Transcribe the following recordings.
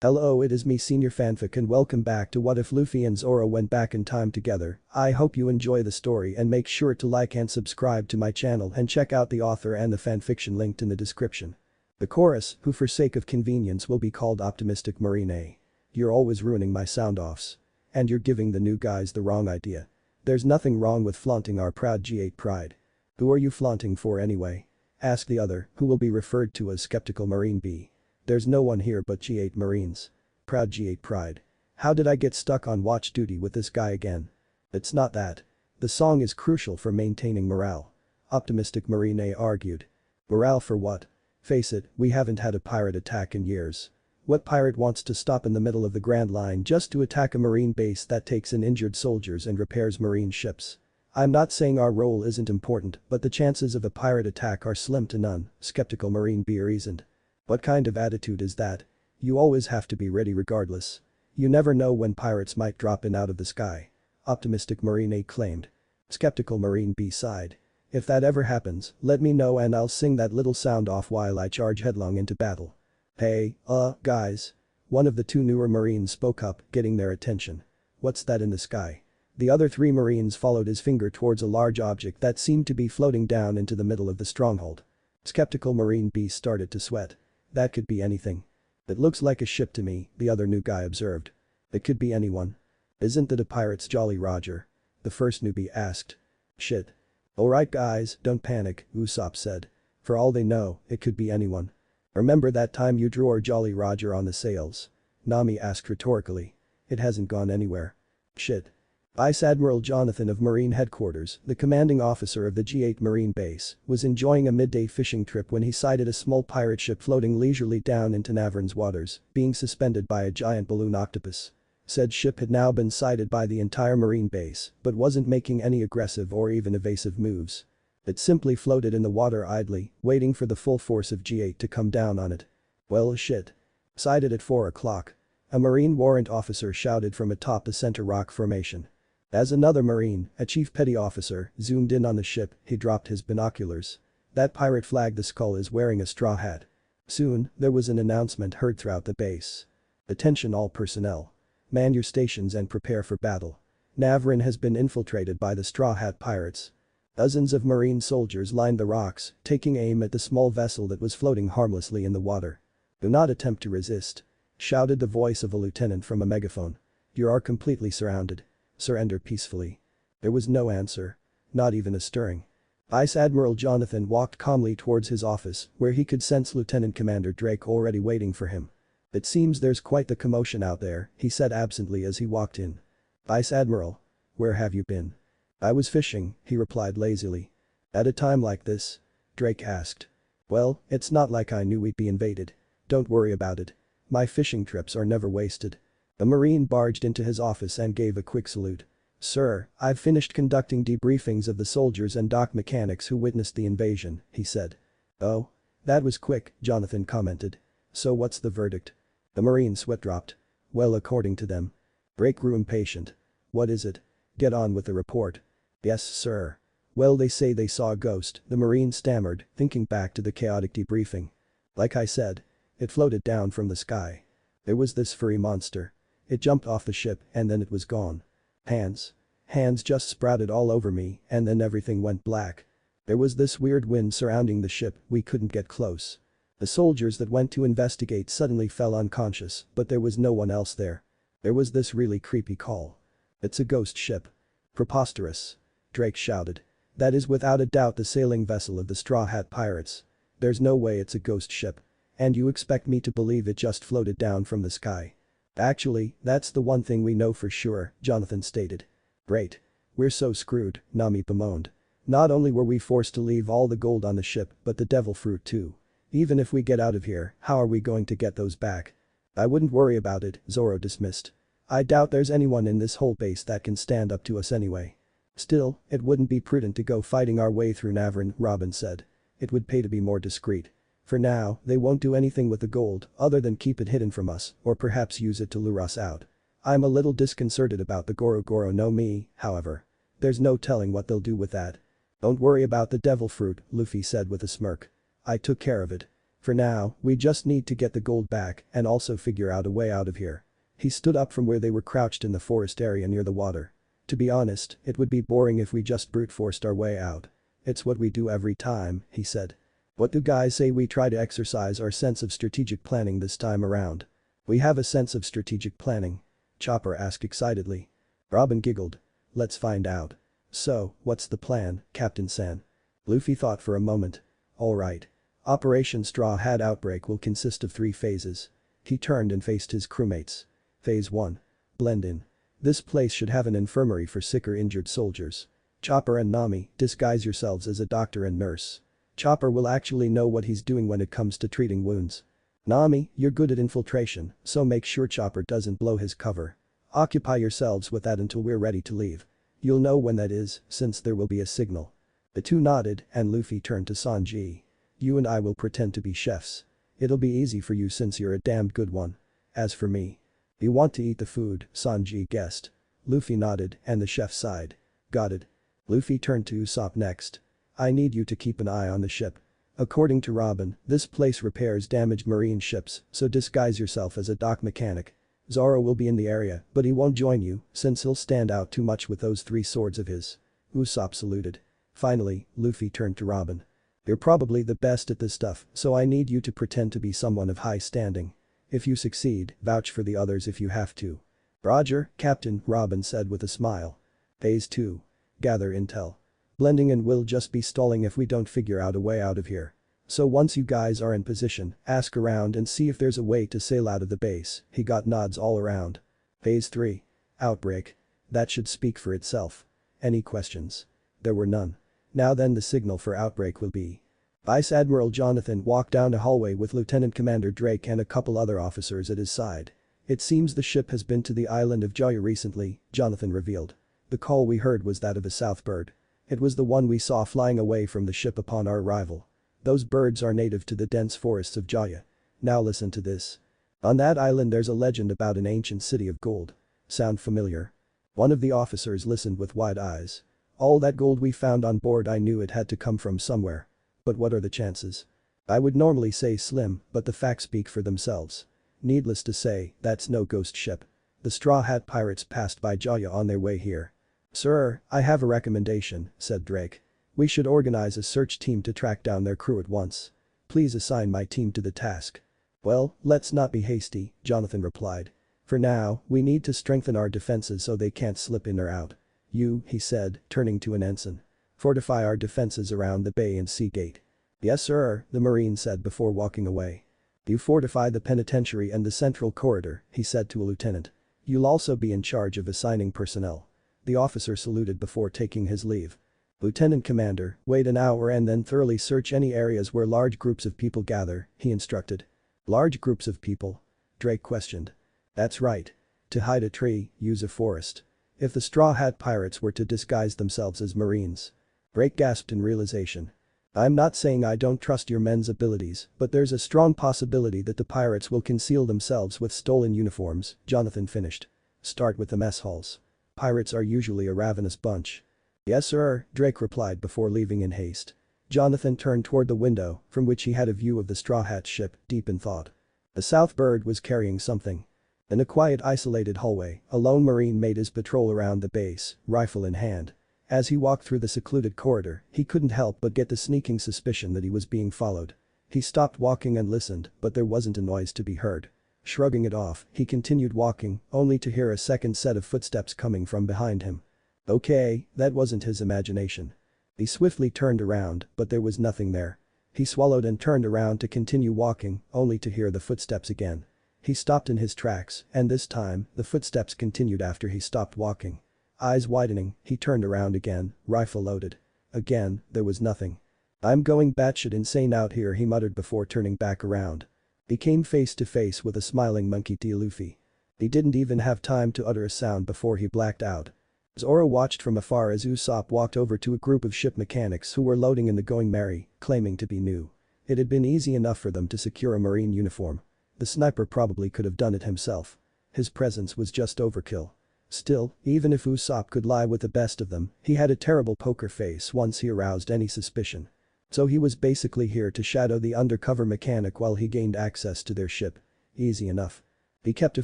Hello, it is me Senior Fanfic and welcome back to What If Luffy and Zoro Went Back in Time Together. I hope you enjoy the story and make sure to like and subscribe to my channel and check out the author and the fanfiction linked in the description. The chorus, who for sake of convenience will be called Optimistic Marine A. You're always ruining my sound-offs. And you're giving the new guys the wrong idea. There's nothing wrong with flaunting our proud G8 pride. Who are you flaunting for anyway? Asked the other, who will be referred to as Skeptical Marine B. There's no one here but G8 Marines. Proud G8 pride. How did I get stuck on watch duty with this guy again? It's not that. The song is crucial for maintaining morale. Optimistic Marine A argued. Morale for what? Face it, we haven't had a pirate attack in years. What pirate wants to stop in the middle of the Grand Line just to attack a marine base that takes in injured soldiers and repairs marine ships? I'm not saying our role isn't important, but the chances of a pirate attack are slim to none, Skeptical Marine B reasoned. What kind of attitude is that? You always have to be ready regardless. You never know when pirates might drop in out of the sky. Optimistic Marine A claimed. Skeptical Marine B sighed. If that ever happens, let me know and I'll sing that little sound off while I charge headlong into battle. Hey, guys. One of the two newer Marines spoke up, getting their attention. What's that in the sky? The other three Marines followed his finger towards a large object that seemed to be floating down into the middle of the stronghold. Skeptical Marine B started to sweat. That could be anything. It looks like a ship to me, the other new guy observed. It could be anyone. Isn't that a pirate's Jolly Roger? The first newbie asked. Shit. Alright guys, don't panic, Usopp said. For all they know, it could be anyone. Remember that time you drew our Jolly Roger on the sails? Nami asked rhetorically. It hasn't gone anywhere. Shit. Vice Admiral Jonathan of Marine Headquarters, the commanding officer of the G8 Marine Base, was enjoying a midday fishing trip when he sighted a small pirate ship floating leisurely down into Navern's waters, being suspended by a giant balloon octopus. Said ship had now been sighted by the entire Marine Base, but wasn't making any aggressive or even evasive moves. It simply floated in the water idly, waiting for the full force of G8 to come down on it. Well shit. Sighted at 4 o'clock. A Marine warrant officer shouted from atop the center rock formation. As another Marine, a chief petty officer, zoomed in on the ship, he dropped his binoculars. That pirate flag the skull is wearing a straw hat. Soon, there was an announcement heard throughout the base. Attention all personnel. Man your stations and prepare for battle. Navern has been infiltrated by the Straw Hat Pirates. Dozens of Marine soldiers lined the rocks, taking aim at the small vessel that was floating harmlessly in the water. Do not attempt to resist. Shouted the voice of a lieutenant from a megaphone. You are completely surrounded. Surrender peacefully. There was no answer. Not even a stirring. Vice Admiral Jonathan walked calmly towards his office, where he could sense Lieutenant Commander Drake already waiting for him. It seems there's quite the commotion out there, he said absently as he walked in. Vice Admiral. Where have you been? I was fishing, he replied lazily. At a time like this? Drake asked. Well, it's not like I knew we'd be invaded. Don't worry about it. My fishing trips are never wasted. A Marine barged into his office and gave a quick salute. Sir, I've finished conducting debriefings of the soldiers and dock mechanics who witnessed the invasion, he said. Oh? That was quick, Jonathan commented. So what's the verdict? The Marine's sweat dropped. Well, according to them. Drake grew impatient. What is it? Get on with the report. Yes, sir. Well, they say they saw a ghost, the Marine stammered, thinking back to the chaotic debriefing. Like I said. It floated down from the sky. There was this furry monster. It jumped off the ship and then it was gone. Hands. Hands just sprouted all over me and then everything went black. There was this weird wind surrounding the ship, we couldn't get close. The soldiers that went to investigate suddenly fell unconscious, but there was no one else there. There was this really creepy call. It's a ghost ship. Preposterous. Drake shouted. That is without a doubt the sailing vessel of the Straw Hat Pirates. There's no way it's a ghost ship. And you expect me to believe it just floated down from the sky? Actually, that's the one thing we know for sure, Jonathan stated. Great. We're so screwed, Nami bemoaned. Not only were we forced to leave all the gold on the ship, but the devil fruit too. Even if we get out of here, how are we going to get those back? I wouldn't worry about it, Zoro dismissed. I doubt there's anyone in this whole base that can stand up to us anyway. Still, it wouldn't be prudent to go fighting our way through Navern, Robin said. It would pay to be more discreet. For now, they won't do anything with the gold other than keep it hidden from us or perhaps use it to lure us out. I'm a little disconcerted about the Goro Goro no Mi, however. There's no telling what they'll do with that. Don't worry about the devil fruit, Luffy said with a smirk. I took care of it. For now, we just need to get the gold back and also figure out a way out of here. He stood up from where they were crouched in the forest area near the water. To be honest, it would be boring if we just brute forced our way out. It's what we do every time, he said. What do guys say we try to exercise our sense of strategic planning this time around? We have a sense of strategic planning. Chopper asked excitedly. Robin giggled. Let's find out. So, what's the plan, Captain San? Luffy thought for a moment. Alright. Operation Straw Hat Outbreak will consist of 3 phases. He turned and faced his crewmates. Phase 1. Blend in. This place should have an infirmary for sick or injured soldiers. Chopper and Nami, disguise yourselves as a doctor and nurse. Chopper will actually know what he's doing when it comes to treating wounds. Nami, you're good at infiltration, so make sure Chopper doesn't blow his cover. Occupy yourselves with that until we're ready to leave. You'll know when that is, since there will be a signal. The two nodded, and Luffy turned to Sanji. You and I will pretend to be chefs. It'll be easy for you since you're a damned good one. As for me. You want to eat the food, Sanji guessed. Luffy nodded, and the chef sighed. Got it. Luffy turned to Usopp next. I need you to keep an eye on the ship. According to Robin, this place repairs damaged marine ships, so disguise yourself as a dock mechanic. Zoro will be in the area, but he won't join you, since he'll stand out too much with those 3 swords of his. Usopp saluted. Finally, Luffy turned to Robin. You're probably the best at this stuff, so I need you to pretend to be someone of high standing. If you succeed, vouch for the others if you have to. Roger, Captain, Robin said with a smile. Phase 2. Gather intel. Blending in will just be stalling if we don't figure out a way out of here. So once you guys are in position, ask around and see if there's a way to sail out of the base. He got nods all around. Phase 3. Outbreak. That should speak for itself. Any questions? There were none. Now then the signal for outbreak will be. Vice Admiral Jonathan walked down a hallway with Lieutenant Commander Drake and a couple other officers at his side. It seems the ship has been to the island of Joya recently, Jonathan revealed. The call we heard was that of a south bird. It was the one we saw flying away from the ship upon our arrival. Those birds are native to the dense forests of Joya. Now listen to this. On that island there's a legend about an ancient city of gold. Sound familiar? One of the officers listened with wide eyes. All that gold we found on board, I knew it had to come from somewhere. But what are the chances? I would normally say slim, but the facts speak for themselves. Needless to say, that's no ghost ship. The Straw Hat Pirates passed by Joya on their way here. Sir, I have a recommendation, said Drake. We should organize a search team to track down their crew at once. Please assign my team to the task. Well, let's not be hasty, Jonathan replied. For now, we need to strengthen our defenses so they can't slip in or out. You, he said, turning to an ensign. Fortify our defenses around the bay and sea gate. Yes sir, the Marine said before walking away. You fortify the penitentiary and the central corridor, he said to a lieutenant. You'll also be in charge of assigning personnel. The officer saluted before taking his leave. Lieutenant Commander, wait an hour and then thoroughly search any areas where large groups of people gather, he instructed. Large groups of people? Drake questioned. That's right. To hide a tree, use a forest. If the Straw Hat Pirates were to disguise themselves as Marines. Drake gasped in realization. I'm not saying I don't trust your men's abilities, but there's a strong possibility that the pirates will conceal themselves with stolen uniforms, Jonathan finished. Start with the mess halls. Pirates are usually a ravenous bunch. Yes sir, Drake replied before leaving in haste. Jonathan turned toward the window, from which he had a view of the Straw Hat ship, deep in thought. The South Bird was carrying something. In a quiet isolated hallway, a lone Marine made his patrol around the base, rifle in hand. As he walked through the secluded corridor, he couldn't help but get the sneaking suspicion that he was being followed. He stopped walking and listened, but there wasn't a noise to be heard. Shrugging it off, he continued walking, only to hear a second set of footsteps coming from behind him. Okay, that wasn't his imagination. He swiftly turned around, but there was nothing there. He swallowed and turned around to continue walking, only to hear the footsteps again. He stopped in his tracks, and this time, the footsteps continued after he stopped walking. Eyes widening, he turned around again, rifle loaded. Again, there was nothing. I'm going batshit insane out here, he muttered before turning back around. He came face to face with a smiling Monkey D. Luffy. He didn't even have time to utter a sound before he blacked out. Zoro watched from afar as Usopp walked over to a group of ship mechanics who were loading in the Going Merry, claiming to be new. It had been easy enough for them to secure a marine uniform. The sniper probably could have done it himself. His presence was just overkill. Still, even if Usopp could lie with the best of them, he had a terrible poker face once he aroused any suspicion. So he was basically here to shadow the undercover mechanic while he gained access to their ship. Easy enough. He kept a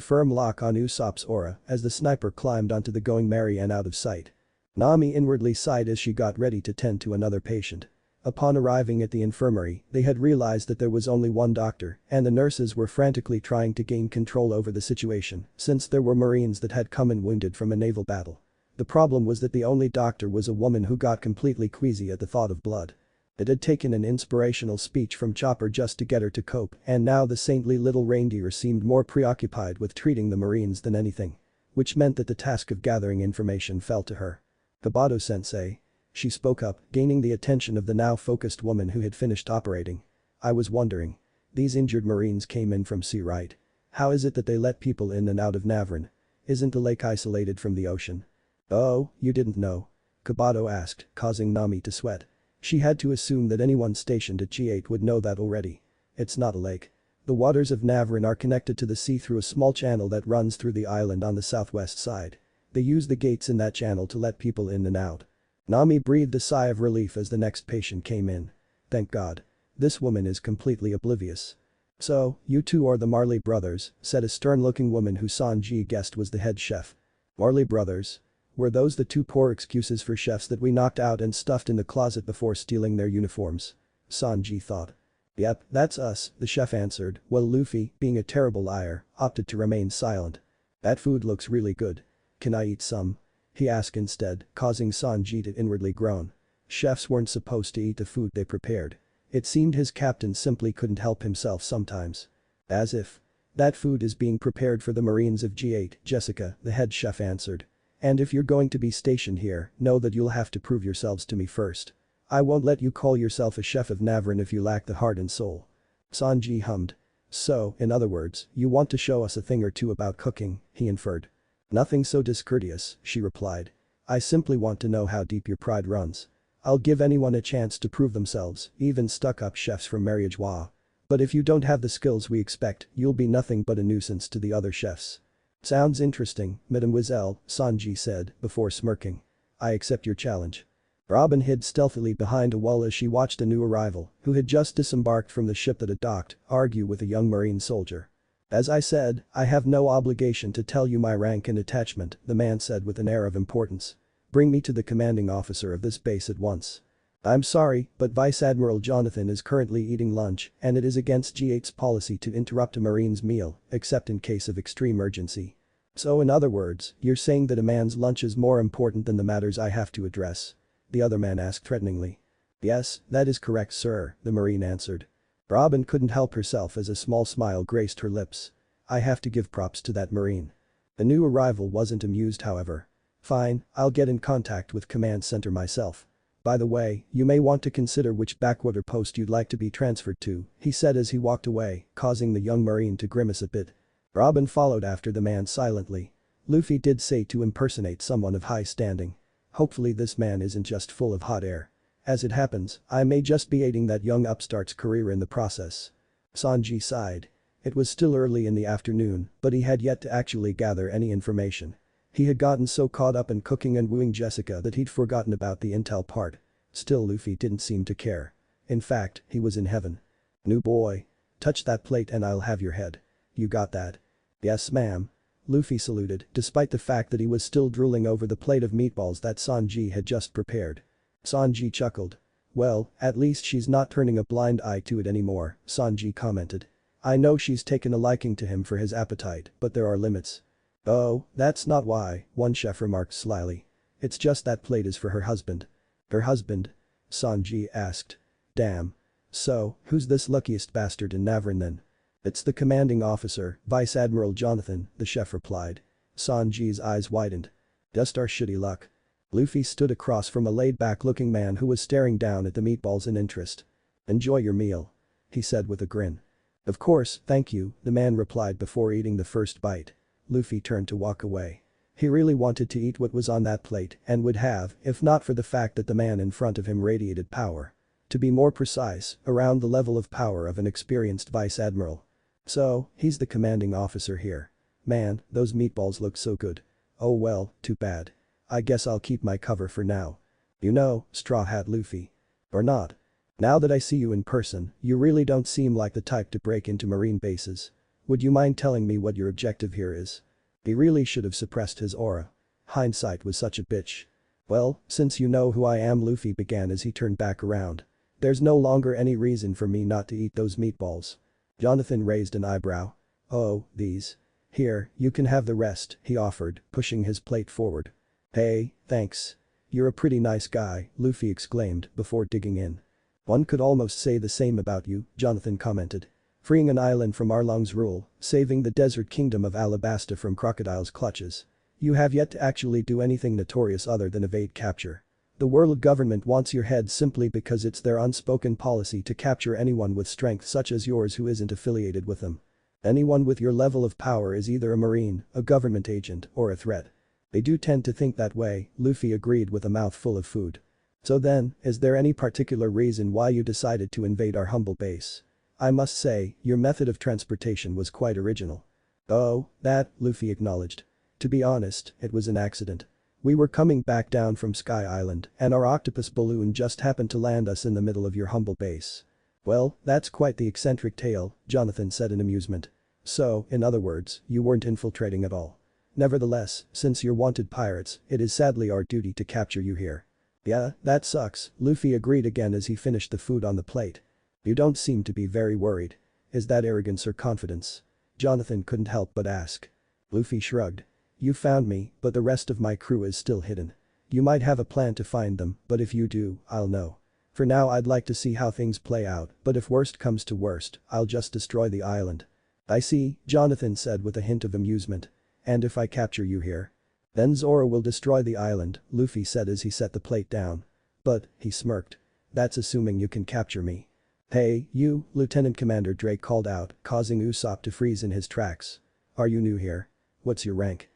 firm lock on Usopp's aura as the sniper climbed onto the Going Merry and out of sight. Nami inwardly sighed as she got ready to tend to another patient. Upon arriving at the infirmary, they had realized that there was only one doctor, and the nurses were frantically trying to gain control over the situation since there were Marines that had come in wounded from a naval battle. The problem was that the only doctor was a woman who got completely queasy at the thought of blood. It had taken an inspirational speech from Chopper just to get her to cope, and now the saintly little reindeer seemed more preoccupied with treating the Marines than anything. Which meant that the task of gathering information fell to her. "Kabato-sensei." She spoke up, gaining the attention of the now focused woman who had finished operating. "I was wondering. These injured Marines came in from sea, right? How is it that they let people in and out of Navran? Isn't the lake isolated from the ocean?" "Oh, you didn't know?" Kabato asked, causing Nami to sweat. She had to assume that anyone stationed at G8 would know that already. It's not a lake. The waters of Navran are connected to the sea through a small channel that runs through the island on the southwest side. They use the gates in that channel to let people in and out. Nami breathed a sigh of relief as the next patient came in. Thank God. This woman is completely oblivious. "So, you two are the Marley brothers," said a stern-looking woman who Sanji guessed was the head chef. "Marley brothers? Were those the two poor excuses for chefs that we knocked out and stuffed in the closet before stealing their uniforms?" Sanji thought. "Yep, that's us," the chef answered, while Luffy, being a terrible liar, opted to remain silent. "That food looks really good. Can I eat some?" he asked instead, causing Sanji to inwardly groan. Chefs weren't supposed to eat the food they prepared. It seemed his captain simply couldn't help himself sometimes. As if. "That food is being prepared for the Marines of G8, Jessica," the head chef answered. "And if you're going to be stationed here, know that you'll have to prove yourselves to me first. I won't let you call yourself a chef of Navran if you lack the heart and soul." Sanji hummed. "So, in other words, you want to show us a thing or two about cooking," he inferred. "Nothing so discourteous," she replied. "I simply want to know how deep your pride runs. I'll give anyone a chance to prove themselves, even stuck-up chefs from Mariejois. But if you don't have the skills we expect, you'll be nothing but a nuisance to the other chefs." "Sounds interesting, mademoiselle," Sanji said, before smirking. "I accept your challenge." Robin hid stealthily behind a wall as she watched a new arrival, who had just disembarked from the ship that had docked, argue with a young Marine soldier. "As I said, I have no obligation to tell you my rank and attachment," the man said with an air of importance. "Bring me to the commanding officer of this base at once." "I'm sorry, but Vice Admiral Jonathan is currently eating lunch and it is against G8's policy to interrupt a Marine's meal, except in case of extreme urgency." "So in other words, you're saying that a man's lunch is more important than the matters I have to address?" the other man asked threateningly. "Yes, that is correct, sir," the Marine answered. Robin couldn't help herself as a small smile graced her lips. "I have to give props to that Marine." The new arrival wasn't amused, however. "Fine, I'll get in contact with Command Center myself. By the way, you may want to consider which backwater post you'd like to be transferred to," he said as he walked away, causing the young Marine to grimace a bit. Robin followed after the man silently. Luffy did say to impersonate someone of high standing. Hopefully this man isn't just full of hot air. As it happens, I may just be aiding that young upstart's career in the process. Sanji sighed. It was still early in the afternoon, but he had yet to actually gather any information. He had gotten so caught up in cooking and wooing Jessica that he'd forgotten about the intel part. Still, Luffy didn't seem to care. In fact, he was in heaven. "New boy. Touch that plate and I'll have your head. You got that?" "Yes, ma'am." Luffy saluted, despite the fact that he was still drooling over the plate of meatballs that Sanji had just prepared. Sanji chuckled. "Well, at least she's not turning a blind eye to it anymore," Sanji commented. "I know she's taken a liking to him for his appetite, but there are limits." "Oh, that's not why," one chef remarked slyly. "It's just that plate is for her husband." "Her husband?" Sanji asked. "Damn. So, who's this luckiest bastard in Navran then?" "It's the commanding officer, Vice Admiral Jonathan," the chef replied. Sanji's eyes widened. "Just our shitty luck." Luffy stood across from a laid-back-looking man who was staring down at the meatballs in interest. "Enjoy your meal," he said with a grin. "Of course, thank you," the man replied before eating the first bite. Luffy turned to walk away. He really wanted to eat what was on that plate and would have if not for the fact that the man in front of him radiated power. To be more precise, around the level of power of an experienced vice admiral. So, he's the commanding officer here. Man, those meatballs look so good. Oh well, too bad. I guess I'll keep my cover for now. You know, Straw Hat Luffy. Or not. Now that I see you in person, you really don't seem like the type to break into marine bases. Would you mind telling me what your objective here is? He really should have suppressed his aura. Hindsight was such a bitch. Well, since you know who I am, Luffy began as he turned back around. There's no longer any reason for me not to eat those meatballs. Jonathan raised an eyebrow. Oh, these. Here, you can have the rest, he offered, pushing his plate forward. Hey, thanks. You're a pretty nice guy, Luffy exclaimed before digging in. One could almost say the same about you, Jonathan commented. Freeing an island from Arlong's rule, saving the desert kingdom of Alabasta from crocodiles' clutches. You have yet to actually do anything notorious other than evade capture. The world government wants your head simply because it's their unspoken policy to capture anyone with strength such as yours who isn't affiliated with them. Anyone with your level of power is either a marine, a government agent, or a threat. They do tend to think that way, Luffy agreed with a mouthful of food. So then, is there any particular reason why you decided to invade our humble base? I must say, your method of transportation was quite original. Oh, that, Luffy acknowledged. To be honest, it was an accident. We were coming back down from Sky Island and our octopus balloon just happened to land us in the middle of your humble base. Well, that's quite the eccentric tale, Jonathan said in amusement. So, in other words, you weren't infiltrating at all. Nevertheless, since you're wanted pirates, it is sadly our duty to capture you here. Yeah, that sucks, Luffy agreed again as he finished the food on the plate. You don't seem to be very worried. Is that arrogance or confidence? Jonathan couldn't help but ask. Luffy shrugged. You found me, but the rest of my crew is still hidden. You might have a plan to find them, but if you do, I'll know. For now I'd like to see how things play out, but if worst comes to worst, I'll just destroy the island. I see, Jonathan said with a hint of amusement. And if I capture you here? Then Zoro will destroy the island, Luffy said as he set the plate down. But, he smirked. That's assuming you can capture me. Hey, you, Lieutenant Commander Drake called out, causing Usopp to freeze in his tracks. Are you new here? What's your rank?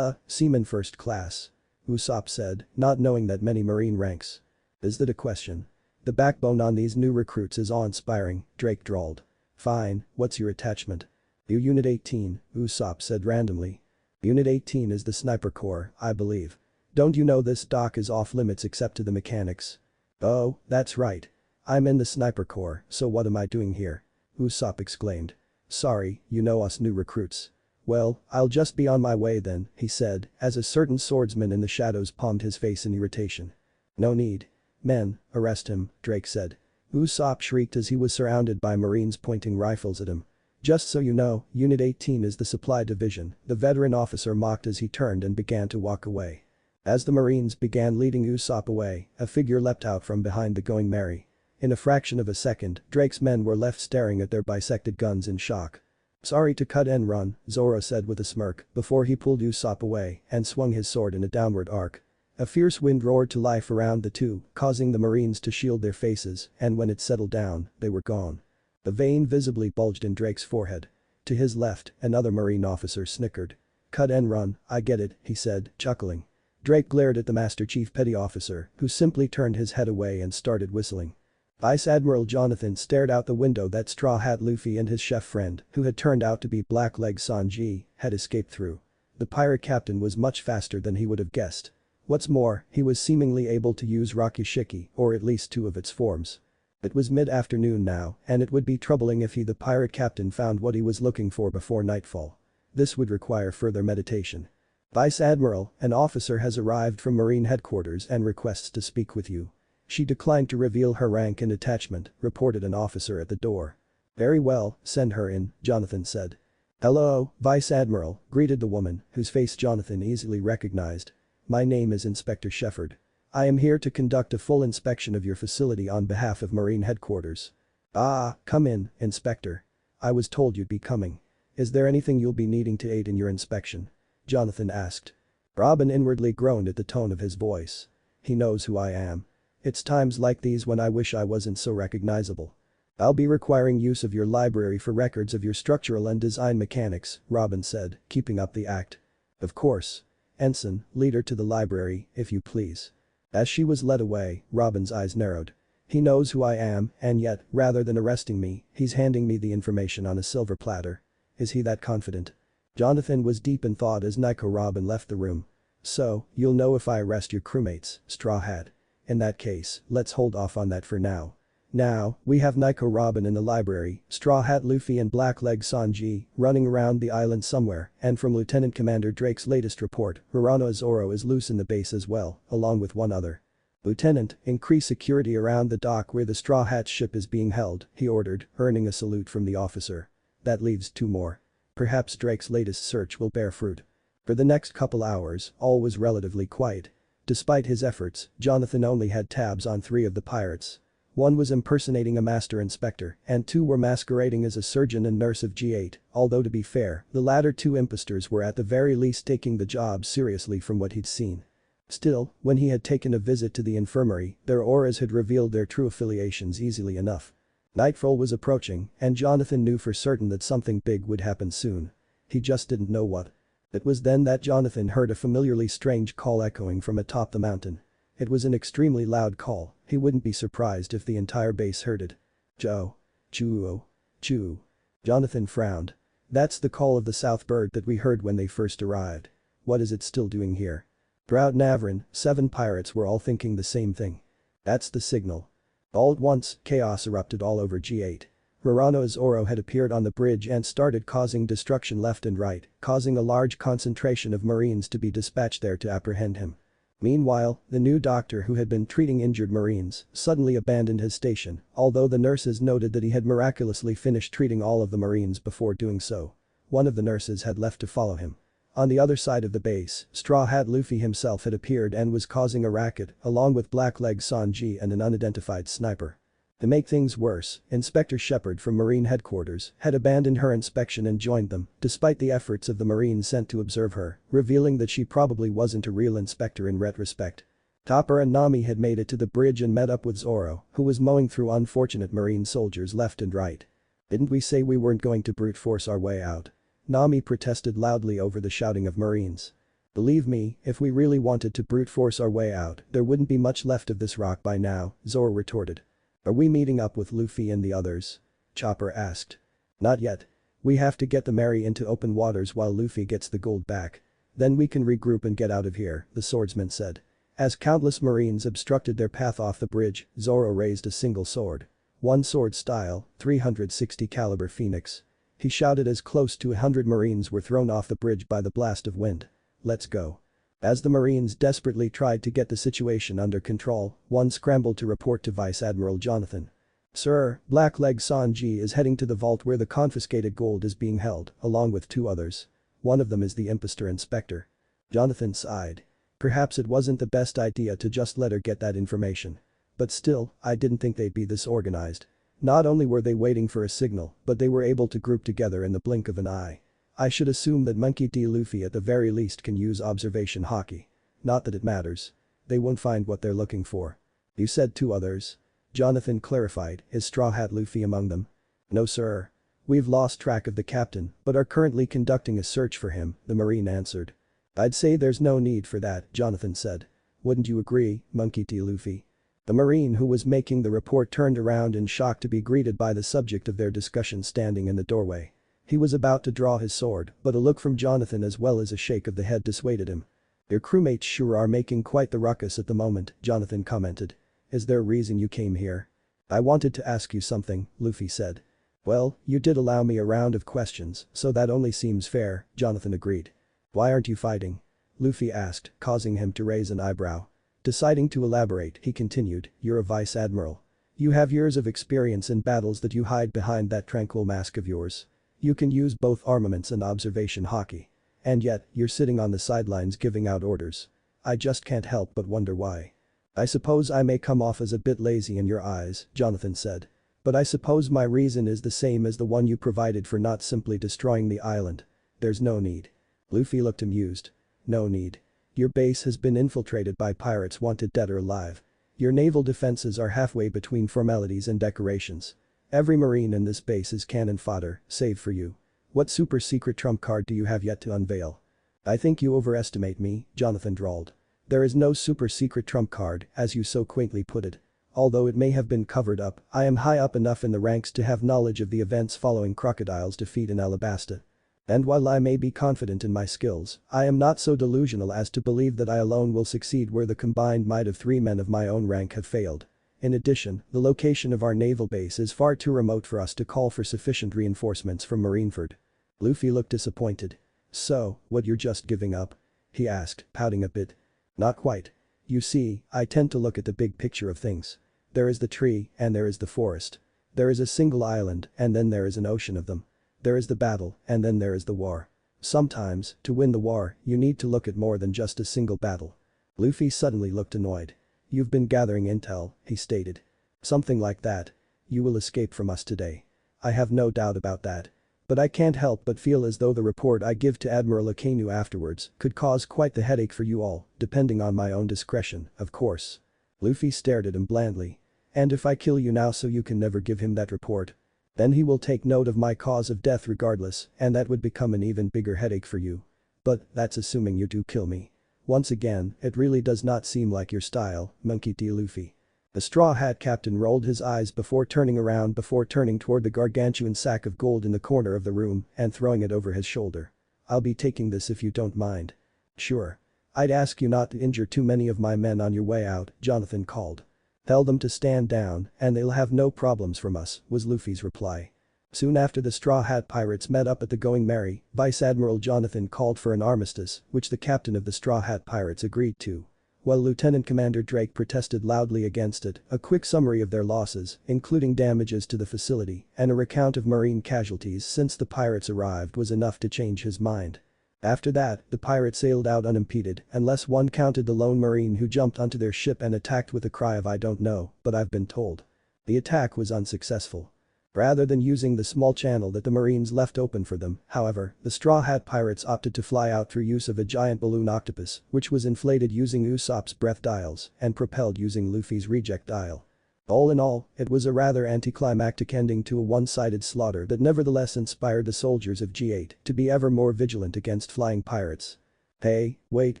Seaman First Class. Usopp said, not knowing that many marine ranks. Is that a question? The backbone on these new recruits is awe-inspiring, Drake drawled. Fine, what's your attachment? You Unit 18, Usopp said randomly. Unit 18 is the Sniper Corps, I believe. Don't you know this dock is off limits except to the mechanics? Oh, that's right. I'm in the Sniper Corps, so what am I doing here? Usopp exclaimed. Sorry, you know us new recruits. Well, I'll just be on my way then, he said, as a certain swordsman in the shadows palmed his face in irritation. No need. Men, arrest him, Drake said. Usopp shrieked as he was surrounded by Marines pointing rifles at him. Just so you know, Unit 18 is the supply division, the veteran officer mocked as he turned and began to walk away. As the Marines began leading Usopp away, a figure leapt out from behind the Going Merry. In a fraction of a second, Drake's men were left staring at their bisected guns in shock. Sorry to cut and run, Zoro said with a smirk before he pulled Usopp away and swung his sword in a downward arc. A fierce wind roared to life around the two, causing the Marines to shield their faces, and when it settled down, they were gone. The vein visibly bulged in Drake's forehead. To his left, another Marine officer snickered. Cut and run, I get it, he said, chuckling. Drake glared at the Master Chief Petty Officer, who simply turned his head away and started whistling. Vice Admiral Jonathan stared out the window that Straw Hat Luffy and his chef friend, who had turned out to be Blackleg Sanji, had escaped through. The pirate captain was much faster than he would have guessed. What's more, he was seemingly able to use Rakishiki, or at least two of its forms. It was mid-afternoon now, and it would be troubling if he the pirate captain found what he was looking for before nightfall. This would require further meditation. Vice Admiral, an officer has arrived from Marine headquarters and requests to speak with you. She declined to reveal her rank and attachment, reported an officer at the door. Very well, send her in, Jonathan said. Hello, Vice Admiral, greeted the woman, whose face Jonathan easily recognized. My name is Inspector Shepard. I am here to conduct a full inspection of your facility on behalf of Marine headquarters. Ah, come in, Inspector. I was told you'd be coming. Is there anything you'll be needing to aid in your inspection? Jonathan asked. Robin inwardly groaned at the tone of his voice. He knows who I am. It's times like these when I wish I wasn't so recognizable. I'll be requiring use of your library for records of your structural and design mechanics, Robin said, keeping up the act. Of course. Ensign, lead her to the library, if you please. As she was led away, Robin's eyes narrowed. He knows who I am, and yet, rather than arresting me, he's handing me the information on a silver platter. Is he that confident? Jonathan was deep in thought as Nico Robin left the room. So, you'll know if I arrest your crewmates, Straw Hat. In that case, let's hold off on that for now. Now, we have Nico Robin in the library, Straw Hat Luffy and Blackleg Sanji running around the island somewhere, and from Lieutenant Commander Drake's latest report, Hironoa Zoro is loose in the base as well, along with one other. Lieutenant, increase security around the dock where the Straw Hat ship is being held, he ordered, earning a salute from the officer. That leaves 2 more. Perhaps Drake's latest search will bear fruit. For the next couple hours, all was relatively quiet. Despite his efforts, Jonathan only had tabs on 3 of the pirates. 1 was impersonating a master inspector, and 2 were masquerading as a surgeon and nurse of G8, although to be fair, the latter 2 imposters were at the very least taking the job seriously from what he'd seen. Still, when he had taken a visit to the infirmary, their auras had revealed their true affiliations easily enough. Nightfall was approaching, and Jonathan knew for certain that something big would happen soon. He just didn't know what. It was then that Jonathan heard a familiarly strange call echoing from atop the mountain. It was an extremely loud call, he wouldn't be surprised if the entire base heard it. Joe. Chuo. Chew. Jonathan frowned. That's the call of the South Bird that we heard when they first arrived. What is it still doing here? Throughout Navran, 7 pirates were all thinking the same thing. That's the signal. All at once, chaos erupted all over G8. Hironoa Zoro had appeared on the bridge and started causing destruction left and right, causing a large concentration of Marines to be dispatched there to apprehend him. Meanwhile, the new doctor who had been treating injured Marines suddenly abandoned his station, although the nurses noted that he had miraculously finished treating all of the Marines before doing so. One of the nurses had left to follow him. On the other side of the base, Straw Hat Luffy himself had appeared and was causing a racket, along with Blackleg Sanji and an unidentified sniper. To make things worse, Inspector Shepard from Marine Headquarters had abandoned her inspection and joined them, despite the efforts of the Marines sent to observe her, revealing that she probably wasn't a real inspector in retrospect. Topper and Nami had made it to the bridge and met up with Zoro, who was mowing through unfortunate Marine soldiers left and right. Didn't we say we weren't going to brute force our way out? Nami protested loudly over the shouting of Marines. Believe me, if we really wanted to brute force our way out, there wouldn't be much left of this rock by now, Zoro retorted. Are we meeting up with Luffy and the others? Chopper asked. Not yet. We have to get the Mary into open waters while Luffy gets the gold back. Then we can regroup and get out of here, the swordsman said. As countless Marines obstructed their path off the bridge, Zoro raised a single sword. One sword style, 360 caliber Phoenix. He shouted as close to 100 Marines were thrown off the bridge by the blast of wind. Let's go. As the Marines desperately tried to get the situation under control, one scrambled to report to Vice Admiral Jonathan. Sir, Blackleg Sanji is heading to the vault where the confiscated gold is being held, along with 2 others. One of them is the impostor inspector. Jonathan sighed. Perhaps it wasn't the best idea to just let her get that information. But still, I didn't think they'd be this organized. Not only were they waiting for a signal, but they were able to group together in the blink of an eye. I should assume that Monkey D. Luffy at the very least can use observation hockey. Not that it matters. They won't find what they're looking for. You said 2 others. Jonathan clarified, is Straw Hat Luffy among them? No sir. We've lost track of the captain, but are currently conducting a search for him, the Marine answered. I'd say there's no need for that, Jonathan said. Wouldn't you agree, Monkey D. Luffy? The Marine who was making the report turned around in shock to be greeted by the subject of their discussion standing in the doorway. He was about to draw his sword, but a look from Jonathan as well as a shake of the head dissuaded him. Your crewmates sure are making quite the ruckus at the moment, Jonathan commented. Is there a reason you came here? I wanted to ask you something, Luffy said. Well, you did allow me a round of questions, so that only seems fair, Jonathan agreed. Why aren't you fighting? Luffy asked, causing him to raise an eyebrow. Deciding to elaborate, he continued, you're a vice admiral. You have years of experience in battles that you hide behind that tranquil mask of yours. You can use both armaments and observation hockey. And yet, you're sitting on the sidelines giving out orders. I just can't help but wonder why. I suppose I may come off as a bit lazy in your eyes, Jonathan said. But I suppose my reason is the same as the one you provided for not simply destroying the island. There's no need. Luffy looked amused. No need. Your base has been infiltrated by pirates wanted dead or alive. Your naval defenses are halfway between formalities and decorations. Every Marine in this base is cannon fodder, save for you. What super secret trump card do you have yet to unveil? I think you overestimate me, Jonathan drawled. There is no super secret trump card, as you so quaintly put it. Although it may have been covered up, I am high up enough in the ranks to have knowledge of the events following Crocodile's defeat in Alabasta. And while I may be confident in my skills, I am not so delusional as to believe that I alone will succeed where the combined might of 3 men of my own rank have failed. In addition, the location of our naval base is far too remote for us to call for sufficient reinforcements from Marineford. Luffy looked disappointed. So, what, you're just giving up? He asked, pouting a bit. Not quite. You see, I tend to look at the big picture of things. There is the tree, and there is the forest. There is a single island, and then there is an ocean of them. There is the battle, and then there is the war. Sometimes, to win the war, you need to look at more than just a single battle. Luffy suddenly looked annoyed. You've been gathering intel, he stated. Something like that. You will escape from us today. I have no doubt about that. But I can't help but feel as though the report I give to Admiral Akainu afterwards could cause quite the headache for you all, depending on my own discretion, of course. Luffy stared at him blandly. And if I kill you now so you can never give him that report? Then he will take note of my cause of death regardless, and that would become an even bigger headache for you. But that's assuming you do kill me. Once again, it really does not seem like your style, Monkey D. Luffy. The Straw Hat Captain rolled his eyes before turning toward the gargantuan sack of gold in the corner of the room and throwing it over his shoulder. I'll be taking this if you don't mind. Sure. I'd ask you not to injure too many of my men on your way out, Jonathan called. Tell them to stand down and they'll have no problems from us, was Luffy's reply. Soon after the Straw Hat Pirates met up at the Going Merry, Vice Admiral Jonathan called for an armistice, which the captain of the Straw Hat Pirates agreed to. While Lieutenant Commander Drake protested loudly against it, a quick summary of their losses, including damages to the facility and a recount of marine casualties since the pirates arrived, was enough to change his mind. After that, the pirates sailed out unimpeded unless one counted the lone marine who jumped onto their ship and attacked with a cry of "I don't know, but I've been told." The attack was unsuccessful. Rather than using the small channel that the Marines left open for them, however, the Straw Hat Pirates opted to fly out through use of a giant balloon octopus, which was inflated using Usopp's breath dials and propelled using Luffy's reject dial. All in all, it was a rather anticlimactic ending to a one-sided slaughter that nevertheless inspired the soldiers of G8 to be ever more vigilant against flying pirates. Hey, wait,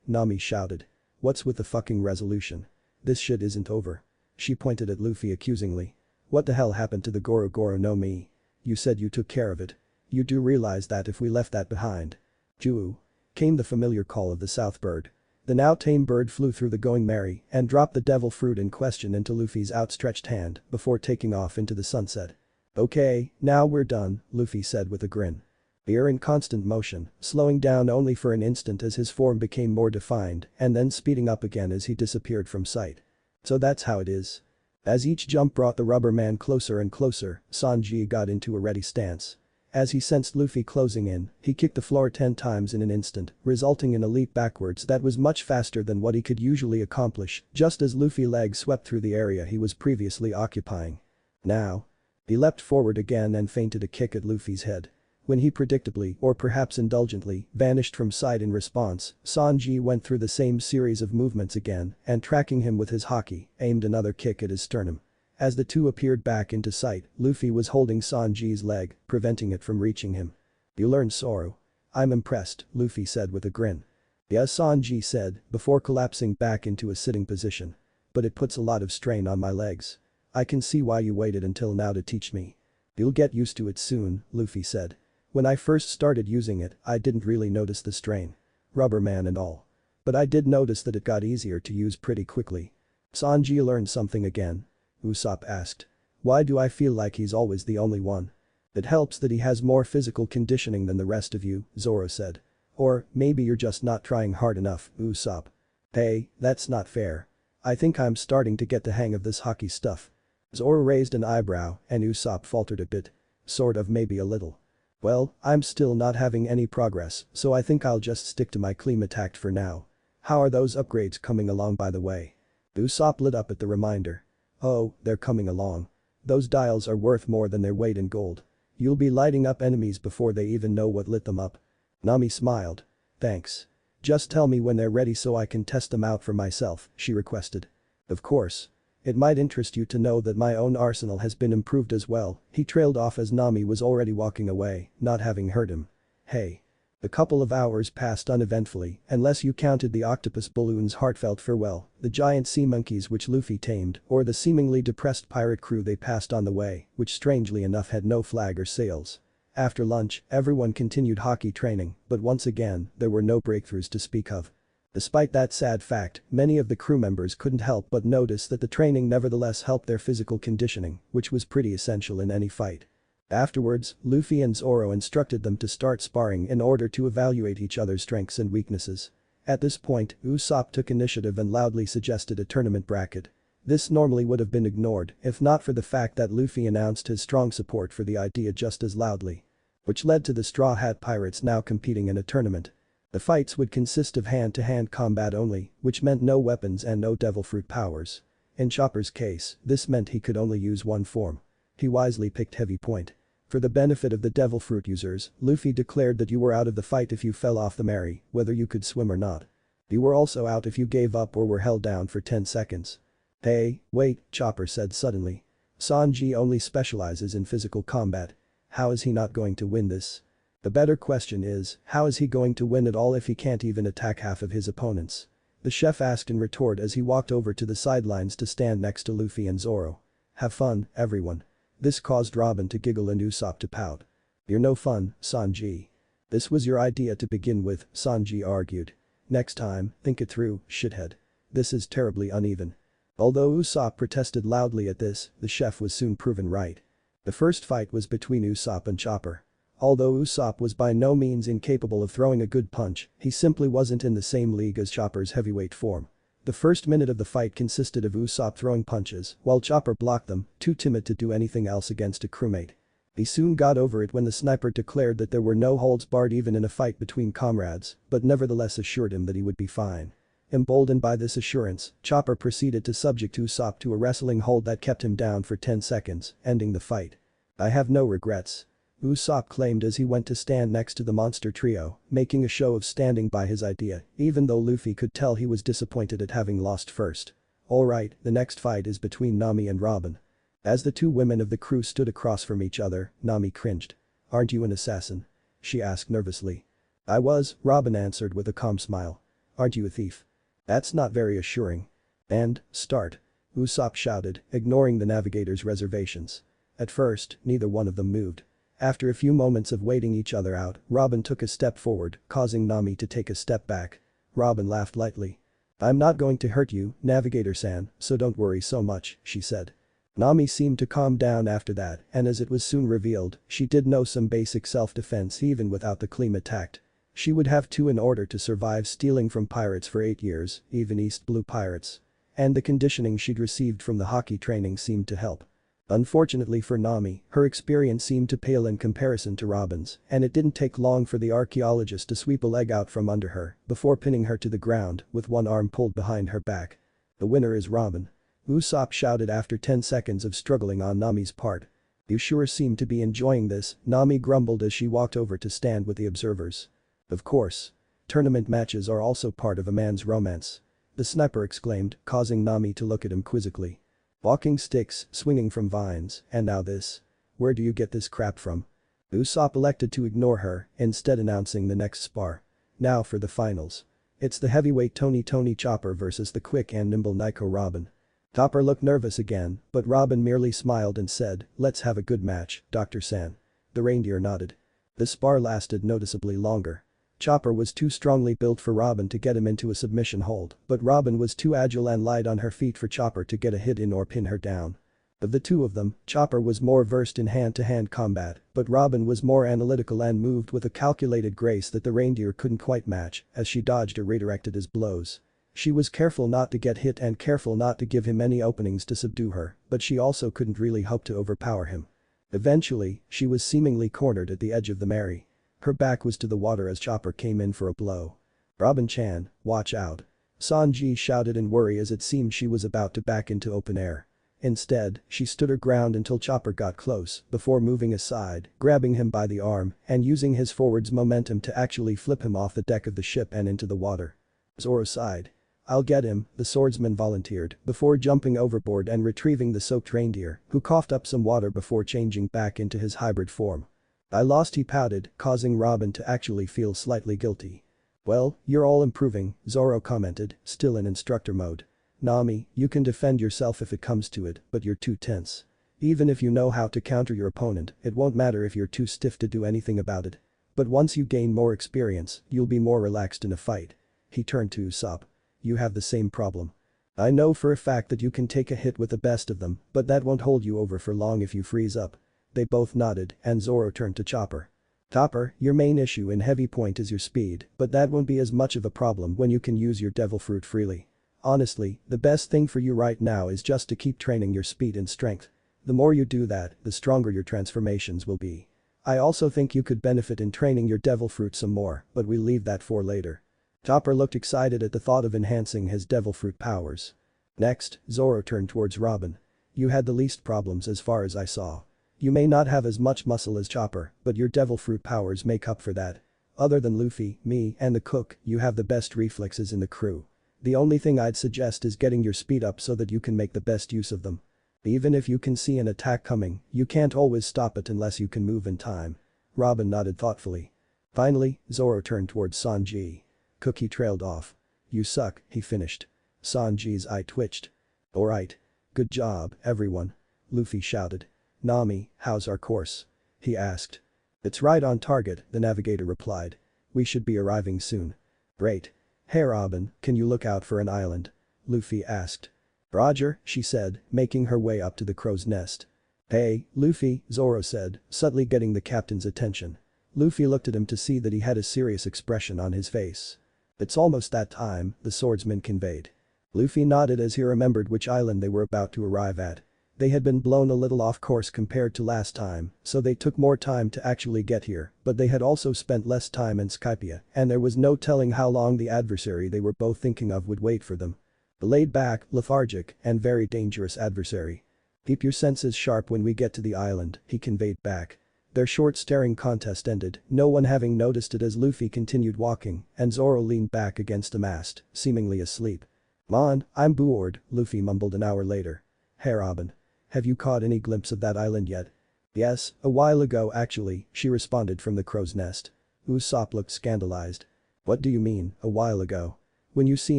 Nami shouted. What's with the fucking resolution? This shit isn't over. She pointed at Luffy accusingly. What the hell happened to the Goro Goro no Mi? You said you took care of it. You do realize that if we left that behind. Ju. Came the familiar call of the South Bird. The now tame bird flew through the Going Merry and dropped the devil fruit in question into Luffy's outstretched hand before taking off into the sunset. Okay, now we're done, Luffy said with a grin. They are in constant motion, slowing down only for an instant as his form became more defined and then speeding up again as he disappeared from sight. So that's how it is. As each jump brought the rubber man closer and closer, Sanji got into a ready stance. As he sensed Luffy closing in, he kicked the floor 10 times in an instant, resulting in a leap backwards that was much faster than what he could usually accomplish, just as Luffy's legs swept through the area he was previously occupying. Now. He leapt forward again and feinted a kick at Luffy's head. When he predictably, or perhaps indulgently, vanished from sight in response, Sanji went through the same series of movements again and tracking him with his haki, aimed another kick at his sternum. As the two appeared back into sight, Luffy was holding Sanji's leg, preventing it from reaching him. You learned Zoro. I'm impressed, Luffy said with a grin. Yeah, Sanji said, before collapsing back into a sitting position. But it puts a lot of strain on my legs. I can see why you waited until now to teach me. You'll get used to it soon, Luffy said. When I first started using it, I didn't really notice the strain. Rubber man and all. But I did notice that it got easier to use pretty quickly. Sanji learned something again? Usopp asked. Why do I feel like he's always the only one? It helps that he has more physical conditioning than the rest of you, Zoro said. Or, maybe you're just not trying hard enough, Usopp. Hey, that's not fair. I think I'm starting to get the hang of this hockey stuff. Zoro raised an eyebrow and Usopp faltered a bit. Sort of, maybe a little. Well, I'm still not having any progress, so I think I'll just stick to my Klimattact for now. How are those upgrades coming along, by the way? Usopp lit up at the reminder. Oh, they're coming along. Those dials are worth more than their weight in gold. You'll be lighting up enemies before they even know what lit them up. Nami smiled. Thanks. Just tell me when they're ready so I can test them out for myself, she requested. Of course. It might interest you to know that my own arsenal has been improved as well, he trailed off as Nami was already walking away, not having heard him. Hey. A couple of hours passed uneventfully, unless you counted the octopus balloon's heartfelt farewell, the giant sea monkeys which Luffy tamed, or the seemingly depressed pirate crew they passed on the way, which strangely enough had no flag or sails. After lunch, everyone continued hockey training, but once again, there were no breakthroughs to speak of. Despite that sad fact, many of the crew members couldn't help but notice that the training nevertheless helped their physical conditioning, which was pretty essential in any fight. Afterwards, Luffy and Zoro instructed them to start sparring in order to evaluate each other's strengths and weaknesses. At this point, Usopp took initiative and loudly suggested a tournament bracket. This normally would have been ignored if not for the fact that Luffy announced his strong support for the idea just as loudly. Which led to the Straw Hat Pirates now competing in a tournament. The fights would consist of hand-to-hand combat only, which meant no weapons and no devil fruit powers. In Chopper's case, this meant he could only use one form. He wisely picked Heavy Point. For the benefit of the devil fruit users, Luffy declared that you were out of the fight if you fell off the Mary, whether you could swim or not. You were also out if you gave up or were held down for 10 seconds. Hey, wait, Chopper said suddenly. Sanji only specializes in physical combat. How is he not going to win this? The better question is, how is he going to win at all if he can't even attack half of his opponents? The chef asked in retort as he walked over to the sidelines to stand next to Luffy and Zoro. Have fun, everyone. This caused Robin to giggle and Usopp to pout. You're no fun, Sanji. This was your idea to begin with, Sanji argued. Next time, think it through, shithead. This is terribly uneven. Although Usopp protested loudly at this, the chef was soon proven right. The first fight was between Usopp and Chopper. Although Usopp was by no means incapable of throwing a good punch, he simply wasn't in the same league as Chopper's heavyweight form. The first minute of the fight consisted of Usopp throwing punches while Chopper blocked them, too timid to do anything else against a crewmate. He soon got over it when the sniper declared that there were no holds barred even in a fight between comrades, but nevertheless assured him that he would be fine. Emboldened by this assurance, Chopper proceeded to subject Usopp to a wrestling hold that kept him down for 10 seconds, ending the fight. I have no regrets. Usopp claimed as he went to stand next to the monster trio, making a show of standing by his idea, even though Luffy could tell he was disappointed at having lost first. Alright, the next fight is between Nami and Robin. As the two women of the crew stood across from each other, Nami cringed. Aren't you an assassin? She asked nervously. I was, Robin answered with a calm smile. Aren't you a thief? That's not very assuring. And, start. Usopp shouted, ignoring the navigator's reservations. At first, neither one of them moved. After a few moments of waiting each other out, Robin took a step forward, causing Nami to take a step back. Robin laughed lightly. I'm not going to hurt you, Navigator-san, so don't worry so much, she said. Nami seemed to calm down after that, and as it was soon revealed, she did know some basic self-defense even without the Klima tact. She would have to in order to survive stealing from pirates for 8 years, even East Blue pirates. And the conditioning she'd received from the hockey training seemed to help. Unfortunately for Nami, her experience seemed to pale in comparison to Robin's, and it didn't take long for the archaeologist to sweep a leg out from under her before pinning her to the ground with one arm pulled behind her back. The winner is Robin. Usopp shouted after 10 seconds of struggling on Nami's part. You sure seem to be enjoying this, Nami grumbled as she walked over to stand with the observers. Of course. Tournament matches are also part of a man's romance. The sniper exclaimed, causing Nami to look at him quizzically. Walking sticks, swinging from vines, and now this. Where do you get this crap from? Usopp elected to ignore her, instead announcing the next spar. Now for the finals. It's the heavyweight Tony Chopper versus the quick and nimble Nico Robin. Chopper looked nervous again, but Robin merely smiled and said, let's have a good match, Dr. San. The reindeer nodded. The spar lasted noticeably longer. Chopper was too strongly built for Robin to get him into a submission hold, but Robin was too agile and light on her feet for Chopper to get a hit in or pin her down. Of the two of them, Chopper was more versed in hand-to-hand combat, but Robin was more analytical and moved with a calculated grace that the reindeer couldn't quite match as she dodged or redirected his blows. She was careful not to get hit and careful not to give him any openings to subdue her, but she also couldn't really hope to overpower him. Eventually, she was seemingly cornered at the edge of the Mary. Her back was to the water as Chopper came in for a blow. Robin-chan, watch out. Sanji shouted in worry as it seemed she was about to back into open air. Instead, she stood her ground until Chopper got close before moving aside, grabbing him by the arm and using his forward's momentum to actually flip him off the deck of the ship and into the water. Zoro sighed. I'll get him, the swordsman volunteered before jumping overboard and retrieving the soaked reindeer, who coughed up some water before changing back into his hybrid form. I lost, he pouted, causing Robin to actually feel slightly guilty. Well, you're all improving, Zoro commented, still in instructor mode. Nami, you can defend yourself if it comes to it, but you're too tense. Even if you know how to counter your opponent, it won't matter if you're too stiff to do anything about it. But once you gain more experience, you'll be more relaxed in a fight. He turned to Usopp. You have the same problem. I know for a fact that you can take a hit with the best of them, but that won't hold you over for long if you freeze up. They both nodded, and Zoro turned to Chopper. Chopper, your main issue in Heavy Point is your speed, but that won't be as much of a problem when you can use your devil fruit freely. Honestly, the best thing for you right now is just to keep training your speed and strength. The more you do that, the stronger your transformations will be. I also think you could benefit in training your devil fruit some more, but we'll leave that for later. Chopper looked excited at the thought of enhancing his devil fruit powers. Next, Zoro turned towards Robin. You had the least problems as far as I saw. You may not have as much muscle as Chopper, but your devil fruit powers make up for that. Other than Luffy, me, and the cook, you have the best reflexes in the crew. The only thing I'd suggest is getting your speed up so that you can make the best use of them. Even if you can see an attack coming, you can't always stop it unless you can move in time. Robin nodded thoughtfully. Finally, Zoro turned towards Sanji. Cookie trailed off. You suck, he finished. Sanji's eye twitched. Alright. Good job, everyone. Luffy shouted. Nami, how's our course? He asked. It's right on target, the navigator replied. We should be arriving soon. Great. Hey Robin, can you look out for an island? Luffy asked. Roger, she said, making her way up to the crow's nest. Hey, Luffy, Zoro said, subtly getting the captain's attention. Luffy looked at him to see that he had a serious expression on his face. It's almost that time, the swordsman conveyed. Luffy nodded as he remembered which island they were about to arrive at. They had been blown a little off course compared to last time, so they took more time to actually get here, but they had also spent less time in Skypia, and there was no telling how long the adversary they were both thinking of would wait for them. A laid-back, lethargic, and very dangerous adversary. Keep your senses sharp when we get to the island, he conveyed back. Their short staring contest ended, no one having noticed it as Luffy continued walking, and Zoro leaned back against a mast, seemingly asleep. "Man, I'm bored," Luffy mumbled an hour later. "Hey Robin. Have you caught any glimpse of that island yet?" "Yes, a while ago actually," she responded from the crow's nest. Usopp looked scandalized. "What do you mean, a while ago? When you see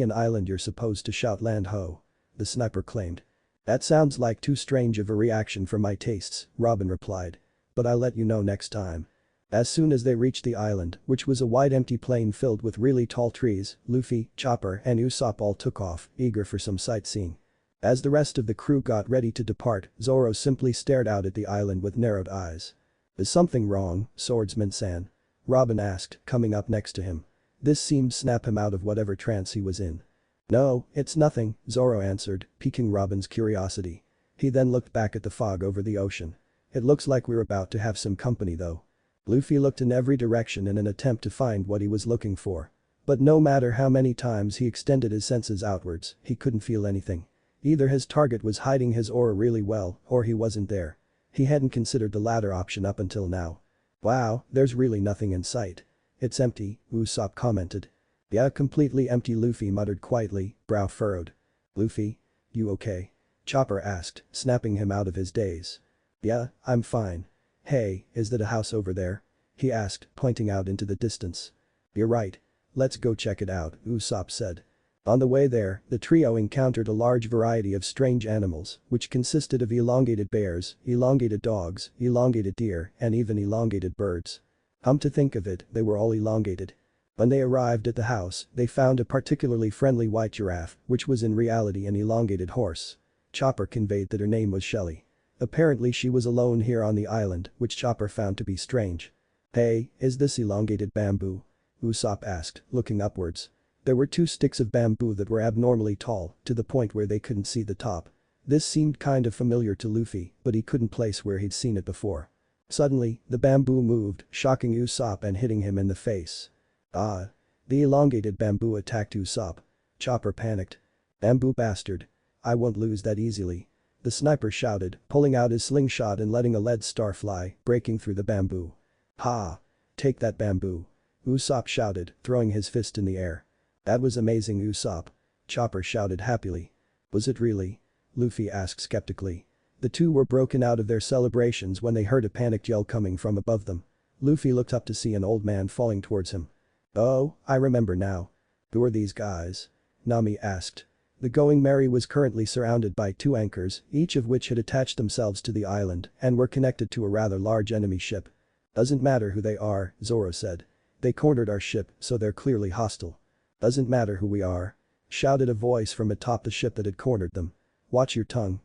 an island you're supposed to shout land ho," the sniper claimed. "That sounds like too strange of a reaction for my tastes," Robin replied. "But I'll let you know next time." As soon as they reached the island, which was a wide empty plain filled with really tall trees, Luffy, Chopper and Usopp all took off, eager for some sightseeing. As the rest of the crew got ready to depart, Zoro simply stared out at the island with narrowed eyes. "Is something wrong, Swordsman-san?" Robin asked, coming up next to him. This seemed to snap him out of whatever trance he was in. "No, it's nothing," Zoro answered, piquing Robin's curiosity. He then looked back at the fog over the ocean. "It looks like we're about to have some company though." Luffy looked in every direction in an attempt to find what he was looking for. But no matter how many times he extended his senses outwards, he couldn't feel anything. Either his target was hiding his aura really well, or he wasn't there. He hadn't considered the latter option up until now. "Wow, there's really nothing in sight. It's empty," Usopp commented. "Yeah, completely empty," Luffy muttered quietly, brow furrowed. "Luffy? You okay?" Chopper asked, snapping him out of his daze. "Yeah, I'm fine. Hey, is that a house over there?" he asked, pointing out into the distance. "You're right. Let's go check it out," Usopp said. On the way there, the trio encountered a large variety of strange animals, which consisted of elongated bears, elongated dogs, elongated deer, and even elongated birds. Come to think of it, they were all elongated. When they arrived at the house, they found a particularly friendly white giraffe, which was in reality an elongated horse. Chopper conveyed that her name was Shelly. Apparently she was alone here on the island, which Chopper found to be strange. "Hey, is this elongated bamboo?" Usopp asked, looking upwards. There were 2 sticks of bamboo that were abnormally tall, to the point where they couldn't see the top. This seemed kind of familiar to Luffy, but he couldn't place where he'd seen it before. Suddenly, the bamboo moved, shocking Usopp and hitting him in the face. Ah! The elongated bamboo attacked Usopp. Chopper panicked. "Bamboo bastard. I won't lose that easily," the sniper shouted, pulling out his slingshot and letting a lead star fly, breaking through the bamboo. "Ha! Take that bamboo," Usopp shouted, throwing his fist in the air. "That was amazing, Usopp," Chopper shouted happily. "Was it really?" Luffy asked skeptically. The two were broken out of their celebrations when they heard a panicked yell coming from above them. Luffy looked up to see an old man falling towards him. "Oh, I remember now. Who are these guys?" Nami asked. The Going Merry was currently surrounded by 2 anchors, each of which had attached themselves to the island and were connected to a rather large enemy ship. "Doesn't matter who they are," Zoro said. "They cornered our ship, so they're clearly hostile." "Doesn't matter who we are," shouted a voice from atop the ship that had cornered them. "Watch your tongue,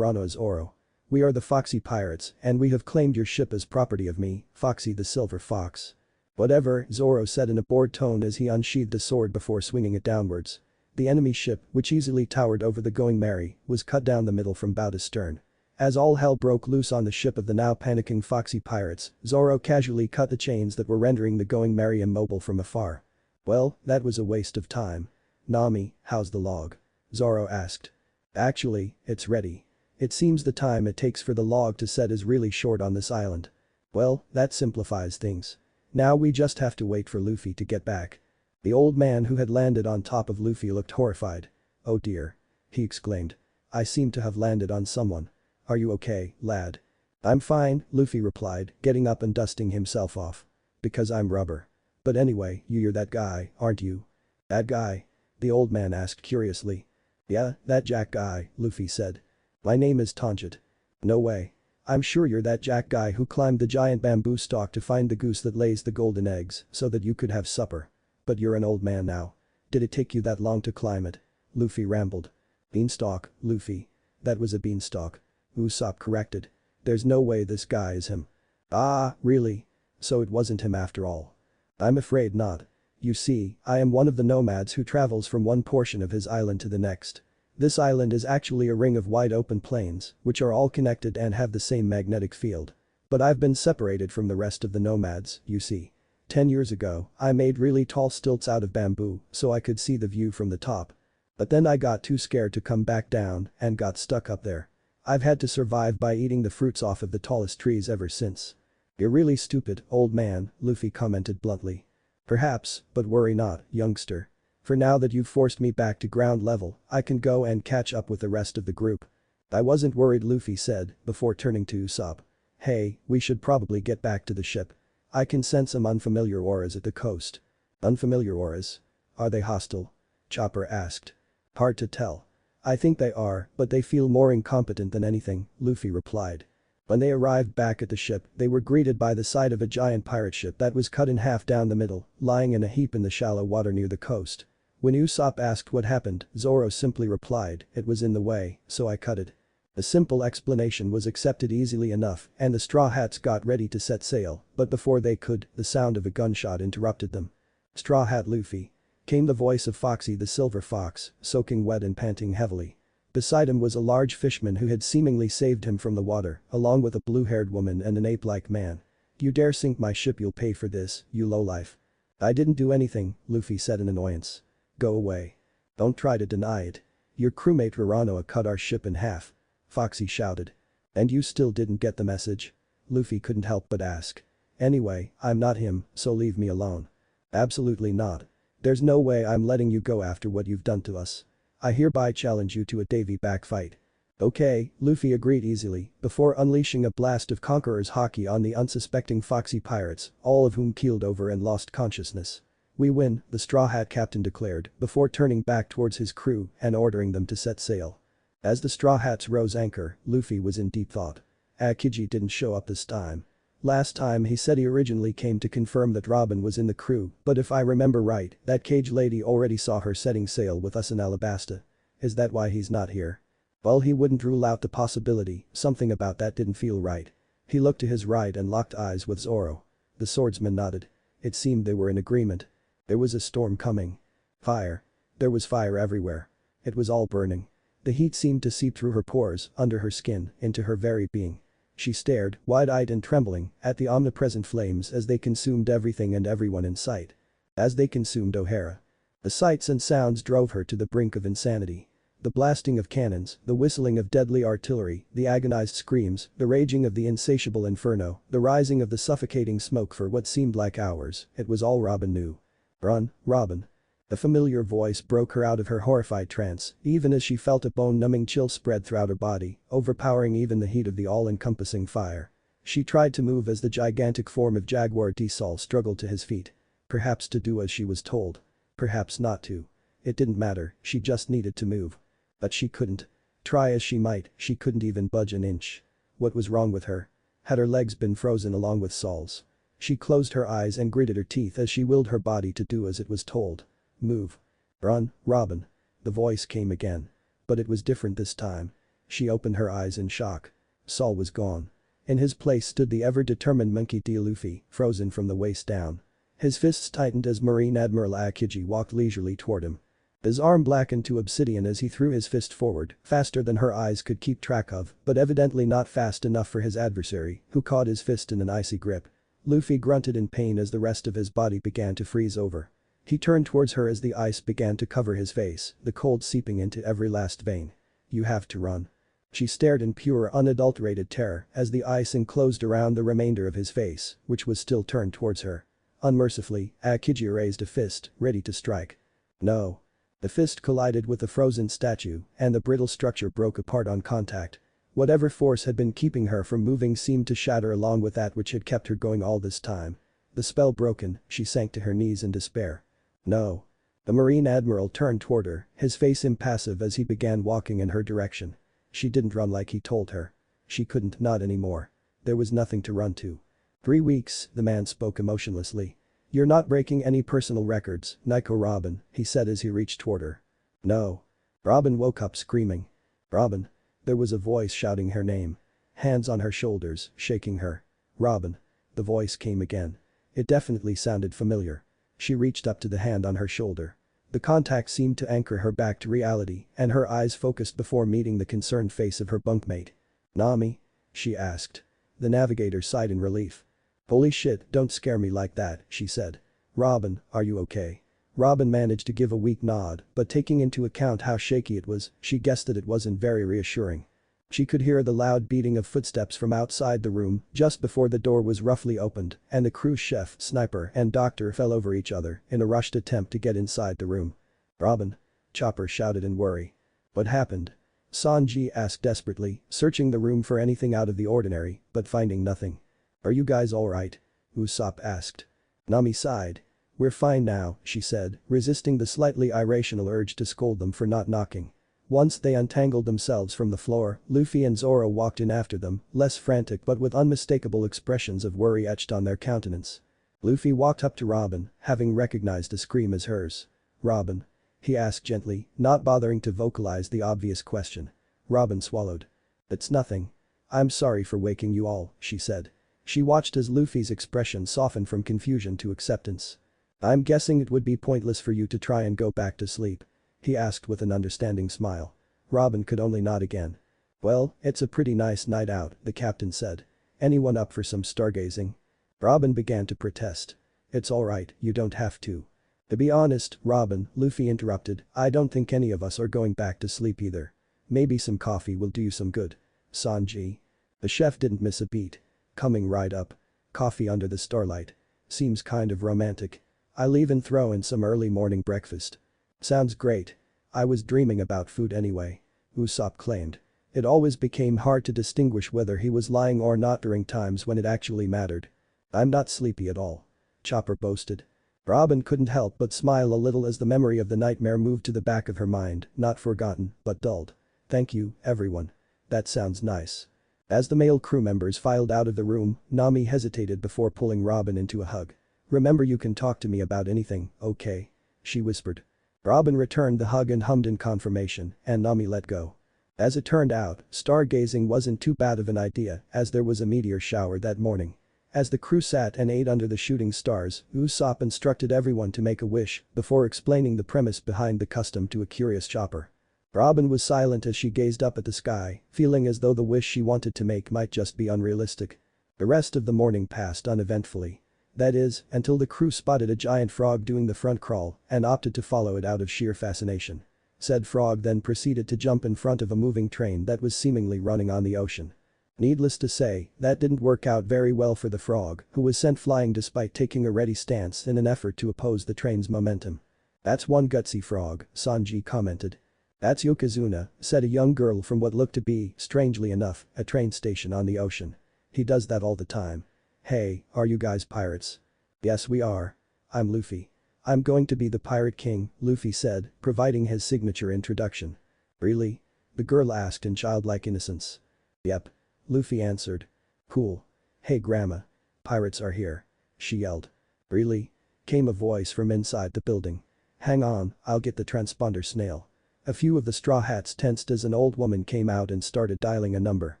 Zoro. We are the Foxy Pirates and we have claimed your ship as property of me, Foxy the Silver Fox." "Whatever," Zoro said in a bored tone as he unsheathed a sword before swinging it downwards. The enemy ship, which easily towered over the Going Merry, was cut down the middle from bow to stern. As all hell broke loose on the ship of the now panicking Foxy Pirates, Zoro casually cut the chains that were rendering the Going Merry immobile from afar. "Well, that was a waste of time. Nami, how's the log?" Zoro asked. "Actually, it's ready. It seems the time it takes for the log to set is really short on this island." "Well, that simplifies things. Now we just have to wait for Luffy to get back." The old man who had landed on top of Luffy looked horrified. "Oh dear," he exclaimed. "I seem to have landed on someone. Are you okay, lad?" "I'm fine," Luffy replied, getting up and dusting himself off. "Because I'm rubber. But anyway, you're that guy, aren't you?" "That guy?" the old man asked curiously. "Yeah, that Jack guy," Luffy said. "My name is Tonjit." "No way. I'm sure you're that Jack guy who climbed the giant bamboo stalk to find the goose that lays the golden eggs so that you could have supper. But you're an old man now. Did it take you that long to climb it?" Luffy rambled. "Beanstalk, Luffy. That was a beanstalk," Usopp corrected. "There's no way this guy is him." "Ah, really? So it wasn't him after all." "I'm afraid not. You see, I am one of the nomads who travels from one portion of his island to the next. This island is actually a ring of wide open plains, which are all connected and have the same magnetic field. But I've been separated from the rest of the nomads, you see. 10 years ago, I made really tall stilts out of bamboo so I could see the view from the top. But then I got too scared to come back down and got stuck up there. I've had to survive by eating the fruits off of the tallest trees ever since." "You're really stupid, old man," Luffy commented bluntly. "Perhaps, but worry not, youngster. For now that you've forced me back to ground level, I can go and catch up with the rest of the group." "I wasn't worried," Luffy said, before turning to Usopp. "Hey, we should probably get back to the ship. I can sense some unfamiliar auras at the coast." "Unfamiliar auras? Are they hostile?" Chopper asked. "Hard to tell. I think they are, but they feel more incompetent than anything," Luffy replied. When they arrived back at the ship, they were greeted by the sight of a giant pirate ship that was cut in half down the middle, lying in a heap in the shallow water near the coast. When Usopp asked what happened, Zoro simply replied, "It was in the way, so I cut it." A simple explanation was accepted easily enough and the Straw Hats got ready to set sail, but before they could, the sound of a gunshot interrupted them. "Straw Hat Luffy," came the voice of Foxy the Silver Fox, soaking wet and panting heavily. Beside him was a large fishman who had seemingly saved him from the water, along with a blue-haired woman and an ape-like man. "You dare sink my ship, you'll pay for this, you lowlife." "I didn't do anything," Luffy said in annoyance. "Go away. Don't try to deny it. Your crewmate Roronoa cut our ship in half," Foxy shouted. "And you still didn't get the message?" Luffy couldn't help but ask. "Anyway, I'm not him, so leave me alone." "Absolutely not. There's no way I'm letting you go after what you've done to us. I hereby challenge you to a Davy back fight." "Okay," Luffy agreed easily, before unleashing a blast of Conqueror's Haki on the unsuspecting Foxy Pirates, all of whom keeled over and lost consciousness. "We win," the Straw Hat captain declared, before turning back towards his crew and ordering them to set sail. As the Straw Hats rose anchor, Luffy was in deep thought. Akiji didn't show up this time. Last time he said he originally came to confirm that Robin was in the crew, but if I remember right, that cage lady already saw her setting sail with us in Alabasta. Is that why he's not here? Well, he wouldn't rule out the possibility, something about that didn't feel right. He looked to his right and locked eyes with Zoro. The swordsman nodded. It seemed they were in agreement. There was a storm coming. Fire. There was fire everywhere. It was all burning. The heat seemed to seep through her pores, under her skin, into her very being. She stared, wide-eyed and trembling, at the omnipresent flames as they consumed everything and everyone in sight. As they consumed O'Hara. The sights and sounds drove her to the brink of insanity. The blasting of cannons, the whistling of deadly artillery, the agonized screams, the raging of the insatiable inferno, the rising of the suffocating smoke for what seemed like hours, it was all Robin knew. "Run, Robin." A familiar voice broke her out of her horrified trance, even as she felt a bone-numbing chill spread throughout her body, overpowering even the heat of the all-encompassing fire. She tried to move as the gigantic form of Jaguar D. Sol struggled to his feet. Perhaps to do as she was told. Perhaps not to. It didn't matter, she just needed to move. But she couldn't. Try as she might, she couldn't even budge an inch. What was wrong with her? Had her legs been frozen along with Sol's? She closed her eyes and gritted her teeth as she willed her body to do as it was told. Move. "Run, Robin." The voice came again. But it was different this time. She opened her eyes in shock. Saul was gone. In his place stood the ever-determined Monkey D. Luffy, frozen from the waist down. His fists tightened as Marine Admiral Aokiji walked leisurely toward him. His arm blackened to obsidian as he threw his fist forward, faster than her eyes could keep track of, but evidently not fast enough for his adversary, who caught his fist in an icy grip. Luffy grunted in pain as the rest of his body began to freeze over. He turned towards her as the ice began to cover his face, the cold seeping into every last vein. "You have to run." She stared in pure unadulterated terror as the ice enclosed around the remainder of his face, which was still turned towards her. Unmercifully, Aokiji raised a fist, ready to strike. "No." The fist collided with the frozen statue, and the brittle structure broke apart on contact. Whatever force had been keeping her from moving seemed to shatter along with that which had kept her going all this time. The spell broken, she sank to her knees in despair. "No." The Marine Admiral turned toward her, his face impassive as he began walking in her direction. She didn't run like he told her. She couldn't, not anymore. There was nothing to run to. 3 weeks, the man spoke emotionlessly. "You're not breaking any personal records, Nico Robin," he said as he reached toward her. "No." Robin woke up screaming. "Robin." There was a voice shouting her name. Hands on her shoulders, shaking her. "Robin." The voice came again. It definitely sounded familiar. She reached up to the hand on her shoulder. The contact seemed to anchor her back to reality, and her eyes focused before meeting the concerned face of her bunkmate. "Nami?" she asked. The navigator sighed in relief. "Holy shit, don't scare me like that," she said. "Robin, are you okay?" Robin managed to give a weak nod, but taking into account how shaky it was, she guessed that it wasn't very reassuring. She could hear the loud beating of footsteps from outside the room just before the door was roughly opened and the cruise chef, sniper and doctor fell over each other in a rushed attempt to get inside the room. "Robin?" Chopper shouted in worry. "What happened?" Sanji asked desperately, searching the room for anything out of the ordinary, but finding nothing. "Are you guys alright?" Usopp asked. Nami sighed. "We're fine now," she said, resisting the slightly irrational urge to scold them for not knocking. Once they untangled themselves from the floor, Luffy and Zoro walked in after them, less frantic but with unmistakable expressions of worry etched on their countenance. Luffy walked up to Robin, having recognized a scream as hers. "Robin?" he asked gently, not bothering to vocalize the obvious question. Robin swallowed. "It's nothing. I'm sorry for waking you all," she said. She watched as Luffy's expression softened from confusion to acceptance. "I'm guessing it would be pointless for you to try and go back to sleep?" he asked with an understanding smile. Robin could only nod again. "Well, it's a pretty nice night out," the captain said. "Anyone up for some stargazing?" Robin began to protest. "It's alright, you don't have to." "To be honest, Robin," Luffy interrupted, "I don't think any of us are going back to sleep either. Maybe some coffee will do you some good." "Sanji?" The chef didn't miss a beat. "Coming right up. Coffee under the starlight. Seems kind of romantic. I'll even throw in some early morning breakfast." "Sounds great. I was dreaming about food anyway," Usopp claimed. It always became hard to distinguish whether he was lying or not during times when it actually mattered. "I'm not sleepy at all," Chopper boasted. Robin couldn't help but smile a little as the memory of the nightmare moved to the back of her mind, not forgotten, but dulled. "Thank you, everyone. That sounds nice." As the male crew members filed out of the room, Nami hesitated before pulling Robin into a hug. "Remember you can talk to me about anything, okay?" she whispered. Robin returned the hug and hummed in confirmation, and Nami let go. As it turned out, stargazing wasn't too bad of an idea as there was a meteor shower that morning. As the crew sat and ate under the shooting stars, Usopp instructed everyone to make a wish before explaining the premise behind the custom to a curious Chopper. Robin was silent as she gazed up at the sky, feeling as though the wish she wanted to make might just be unrealistic. The rest of the morning passed uneventfully. That is, until the crew spotted a giant frog doing the front crawl and opted to follow it out of sheer fascination. Said frog then proceeded to jump in front of a moving train that was seemingly running on the ocean. Needless to say, that didn't work out very well for the frog, who was sent flying despite taking a ready stance in an effort to oppose the train's momentum. "That's one gutsy frog," Sanji commented. "That's Yokozuna," said a young girl from what looked to be, strangely enough, a train station on the ocean. "He does that all the time." "Hey, are you guys pirates?" "Yes we are. I'm Luffy. I'm going to be the Pirate King," Luffy said, providing his signature introduction. "Really?" the girl asked in childlike innocence. "Yep," Luffy answered. "Cool. Hey grandma. Pirates are here," she yelled. "Really?" came a voice from inside the building. Hang on, I'll get the transponder snail. A few of the straw hats tensed as an old woman came out and started dialing a number.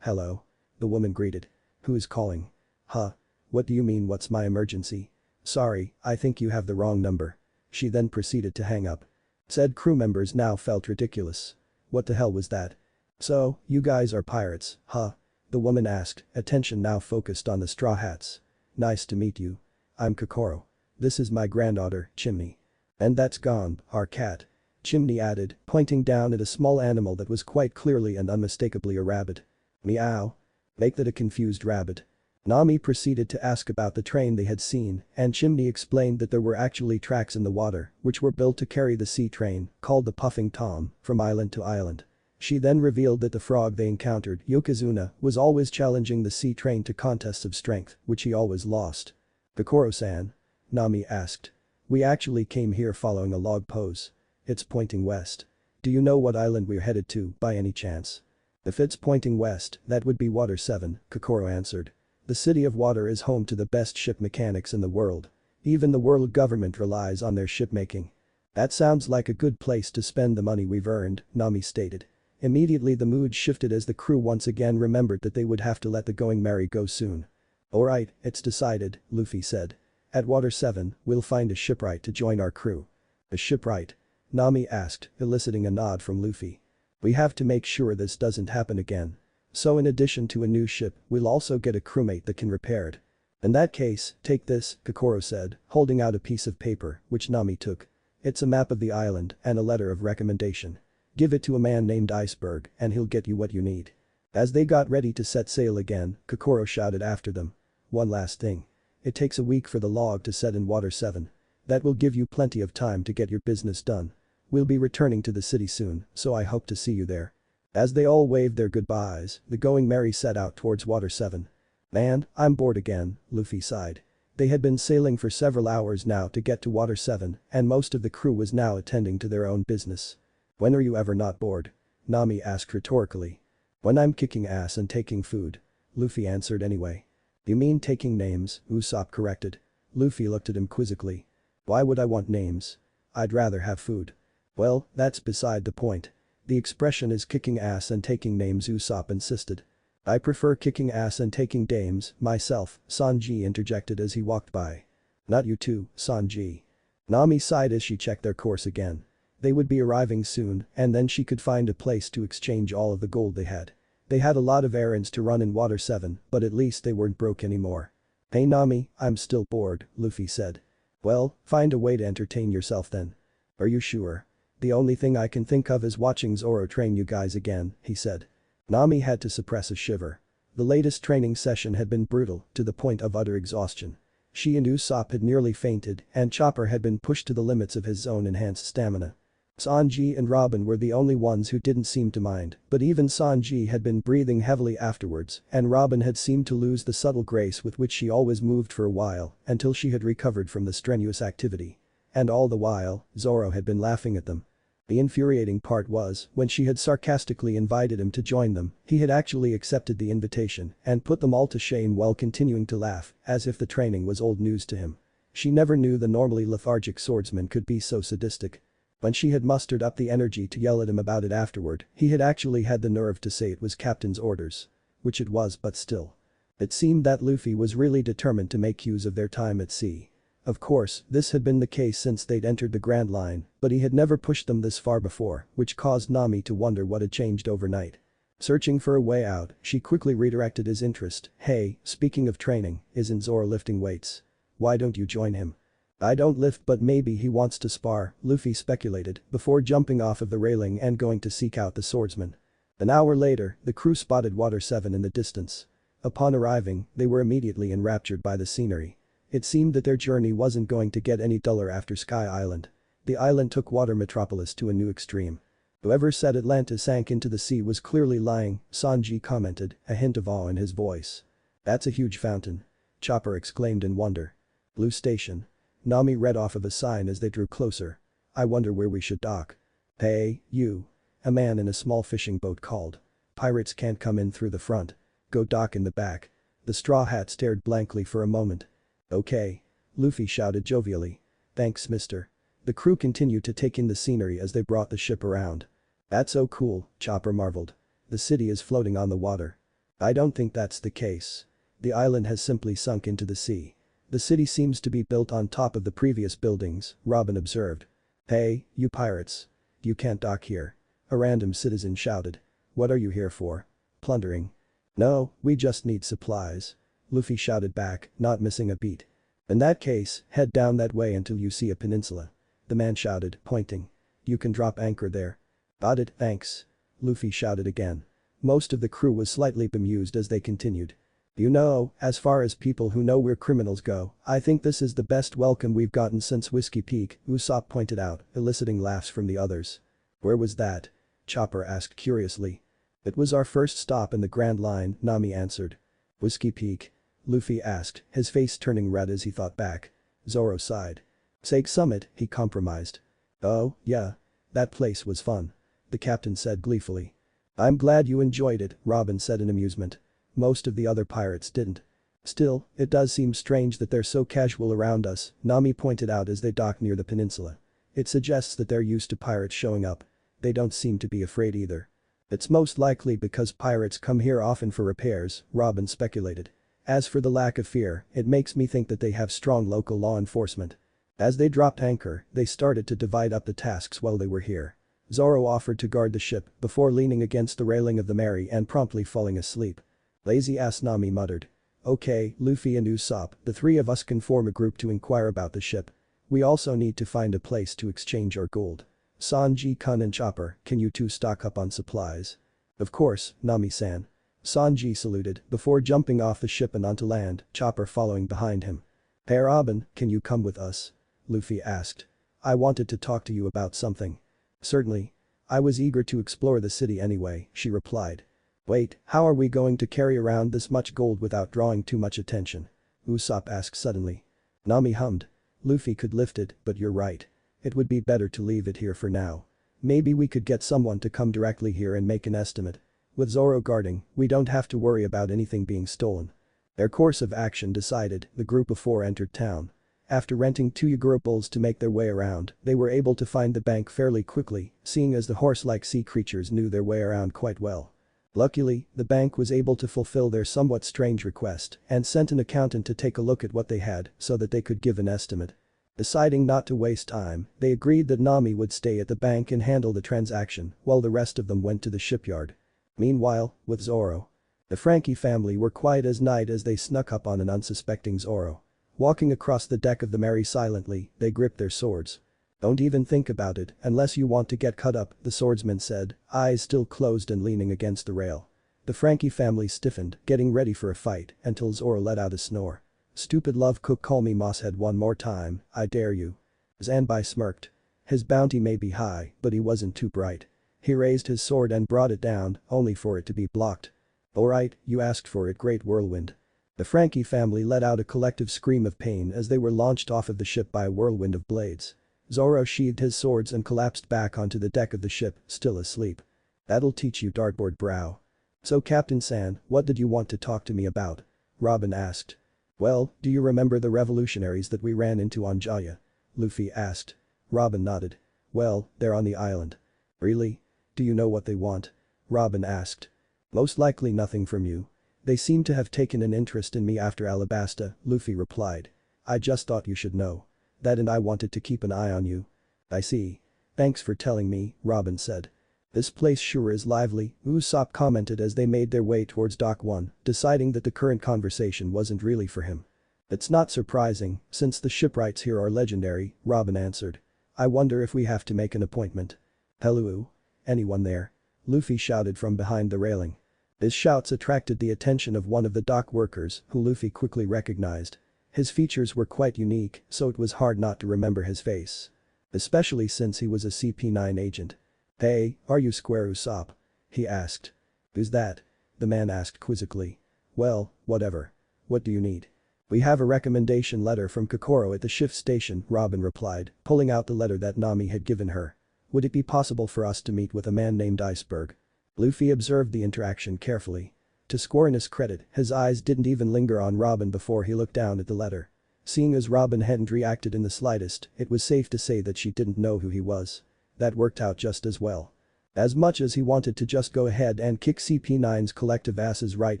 Hello? The woman greeted. Who is calling? Huh? What do you mean what's my emergency? Sorry, I think you have the wrong number. She then proceeded to hang up. Said crew members now felt ridiculous. What the hell was that? So, you guys are pirates, huh? The woman asked, attention now focused on the straw hats. Nice to meet you. I'm Kokoro. This is my granddaughter, Chimney. And that's Gomb, our cat. Chimney added, pointing down at a small animal that was quite clearly and unmistakably a rabbit. Meow. Make that a confused rabbit. Nami proceeded to ask about the train they had seen, and Chimney explained that there were actually tracks in the water, which were built to carry the sea train, called the Puffing Tom, from island to island. She then revealed that the frog they encountered, Yokozuna, was always challenging the sea train to contests of strength, which he always lost. Kokoro-san? Nami asked. We actually came here following a log pose. It's pointing west. Do you know what island we're headed to, by any chance? If it's pointing west, that would be Water 7, Kokoro answered. The city of Water is home to the best ship mechanics in the world. Even the world government relies on their shipmaking. That sounds like a good place to spend the money we've earned, Nami stated. Immediately the mood shifted as the crew once again remembered that they would have to let the Going Merry go soon. Alright, it's decided, Luffy said. At Water 7, we'll find a shipwright to join our crew. A shipwright? Nami asked, eliciting a nod from Luffy. We have to make sure this doesn't happen again. So in addition to a new ship, we'll also get a crewmate that can repair it. In that case, take this, Kokoro said, holding out a piece of paper, which Nami took. It's a map of the island and a letter of recommendation. Give it to a man named Iceberg and he'll get you what you need. As they got ready to set sail again, Kokoro shouted after them. One last thing. It takes a week for the log to set in Water 7. That will give you plenty of time to get your business done. We'll be returning to the city soon, so I hope to see you there. As they all waved their goodbyes, the Going Merry set out towards Water 7. Man, I'm bored again, Luffy sighed. They had been sailing for several hours now to get to Water 7, and most of the crew was now attending to their own business. When are you ever not bored? Nami asked rhetorically. When I'm kicking ass and taking food. Luffy answered anyway. You mean taking names, Usopp corrected. Luffy looked at him quizzically. Why would I want names? I'd rather have food. Well, that's beside the point. The expression is kicking ass and taking names, Usopp insisted. I prefer kicking ass and taking dames, myself, Sanji interjected as he walked by. Not you too, Sanji. Nami sighed as she checked their course again. They would be arriving soon, and then she could find a place to exchange all of the gold they had. They had a lot of errands to run in Water 7, but at least they weren't broke anymore. Hey Nami, I'm still bored, Luffy said. Well, find a way to entertain yourself then. Are you sure? The only thing I can think of is watching Zoro train you guys again, he said. Nami had to suppress a shiver. The latest training session had been brutal, to the point of utter exhaustion. She and Usopp had nearly fainted, and Chopper had been pushed to the limits of his own enhanced stamina. Sanji and Robin were the only ones who didn't seem to mind, but even Sanji had been breathing heavily afterwards, and Robin had seemed to lose the subtle grace with which she always moved for a while, until she had recovered from the strenuous activity. And all the while, Zoro had been laughing at them. The infuriating part was, when she had sarcastically invited him to join them, he had actually accepted the invitation and put them all to shame while continuing to laugh, as if the training was old news to him. She never knew the normally lethargic swordsman could be so sadistic. When she had mustered up the energy to yell at him about it afterward, he had actually had the nerve to say it was captain's orders. Which it was, but still. It seemed that Luffy was really determined to make use of their time at sea. Of course, this had been the case since they'd entered the Grand Line, but he had never pushed them this far before, which caused Nami to wonder what had changed overnight. Searching for a way out, she quickly redirected his interest. Hey, speaking of training, isn't Zoro lifting weights? Why don't you join him? I don't lift, but maybe he wants to spar, Luffy speculated, before jumping off of the railing and going to seek out the swordsman. An hour later, the crew spotted Water 7 in the distance. Upon arriving, they were immediately enraptured by the scenery. It seemed that their journey wasn't going to get any duller after Sky Island. The island took Water Metropolis to a new extreme. Whoever said Atlantis sank into the sea was clearly lying, Sanji commented, a hint of awe in his voice. That's a huge fountain. Chopper exclaimed in wonder. Blue Station. Nami read off of a sign as they drew closer. I wonder where we should dock. Hey, you. A man in a small fishing boat called. Pirates can't come in through the front. Go dock in the back. The Straw Hat stared blankly for a moment. Okay. Luffy shouted jovially. Thanks, mister. The crew continued to take in the scenery as they brought the ship around. "That's so cool," Chopper marveled. "The city is floating on the water." "I don't think that's the case. The island has simply sunk into the sea. The city seems to be built on top of the previous buildings," Robin observed. "Hey, you pirates. You can't dock here," a random citizen shouted. "What are you here for? Plundering?" "No, we just need supplies," Luffy shouted back, not missing a beat. "In that case, head down that way until you see a peninsula," the man shouted, pointing. "You can drop anchor there." "Got it, thanks," Luffy shouted again. Most of the crew was slightly bemused as they continued. "You know, as far as people who know we're criminals go, I think this is the best welcome we've gotten since Whiskey Peak," Usopp pointed out, eliciting laughs from the others. "Where was that?" Chopper asked curiously. "It was our first stop in the Grand Line," Nami answered. "Whiskey Peak?" Luffy asked, his face turning red as he thought back. Zoro sighed. "Sake Summit," he compromised. "Oh, yeah. That place was fun," the captain said gleefully. "I'm glad you enjoyed it," Robin said in amusement. "Most of the other pirates didn't." "Still, it does seem strange that they're so casual around us," Nami pointed out as they docked near the peninsula. "It suggests that they're used to pirates showing up. They don't seem to be afraid either." "It's most likely because pirates come here often for repairs," Robin speculated. "As for the lack of fear, it makes me think that they have strong local law enforcement." As they dropped anchor, they started to divide up the tasks while they were here. Zoro offered to guard the ship before leaning against the railing of the Mary and promptly falling asleep. "Lazy ass," Nami muttered. "Okay, Luffy and Usopp, the three of us can form a group to inquire about the ship. We also need to find a place to exchange our gold. Sanji-kun and Chopper, can you two stock up on supplies?" "Of course, Nami-san." Sanji saluted before jumping off the ship and onto land, Chopper following behind him. "Hey Robin, can you come with us?" Luffy asked. "I wanted to talk to you about something." "Certainly. I was eager to explore the city anyway," she replied. "Wait, how are we going to carry around this much gold without drawing too much attention?" Usopp asked suddenly. Nami hummed. "Luffy could lift it, but you're right. It would be better to leave it here for now. Maybe we could get someone to come directly here and make an estimate. With Zoro guarding, we don't have to worry about anything being stolen." Their course of action decided, the group of four entered town. After renting 2 Yagura bulls to make their way around, they were able to find the bank fairly quickly, seeing as the horse-like sea creatures knew their way around quite well. Luckily, the bank was able to fulfill their somewhat strange request and sent an accountant to take a look at what they had so that they could give an estimate. Deciding not to waste time, they agreed that Nami would stay at the bank and handle the transaction while the rest of them went to the shipyard. Meanwhile, with Zoro. The Frankie family were quiet as night as they snuck up on an unsuspecting Zoro. Walking across the deck of the Mary silently, they gripped their swords. "Don't even think about it unless you want to get cut up," the swordsman said, eyes still closed and leaning against the rail. The Frankie family stiffened, getting ready for a fight, until Zoro let out a snore. "Stupid love cook, call me Mosshead one more time, I dare you." Zanbai smirked. His bounty may be high, but he wasn't too bright. He raised his sword and brought it down, only for it to be blocked. "Alright, you asked for it, Great Whirlwind." The Frankie family let out a collective scream of pain as they were launched off of the ship by a whirlwind of blades. Zoro sheathed his swords and collapsed back onto the deck of the ship, still asleep. "That'll teach you, dartboard brow." "So Captain San, what did you want to talk to me about?" Robin asked. "Well, do you remember the revolutionaries that we ran into on Jaya?" Luffy asked. Robin nodded. "Well, they're on the island." "Really? Do you know what they want?" Robin asked. "Most likely nothing from you. They seem to have taken an interest in me after Alabasta," Luffy replied. "I just thought you should know. That and I wanted to keep an eye on you." "I see. Thanks for telling me," Robin said. "This place sure is lively," Usopp commented as they made their way towards Dock 1, deciding that the current conversation wasn't really for him. "It's not surprising, since the shipwrights here are legendary," Robin answered. "I wonder if we have to make an appointment." "Hello? Anyone there?" Luffy shouted from behind the railing. His shouts attracted the attention of one of the dock workers, who Luffy quickly recognized. His features were quite unique, so it was hard not to remember his face. Especially since he was a CP9 agent. "Hey, are you Square Usopp?" he asked. "Who's that?" the man asked quizzically. "Well, whatever. What do you need?" "We have a recommendation letter from Kokoro at the shift station," Robin replied, pulling out the letter that Nami had given her. "Would it be possible for us to meet with a man named Iceberg?" Luffy observed the interaction carefully. To Squarness' credit, his eyes didn't even linger on Robin before he looked down at the letter. Seeing as Robin hadn't reacted in the slightest, it was safe to say that she didn't know who he was. That worked out just as well. As much as he wanted to just go ahead and kick CP9's collective asses right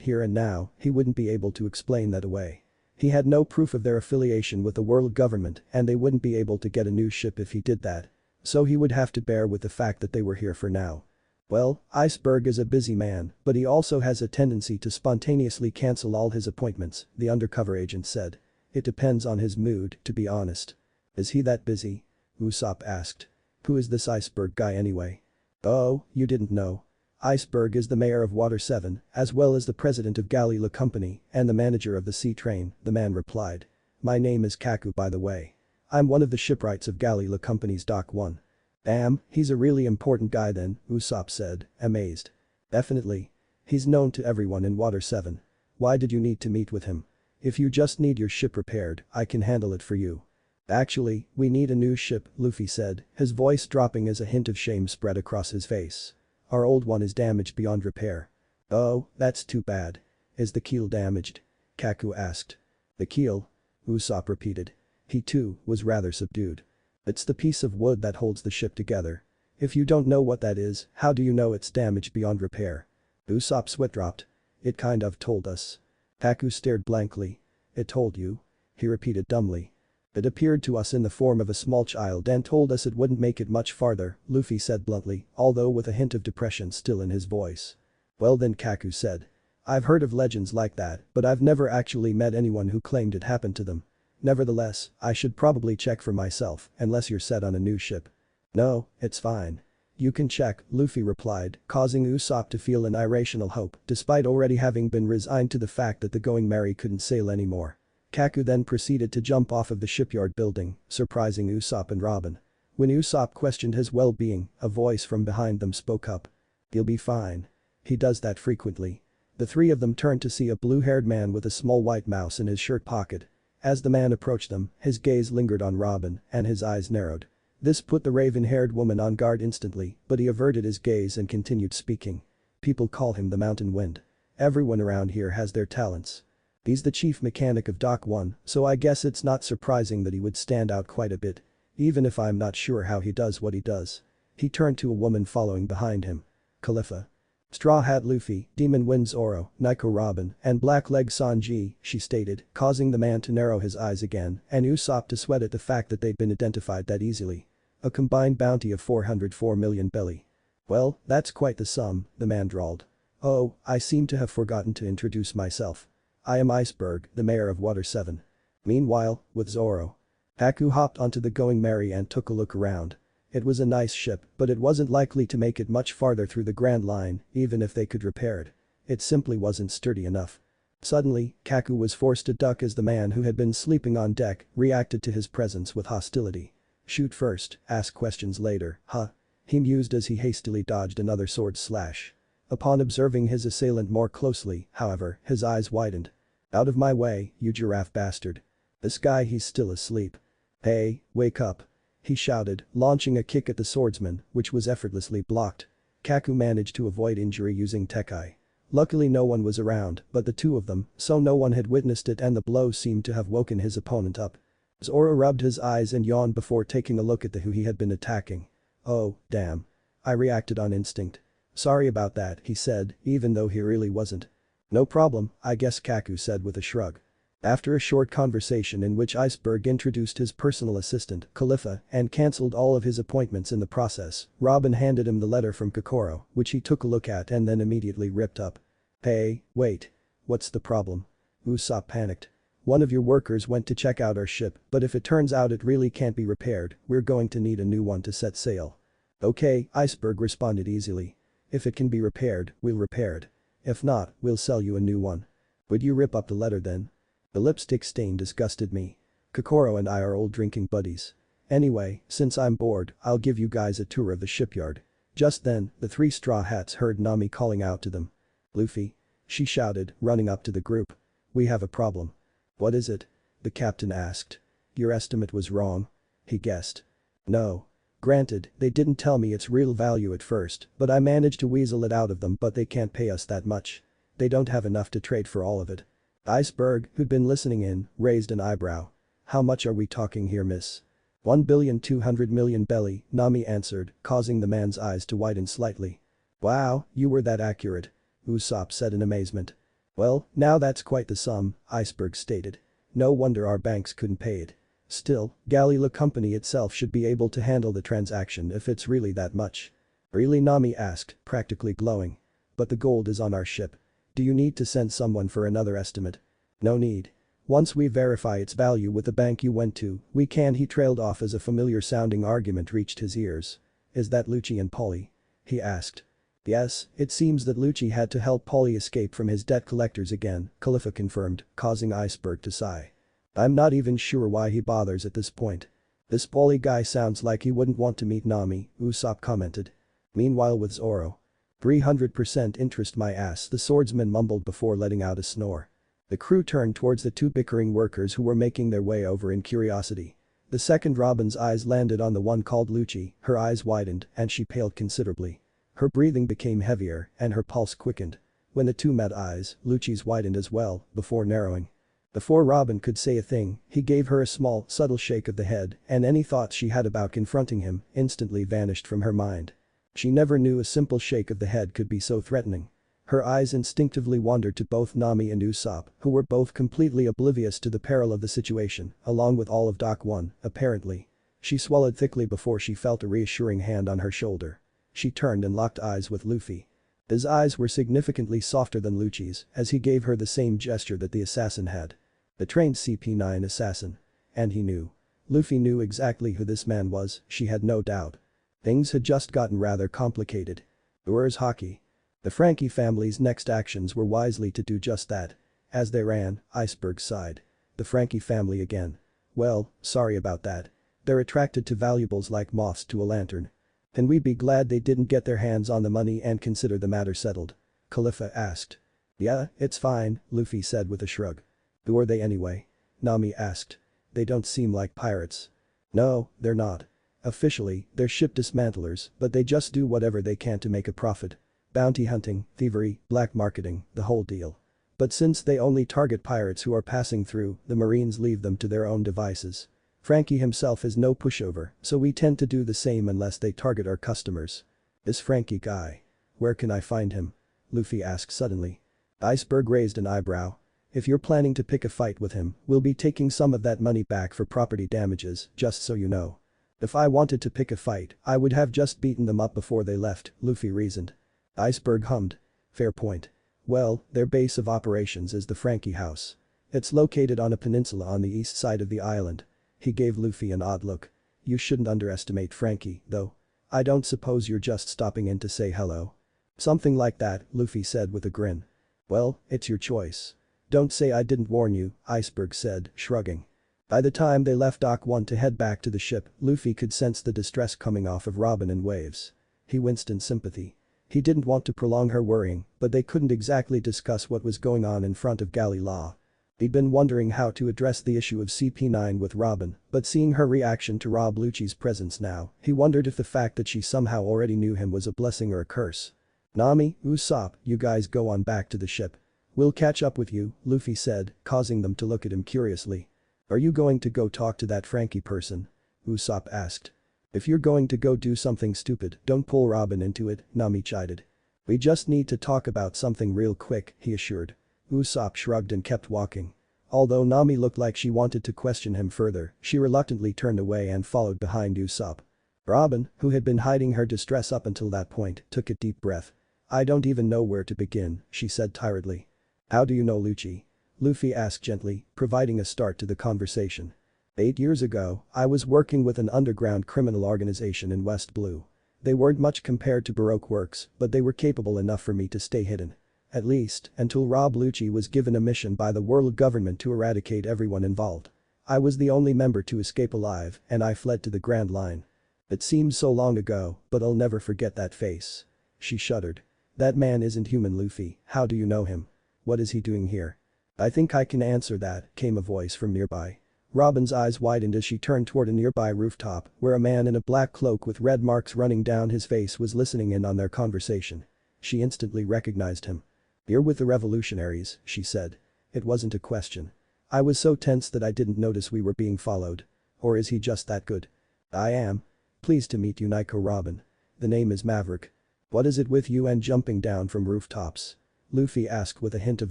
here and now, he wouldn't be able to explain that away. He had no proof of their affiliation with the world government and they wouldn't be able to get a new ship if he did that. So he would have to bear with the fact that they were here for now. Well, Iceberg is a busy man, but he also has a tendency to spontaneously cancel all his appointments, the undercover agent said. It depends on his mood, to be honest. Is he that busy? Usopp asked. Who is this Iceberg guy anyway? Oh, you didn't know. Iceberg is the mayor of Water 7, as well as the president of Galila Company and the manager of the sea train, the man replied. My name is Kaku by the way. I'm one of the shipwrights of Galila Company's Dock 1. Damn, he's a really important guy then, Usopp said, amazed. Definitely. He's known to everyone in Water 7. Why did you need to meet with him? If you just need your ship repaired, I can handle it for you. Actually, we need a new ship, Luffy said, his voice dropping as a hint of shame spread across his face. Our old one is damaged beyond repair. Oh, that's too bad. Is the keel damaged? Kaku asked. The keel? Usopp repeated. He too was rather subdued. It's the piece of wood that holds the ship together. If you don't know what that is, how do you know it's damaged beyond repair? Usopp's sweat dropped. It kind of told us. Kaku stared blankly. It told you? He repeated dumbly. It appeared to us in the form of a small child and told us it wouldn't make it much farther, Luffy said bluntly, although with a hint of depression still in his voice. Well then, Kaku said. I've heard of legends like that, but I've never actually met anyone who claimed it happened to them. Nevertheless, I should probably check for myself, unless you're set on a new ship. No, it's fine. You can check, Luffy replied, causing Usopp to feel an irrational hope, despite already having been resigned to the fact that the Going Merry couldn't sail anymore. Kaku then proceeded to jump off of the shipyard building, surprising Usopp and Robin. When Usopp questioned his well-being, a voice from behind them spoke up. He'll be fine. He does that frequently. The three of them turned to see a blue-haired man with a small white mouse in his shirt pocket. As the man approached them, his gaze lingered on Robin and his eyes narrowed. This put the raven-haired woman on guard instantly, but he averted his gaze and continued speaking. People call him the Mountain Wind. Everyone around here has their talents. He's the chief mechanic of Dock 1, so I guess it's not surprising that he would stand out quite a bit. Even if I'm not sure how he does what he does. He turned to a woman following behind him. Khalifa. Straw Hat Luffy, Demon Wind Zoro, Nico Robin, and Blackleg Sanji, she stated, causing the man to narrow his eyes again and Usopp to sweat at the fact that they'd been identified that easily. A combined bounty of 404 million belly. Well, that's quite the sum, the man drawled. Oh, I seem to have forgotten to introduce myself. I am Iceberg, the mayor of Water 7. Meanwhile, with Zoro. Kaku hopped onto the Going Merry and took a look around. It was a nice ship, but it wasn't likely to make it much farther through the Grand Line, even if they could repair it. It simply wasn't sturdy enough. Suddenly, Kaku was forced to duck as the man who had been sleeping on deck reacted to his presence with hostility. Shoot first, ask questions later, huh? He mused as he hastily dodged another sword slash. Upon observing his assailant more closely, however, his eyes widened. Out of my way, you giraffe bastard. This guy, he's still asleep. Hey, wake up. He shouted, launching a kick at the swordsman, which was effortlessly blocked. Kaku managed to avoid injury using Tekai. Luckily no one was around, but the two of them, so no one had witnessed it and the blow seemed to have woken his opponent up. Zoro rubbed his eyes and yawned before taking a look at who he had been attacking. Oh, damn. I reacted on instinct. Sorry about that, he said, even though he really wasn't. No problem, I guess, Kaku said with a shrug. After a short conversation in which Iceberg introduced his personal assistant, Khalifa, and cancelled all of his appointments in the process, Robin handed him the letter from Kokoro, which he took a look at and then immediately ripped up. Hey, wait. What's the problem? Usopp panicked. One of your workers went to check out our ship, but if it turns out it really can't be repaired, we're going to need a new one to set sail. Okay, Iceberg responded easily. If it can be repaired, we'll repair it. If not, we'll sell you a new one. Would you rip up the letter then? The lipstick stain disgusted me. Kokoro and I are old drinking buddies. Anyway, since I'm bored, I'll give you guys a tour of the shipyard. Just then, the three Straw Hats heard Nami calling out to them. Luffy. She shouted, running up to the group. We have a problem. What is it? The captain asked. Your estimate was wrong. He guessed. No. Granted, they didn't tell me its real value at first, but I managed to weasel it out of them, but they can't pay us that much. They don't have enough to trade for all of it. Iceberg, who'd been listening in, raised an eyebrow. How much are we talking here, miss? 1,200,000,000 belly, Nami answered, causing the man's eyes to widen slightly. Wow, you were that accurate. Usopp said in amazement. Well, now that's quite the sum, Iceberg stated. No wonder our banks couldn't pay it. Still, Galila Company itself should be able to handle the transaction if it's really that much. Really, Nami asked, practically glowing. But the gold is on our ship. Do you need to send someone for another estimate? No need. Once we verify its value with the bank you went to, we can. He trailed off as a familiar sounding argument reached his ears. Is that Lucci and Polly? He asked. Yes, it seems that Lucci had to help Polly escape from his debt collectors again, Khalifa confirmed, causing Iceberg to sigh. I'm not even sure why he bothers at this point. This Polly guy sounds like he wouldn't want to meet Nami, Usopp commented. Meanwhile with Zoro. 300% interest my ass, the swordsman mumbled before letting out a snore. The crew turned towards the two bickering workers who were making their way over in curiosity. The second Robin's eyes landed on the one called Lucci, her eyes widened and she paled considerably. Her breathing became heavier and her pulse quickened. When the two met eyes, Lucci's widened as well, before narrowing. Before Robin could say a thing, he gave her a small, subtle shake of the head and any thoughts she had about confronting him instantly vanished from her mind. She never knew a simple shake of the head could be so threatening. Her eyes instinctively wandered to both Nami and Usopp, who were both completely oblivious to the peril of the situation, along with all of Dock 1, apparently. She swallowed thickly before she felt a reassuring hand on her shoulder. She turned and locked eyes with Luffy. His eyes were significantly softer than Lucci's, as he gave her the same gesture that the assassin had. The trained CP9 assassin. And he knew. Luffy knew exactly who this man was, she had no doubt. Things had just gotten rather complicated. Where's Haki? The Frankie family's next actions were wisely to do just that. As they ran, Iceberg sighed. The Frankie family again. Well, sorry about that. They're attracted to valuables like moths to a lantern. Can we be glad they didn't get their hands on the money and consider the matter settled? Khalifa asked. Yeah, it's fine, Luffy said with a shrug. Who are they anyway? Nami asked. They don't seem like pirates. No, they're not. Officially, they're ship dismantlers, but they just do whatever they can to make a profit. Bounty hunting, thievery, black marketing, the whole deal. But since they only target pirates who are passing through, the Marines leave them to their own devices. Frankie himself is no pushover, so we tend to do the same unless they target our customers. This Frankie guy. Where can I find him? Luffy asked suddenly. Iceberg raised an eyebrow. If you're planning to pick a fight with him, we'll be taking some of that money back for property damages, just so you know. If I wanted to pick a fight, I would have just beaten them up before they left, Luffy reasoned. Iceberg hummed. Fair point. Well, their base of operations is the Frankie house. It's located on a peninsula on the east side of the island. He gave Luffy an odd look. You shouldn't underestimate Frankie, though. I don't suppose you're just stopping in to say hello. Something like that, Luffy said with a grin. Well, it's your choice. Don't say I didn't warn you, Iceberg said, shrugging. By the time they left Dock 1 to head back to the ship, Luffy could sense the distress coming off of Robin in waves. He winced in sympathy. He didn't want to prolong her worrying, but they couldn't exactly discuss what was going on in front of Galley Law. He'd been wondering how to address the issue of CP9 with Robin, but seeing her reaction to Rob Lucci's presence now, he wondered if the fact that she somehow already knew him was a blessing or a curse. Nami, Usopp, you guys go on back to the ship. We'll catch up with you, Luffy said, causing them to look at him curiously. Are you going to go talk to that Frankie person? Usopp asked. If you're going to go do something stupid, don't pull Robin into it, Nami chided. We just need to talk about something real quick, he assured. Usopp shrugged and kept walking. Although Nami looked like she wanted to question him further, she reluctantly turned away and followed behind Usopp. Robin, who had been hiding her distress up until that point, took a deep breath. I don't even know where to begin, she said tiredly. How do you know Lucci? Luffy asked gently, providing a start to the conversation. 8 years ago, I was working with an underground criminal organization in West Blue. They weren't much compared to Baroque works, but they were capable enough for me to stay hidden. At least, until Rob Lucci was given a mission by the world government to eradicate everyone involved. I was the only member to escape alive, and I fled to the Grand Line. It seems so long ago, but I'll never forget that face. She shuddered. That man isn't human, Luffy, how do you know him? What is he doing here? I think I can answer that, came a voice from nearby. Robin's eyes widened as she turned toward a nearby rooftop, where a man in a black cloak with red marks running down his face was listening in on their conversation. She instantly recognized him. You're with the revolutionaries, she said. It wasn't a question. I was so tense that I didn't notice we were being followed. Or is he just that good? I am. Pleased to meet you, Nico Robin. The name is Maverick. What is it with you and jumping down from rooftops? Luffy asked with a hint of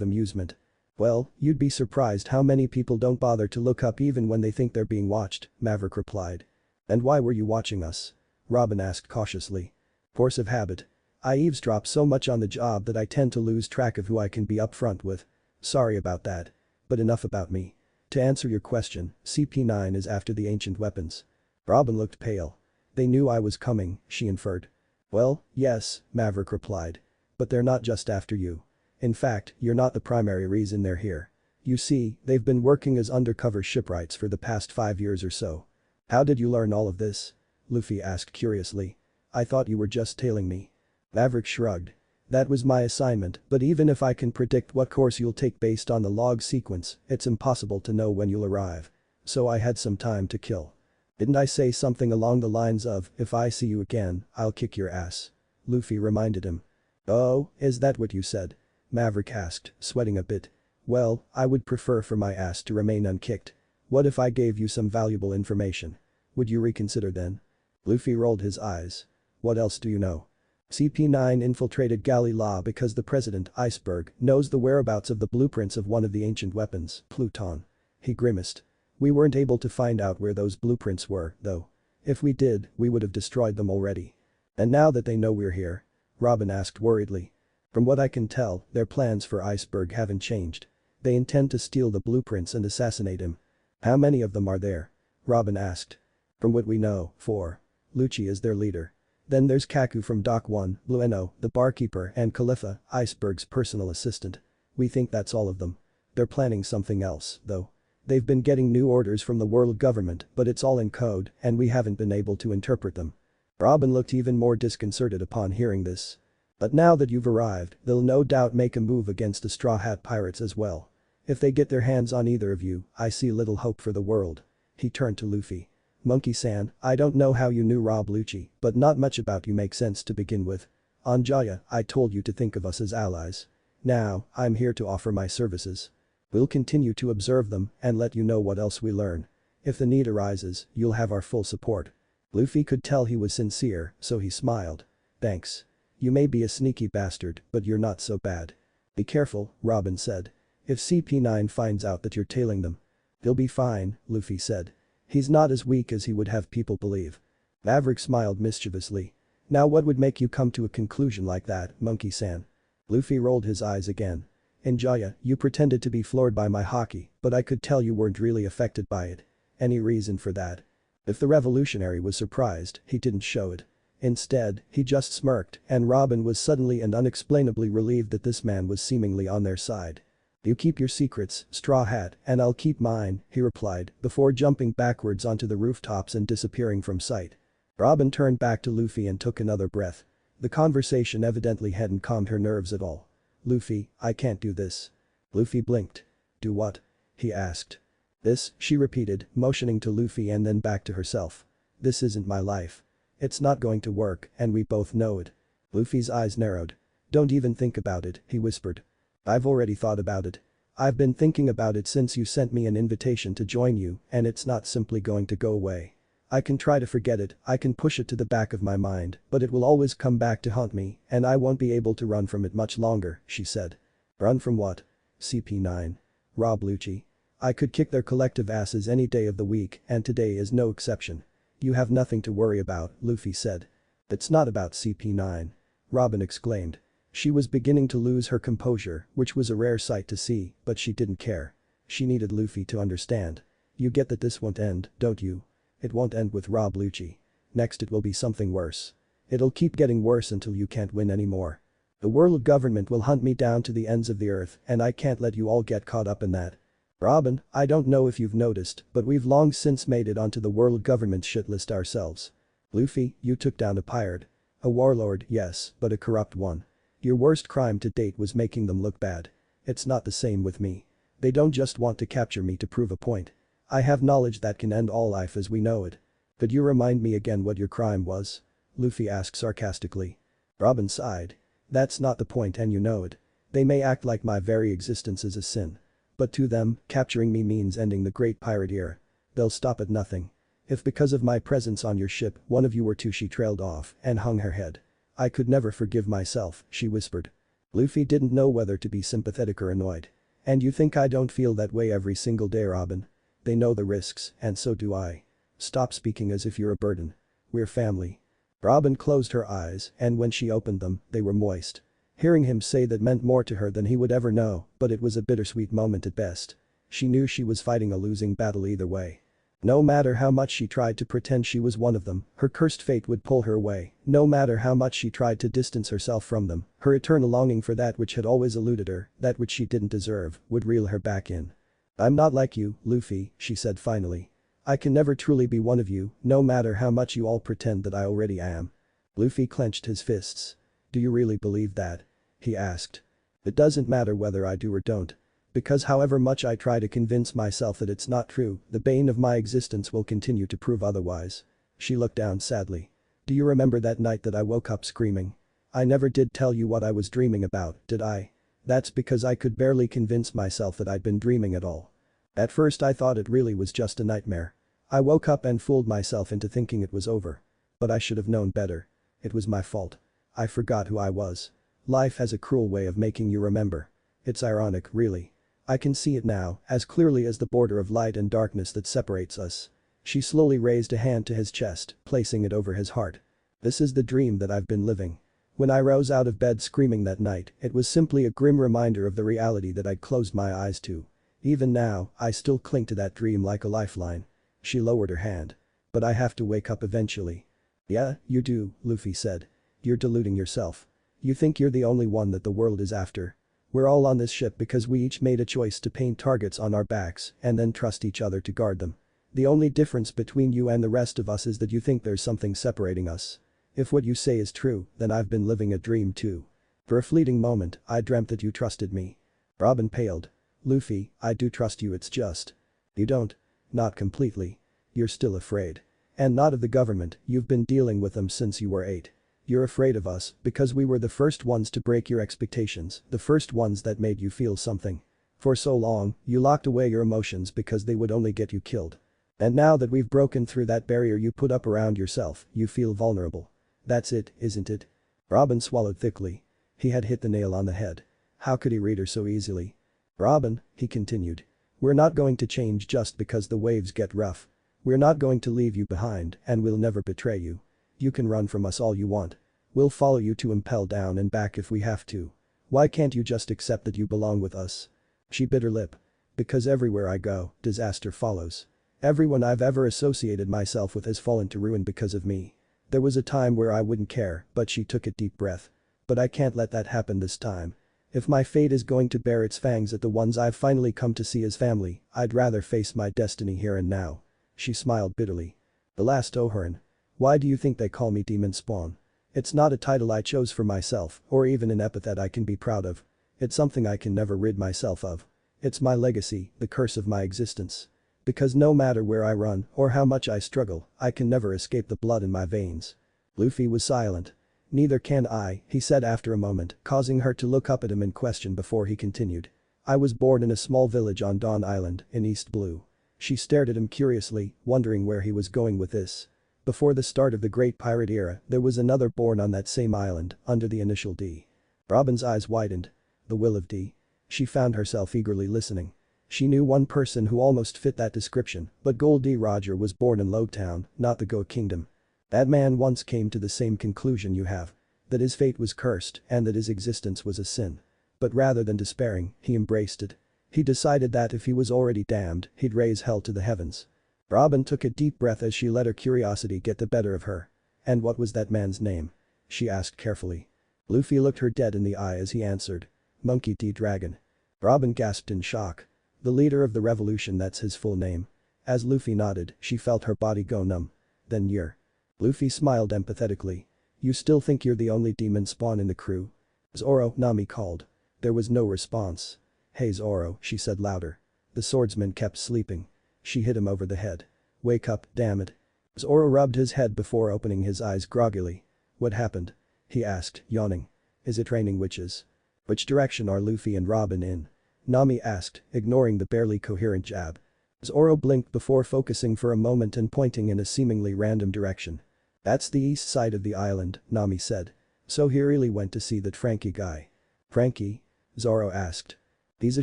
amusement. Well, you'd be surprised how many people don't bother to look up even when they think they're being watched, Maverick replied. And why were you watching us? Robin asked cautiously. Force of habit. I eavesdrop so much on the job that I tend to lose track of who I can be upfront with. Sorry about that. But enough about me. To answer your question, CP9 is after the ancient weapons. Robin looked pale. They knew I was coming, she inferred. Well, yes, Maverick replied. But they're not just after you. In fact, you're not the primary reason they're here. You see, they've been working as undercover shipwrights for the past 5 years or so. How did you learn all of this? Luffy asked curiously. I thought you were just tailing me. Maverick shrugged. That was my assignment, but even if I can predict what course you'll take based on the log sequence, it's impossible to know when you'll arrive. So I had some time to kill. Didn't I say something along the lines of, if I see you again, I'll kick your ass? Luffy reminded him. Oh, is that what you said? Maverick asked, sweating a bit. Well, I would prefer for my ass to remain unkicked. What if I gave you some valuable information? Would you reconsider then? Luffy rolled his eyes. What else do you know? CP9 infiltrated Galley Law because the president, Iceberg, knows the whereabouts of the blueprints of one of the ancient weapons, Pluton. He grimaced. We weren't able to find out where those blueprints were, though. If we did, we would have destroyed them already. And now that they know we're here? Robin asked worriedly. From what I can tell, their plans for Iceberg haven't changed. They intend to steal the blueprints and assassinate him. How many of them are there? Robin asked. From what we know, 4. Lucci is their leader. Then there's Kaku from Dock 1, Blueno, the barkeeper, and Khalifa, Iceberg's personal assistant. We think that's all of them. They're planning something else, though. They've been getting new orders from the world government, but it's all in code and we haven't been able to interpret them. Robin looked even more disconcerted upon hearing this. But now that you've arrived, they'll no doubt make a move against the Straw Hat Pirates as well. If they get their hands on either of you, I see little hope for the world. He turned to Luffy. Monkey-san, I don't know how you knew Rob Lucci, but not much about you makes sense to begin with. On Jaya, I told you to think of us as allies. Now, I'm here to offer my services. We'll continue to observe them and let you know what else we learn. If the need arises, you'll have our full support. Luffy could tell he was sincere, so he smiled. Thanks. You may be a sneaky bastard, but you're not so bad. Be careful, Robin said. If CP9 finds out that you're tailing them. He'll be fine, Luffy said. He's not as weak as he would have people believe. Maverick smiled mischievously. Now what would make you come to a conclusion like that, Monkey-san? Luffy rolled his eyes again. In Jaya, you pretended to be floored by my hockey, but I could tell you weren't really affected by it. Any reason for that? If the revolutionary was surprised, he didn't show it. Instead, he just smirked, and Robin was suddenly and unexplainably relieved that this man was seemingly on their side. You keep your secrets, Straw Hat, and I'll keep mine, he replied, before jumping backwards onto the rooftops and disappearing from sight. Robin turned back to Luffy and took another breath. The conversation evidently hadn't calmed her nerves at all. Luffy, I can't do this. Luffy blinked. Do what? He asked. This, she repeated, motioning to Luffy and then back to herself. This isn't my life. It's not going to work, and we both know it. Luffy's eyes narrowed. Don't even think about it, he whispered. I've already thought about it. I've been thinking about it since you sent me an invitation to join you, and it's not simply going to go away. I can try to forget it, I can push it to the back of my mind, but it will always come back to haunt me, and I won't be able to run from it much longer, she said. Run from what? CP9. Rob Lucci. I could kick their collective asses any day of the week, and today is no exception. You have nothing to worry about, Luffy said. It's not about CP9. Robin exclaimed. She was beginning to lose her composure, which was a rare sight to see, but she didn't care. She needed Luffy to understand. You get that this won't end, don't you? It won't end with Rob Lucci. Next it will be something worse. It'll keep getting worse until you can't win anymore. The world government will hunt me down to the ends of the earth, and I can't let you all get caught up in that. Robin, I don't know if you've noticed, but we've long since made it onto the world government's shit list ourselves. Luffy, you took down a pirate. A warlord, yes, but a corrupt one. Your worst crime to date was making them look bad. It's not the same with me. They don't just want to capture me to prove a point. I have knowledge that can end all life as we know it. Could you remind me again what your crime was? Luffy asked sarcastically. Robin sighed. That's not the point and you know it. They may act like my very existence is a sin. But to them, capturing me means ending the Great Pirate Era. They'll stop at nothing. If because of my presence on your ship, one of you were to. She trailed off and hung her head. I could never forgive myself, she whispered. Luffy didn't know whether to be sympathetic or annoyed. And you think I don't feel that way every single day, Robin? They know the risks, and so do I. Stop speaking as if you're a burden. We're family. Robin closed her eyes, and when she opened them, they were moist. Hearing him say that meant more to her than he would ever know, but it was a bittersweet moment at best. She knew she was fighting a losing battle either way. No matter how much she tried to pretend she was one of them, her cursed fate would pull her away. No matter how much she tried to distance herself from them, her eternal longing for that which had always eluded her, that which she didn't deserve, would reel her back in. I'm not like you, Luffy, she said finally. I can never truly be one of you, no matter how much you all pretend that I already am. Luffy clenched his fists. Do you really believe that? He asked. It doesn't matter whether I do or don't. Because however much I try to convince myself that it's not true, the bane of my existence will continue to prove otherwise. She looked down sadly. Do you remember that night that I woke up screaming? I never did tell you what I was dreaming about, did I? That's because I could barely convince myself that I'd been dreaming at all. At first I thought it really was just a nightmare. I woke up and fooled myself into thinking it was over. But I should have known better. It was my fault. I forgot who I was. Life has a cruel way of making you remember. It's ironic, really. I can see it now, as clearly as the border of light and darkness that separates us. She slowly raised a hand to his chest, placing it over his heart. This is the dream that I've been living. When I rose out of bed screaming that night, it was simply a grim reminder of the reality that I'd closed my eyes to. Even now, I still cling to that dream like a lifeline. She lowered her hand. But I have to wake up eventually. Yeah, you do, Luffy said. You're deluding yourself. You think you're the only one that the world is after. We're all on this ship because we each made a choice to paint targets on our backs and then trust each other to guard them. The only difference between you and the rest of us is that you think there's something separating us. If what you say is true, then I've been living a dream too. For a fleeting moment, I dreamt that you trusted me. Robin paled. Luffy, I do trust you, it's just. You don't. Not completely. You're still afraid. And not of the government, you've been dealing with them since you were 8. You're afraid of us because we were the first ones to break your expectations, the first ones that made you feel something. For so long, you locked away your emotions because they would only get you killed. And now that we've broken through that barrier you put up around yourself, you feel vulnerable. That's it, isn't it? Robin swallowed thickly. He had hit the nail on the head. How could he read her so easily? Robin, he continued. We're not going to change just because the waves get rough. We're not going to leave you behind, and we'll never betray you. You can run from us all you want. We'll follow you to Impel Down and back if we have to. Why can't you just accept that you belong with us? She bit her lip. Because everywhere I go, disaster follows. Everyone I've ever associated myself with has fallen to ruin because of me. There was a time where I wouldn't care, but she took a deep breath. But I can't let that happen this time. If my fate is going to bear its fangs at the ones I've finally come to see as family, I'd rather face my destiny here and now. She smiled bitterly. The last Oharan. Why do you think they call me Demon Spawn? It's not a title I chose for myself, or even an epithet I can be proud of. It's something I can never rid myself of. It's my legacy, the curse of my existence. Because no matter where I run, or how much I struggle, I can never escape the blood in my veins. Luffy was silent. Neither can I, he said after a moment, causing her to look up at him in question before he continued. I was born in a small village on Dawn Island, in East Blue. She stared at him curiously, wondering where he was going with this. Before the start of the Great Pirate Era, there was another born on that same island, under the initial D. Robin's eyes widened. The will of D. She found herself eagerly listening. She knew one person who almost fit that description, but Gold D. Roger was born in Lowtown, not the Go Kingdom. That man once came to the same conclusion you have. That his fate was cursed and that his existence was a sin. But rather than despairing, he embraced it. He decided that if he was already damned, he'd raise hell to the heavens. Robin took a deep breath as she let her curiosity get the better of her. And what was that man's name? She asked carefully. Luffy looked her dead in the eye as he answered. Monkey D. Dragon. Robin gasped in shock. The leader of the revolution, that's his full name. As Luffy nodded, she felt her body go numb. Then you're. Luffy smiled empathetically. You still think you're the only demon spawn in the crew? Zoro, Nami called. There was no response. Hey Zoro, she said louder. The swordsman kept sleeping. She hit him over the head. Wake up, damn it. Zoro rubbed his head before opening his eyes groggily. What happened? He asked, yawning. Is it raining witches? Which direction are Luffy and Robin in? Nami asked, ignoring the barely coherent jab. Zoro blinked before focusing for a moment and pointing in a seemingly random direction. That's the east side of the island, Nami said. So he really went to see that Frankie guy. Frankie? Zoro asked. He's a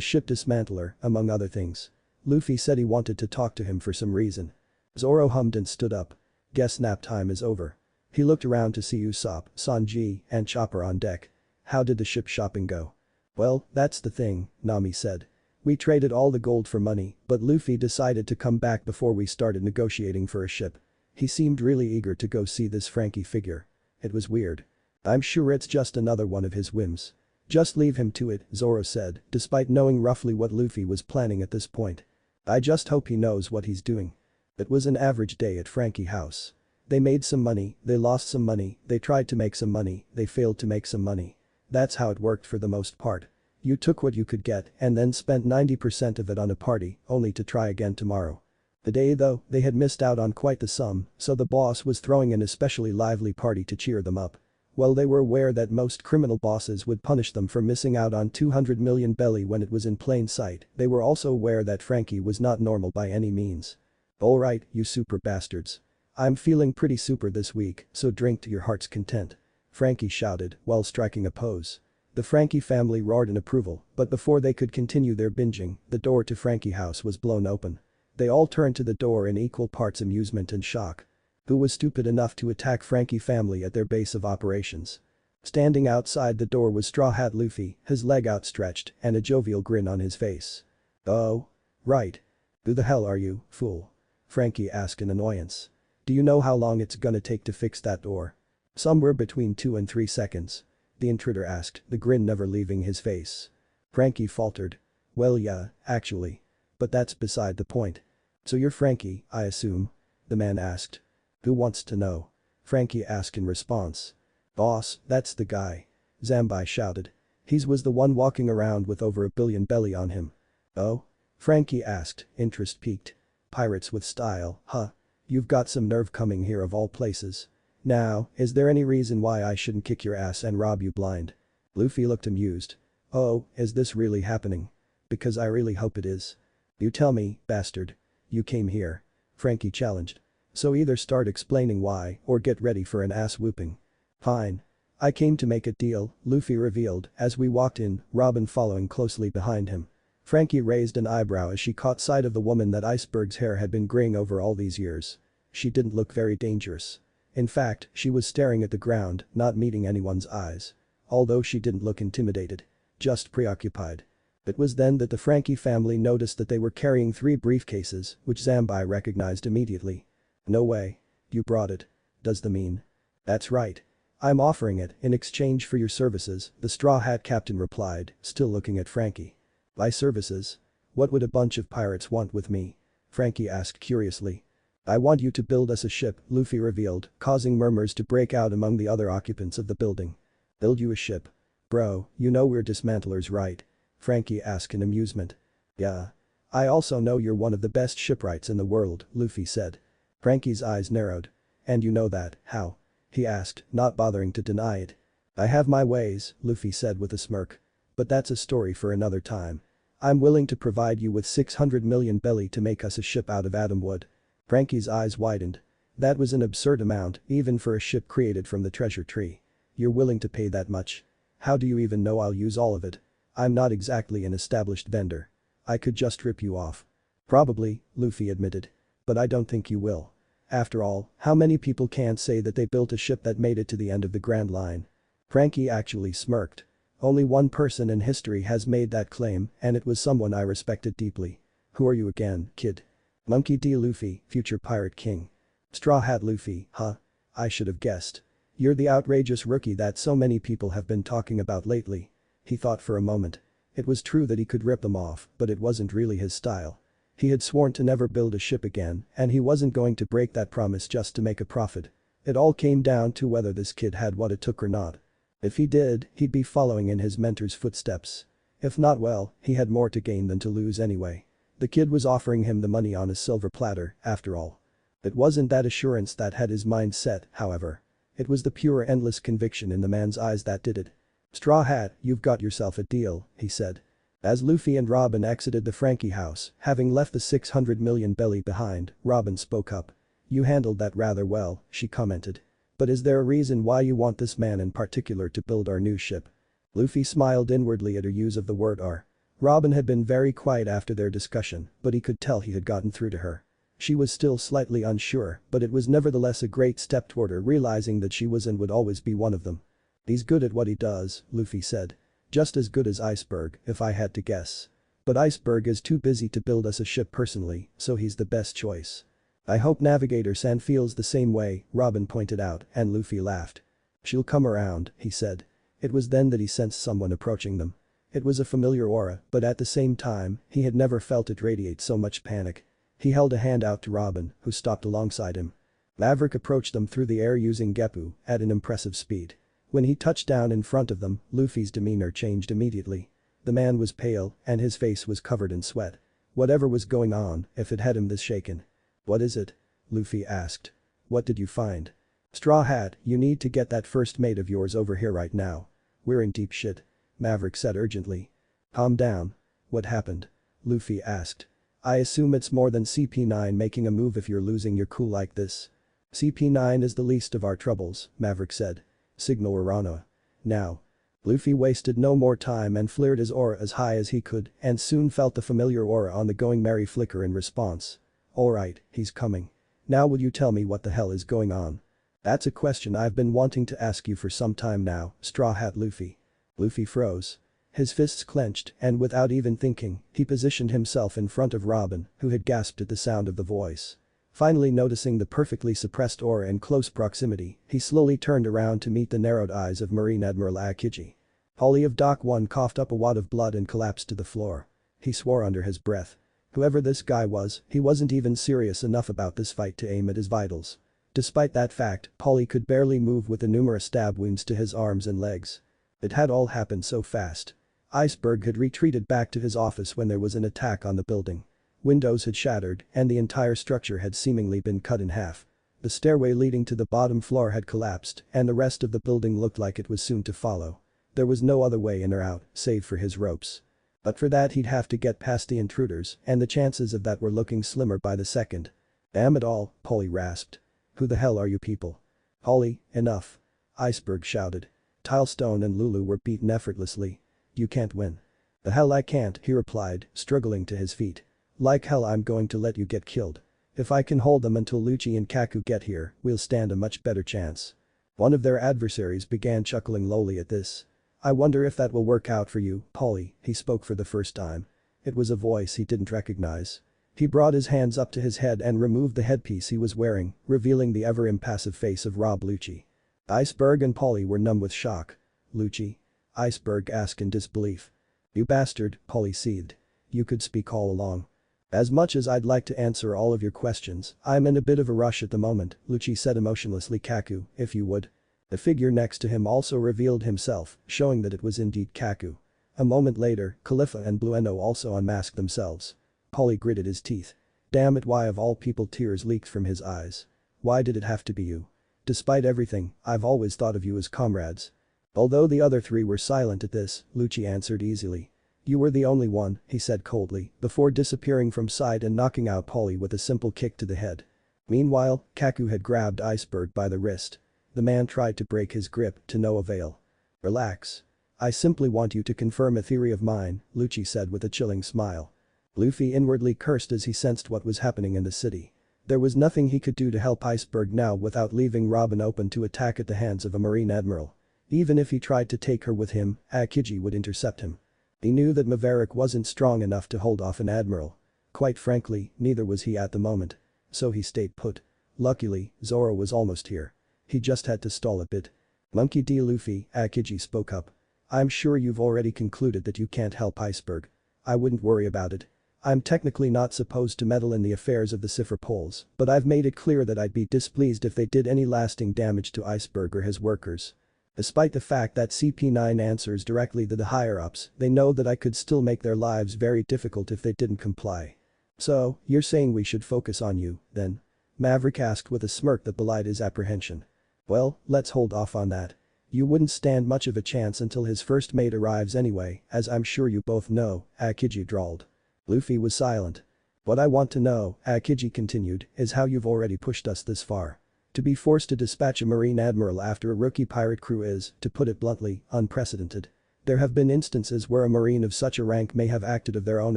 ship dismantler, among other things. Luffy said he wanted to talk to him for some reason. Zoro hummed and stood up. Guess nap time is over. He looked around to see Usopp, Sanji, and Chopper on deck. How did the ship shopping go? Well, that's the thing, Nami said. We traded all the gold for money, but Luffy decided to come back before we started negotiating for a ship. He seemed really eager to go see this Frankie figure. It was weird. I'm sure it's just another one of his whims. Just leave him to it, Zoro said, despite knowing roughly what Luffy was planning at this point. I just hope he knows what he's doing. It was an average day at Frankie house. They made some money, they lost some money, they tried to make some money, they failed to make some money. That's how it worked for the most part. You took what you could get and then spent 90% of it on a party, only to try again tomorrow. The day though, they had missed out on quite the sum, so the boss was throwing an especially lively party to cheer them up. While they were aware that most criminal bosses would punish them for missing out on 200 million belly when it was in plain sight, they were also aware that Frankie was not normal by any means. Alright, you super bastards. I'm feeling pretty super this week, so drink to your heart's content. Frankie shouted while striking a pose. The Frankie family roared in approval, but before they could continue their binging, the door to Frankie house was blown open. They all turned to the door in equal parts amusement and shock. Who was stupid enough to attack Frankie family at their base of operations? Standing outside the door was Straw Hat Luffy, his leg outstretched and a jovial grin on his face. Oh? Right. Who the hell are you, fool? Frankie asked in annoyance. Do you know how long it's gonna take to fix that door? Somewhere between 2 and 3 seconds. The intruder asked, the grin never leaving his face. Frankie faltered. Well yeah, actually. But that's beside the point. So you're Frankie, I assume? The man asked. Who wants to know? Frankie asked in response. Boss, that's the guy. Zambai shouted. He was the one walking around with over 1 billion belly on him. Oh? Frankie asked, interest piqued. Pirates with style, huh? You've got some nerve coming here of all places. Now, is there any reason why I shouldn't kick your ass and rob you blind? Luffy looked amused. Oh, is this really happening? Because I really hope it is. You tell me, bastard. You came here. Frankie challenged. So either start explaining why or get ready for an ass whooping. Fine. I came to make a deal, Luffy revealed as we walked in, Robin following closely behind him. Frankie raised an eyebrow as she caught sight of the woman that Iceberg's hair had been graying over all these years. She didn't look very dangerous. In fact, she was staring at the ground, not meeting anyone's eyes. Although she didn't look intimidated. Just preoccupied. It was then that the Frankie family noticed that they were carrying 3 briefcases, which Zambai recognized immediately. No way. You brought it. Does that mean? That's right. I'm offering it in exchange for your services, the Straw Hat Captain replied, still looking at Frankie. My services? What would a bunch of pirates want with me? Frankie asked curiously. I want you to build us a ship, Luffy revealed, causing murmurs to break out among the other occupants of the building. Build you a ship? Bro, you know we're dismantlers, right? Frankie asked in amusement. Yeah. I also know you're one of the best shipwrights in the world, Luffy said. Frankie's eyes narrowed. And you know that, how? He asked, not bothering to deny it. I have my ways, Luffy said with a smirk. But that's a story for another time. I'm willing to provide you with 600 million belly to make us a ship out of atom wood. Frankie's eyes widened. That was an absurd amount, even for a ship created from the treasure tree. You're willing to pay that much? How do you even know I'll use all of it? I'm not exactly an established vendor. I could just rip you off. Probably, Luffy admitted. But I don't think you will. After all, how many people can't say that they built a ship that made it to the end of the Grand Line? Frankie actually smirked. Only one person in history has made that claim, and it was someone I respected deeply. Who are you again, kid? Monkey D. Luffy, future pirate king. Straw Hat Luffy, huh? I should have guessed. You're the outrageous rookie that so many people have been talking about lately. He thought for a moment. It was true that he could rip them off, but it wasn't really his style. He had sworn to never build a ship again, and he wasn't going to break that promise just to make a profit. It all came down to whether this kid had what it took or not. If he did, he'd be following in his mentor's footsteps. If not, well, he had more to gain than to lose anyway. The kid was offering him the money on a silver platter, after all. It wasn't that assurance that had his mind set, however. It was the pure endless conviction in the man's eyes that did it. Straw Hat, you've got yourself a deal, he said. As Luffy and Robin exited the Frankie house, having left the 600 million belly behind, Robin spoke up. "You handled that rather well," she commented. "But is there a reason why you want this man in particular to build our new ship?" Luffy smiled inwardly at her use of the word "our." Robin had been very quiet after their discussion, but he could tell he had gotten through to her. She was still slightly unsure, but it was nevertheless a great step toward her realizing that she was and would always be one of them. "He's good at what he does," Luffy said. "Just as good as Iceberg, if I had to guess. But Iceberg is too busy to build us a ship personally, so he's the best choice." "I hope Navigator-san feels the same way," Robin pointed out, and Luffy laughed. "She'll come around," he said. It was then that he sensed someone approaching them. It was a familiar aura, but at the same time, he had never felt it radiate so much panic. He held a hand out to Robin, who stopped alongside him. Maverick approached them through the air using Geppu at an impressive speed. When he touched down in front of them, Luffy's demeanor changed immediately. The man was pale, and his face was covered in sweat. Whatever was going on, if it had him this shaken. "What is it?" Luffy asked. "What did you find?" "Straw Hat, you need to get that first mate of yours over here right now. We're in deep shit," Maverick said urgently. "Calm down. What happened?" Luffy asked. "I assume it's more than CP9 making a move if you're losing your cool like this." "CP9 is the least of our troubles," Maverick said. "Signal Uranoa. Now." Luffy wasted no more time and flared his aura as high as he could and soon felt the familiar aura on the going merry flicker in response. "Alright, he's coming. Now will you tell me what the hell is going on?" "That's a question I've been wanting to ask you for some time now, Straw Hat Luffy." Luffy froze. His fists clenched and without even thinking, he positioned himself in front of Robin, who had gasped at the sound of the voice. Finally noticing the perfectly suppressed aura in close proximity, he slowly turned around to meet the narrowed eyes of Marine Admiral Aokiji. Polly of Dock 1 coughed up a wad of blood and collapsed to the floor. He swore under his breath. Whoever this guy was, he wasn't even serious enough about this fight to aim at his vitals. Despite that fact, Polly could barely move with the numerous stab wounds to his arms and legs. It had all happened so fast. Iceberg had retreated back to his office when there was an attack on the building. Windows had shattered and the entire structure had seemingly been cut in half. The stairway leading to the bottom floor had collapsed and the rest of the building looked like it was soon to follow. There was no other way in or out, save for his ropes. But for that he'd have to get past the intruders and the chances of that were looking slimmer by the second. "Damn it all," Polly rasped. "Who the hell are you people?" "Polly, enough." Iceberg shouted. Tilestone and Lulu were beaten effortlessly. "You can't win." "The hell I can't," he replied, struggling to his feet. "Like hell I'm going to let you get killed. If I can hold them until Lucci and Kaku get here, we'll stand a much better chance." One of their adversaries began chuckling lowly at this. "I wonder if that will work out for you, Polly," he spoke for the first time. It was a voice he didn't recognize. He brought his hands up to his head and removed the headpiece he was wearing, revealing the ever-impassive face of Rob Lucci. Iceberg and Polly were numb with shock. "Lucci?" Iceberg asked in disbelief. "You bastard," Polly seethed. "You could speak all along." "As much as I'd like to answer all of your questions, I'm in a bit of a rush at the moment," Lucci said emotionlessly. "Kaku, if you would." The figure next to him also revealed himself, showing that it was indeed Kaku. A moment later, Khalifa and Blueno also unmasked themselves. Polly gritted his teeth. "Damn it, why of all people?" Tears leaked from his eyes. "Why did it have to be you? Despite everything, I've always thought of you as comrades." Although the other three were silent at this, Lucci answered easily. "You were the only one," he said coldly, before disappearing from sight and knocking out Polly with a simple kick to the head. Meanwhile, Kaku had grabbed Iceberg by the wrist. The man tried to break his grip, to no avail. "Relax. I simply want you to confirm a theory of mine," Lucci said with a chilling smile. Luffy inwardly cursed as he sensed what was happening in the city. There was nothing he could do to help Iceberg now without leaving Robin open to attack at the hands of a Marine Admiral. Even if he tried to take her with him, Aokiji would intercept him. He knew that Maverick wasn't strong enough to hold off an admiral. Quite frankly, neither was he at the moment. So he stayed put. Luckily, Zoro was almost here. He just had to stall a bit. "Monkey D. Luffy," Aokiji spoke up. "I'm sure you've already concluded that you can't help Iceberg. I wouldn't worry about it. I'm technically not supposed to meddle in the affairs of the Cipher Poles, but I've made it clear that I'd be displeased if they did any lasting damage to Iceberg or his workers. Despite the fact that CP9 answers directly to the higher-ups, they know that I could still make their lives very difficult if they didn't comply." "So, you're saying we should focus on you, then?" Maverick asked with a smirk that belied his apprehension. "Well, let's hold off on that. You wouldn't stand much of a chance until his first mate arrives anyway, as I'm sure you both know, Aokiji drawled. Luffy was silent. What I want to know, Aokiji continued, is how you've already pushed us this far. To be forced to dispatch a marine admiral after a rookie pirate crew is, to put it bluntly, unprecedented. There have been instances where a marine of such a rank may have acted of their own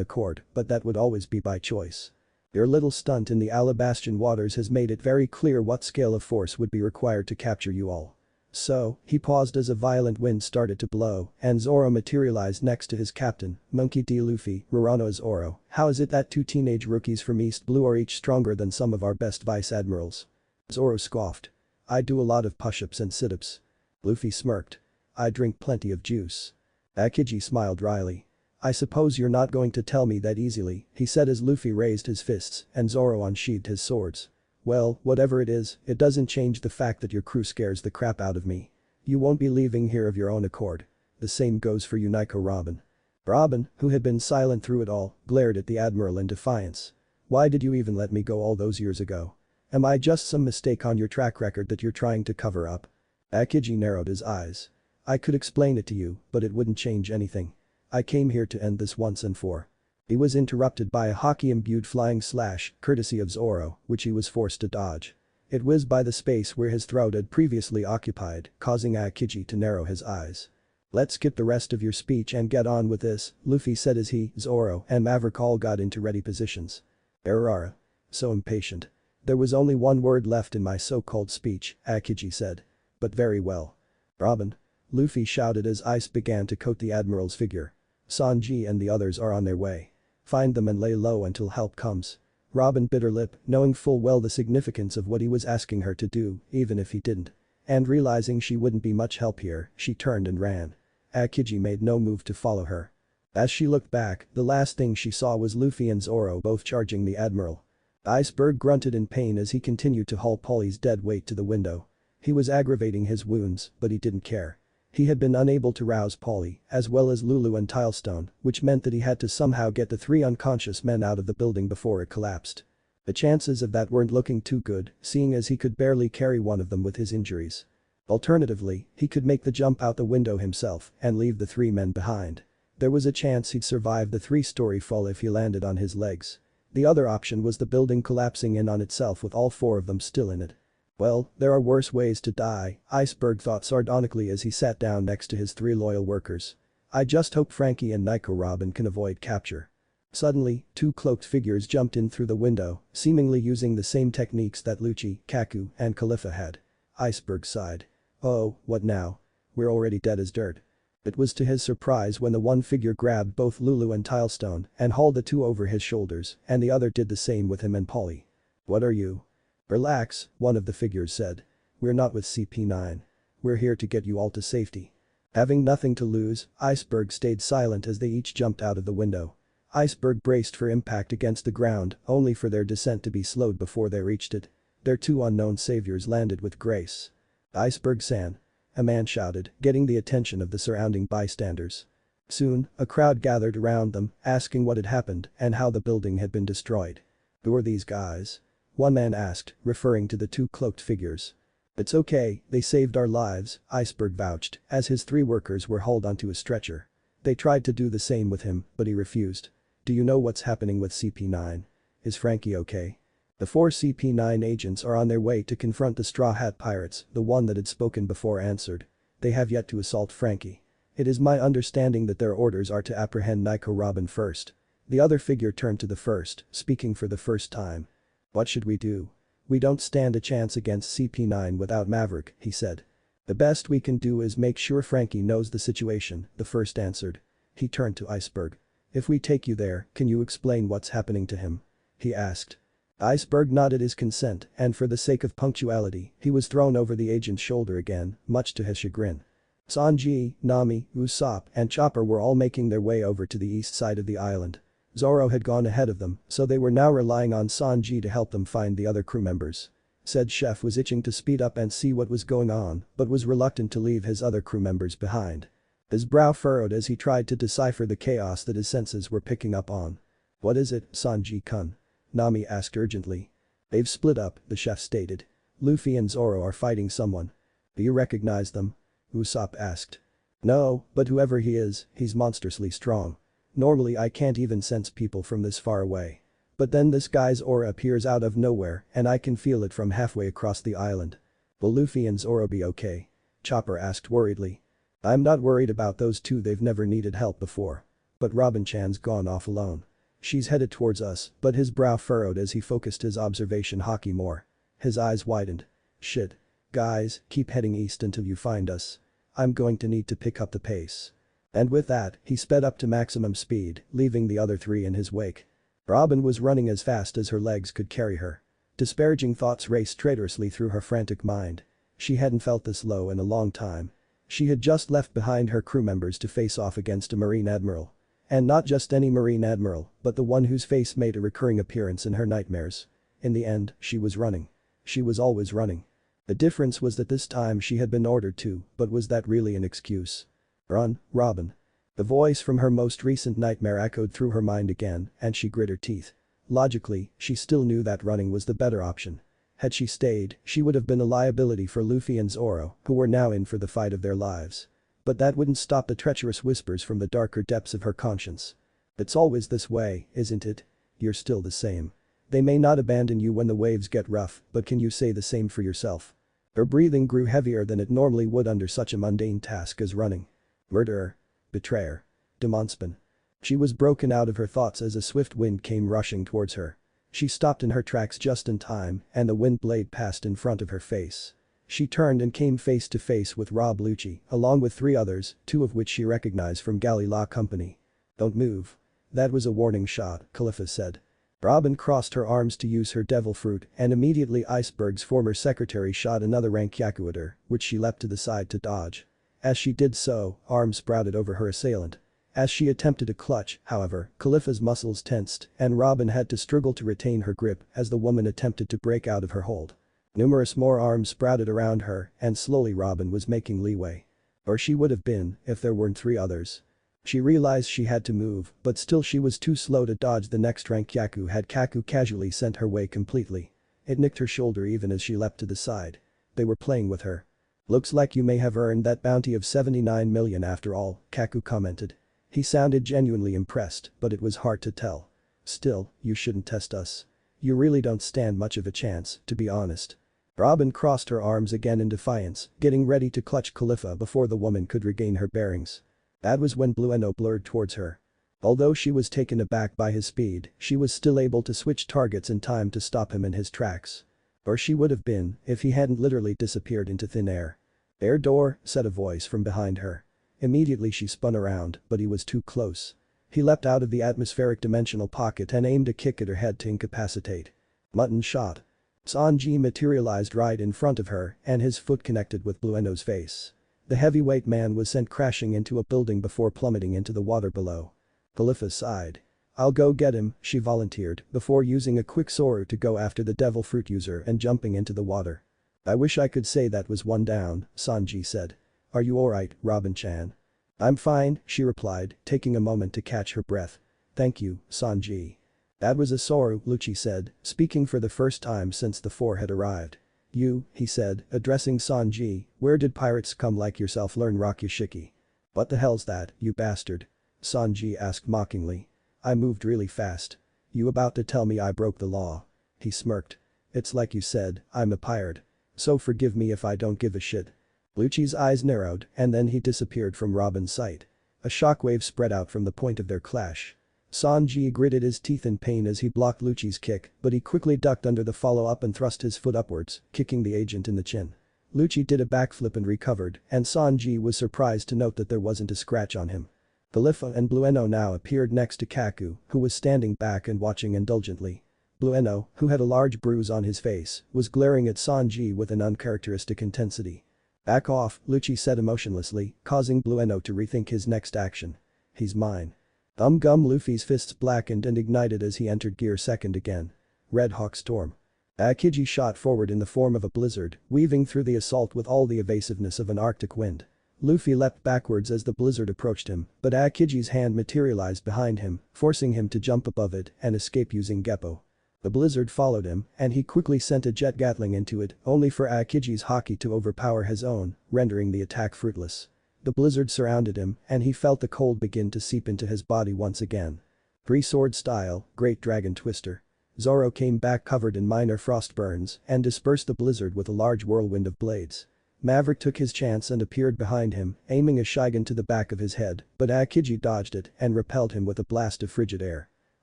accord, but that would always be by choice. Your little stunt in the Alabastion waters has made it very clear what scale of force would be required to capture you all. So, he paused as a violent wind started to blow, and Zoro materialized next to his captain, Monkey D. Luffy, Roronoa Zoro. How is it that two teenage rookies from East Blue are each stronger than some of our best vice admirals? Zoro scoffed. I do a lot of push-ups and sit-ups. Luffy smirked. I drink plenty of juice. Aokiji smiled wryly. I suppose you're not going to tell me that easily, he said as Luffy raised his fists and Zoro unsheathed his swords. Well, whatever it is, it doesn't change the fact that your crew scares the crap out of me. You won't be leaving here of your own accord. The same goes for you, Nico Robin. Robin, who had been silent through it all, glared at the admiral in defiance. Why did you even let me go all those years ago? Am I just some mistake on your track record that you're trying to cover up? Aokiji narrowed his eyes. I could explain it to you, but it wouldn't change anything. I came here to end this once and for. He was interrupted by a hockey-imbued flying slash, courtesy of Zoro, which he was forced to dodge. It whizzed by the space where his throat had previously occupied, causing Aokiji to narrow his eyes. Let's skip the rest of your speech and get on with this, Luffy said as he, Zoro, and Maverick all got into ready positions. Errara. So impatient. There was only one word left in my so-called speech, Aokiji said. But very well. Robin. Luffy shouted as ice began to coat the admiral's figure. Sanji and the others are on their way. Find them and lay low until help comes. Robin bit her lip, knowing full well the significance of what he was asking her to do, even if he didn't. And realizing she wouldn't be much help here, she turned and ran. Aokiji made no move to follow her. As she looked back, the last thing she saw was Luffy and Zoro both charging the admiral. Iceberg grunted in pain as he continued to haul Polly's dead weight to the window. He was aggravating his wounds, but he didn't care. He had been unable to rouse Polly, as well as Lulu and Tilestone, which meant that he had to somehow get the three unconscious men out of the building before it collapsed. The chances of that weren't looking too good, seeing as he could barely carry one of them with his injuries. Alternatively, he could make the jump out the window himself and leave the three men behind. There was a chance he'd survive the three-story fall if he landed on his legs. The other option was the building collapsing in on itself with all four of them still in it. Well, there are worse ways to die, Iceberg thought sardonically as he sat down next to his three loyal workers. I just hope Frankie and Nico Robin can avoid capture. Suddenly, two cloaked figures jumped in through the window, seemingly using the same techniques that Lucci, Kaku, and Khalifa had. Iceberg sighed. Oh, what now? We're already dead as dirt. It was to his surprise when the one figure grabbed both Lulu and Tilestone and hauled the two over his shoulders, and the other did the same with him and Polly. What are you? Relax, one of the figures said. We're not with CP9. We're here to get you all to safety. Having nothing to lose, Iceberg stayed silent as they each jumped out of the window. Iceberg braced for impact against the ground, only for their descent to be slowed before they reached it. Their two unknown saviors landed with grace. Iceberg-san. A man shouted, getting the attention of the surrounding bystanders. Soon, a crowd gathered around them, asking what had happened and how the building had been destroyed. Who are these guys? One man asked, referring to the two cloaked figures. It's okay, they saved our lives, Iceberg vouched, as his three workers were hauled onto a stretcher. They tried to do the same with him, but he refused. Do you know what's happening with CP9? Is Frankie okay? The four CP9 agents are on their way to confront the Straw Hat Pirates, the one that had spoken before answered. They have yet to assault Frankie. It is my understanding that their orders are to apprehend Nico Robin first. The other figure turned to the first, speaking for the first time. What should we do? We don't stand a chance against CP9 without Maverick, he said. The best we can do is make sure Frankie knows the situation, the first answered. He turned to Iceberg. If we take you there, can you explain what's happening to him? He asked. Iceberg nodded his consent, and for the sake of punctuality, he was thrown over the agent's shoulder again, much to his chagrin. Sanji, Nami, Usopp, and Chopper were all making their way over to the east side of the island. Zoro had gone ahead of them, so they were now relying on Sanji to help them find the other crew members. Said chef was itching to speed up and see what was going on, but was reluctant to leave his other crew members behind. His brow furrowed as he tried to decipher the chaos that his senses were picking up on. What is it, Sanji-kun? Nami asked urgently. They've split up, the chef stated. Luffy and Zoro are fighting someone. Do you recognize them? Usopp asked. No, but whoever he is, he's monstrously strong. Normally I can't even sense people from this far away. But then this guy's aura appears out of nowhere and I can feel it from halfway across the island. Will Luffy and Zoro be okay? Chopper asked worriedly. I'm not worried about those two, they've never needed help before. But Robin-chan's gone off alone. She's headed towards us, but his brow furrowed as he focused his observation hockey more. His eyes widened. Shit. Guys, keep heading east until you find us. I'm going to need to pick up the pace. And with that, he sped up to maximum speed, leaving the other three in his wake. Robin was running as fast as her legs could carry her. Disparaging thoughts raced traitorously through her frantic mind. She hadn't felt this low in a long time. She had just left behind her crew members to face off against a Marine Admiral. And not just any Marine Admiral, but the one whose face made a recurring appearance in her nightmares. In the end, she was running. She was always running. The difference was that this time she had been ordered to, but was that really an excuse? Run, Robin. The voice from her most recent nightmare echoed through her mind again, and she grit her teeth. Logically, she still knew that running was the better option. Had she stayed, she would have been a liability for Luffy and Zoro, who were now in for the fight of their lives. But that wouldn't stop the treacherous whispers from the darker depths of her conscience. It's always this way, isn't it? You're still the same. They may not abandon you when the waves get rough, but can you say the same for yourself? Her breathing grew heavier than it normally would under such a mundane task as running. Murderer. Betrayer. Demonspan. She was broken out of her thoughts as a swift wind came rushing towards her. She stopped in her tracks just in time, and the wind blade passed in front of her face. She turned and came face to face with Rob Lucci, along with three others, two of which she recognized from Galley Law Company. Don't move. That was a warning shot, Khalifa said. Robin crossed her arms to use her devil fruit, and immediately Iceberg's former secretary shot another Rankyaku at her, which she leapt to the side to dodge. As she did so, arms sprouted over her assailant. As she attempted to clutch, however, Khalifa's muscles tensed, and Robin had to struggle to retain her grip as the woman attempted to break out of her hold. Numerous more arms sprouted around her, and slowly Robin was making leeway. Or she would have been, if there weren't three others. She realized she had to move, but still she was too slow to dodge the next Rankyaku had Kaku casually sent her way completely. It nicked her shoulder even as she leapt to the side. They were playing with her. Looks like you may have earned that bounty of 79 million after all, Kaku commented. He sounded genuinely impressed, but it was hard to tell. Still, you shouldn't test us. You really don't stand much of a chance, to be honest. Robin crossed her arms again in defiance, getting ready to clutch Khalifa before the woman could regain her bearings. That was when Blueno blurred towards her. Although she was taken aback by his speed, she was still able to switch targets in time to stop him in his tracks. Or she would have been, if he hadn't literally disappeared into thin air. "Air door," said a voice from behind her. Immediately she spun around, but he was too close. He leapt out of the atmospheric dimensional pocket and aimed a kick at her head to incapacitate. Mutton shot. Sanji materialized right in front of her, and his foot connected with Blueno's face. The heavyweight man was sent crashing into a building before plummeting into the water below. Khalifa sighed. "I'll go get him," she volunteered, before using a quick Zoro to go after the devil fruit user and jumping into the water. "I wish I could say that was one down," Sanji said. "Are you alright, Robin-chan?" "I'm fine," she replied, taking a moment to catch her breath. "Thank you, Sanji." "That was a Zoro," Lucci said, speaking for the first time since the four had arrived. "You," he said, addressing Sanji, "where did pirates come like yourself learn Rakushiki?" "What the hell's that, you bastard?" Sanji asked mockingly. "I moved really fast. You about to tell me I broke the law?" He smirked. "It's like you said, I'm a pirate. So forgive me if I don't give a shit." Lucci's eyes narrowed, and then he disappeared from Robin's sight. A shockwave spread out from the point of their clash. Sanji gritted his teeth in pain as he blocked Lucci's kick, but he quickly ducked under the follow-up and thrust his foot upwards, kicking the agent in the chin. Lucci did a backflip and recovered, and Sanji was surprised to note that there wasn't a scratch on him. Khalifa and Blueno now appeared next to Kaku, who was standing back and watching indulgently. Blueno, who had a large bruise on his face, was glaring at Sanji with an uncharacteristic intensity. "Back off," Lucci said emotionlessly, causing Blueno to rethink his next action. "He's mine." Gum Luffy's fists blackened and ignited as he entered gear second again. Red Hawk Storm. Aokiji shot forward in the form of a blizzard, weaving through the assault with all the evasiveness of an Arctic wind. Luffy leapt backwards as the blizzard approached him, but Aokiji's hand materialized behind him, forcing him to jump above it and escape using Geppo. The blizzard followed him, and he quickly sent a jet gatling into it, only for Aokiji's haki to overpower his own, rendering the attack fruitless. The blizzard surrounded him, and he felt the cold begin to seep into his body once again. Three-sword style, Great Dragon Twister. Zoro came back covered in minor frost burns and dispersed the blizzard with a large whirlwind of blades. Maverick took his chance and appeared behind him, aiming a Shigan to the back of his head, but Aokiji dodged it and repelled him with a blast of frigid air.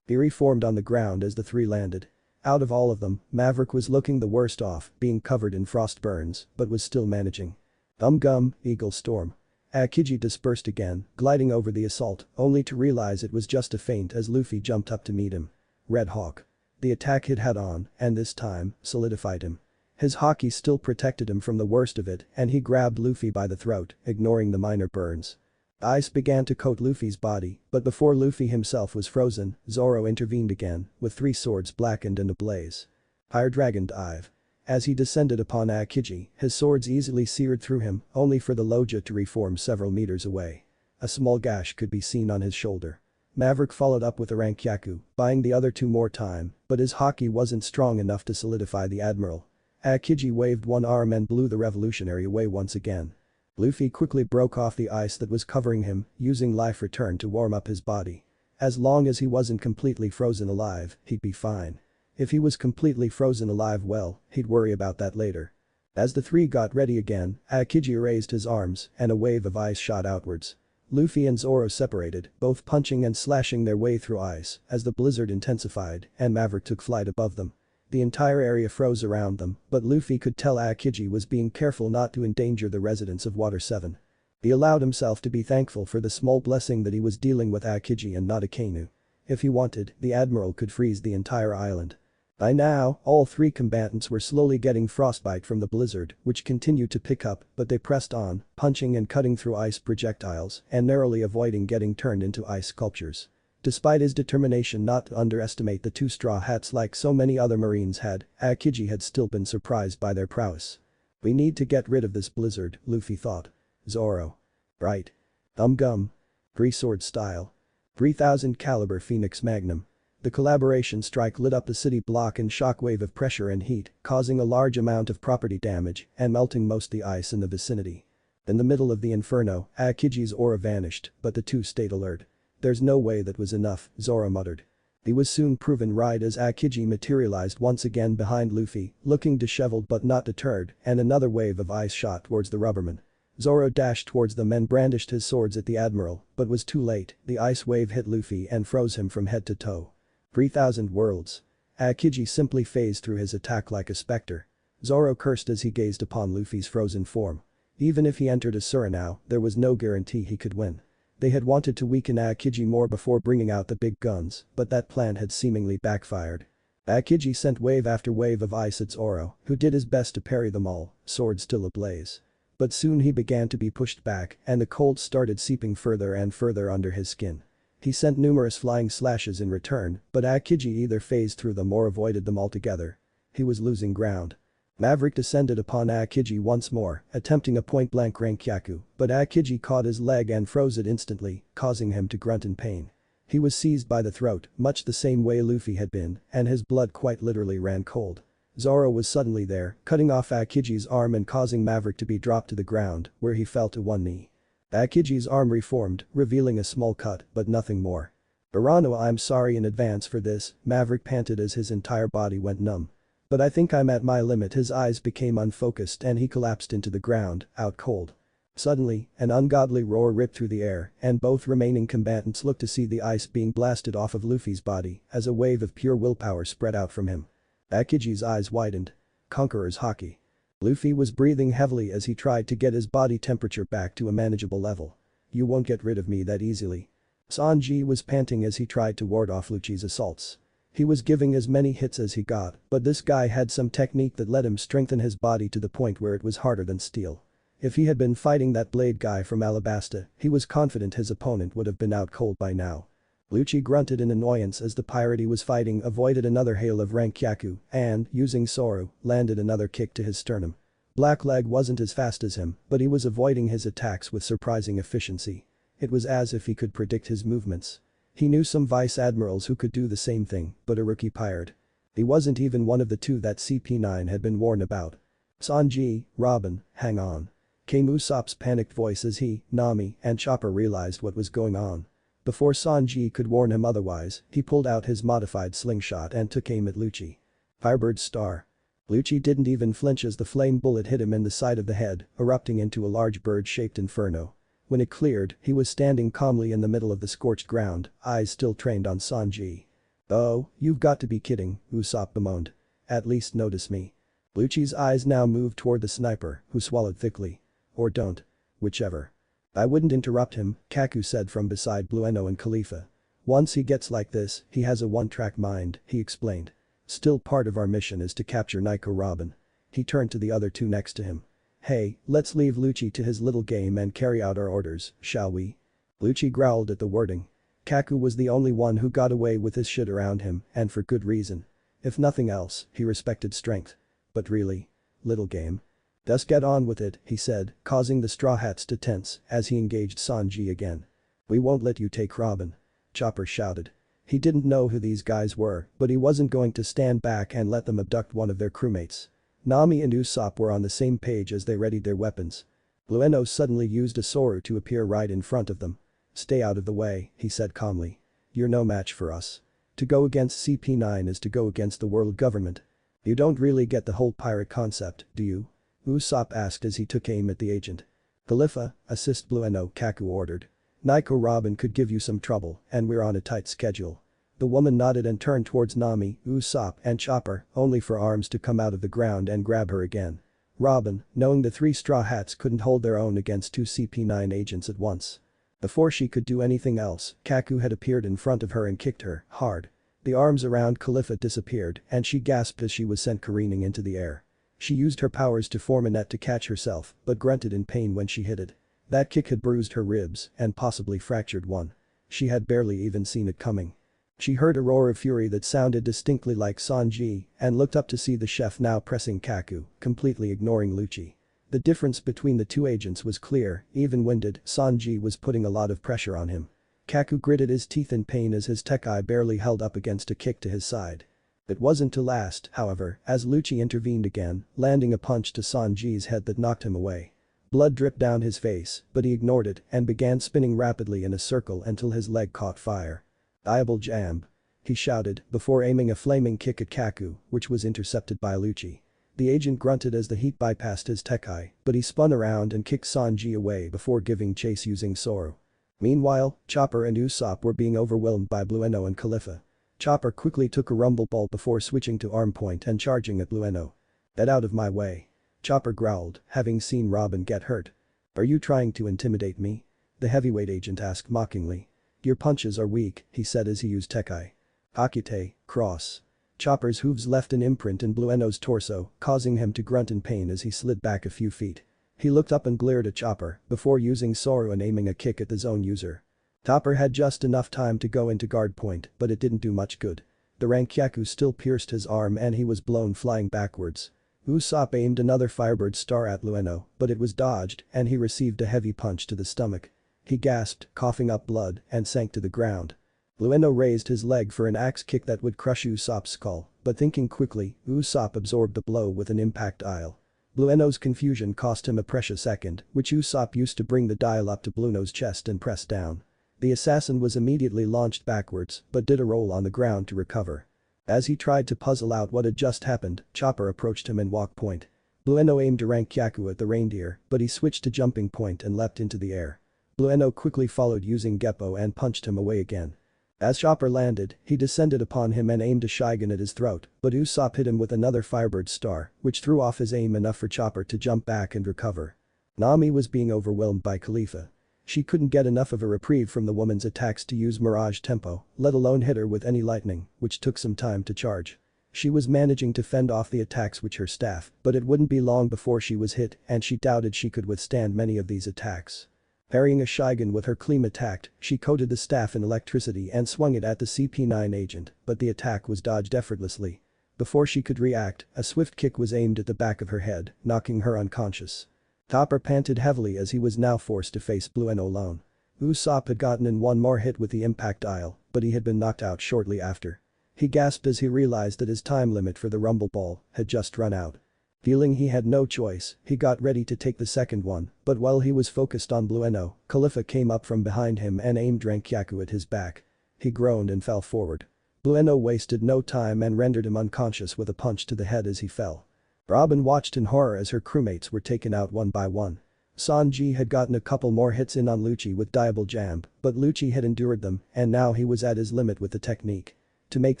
Fury formed on the ground as the three landed. Out of all of them, Maverick was looking the worst off, being covered in frost burns, but was still managing. Gum, Eagle Storm. Aokiji dispersed again, gliding over the assault, only to realize it was just a feint as Luffy jumped up to meet him. Red Hawk. The attack hit head-on, and this time, solidified him. His haki still protected him from the worst of it, and he grabbed Luffy by the throat, ignoring the minor burns. Ice began to coat Luffy's body, but before Luffy himself was frozen, Zoro intervened again, with three swords blackened and ablaze. Fire Dragon Dive. As he descended upon Aokiji, his swords easily seared through him, only for the Loja to reform several meters away. A small gash could be seen on his shoulder. Maverick followed up with a Rankyaku, buying the other two more time, but his haki wasn't strong enough to solidify the admiral. Aokiji waved one arm and blew the revolutionary away once again. Luffy quickly broke off the ice that was covering him, using life return to warm up his body. As long as he wasn't completely frozen alive, he'd be fine. If he was completely frozen alive, well, he'd worry about that later. As the three got ready again, Aokiji raised his arms and a wave of ice shot outwards. Luffy and Zoro separated, both punching and slashing their way through ice as the blizzard intensified and Maverick took flight above them. The entire area froze around them, but Luffy could tell Aokiji was being careful not to endanger the residents of Water 7. He allowed himself to be thankful for the small blessing that he was dealing with Aokiji and not Akainu. If he wanted, the admiral could freeze the entire island. By now, all three combatants were slowly getting frostbite from the blizzard, which continued to pick up, but they pressed on, punching and cutting through ice projectiles and narrowly avoiding getting turned into ice sculptures. Despite his determination not to underestimate the two straw hats like so many other marines had, Aokiji had still been surprised by their prowess. We need to get rid of this blizzard, Luffy thought. Zoro. Right. Gum. Three-sword style. 3000 caliber Phoenix Magnum. The collaboration strike lit up the city block in shockwave of pressure and heat, causing a large amount of property damage and melting most of the ice in the vicinity. In the middle of the inferno, Aokiji's aura vanished, but the two stayed alert. There's no way that was enough, Zoro muttered. He was soon proven right as Aokiji materialized once again behind Luffy, looking disheveled but not deterred, and another wave of ice shot towards the rubberman. Zoro dashed towards them and brandished his swords at the admiral, but was too late. The ice wave hit Luffy and froze him from head to toe. 3000 worlds. Aokiji simply phased through his attack like a specter. Zoro cursed as he gazed upon Luffy's frozen form. Even if he entered a Suranao, there was no guarantee he could win. They had wanted to weaken Aokiji more before bringing out the big guns, but that plan had seemingly backfired. Aokiji sent wave after wave of ice at Zoro, who did his best to parry them all, sword still ablaze. But soon he began to be pushed back and the cold started seeping further and further under his skin. He sent numerous flying slashes in return, but Aokiji either phased through them or avoided them altogether. He was losing ground. Maverick descended upon Aokiji once more, attempting a point-blank Rankyaku, but Aokiji caught his leg and froze it instantly, causing him to grunt in pain. He was seized by the throat, much the same way Luffy had been, and his blood quite literally ran cold. Zoro was suddenly there, cutting off Aokiji's arm and causing Maverick to be dropped to the ground, where he fell to one knee. Aokiji's arm reformed, revealing a small cut, but nothing more. "Urano, I'm sorry in advance for this," Maverick panted as his entire body went numb. "But I think I'm at my limit." His eyes became unfocused and he collapsed into the ground, out cold. Suddenly, an ungodly roar ripped through the air and both remaining combatants looked to see the ice being blasted off of Luffy's body as a wave of pure willpower spread out from him. Aokiji's eyes widened. Conqueror's haki. Luffy was breathing heavily as he tried to get his body temperature back to a manageable level. "You won't get rid of me that easily." Sanji was panting as he tried to ward off Lucci's assaults. He was giving as many hits as he got, but this guy had some technique that let him strengthen his body to the point where it was harder than steel. If he had been fighting that blade guy from Alabasta, he was confident his opponent would have been out cold by now. Lucci grunted in annoyance as the pirate he was fighting avoided another hail of Rankyaku and, using Soru, landed another kick to his sternum. Blackleg wasn't as fast as him, but he was avoiding his attacks with surprising efficiency. It was as if he could predict his movements. He knew some vice admirals who could do the same thing, but a rookie pirate. He wasn't even one of the two that CP9 had been warned about. Sanji, Robin, hang on. Came Usopp's panicked voice as he, Nami, and Chopper realized what was going on. Before Sanji could warn him otherwise, he pulled out his modified slingshot and took aim at Lucci. Firebird star. Lucci didn't even flinch as the flame bullet hit him in the side of the head, erupting into a large bird-shaped inferno. When it cleared, he was standing calmly in the middle of the scorched ground, eyes still trained on Sanji. "Oh, you've got to be kidding," Usopp bemoaned. "At least notice me." Lucci's eyes now moved toward the sniper, who swallowed thickly. "Or don't. Whichever." "I wouldn't interrupt him," Kaku said from beside Blueno and Khalifa. "Once he gets like this, he has a one-track mind," he explained. "Still part of our mission is to capture Nico Robin." He turned to the other two next to him. "Hey, let's leave Lucci to his little game and carry out our orders, shall we?" Lucci growled at the wording. Kaku was the only one who got away with his shit around him, and for good reason. If nothing else, he respected strength. But really? Little game? "Just get on with it," he said, causing the Straw Hats to tense as he engaged Sanji again. "We won't let you take Robin," Chopper shouted. He didn't know who these guys were, but he wasn't going to stand back and let them abduct one of their crewmates. Nami and Usopp were on the same page as they readied their weapons. Blueno suddenly used a Zoro to appear right in front of them. "Stay out of the way," he said calmly. "You're no match for us. To go against CP9 is to go against the world government. You don't really get the whole pirate concept, do you?" Usopp asked as he took aim at the agent. "Khalifa, assist Blueno," Kaku ordered. "Nico Robin could give you some trouble, and we're on a tight schedule." The woman nodded and turned towards Nami, Usopp, and Chopper, only for arms to come out of the ground and grab her again. Robin, knowing the three Straw Hats couldn't hold their own against two CP9 agents at once. Before she could do anything else, Kaku had appeared in front of her and kicked her, hard. The arms around Khalifa disappeared and she gasped as she was sent careening into the air. She used her powers to form a net to catch herself, but grunted in pain when she hit it. That kick had bruised her ribs and possibly fractured one. She had barely even seen it coming. She heard a roar of fury that sounded distinctly like Sanji and looked up to see the chef now pressing Kaku, completely ignoring Lucci. The difference between the two agents was clear, even-winded, Sanji was putting a lot of pressure on him. Kaku gritted his teeth in pain as his tech eye barely held up against a kick to his side. It wasn't to last, however, as Lucci intervened again, landing a punch to Sanji's head that knocked him away. Blood dripped down his face, but he ignored it and began spinning rapidly in a circle until his leg caught fire. "Diable jam!" he shouted before aiming a flaming kick at Kaku, which was intercepted by Lucci. The agent grunted as the heat bypassed his tech eye, but he spun around and kicked Sanji away before giving chase using Zoro. Meanwhile, Chopper and Usopp were being overwhelmed by Blueno and Khalifa. Chopper quickly took a rumble ball before switching to arm point and charging at Blueno. "Get out of my way." Chopper growled, having seen Robin get hurt. "Are you trying to intimidate me?" the heavyweight agent asked mockingly. "Your punches are weak," he said as he used Tekai. "Akite, cross." Chopper's hooves left an imprint in Blueno's torso, causing him to grunt in pain as he slid back a few feet. He looked up and glared at Chopper before using Zoro and aiming a kick at the zone user. Chopper had just enough time to go into guard point, but it didn't do much good. The Rankyaku still pierced his arm and he was blown flying backwards. Usopp aimed another Firebird star at Blueno, but it was dodged and he received a heavy punch to the stomach. He gasped, coughing up blood, and sank to the ground. Blueno raised his leg for an axe kick that would crush Usopp's skull, but thinking quickly, Usopp absorbed the blow with an impact dial. Blueno's confusion cost him a precious second, which Usopp used to bring the dial up to Blueno's chest and press down. The assassin was immediately launched backwards, but did a roll on the ground to recover. As he tried to puzzle out what had just happened, Chopper approached him in walk point. Blueno aimed a Rankyaku at the reindeer, but he switched to jumping point and leapt into the air. Blueno quickly followed using Geppo and punched him away again. As Chopper landed, he descended upon him and aimed a Shigan at his throat, but Usopp hit him with another Firebird star, which threw off his aim enough for Chopper to jump back and recover. Nami was being overwhelmed by Khalifa. She couldn't get enough of a reprieve from the woman's attacks to use Mirage Tempo, let alone hit her with any lightning, which took some time to charge. She was managing to fend off the attacks with her staff, but it wouldn't be long before she was hit and she doubted she could withstand many of these attacks. Parrying a Shigan with her clean attack, she coated the staff in electricity and swung it at the CP9 agent, but the attack was dodged effortlessly. Before she could react, a swift kick was aimed at the back of her head, knocking her unconscious. Chopper panted heavily as he was now forced to face Blueno alone. Usopp had gotten in one more hit with the impact dial, but he had been knocked out shortly after. He gasped as he realized that his time limit for the rumble ball had just run out. Feeling he had no choice, he got ready to take the second one, but while he was focused on Blueno, Khalifa came up from behind him and aimed Rankyaku at his back. He groaned and fell forward. Blueno wasted no time and rendered him unconscious with a punch to the head as he fell. Robin watched in horror as her crewmates were taken out one by one. Sanji had gotten a couple more hits in on Lucci with Diable Jam, but Lucci had endured them and now he was at his limit with the technique. To make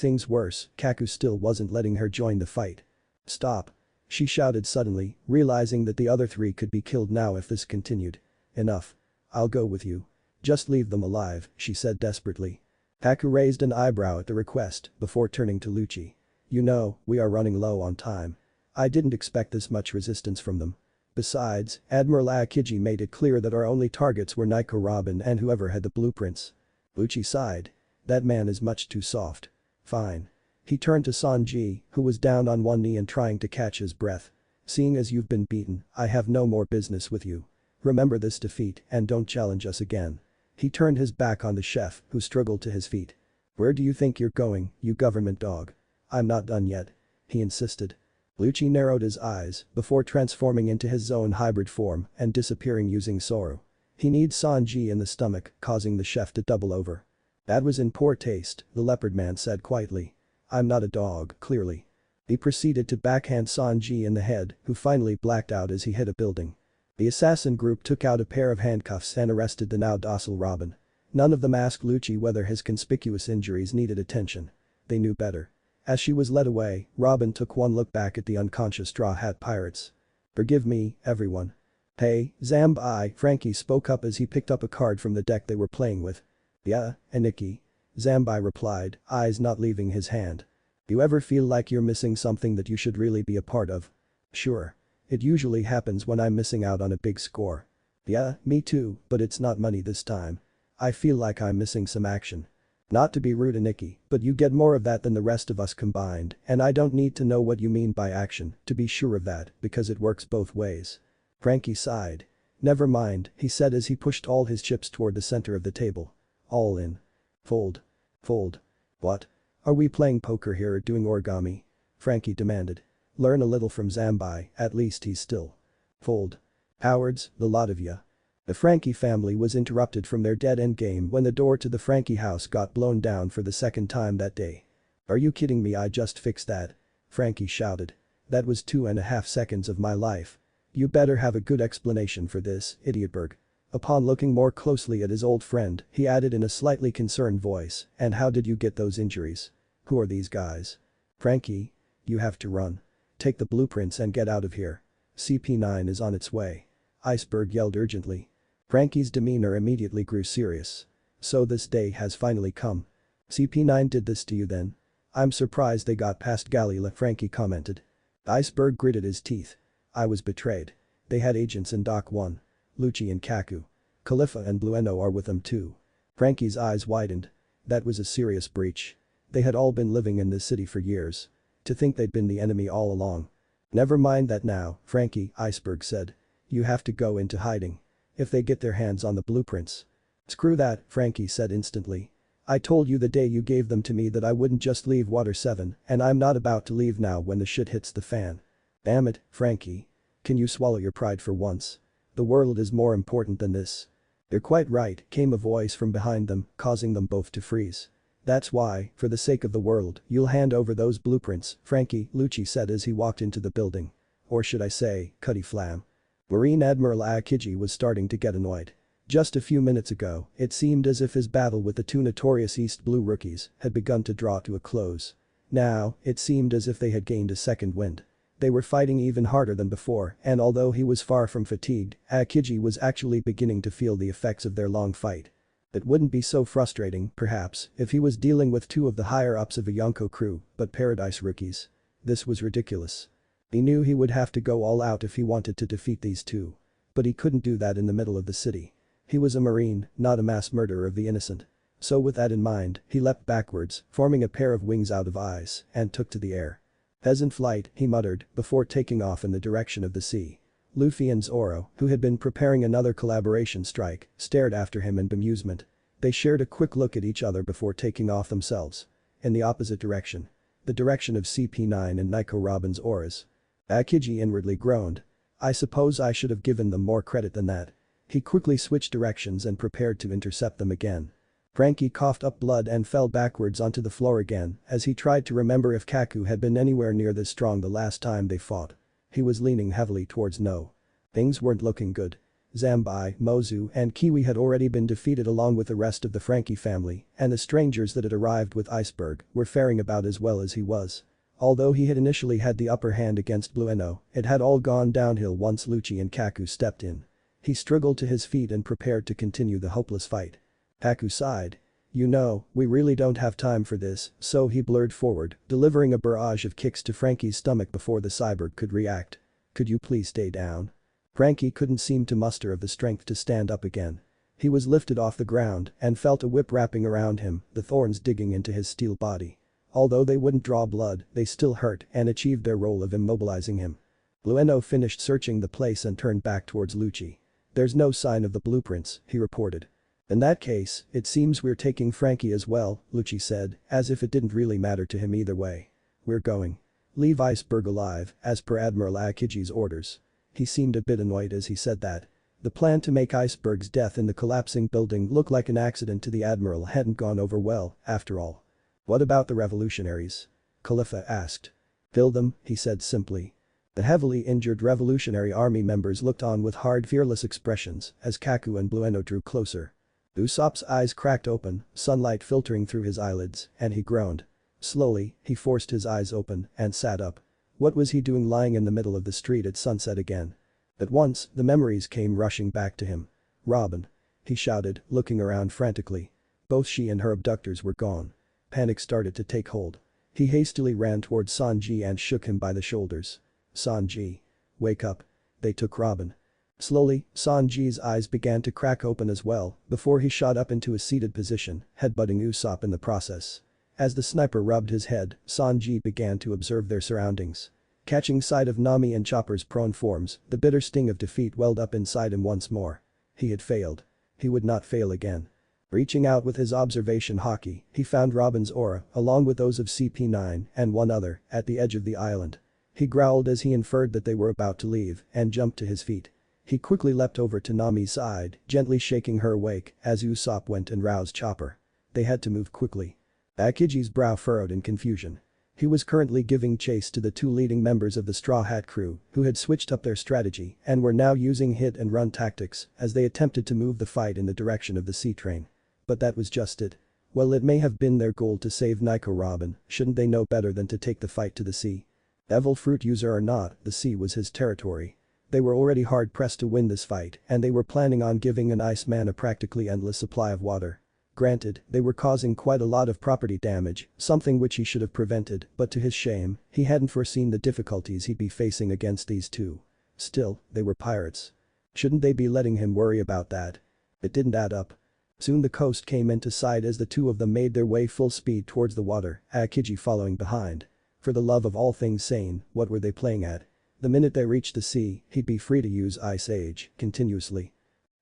things worse, Kaku still wasn't letting her join the fight. "Stop," she shouted suddenly, realizing that the other three could be killed now if this continued. "Enough. I'll go with you. Just leave them alive," she said desperately. Kaku raised an eyebrow at the request before turning to Lucci. "You know, we are running low on time. I didn't expect this much resistance from them. Besides, Admiral Aokiji made it clear that our only targets were Nico Robin and whoever had the blueprints." Lucci sighed. "That man is much too soft." "Fine." He turned to Sanji, who was down on one knee and trying to catch his breath. "Seeing as you've been beaten, I have no more business with you. Remember this defeat and don't challenge us again." He turned his back on the chef, who struggled to his feet. "Where do you think you're going, you government dog?" "I'm not done yet," he insisted. Lucci narrowed his eyes before transforming into his own hybrid form and disappearing using Zoro. He kneed Sanji in the stomach, causing the chef to double over. "That was in poor taste," the leopard man said quietly. "I'm not a dog, clearly." He proceeded to backhand Sanji in the head, who finally blacked out as he hit a building. The assassin group took out a pair of handcuffs and arrested the now docile Robin. None of them asked Lucci whether his conspicuous injuries needed attention. They knew better. As she was led away, Robin took one look back at the unconscious Straw Hat pirates. "Forgive me, everyone." "Hey, Zambi," Frankie spoke up as he picked up a card from the deck they were playing with. "Yeah, Aniki," Zambi replied, eyes not leaving his hand. "You ever feel like you're missing something that you should really be a part of?" "Sure. It usually happens when I'm missing out on a big score." "Yeah, me too, but it's not money this time. I feel like I'm missing some action." "Not to be rude, Aniki, but you get more of that than the rest of us combined, and I don't need to know what you mean by action to be sure of that because it works both ways." Frankie sighed. "Never mind," he said as he pushed all his chips toward the center of the table. "All in. Fold. Fold." "What? Are we playing poker here or doing origami?" Frankie demanded. "Learn a little from Zambi, at least he's still." "Fold. Cowards, the lot of ya." The Frankie family was interrupted from their dead-end game when the door to the Frankie house got blown down for the second time that day. "Are you kidding me? I just fixed that," Frankie shouted. "That was 2.5 seconds of my life. You better have a good explanation for this, Idiotberg." Upon looking more closely at his old friend, he added in a slightly concerned voice, "And how did you get those injuries? Who are these guys?" "Frankie. You have to run. Take the blueprints and get out of here. CP9 is on its way." Iceberg yelled urgently. Frankie's demeanor immediately grew serious. "So this day has finally come. CP9 did this to you then? I'm surprised they got past Galila," Frankie commented. Iceberg gritted his teeth. "I was betrayed. They had agents in Dock 1. Lucci and Kaku. Khalifa and Blueno are with them too." Frankie's eyes widened. That was a serious breach. They had all been living in this city for years. To think they'd been the enemy all along. "Never mind that now, Frankie," Iceberg said. "You have to go into hiding. If they get their hands on the blueprints." "Screw that," Frankie said instantly. "I told you the day you gave them to me that I wouldn't just leave Water 7, and I'm not about to leave now when the shit hits the fan." "Damn it, Frankie. Can you swallow your pride for once? The world is more important than this." "You're quite right," came a voice from behind them, causing them both to freeze. "That's why, for the sake of the world, you'll hand over those blueprints, Frankie," Lucci said as he walked into the building. "Or should I say, Cutty Flam." Marine Admiral Aokiji was starting to get annoyed. Just a few minutes ago, it seemed as if his battle with the two notorious East Blue rookies had begun to draw to a close. Now, it seemed as if they had gained a second wind. They were fighting even harder than before, and although he was far from fatigued, Aokiji was actually beginning to feel the effects of their long fight. It wouldn't be so frustrating, perhaps, if he was dealing with two of the higher-ups of a Yonko crew, but Paradise rookies. This was ridiculous. He knew he would have to go all out if he wanted to defeat these two. But he couldn't do that in the middle of the city. He was a marine, not a mass murderer of the innocent. So with that in mind, he leapt backwards, forming a pair of wings out of ice, and took to the air. "Peasant flight," he muttered, before taking off in the direction of the sea. Luffy and Zoro, who had been preparing another collaboration strike, stared after him in bemusement. They shared a quick look at each other before taking off themselves. In the opposite direction. The direction of CP9 and Nico Robin's auras. Akiji inwardly groaned. I suppose I should have given them more credit than that. He quickly switched directions and prepared to intercept them again. Frankie coughed up blood and fell backwards onto the floor again as he tried to remember if Kaku had been anywhere near this strong the last time they fought. He was leaning heavily towards no. Things weren't looking good. Zambai, Mozu and Kiwi had already been defeated along with the rest of the Frankie family, and the strangers that had arrived with Iceberg were faring about as well as he was. Although he had initially had the upper hand against Blueno, it had all gone downhill once Lucci and Kaku stepped in. He struggled to his feet and prepared to continue the hopeless fight. Kaku sighed. You know, we really don't have time for this, so he blurred forward, delivering a barrage of kicks to Frankie's stomach before the cyborg could react. Could you please stay down? Frankie couldn't seem to muster of the strength to stand up again. He was lifted off the ground and felt a whip wrapping around him, the thorns digging into his steel body. Although they wouldn't draw blood, they still hurt and achieved their role of immobilizing him. Blueno finished searching the place and turned back towards Lucci. There's no sign of the blueprints, he reported. In that case, it seems we're taking Frankie as well, Lucci said, as if it didn't really matter to him either way. We're going. Leave Iceberg alive, as per Admiral Akiji's orders. He seemed a bit annoyed as he said that. The plan to make Iceberg's death in the collapsing building look like an accident to the Admiral hadn't gone over well, after all. What about the revolutionaries? Khalifa asked. Kill them, he said simply. The heavily injured Revolutionary Army members looked on with hard, fearless expressions as Kaku and Blueno drew closer. Usopp's eyes cracked open, sunlight filtering through his eyelids, and he groaned. Slowly, he forced his eyes open and sat up. What was he doing lying in the middle of the street at sunset again? At once, the memories came rushing back to him. Robin. He shouted, looking around frantically. Both she and her abductors were gone. Panic started to take hold. He hastily ran towards Sanji and shook him by the shoulders. Sanji. Wake up. They took Robin. Slowly, Sanji's eyes began to crack open as well before he shot up into a seated position, headbutting Usopp in the process. As the sniper rubbed his head, Sanji began to observe their surroundings. Catching sight of Nami and Chopper's prone forms, the bitter sting of defeat welled up inside him once more. He had failed. He would not fail again. Reaching out with his observation hockey, he found Robin's aura, along with those of CP9 and one other, at the edge of the island. He growled as he inferred that they were about to leave and jumped to his feet. He quickly leapt over to Nami's side, gently shaking her awake as Usopp went and roused Chopper. They had to move quickly. Akiji's brow furrowed in confusion. He was currently giving chase to the two leading members of the Straw Hat crew who had switched up their strategy and were now using hit-and-run tactics as they attempted to move the fight in the direction of the sea train. But that was just it. Well, it may have been their goal to save Nico Robin, shouldn't they know better than to take the fight to the sea? Devil fruit user or not, the sea was his territory. They were already hard-pressed to win this fight and they were planning on giving an Iceman a practically endless supply of water. Granted, they were causing quite a lot of property damage, something which he should have prevented, but to his shame, he hadn't foreseen the difficulties he'd be facing against these two. Still, they were pirates. Shouldn't they be letting him worry about that? It didn't add up. Soon the coast came into sight as the two of them made their way full speed towards the water, Akiji following behind. For the love of all things sane, what were they playing at? The minute they reached the sea, he'd be free to use Ice Age, continuously.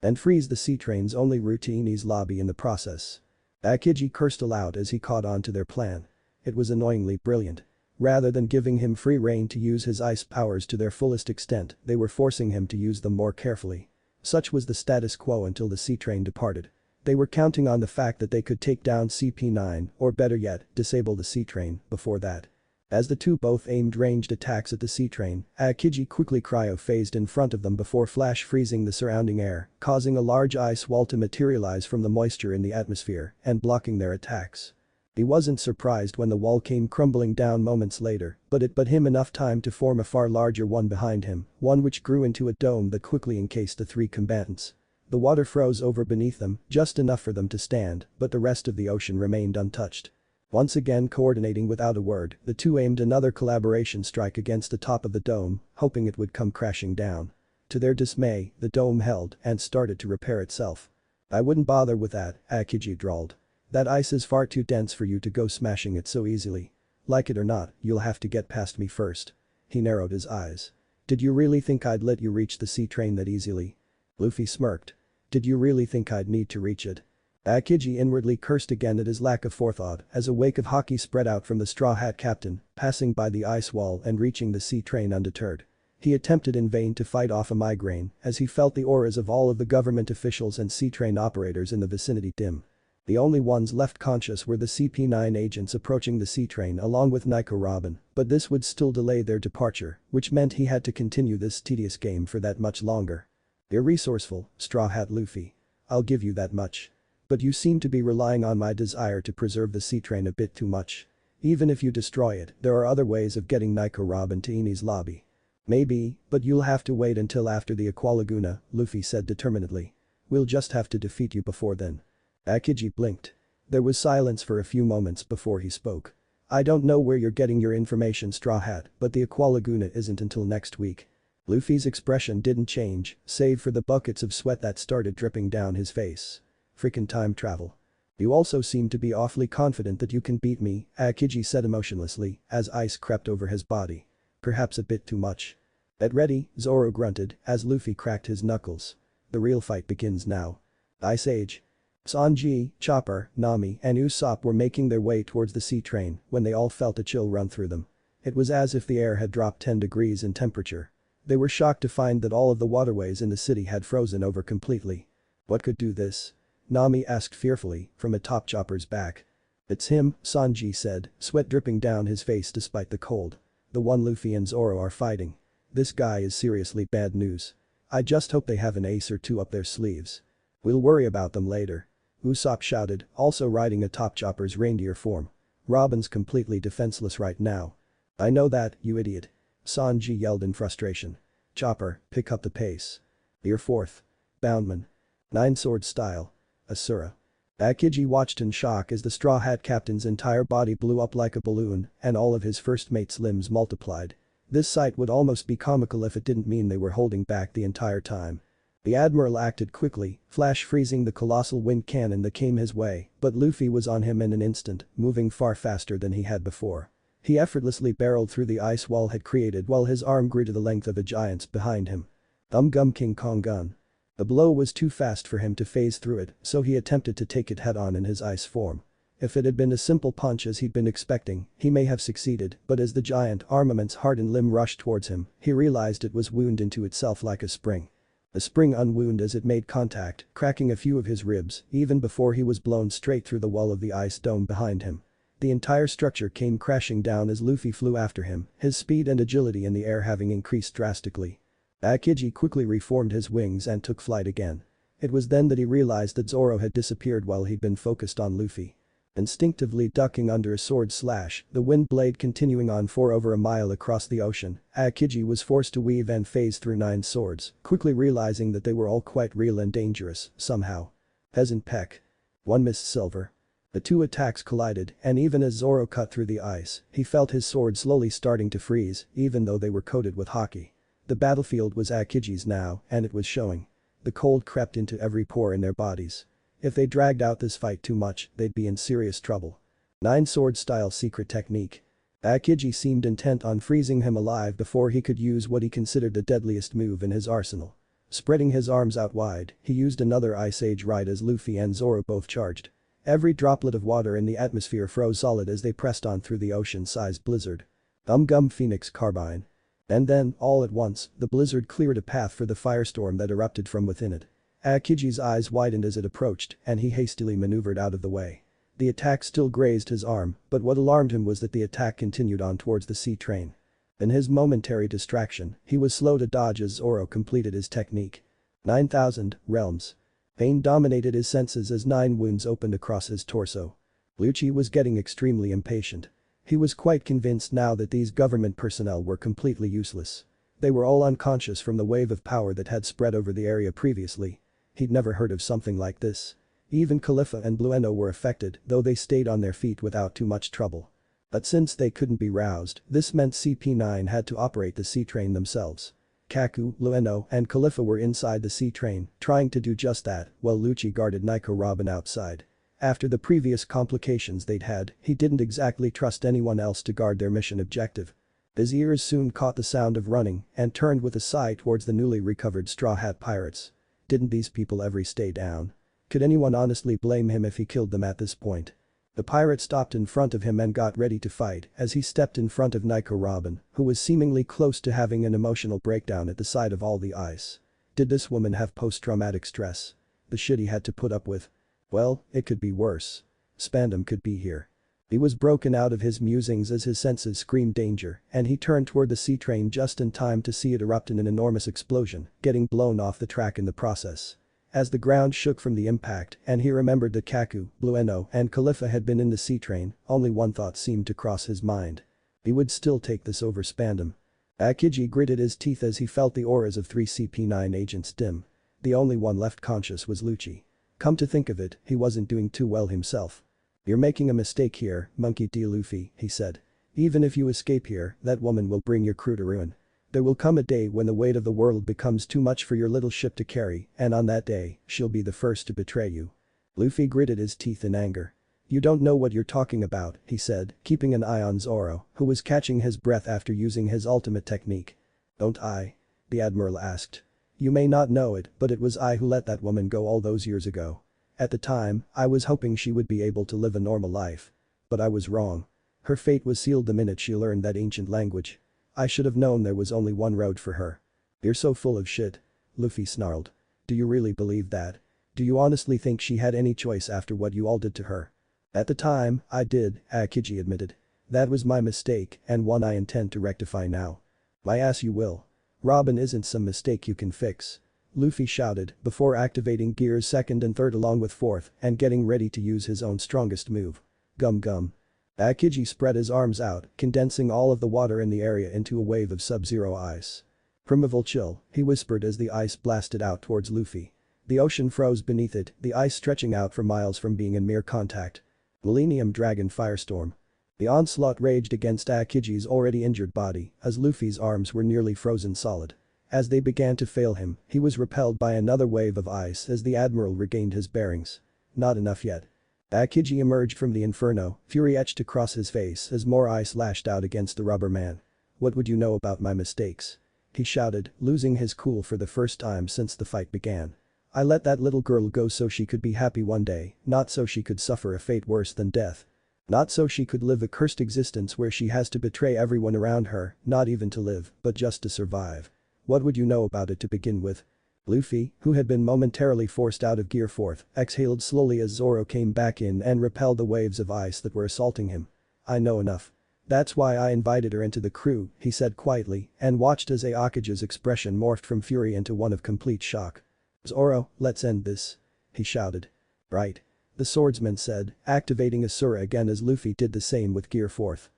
And freeze the sea train's only routine's lobby in the process. Akiji cursed aloud as he caught on to their plan. It was annoyingly brilliant. Rather than giving him free rein to use his ice powers to their fullest extent, they were forcing him to use them more carefully. Such was the status quo until the sea train departed. They were counting on the fact that they could take down CP9, or better yet, disable the sea train, before that. As the two both aimed ranged attacks at the sea train, Akiji quickly cryo-phased in front of them before flash freezing the surrounding air, causing a large ice wall to materialize from the moisture in the atmosphere and blocking their attacks. He wasn't surprised when the wall came crumbling down moments later, but it bought him enough time to form a far larger one behind him, one which grew into a dome that quickly encased the three combatants. The water froze over beneath them, just enough for them to stand, but the rest of the ocean remained untouched. Once again coordinating without a word, the two aimed another collaboration strike against the top of the dome, hoping it would come crashing down. To their dismay, the dome held and started to repair itself. I wouldn't bother with that, Akiji drawled. That ice is far too dense for you to go smashing it so easily. Like it or not, you'll have to get past me first. He narrowed his eyes. Did you really think I'd let you reach the sea train that easily? Luffy smirked. Did you really think I'd need to reach it? Akiji inwardly cursed again at his lack of forethought as a wake of haki spread out from the Straw Hat Captain, passing by the ice wall and reaching the sea train undeterred. He attempted in vain to fight off a migraine as he felt the auras of all of the government officials and sea train operators in the vicinity dim. The only ones left conscious were the CP9 agents approaching the sea train along with Nico Robin, but this would still delay their departure, which meant he had to continue this tedious game for that much longer. You're resourceful, Straw Hat Luffy. I'll give you that much. But you seem to be relying on my desire to preserve the sea train a bit too much. Even if you destroy it, there are other ways of getting Nico Robin to Eni's lobby. Maybe, but you'll have to wait until after the Aqualaguna, Luffy said determinedly. We'll just have to defeat you before then. Akiji blinked. There was silence for a few moments before he spoke. I don't know where you're getting your information, Straw Hat, but the Aqualaguna isn't until next week. Luffy's expression didn't change, save for the buckets of sweat that started dripping down his face. Frickin' time travel. You also seem to be awfully confident that you can beat me, Akiji said emotionlessly, as ice crept over his body. Perhaps a bit too much. Get ready, Zoro grunted, as Luffy cracked his knuckles. The real fight begins now. Ice Age. Sanji, Chopper, Nami and Usopp were making their way towards the sea train when they all felt a chill run through them. It was as if the air had dropped 10 degrees in temperature. They were shocked to find that all of the waterways in the city had frozen over completely. What could do this? Nami asked fearfully, from atop Chopper's back. It's him, Sanji said, sweat dripping down his face despite the cold. The one Luffy and Zoro are fighting. This guy is seriously bad news. I just hope they have an ace or two up their sleeves. We'll worry about them later. Usopp shouted, also riding atop Chopper's reindeer form. Robin's completely defenseless right now. I know that, you idiot. Sanji yelled in frustration. Chopper, pick up the pace. You're fourth. Boundman. Nine sword style. Asura. Akiji watched in shock as the Straw Hat Captain's entire body blew up like a balloon and all of his first mate's limbs multiplied. This sight would almost be comical if it didn't mean they were holding back the entire time. The Admiral acted quickly, flash freezing the colossal wind cannon that came his way, but Luffy was on him in an instant, moving far faster than he had before. He effortlessly barreled through the ice wall had created while his arm grew to the length of a giant's behind him. Gum King Kong gun. The blow was too fast for him to phase through it, so he attempted to take it head-on in his ice form. If it had been a simple punch as he'd been expecting, he may have succeeded, but as the giant armament's hardened limb rushed towards him, he realized it was wound into itself like a spring. The spring unwound as it made contact, cracking a few of his ribs, even before he was blown straight through the wall of the ice dome behind him. The entire structure came crashing down as Luffy flew after him, his speed and agility in the air having increased drastically. Akiji quickly reformed his wings and took flight again. It was then that he realized that Zoro had disappeared while he'd been focused on Luffy. Instinctively ducking under a sword slash, the wind blade continuing on for over a mile across the ocean, Akiji was forced to weave and phase through 9 swords, quickly realizing that they were all quite real and dangerous, somehow. Peasant peck. 1 missed silver. The two attacks collided, and even as Zoro cut through the ice, he felt his sword slowly starting to freeze, even though they were coated with haki. The battlefield was Akiji's now, and it was showing. The cold crept into every pore in their bodies. If they dragged out this fight too much, they'd be in serious trouble. 9 sword style secret technique. Akiji seemed intent on freezing him alive before he could use what he considered the deadliest move in his arsenal. Spreading his arms out wide, he used another Ice Age rite as Luffy and Zoro both charged. Every droplet of water in the atmosphere froze solid as they pressed on through the ocean-sized blizzard. Gum Phoenix Carbine. And then, all at once, the blizzard cleared a path for the firestorm that erupted from within it. Akiji's eyes widened as it approached, and he hastily maneuvered out of the way. The attack still grazed his arm, but what alarmed him was that the attack continued on towards the sea train. In his momentary distraction, he was slow to dodge as Zoro completed his technique. 9,000 realms. Pain dominated his senses as 9 wounds opened across his torso. Lucci was getting extremely impatient. He was quite convinced now that these government personnel were completely useless. They were all unconscious from the wave of power that had spread over the area previously. He'd never heard of something like this. Even Khalifa and Blueno were affected, though they stayed on their feet without too much trouble. But since they couldn't be roused, this meant CP9 had to operate the sea train themselves. Kaku, Blueno, and Khalifa were inside the sea train, trying to do just that, while Lucci guarded Nico Robin outside. After the previous complications they'd had, he didn't exactly trust anyone else to guard their mission objective. His ears soon caught the sound of running and turned with a sigh towards the newly recovered Straw Hat pirates. Didn't these people ever stay down? Could anyone honestly blame him if he killed them at this point? The pirate stopped in front of him and got ready to fight as he stepped in front of Nico Robin, who was seemingly close to having an emotional breakdown at the sight of all the ice. Did this woman have post-traumatic stress? The shit he had to put up with? Well, it could be worse. Spandam could be here. He was broken out of his musings as his senses screamed danger, and he turned toward the sea train just in time to see it erupt in an enormous explosion, getting blown off the track in the process. As the ground shook from the impact and he remembered that Kaku, Blueno and Khalifa had been in the sea train, only one thought seemed to cross his mind. He would still take this over Spandam. Akiji gritted his teeth as he felt the auras of 3 CP9 agents dim. The only one left conscious was Lucci. Come to think of it, he wasn't doing too well himself. You're making a mistake here, Monkey D. Luffy, he said. Even if you escape here, that woman will bring your crew to ruin. There will come a day when the weight of the world becomes too much for your little ship to carry, and on that day, she'll be the first to betray you. Luffy gritted his teeth in anger. You don't know what you're talking about, he said, keeping an eye on Zoro, who was catching his breath after using his ultimate technique. Don't I? The Admiral asked. You may not know it, but it was I who let that woman go all those years ago. At the time, I was hoping she would be able to live a normal life. But I was wrong. Her fate was sealed the minute she learned that ancient language. I should have known there was only one road for her. You're so full of shit. Luffy snarled. Do you really believe that? Do you honestly think she had any choice after what you all did to her? At the time, I did, Akiji admitted. That was my mistake and one I intend to rectify now. My ass you will. Robin isn't some mistake you can fix. Luffy shouted before activating gears 2nd and 3rd along with 4th and getting ready to use his own strongest move. Gum gum. Akiji spread his arms out, condensing all of the water in the area into a wave of sub-zero ice. Primeval chill, he whispered as the ice blasted out towards Luffy. The ocean froze beneath it, the ice stretching out for miles from being in mere contact. Millennium Dragon Firestorm. The onslaught raged against Akiji's already injured body as Luffy's arms were nearly frozen solid. As they began to fail him, he was repelled by another wave of ice as the Admiral regained his bearings. Not enough yet. Akiji emerged from the inferno, fury etched across his face as more ice lashed out against the rubber man. What would you know about my mistakes? He shouted, losing his cool for the first time since the fight began. I let that little girl go so she could be happy one day, not so she could suffer a fate worse than death. Not so she could live a cursed existence where she has to betray everyone around her, not even to live, but just to survive. What would you know about it to begin with? Luffy, who had been momentarily forced out of gear 4th, exhaled slowly as Zoro came back in and repelled the waves of ice that were assaulting him. I know enough. That's why I invited her into the crew, he said quietly, and watched as Aokage's expression morphed from fury into one of complete shock. Zoro, let's end this. He shouted. Right. The swordsman said, activating Asura again as Luffy did the same with gear 4th.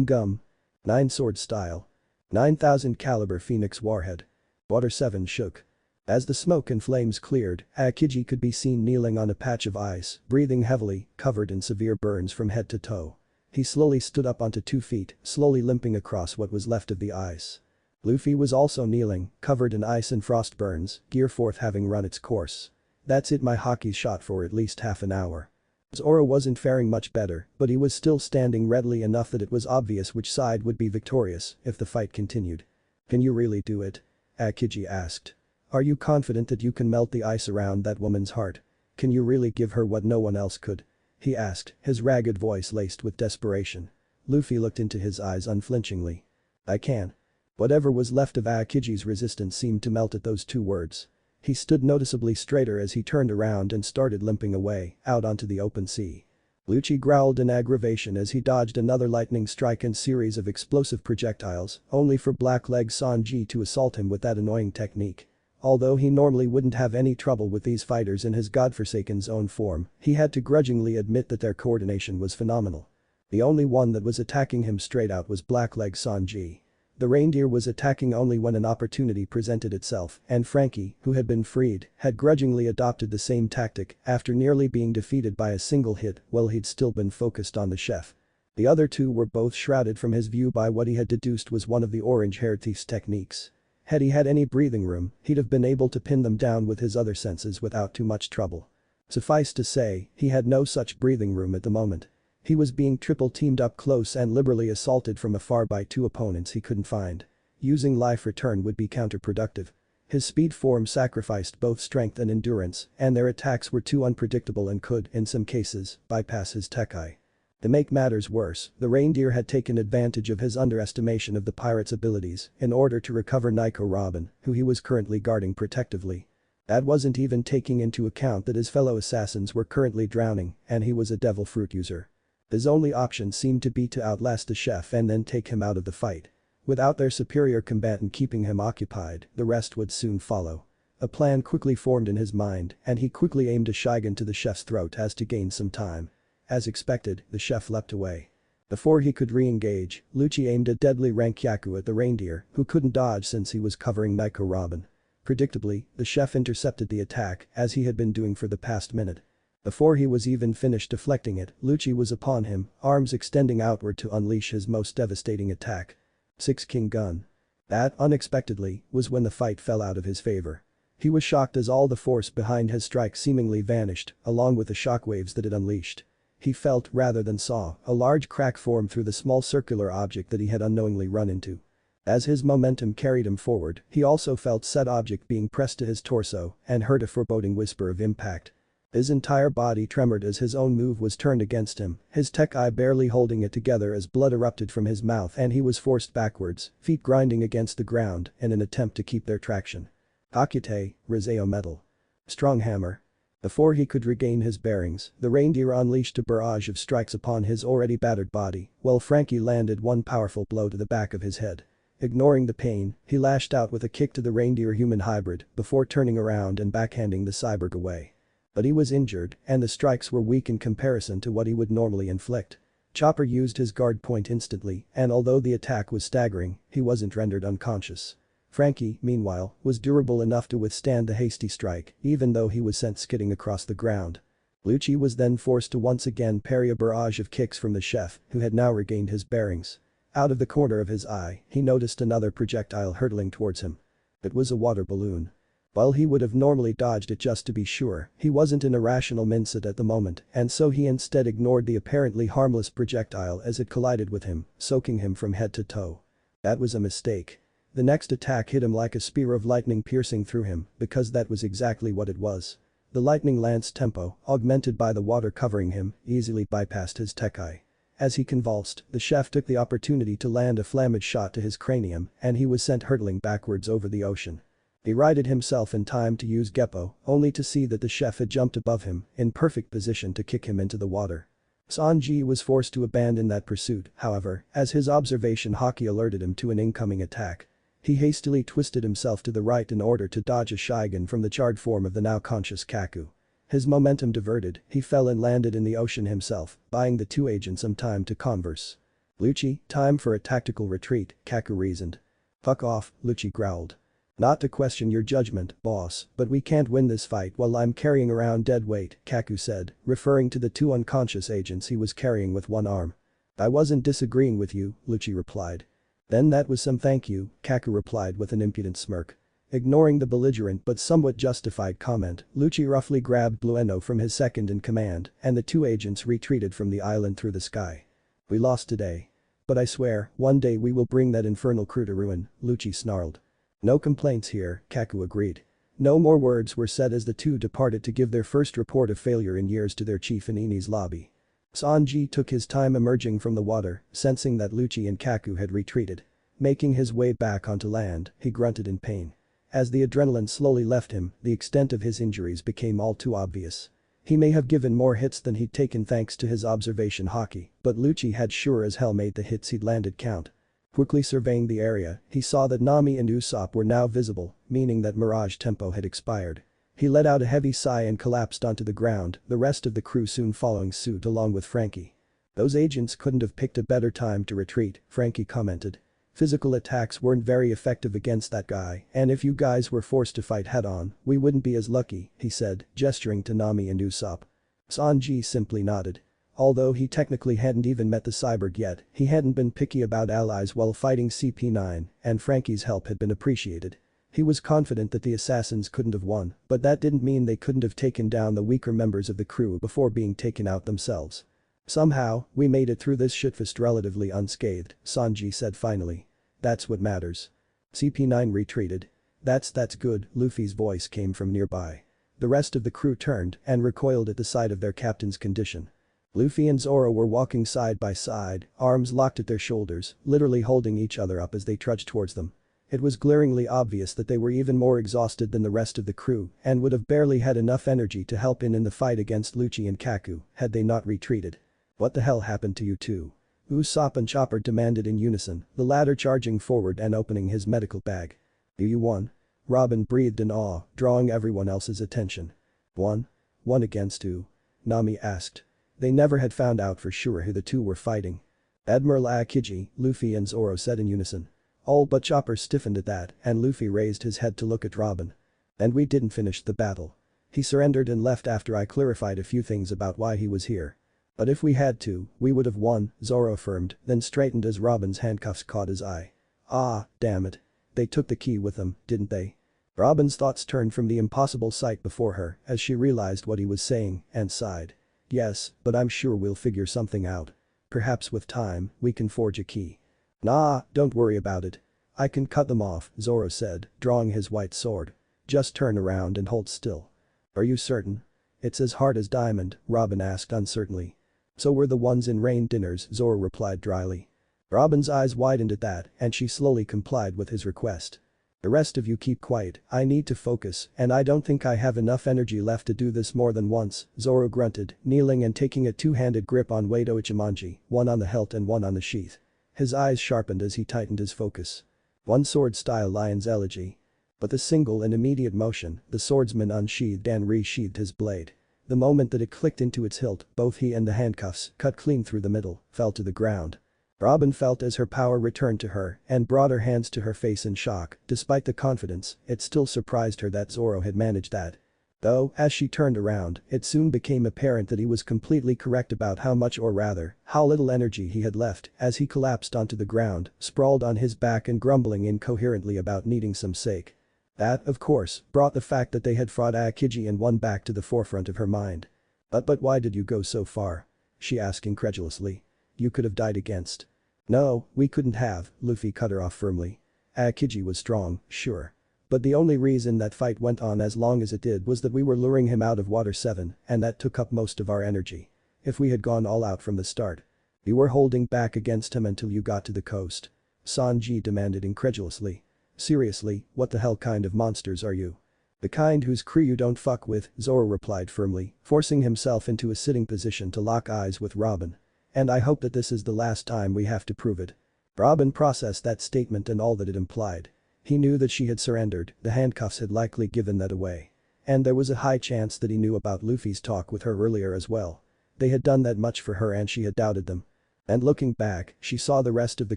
Gum. 9 sword style. 9,000 caliber Phoenix warhead. Water 7 shook. As the smoke and flames cleared, Akiji could be seen kneeling on a patch of ice, breathing heavily, covered in severe burns from head to toe. He slowly stood up onto 2 feet, slowly limping across what was left of the ice. Luffy was also kneeling, covered in ice and frost burns, gear 4th having run its course. That's it, my hockey shot for at least half an hour. Zoro wasn't faring much better, but he was still standing readily enough that it was obvious which side would be victorious if the fight continued. Can you really do it? Akiji asked. Are you confident that you can melt the ice around that woman's heart? Can you really give her what no one else could? He asked, his ragged voice laced with desperation. Luffy looked into his eyes unflinchingly. I can. Whatever was left of Akiji's resistance seemed to melt at those 2 words. He stood noticeably straighter as he turned around and started limping away, out onto the open sea. Lucci growled in aggravation as he dodged another lightning strike and series of explosive projectiles, only for Blackleg Sanji to assault him with that annoying technique. Although he normally wouldn't have any trouble with these fighters in his godforsaken zone form, he had to grudgingly admit that their coordination was phenomenal. The only one that was attacking him straight out was Blackleg Sanji. The reindeer was attacking only when an opportunity presented itself, and Frankie, who had been freed, had grudgingly adopted the same tactic after nearly being defeated by a single hit while he'd still been focused on the chef. The other 2 were both shrouded from his view by what he had deduced was one of the orange-haired thief's techniques. Had he had any breathing room, he'd have been able to pin them down with his other senses without too much trouble. Suffice to say, he had no such breathing room at the moment. He was being triple-teamed up close and liberally assaulted from afar by 2 opponents he couldn't find. Using life return would be counterproductive. His speed form sacrificed both strength and endurance, and their attacks were too unpredictable and could, in some cases, bypass his Tekai. To make matters worse, the reindeer had taken advantage of his underestimation of the pirate's abilities in order to recover Nico Robin, who he was currently guarding protectively. That wasn't even taking into account that his fellow assassins were currently drowning and he was a devil fruit user. His only option seemed to be to outlast the chef and then take him out of the fight. Without their superior combatant keeping him occupied, the rest would soon follow. A plan quickly formed in his mind and he quickly aimed a shigan to the chef's throat as to gain some time. As expected, the chef leapt away. Before he could re-engage, Lucci aimed a deadly Rankyaku at the reindeer, who couldn't dodge since he was covering Nico Robin. Predictably, the chef intercepted the attack, as he had been doing for the past minute. Before he was even finished deflecting it, Lucci was upon him, arms extending outward to unleash his most devastating attack. 6 King Gun. That, unexpectedly, was when the fight fell out of his favor. He was shocked as all the force behind his strike seemingly vanished, along with the shockwaves that it unleashed. He felt, rather than saw, a large crack form through the small circular object that he had unknowingly run into. As his momentum carried him forward, he also felt said object being pressed to his torso and heard a foreboding whisper of impact. His entire body tremored as his own move was turned against him, his Tekai barely holding it together as blood erupted from his mouth and he was forced backwards, feet grinding against the ground in an attempt to keep their traction. Hakute, Rizeo Metal. Strong Hammer. Before he could regain his bearings, the reindeer unleashed a barrage of strikes upon his already battered body, while Frankie landed one powerful blow to the back of his head. Ignoring the pain, he lashed out with a kick to the reindeer-human hybrid before turning around and backhanding the cyborg away. But he was injured, and the strikes were weak in comparison to what he would normally inflict. Chopper used his guard point instantly, and although the attack was staggering, he wasn't rendered unconscious. Frankie, meanwhile, was durable enough to withstand the hasty strike, even though he was sent skidding across the ground. Lucci was then forced to once again parry a barrage of kicks from the chef, who had now regained his bearings. Out of the corner of his eye, he noticed another projectile hurtling towards him. It was a water balloon. While he would have normally dodged it just to be sure, he wasn't in a rational mindset at the moment, and so he instead ignored the apparently harmless projectile as it collided with him, soaking him from head to toe. That was a mistake. The next attack hit him like a spear of lightning piercing through him, because that was exactly what it was. The lightning lance tempo, augmented by the water covering him, easily bypassed his Tekai. As he convulsed, the chef took the opportunity to land a flamage shot to his cranium, and he was sent hurtling backwards over the ocean. He righted himself in time to use Geppo, only to see that the chef had jumped above him, in perfect position to kick him into the water. Sanji was forced to abandon that pursuit, however, as his observation haki alerted him to an incoming attack. He hastily twisted himself to the right in order to dodge a shigan from the charred form of the now conscious Kaku. His momentum diverted, he fell and landed in the ocean himself, buying the two agents some time to converse. Lucci, time for a tactical retreat, Kaku reasoned. Fuck off, Lucci growled. Not to question your judgment, boss, but we can't win this fight while I'm carrying around dead weight, Kaku said, referring to the two unconscious agents he was carrying with one arm. I wasn't disagreeing with you, Lucci replied. Then that was some thank you, Kaku replied with an impudent smirk. Ignoring the belligerent but somewhat justified comment, Lucci roughly grabbed Blueno from his second-in-command, and the two agents retreated from the island through the sky. We lost today. But I swear, one day we will bring that infernal crew to ruin, Lucci snarled. No complaints here, Kaku agreed. No more words were said as the two departed to give their first report of failure in years to their chief in Eni's lobby. Sanji took his time emerging from the water, sensing that Lucci and Kaku had retreated. Making his way back onto land, he grunted in pain. As the adrenaline slowly left him, the extent of his injuries became all too obvious. He may have given more hits than he'd taken thanks to his observation haki, but Lucci had sure as hell made the hits he'd landed count. Quickly surveying the area, he saw that Nami and Usopp were now visible, meaning that Mirage tempo had expired. He let out a heavy sigh and collapsed onto the ground, the rest of the crew soon following suit along with Frankie. Those agents couldn't have picked a better time to retreat, Frankie commented. Physical attacks weren't very effective against that guy, and if you guys were forced to fight head-on, we wouldn't be as lucky, he said, gesturing to Nami and Usopp. Sanji simply nodded. Although he technically hadn't even met the cyborg yet, he hadn't been picky about allies while fighting CP9, and Frankie's help had been appreciated. He was confident that the assassins couldn't have won, but that didn't mean they couldn't have taken down the weaker members of the crew before being taken out themselves. Somehow, we made it through this shitfest relatively unscathed, Sanji said finally. That's what matters. CP9 retreated. That's good," Luffy's voice came from nearby. The rest of the crew turned and recoiled at the sight of their captain's condition. Luffy and Zoro were walking side by side, arms locked at their shoulders, literally holding each other up as they trudged towards them. It was glaringly obvious that they were even more exhausted than the rest of the crew and would have barely had enough energy to help in the fight against Lucci and Kaku had they not retreated. "What the hell happened to you two?" Usopp and Chopper demanded in unison, the latter charging forward and opening his medical bag. "You won?" Robin breathed in awe, drawing everyone else's attention. "Won? Won against who?" Nami asked. They never had found out for sure who the two were fighting. "Admiral Aokiji," Luffy and Zoro said in unison. All but Chopper stiffened at that and Luffy raised his head to look at Robin. "And we didn't finish the battle. He surrendered and left after I clarified a few things about why he was here. But if we had to, we would have won," Zoro affirmed, then straightened as Robin's handcuffs caught his eye. "Ah, damn it. They took the key with them, didn't they?" Robin's thoughts turned from the impossible sight before her as she realized what he was saying and sighed. "Yes, but I'm sure we'll figure something out. Perhaps with time, we can forge a key." "Nah, don't worry about it. I can cut them off," Zoro said, drawing his white sword. "Just turn around and hold still." "Are you certain?" "It's as hard as diamond," Robin asked uncertainly. "So were the ones in Rain Dinners," Zoro replied dryly. Robin's eyes widened at that and she slowly complied with his request. "The rest of you keep quiet, I need to focus and I don't think I have enough energy left to do this more than once," Zoro grunted, kneeling and taking a two-handed grip on Wado Ichimonji, one on the hilt and one on the sheath. His eyes sharpened as he tightened his focus. One sword-style lion's elegy. But the single and immediate motion, the swordsman unsheathed and resheathed his blade. The moment that it clicked into its hilt, both he and the handcuffs, cut clean through the middle, fell to the ground. Robin felt as her power returned to her and brought her hands to her face in shock. Despite the confidence, it still surprised her that Zoro had managed that. Though, as she turned around, it soon became apparent that he was completely correct about how much or rather, how little energy he had left as he collapsed onto the ground, sprawled on his back and grumbling incoherently about needing some sake. That, of course, brought the fact that they had fought Aokiji and won back to the forefront of her mind. But why did you go so far?" she asked incredulously. "You could have died against." "No, we couldn't have," Luffy cut her off firmly. "Aokiji was strong, sure. But the only reason that fight went on as long as it did was that we were luring him out of Water 7 and that took up most of our energy. If we had gone all out from the start. You were holding back against him until you got to the coast." Sanji demanded incredulously. "Seriously, what the hell kind of monsters are you?" "The kind whose crew you don't fuck with," Zoro replied firmly, forcing himself into a sitting position to lock eyes with Robin. "And I hope that this is the last time we have to prove it." Robin processed that statement and all that it implied. He knew that she had surrendered, the handcuffs had likely given that away. And there was a high chance that he knew about Luffy's talk with her earlier as well. They had done that much for her and she had doubted them. And looking back, she saw the rest of the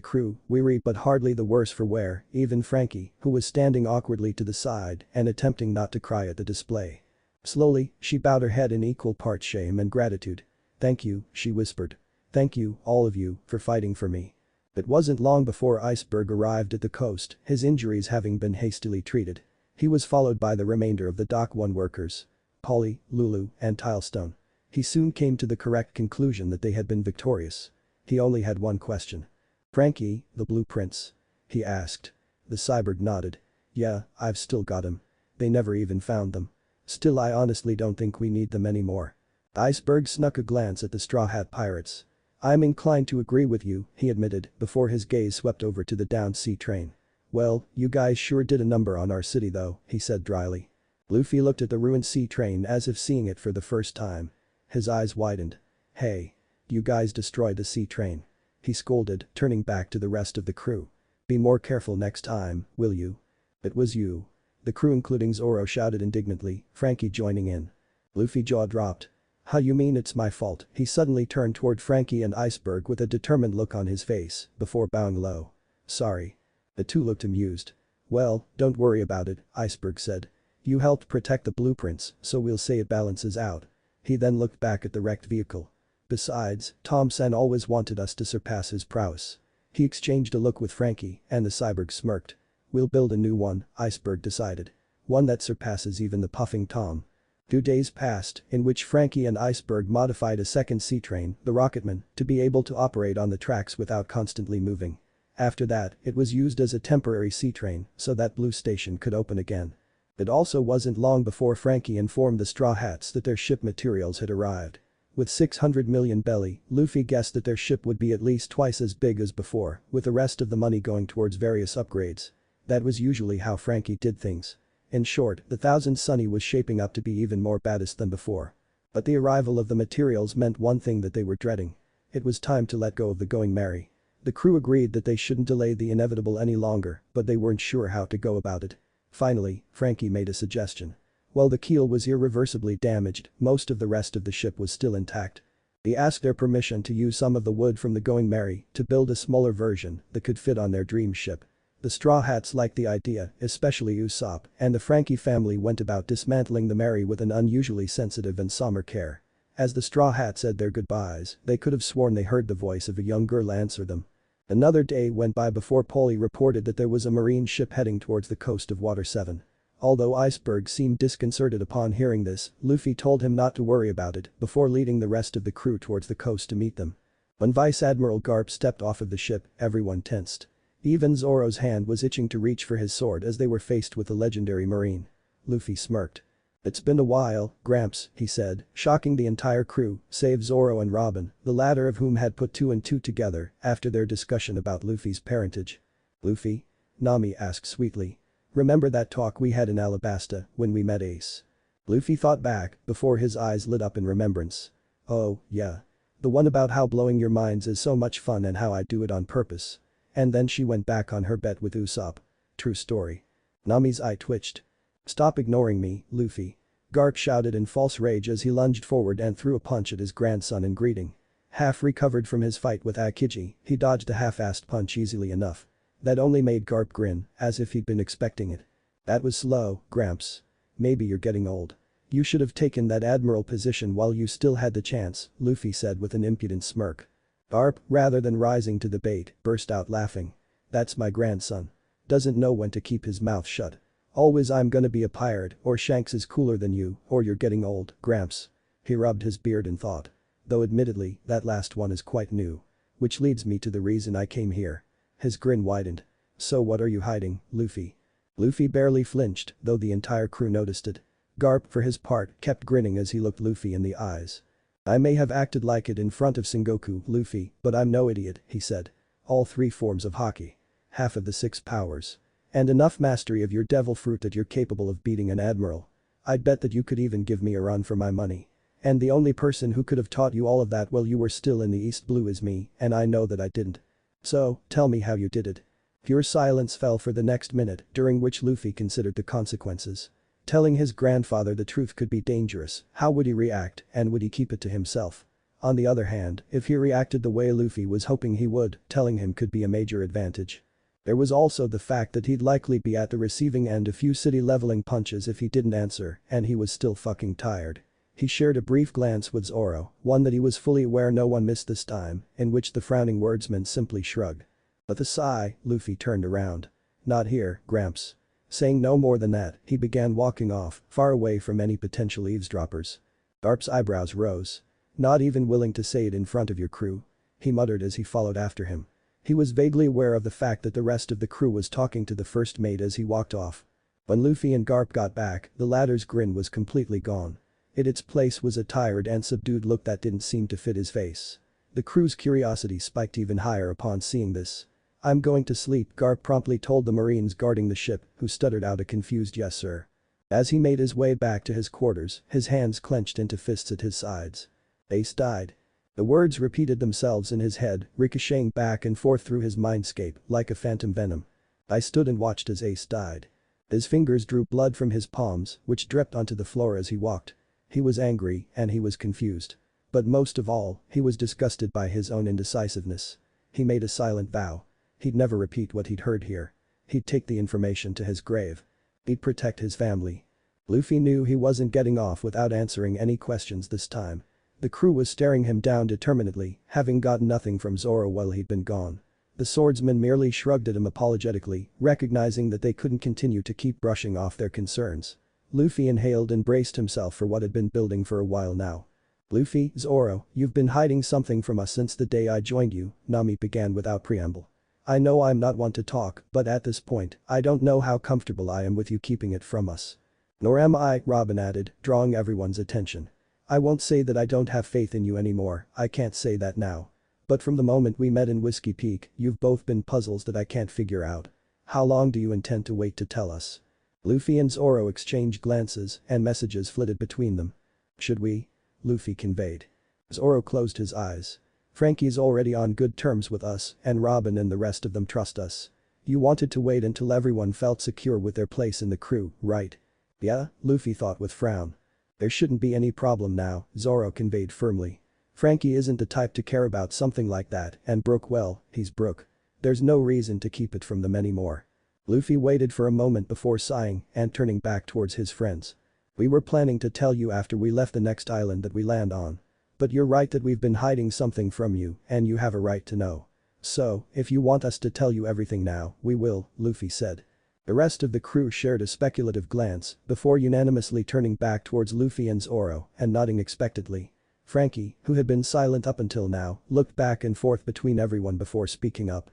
crew, weary but hardly the worse for wear, even Frankie, who was standing awkwardly to the side and attempting not to cry at the display. Slowly, she bowed her head in equal parts shame and gratitude. "Thank you," she whispered. "Thank you, all of you, for fighting for me." It wasn't long before Iceberg arrived at the coast, his injuries having been hastily treated. He was followed by the remainder of the Dock 1 workers. Polly, Lulu, and Tilestone. He soon came to the correct conclusion that they had been victorious. He only had one question. "Frankie, the blueprints?" he asked. The cyborg nodded. "Yeah, I've still got them. They never even found them. Still, I honestly don't think we need them anymore." Iceberg snuck a glance at the Straw Hat Pirates. "I'm inclined to agree with you," he admitted before his gaze swept over to the downed sea train. "Well, you guys sure did a number on our city though," he said dryly. Luffy looked at the ruined sea train as if seeing it for the first time. His eyes widened. "Hey. You guys destroyed the sea train," he scolded, turning back to the rest of the crew. "Be more careful next time, will you?" "It was you." The crew including Zoro shouted indignantly, Frankie joining in. Luffy jaw dropped. "How you mean it's my fault?" He suddenly turned toward Frankie and Iceberg with a determined look on his face before bowing low. "Sorry." The two looked amused. "Well, don't worry about it," Iceberg said. "You helped protect the blueprints, so we'll say it balances out." He then looked back at the wrecked vehicle. "Besides, Tom-san always wanted us to surpass his prowess." He exchanged a look with Frankie and the cyborg smirked. "We'll build a new one," Iceberg decided. "One that surpasses even the puffing Tom." 2 days passed in which Frankie and Iceberg modified a second sea train, the Rocketman, to be able to operate on the tracks without constantly moving. After that, it was used as a temporary sea train so that Blue Station could open again. It also wasn't long before Frankie informed the Straw Hats that their ship materials had arrived. With 600 million belly, Luffy guessed that their ship would be at least twice as big as before, with the rest of the money going towards various upgrades. That was usually how Frankie did things. In short, the Thousand Sunny was shaping up to be even more badass than before. But the arrival of the materials meant one thing that they were dreading. It was time to let go of the Going Merry. The crew agreed that they shouldn't delay the inevitable any longer, but they weren't sure how to go about it. Finally, Frankie made a suggestion. While the keel was irreversibly damaged, most of the rest of the ship was still intact. He asked their permission to use some of the wood from the Going Merry to build a smaller version that could fit on their dream ship. The Straw Hats liked the idea, especially Usopp, and the Frankie family went about dismantling the Merry with an unusually sensitive and somber care. As the Straw Hats said their goodbyes, they could have sworn they heard the voice of a young girl answer them. Another day went by before Polly reported that there was a marine ship heading towards the coast of Water 7. Although Iceberg seemed disconcerted upon hearing this, Luffy told him not to worry about it before leading the rest of the crew towards the coast to meet them. When Vice Admiral Garp stepped off of the ship, everyone tensed. Even Zoro's hand was itching to reach for his sword as they were faced with the legendary marine. Luffy smirked. "It's been a while, Gramps," he said, shocking the entire crew, save Zoro and Robin, the latter of whom had put two and two together after their discussion about Luffy's parentage. "Luffy?" Nami asked sweetly. "Remember that talk we had in Alabasta when we met Ace?" Luffy thought back before his eyes lit up in remembrance. "Oh, yeah. The one about how blowing your minds is so much fun and how I do it on purpose. And then she went back on her bet with Usopp. True story." Nami's eye twitched. "Stop ignoring me, Luffy." Garp shouted in false rage as he lunged forward and threw a punch at his grandson in greeting. Half recovered from his fight with Akiji, he dodged the half-assed punch easily enough. That only made Garp grin, as if he'd been expecting it. "That was slow, Gramps. Maybe you're getting old. You should have taken that admiral position while you still had the chance," Luffy said with an impudent smirk. Garp, rather than rising to the bait, burst out laughing. "That's my grandson. Doesn't know when to keep his mouth shut. Always I'm gonna be a pirate, or Shanks is cooler than you, or you're getting old, Gramps." He rubbed his beard in thought. "Though admittedly, that last one is quite new. Which leads me to the reason I came here." His grin widened. "So what are you hiding, Luffy?" Luffy barely flinched, though the entire crew noticed it. Garp, for his part, kept grinning as he looked Luffy in the eyes. "I may have acted like it in front of Sengoku, Luffy, but I'm no idiot," he said. "All three forms of Haki. Half of the 6 powers. And enough mastery of your devil fruit that you're capable of beating an admiral. I'd bet that you could even give me a run for my money. And the only person who could have taught you all of that while you were still in the East Blue is me, and I know that I didn't. So, tell me how you did it." Pure silence fell for the next minute, during which Luffy considered the consequences. Telling his grandfather the truth could be dangerous. How would he react, and would he keep it to himself? On the other hand, if he reacted the way Luffy was hoping he would, telling him could be a major advantage. There was also the fact that he'd likely be at the receiving end of few city-leveling punches if he didn't answer, and he was still fucking tired. He shared a brief glance with Zoro, one that he was fully aware no one missed this time, in which the frowning wordsman simply shrugged. With a sigh, Luffy turned around. "Not here, Gramps." Saying no more than that, he began walking off, far away from any potential eavesdroppers. Garp's eyebrows rose. "Not even willing to say it in front of your crew?" he muttered as he followed after him. He was vaguely aware of the fact that the rest of the crew was talking to the first mate as he walked off. When Luffy and Garp got back, the latter's grin was completely gone. In its place was a tired and subdued look that didn't seem to fit his face. The crew's curiosity spiked even higher upon seeing this. "I'm going to sleep," Garp promptly told the Marines guarding the ship, who stuttered out a confused "yes sir." As he made his way back to his quarters, his hands clenched into fists at his sides. "Ace died." The words repeated themselves in his head, ricocheting back and forth through his mindscape like a phantom venom. I stood and watched as Ace died. His fingers drew blood from his palms, which dripped onto the floor as he walked. He was angry and he was confused. But most of all, he was disgusted by his own indecisiveness. He made a silent vow. He'd never repeat what he'd heard here. He'd take the information to his grave. He'd protect his family. Luffy knew he wasn't getting off without answering any questions this time. The crew was staring him down determinedly, having gotten nothing from Zoro while he'd been gone. The swordsman merely shrugged at him apologetically, recognizing that they couldn't continue to keep brushing off their concerns. Luffy inhaled and braced himself for what had been building for a while now. "Luffy, Zoro, you've been hiding something from us since the day I joined you," Nami began without preamble. I know I'm not one to talk, but at this point, I don't know how comfortable I am with you keeping it from us. Nor am I, Robin added, drawing everyone's attention. I won't say that I don't have faith in you anymore, I can't say that now. But from the moment we met in Whiskey Peak, you've both been puzzles that I can't figure out. How long do you intend to wait to tell us? Luffy and Zoro exchanged glances and messages flitted between them. Should we? Luffy conveyed. Zoro closed his eyes. Frankie's already on good terms with us and Robin and the rest of them trust us. You wanted to wait until everyone felt secure with their place in the crew, right? Yeah, Luffy thought with frown. There shouldn't be any problem now, Zoro conveyed firmly. Frankie isn't the type to care about something like that and Brook, well, he's Brook. There's no reason to keep it from them anymore. Luffy waited for a moment before sighing and turning back towards his friends. We were planning to tell you after we left the next island that we land on. But you're right that we've been hiding something from you and you have a right to know. So, if you want us to tell you everything now, we will, Luffy said. The rest of the crew shared a speculative glance before unanimously turning back towards Luffy and Zoro and nodding expectantly. Frankie, who had been silent up until now, looked back and forth between everyone before speaking up.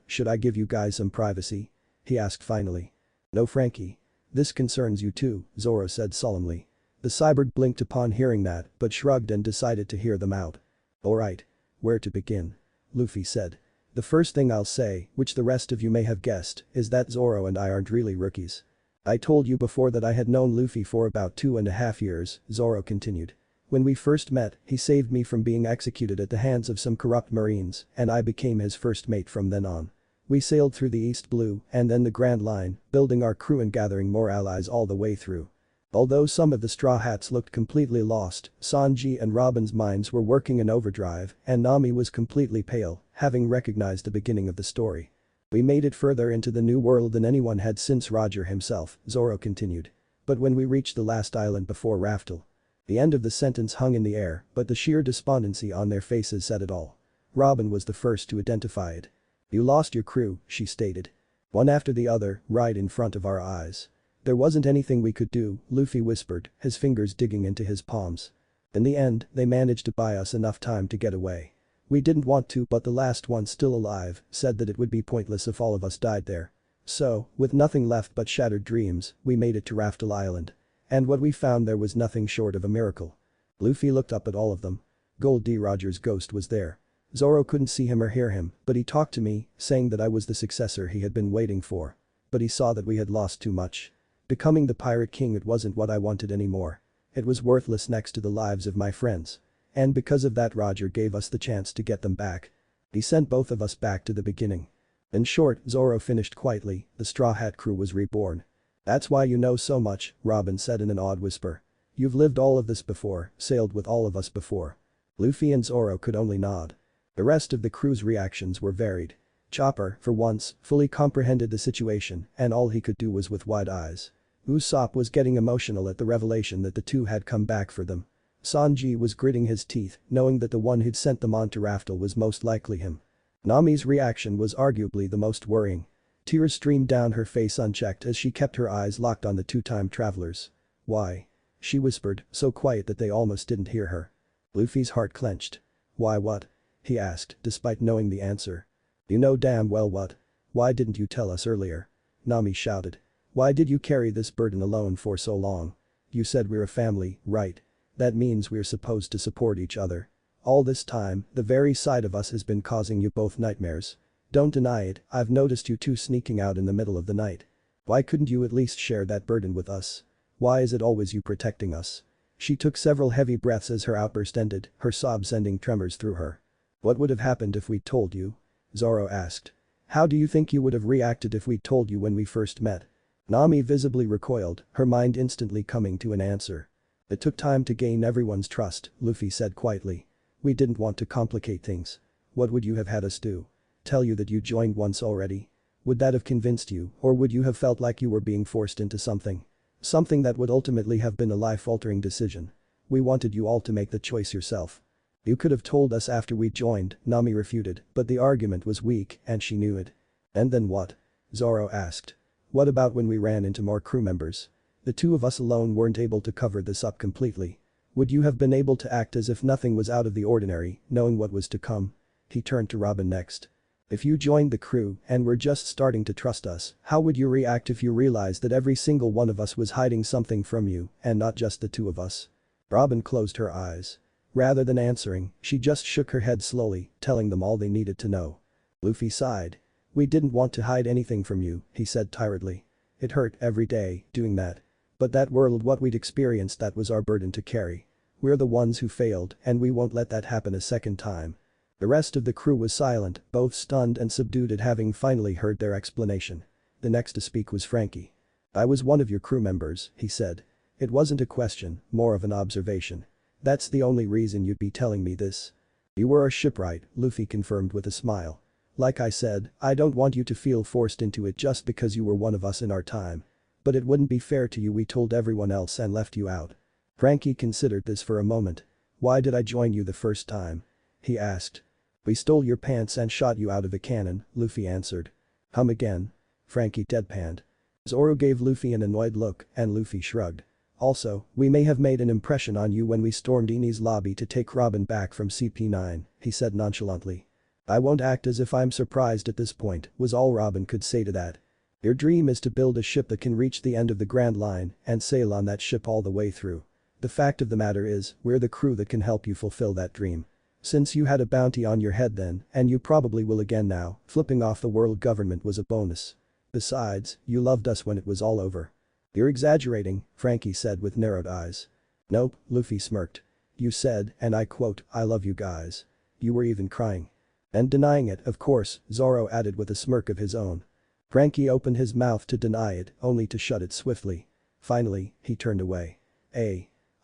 Should I give you guys some privacy? He asked finally. No, Frankie. This concerns you too, Zoro said solemnly. The cyborg blinked upon hearing that but shrugged and decided to hear them out. Alright. Where to begin? Luffy said. The first thing I'll say, which the rest of you may have guessed, is that Zoro and I aren't really rookies. I told you before that I had known Luffy for about 2.5 years, Zoro continued. When we first met, he saved me from being executed at the hands of some corrupt marines and I became his first mate from then on. We sailed through the East Blue and then the Grand Line, building our crew and gathering more allies all the way through. Although some of the Straw Hats looked completely lost, Sanji and Robin's minds were working in overdrive and Nami was completely pale, having recognized the beginning of the story. We made it further into the new world than anyone had since Roger himself, Zoro continued. But when we reached the last island before Raftel. The end of the sentence hung in the air, but the sheer despondency on their faces said it all. Robin was the first to identify it. You lost your crew, she stated. One after the other, right in front of our eyes. There wasn't anything we could do, Luffy whispered, his fingers digging into his palms. In the end, they managed to buy us enough time to get away. We didn't want to but the last one still alive said that it would be pointless if all of us died there. So, with nothing left but shattered dreams, we made it to Raftel Island. And what we found there was nothing short of a miracle. Luffy looked up at all of them. Gold D. Roger's ghost was there. Zoro couldn't see him or hear him, but he talked to me, saying that I was the successor he had been waiting for. But he saw that we had lost too much. Becoming the Pirate King it wasn't what I wanted anymore. It was worthless next to the lives of my friends. And because of that Roger gave us the chance to get them back. He sent both of us back to the beginning. In short, Zoro finished quietly, the Straw Hat crew was reborn. That's why you know so much, Robin said in an odd whisper. You've lived all of this before, sailed with all of us before. Luffy and Zoro could only nod. The rest of the crew's reactions were varied. Chopper, for once, fully comprehended the situation and all he could do was with wide eyes. Usopp was getting emotional at the revelation that the two had come back for them. Sanji was gritting his teeth, knowing that the one who'd sent them on to Raftel was most likely him. Nami's reaction was arguably the most worrying. Tears streamed down her face unchecked as she kept her eyes locked on the two-time travelers. Why? She whispered, so quiet that they almost didn't hear her. Luffy's heart clenched. Why what? He asked, despite knowing the answer. You know damn well what. Why didn't you tell us earlier? Nami shouted. Why did you carry this burden alone for so long? You said we're a family, right? That means we're supposed to support each other. All this time, the very sight of us has been causing you both nightmares. Don't deny it, I've noticed you two sneaking out in the middle of the night. Why couldn't you at least share that burden with us? Why is it always you protecting us? She took several heavy breaths as her outburst ended, her sobs sending tremors through her. What would have happened if we'd told you? Zoro asked. How do you think you would have reacted if we'd told you when we first met? Nami visibly recoiled, her mind instantly coming to an answer. It took time to gain everyone's trust, Luffy said quietly. We didn't want to complicate things. What would you have had us do? Tell you that you joined once already? Would that have convinced you, or would you have felt like you were being forced into something? Something that would ultimately have been a life-altering decision. We wanted you all to make the choice yourself. You could have told us after we joined, Nami refuted, but the argument was weak and she knew it. And then what? Zoro asked. What about when we ran into more crew members? The two of us alone weren't able to cover this up completely. Would you have been able to act as if nothing was out of the ordinary, knowing what was to come? He turned to Robin next. If you joined the crew and were just starting to trust us, how would you react if you realized that every single one of us was hiding something from you and not just the two of us? Robin closed her eyes. Rather than answering, she just shook her head slowly, telling them all they needed to know. Luffy sighed. We didn't want to hide anything from you, he said tiredly. It hurt every day, doing that. But that world what we'd experienced, that was our burden to carry. We're the ones who failed and we won't let that happen a second time. The rest of the crew was silent, both stunned and subdued at having finally heard their explanation. The next to speak was Frankie. I was one of your crew members, he said. It wasn't a question, more of an observation. That's the only reason you'd be telling me this. You were a shipwright, Luffy confirmed with a smile. Like I said, I don't want you to feel forced into it just because you were one of us in our time. But it wouldn't be fair to you, we told everyone else and left you out. Frankie considered this for a moment. Why did I join you the first time? He asked. We stole your pants and shot you out of a cannon, Luffy answered. Again? Frankie deadpanned. Zoro gave Luffy an annoyed look and Luffy shrugged. Also, we may have made an impression on you when we stormed Eni's lobby to take Robin back from CP9, he said nonchalantly. I won't act as if I'm surprised at this point, was all Robin could say to that. Your dream is to build a ship that can reach the end of the Grand Line and sail on that ship all the way through. The fact of the matter is, we're the crew that can help you fulfill that dream. Since you had a bounty on your head then, and you probably will again now, flipping off the world government was a bonus. Besides, you loved us when it was all over. You're exaggerating, Frankie said with narrowed eyes. Nope, Luffy smirked. You said, and I quote, I love you guys. You were even crying. And denying it, of course, Zoro added with a smirk of his own. Frankie opened his mouth to deny it, only to shut it swiftly. Finally, he turned away.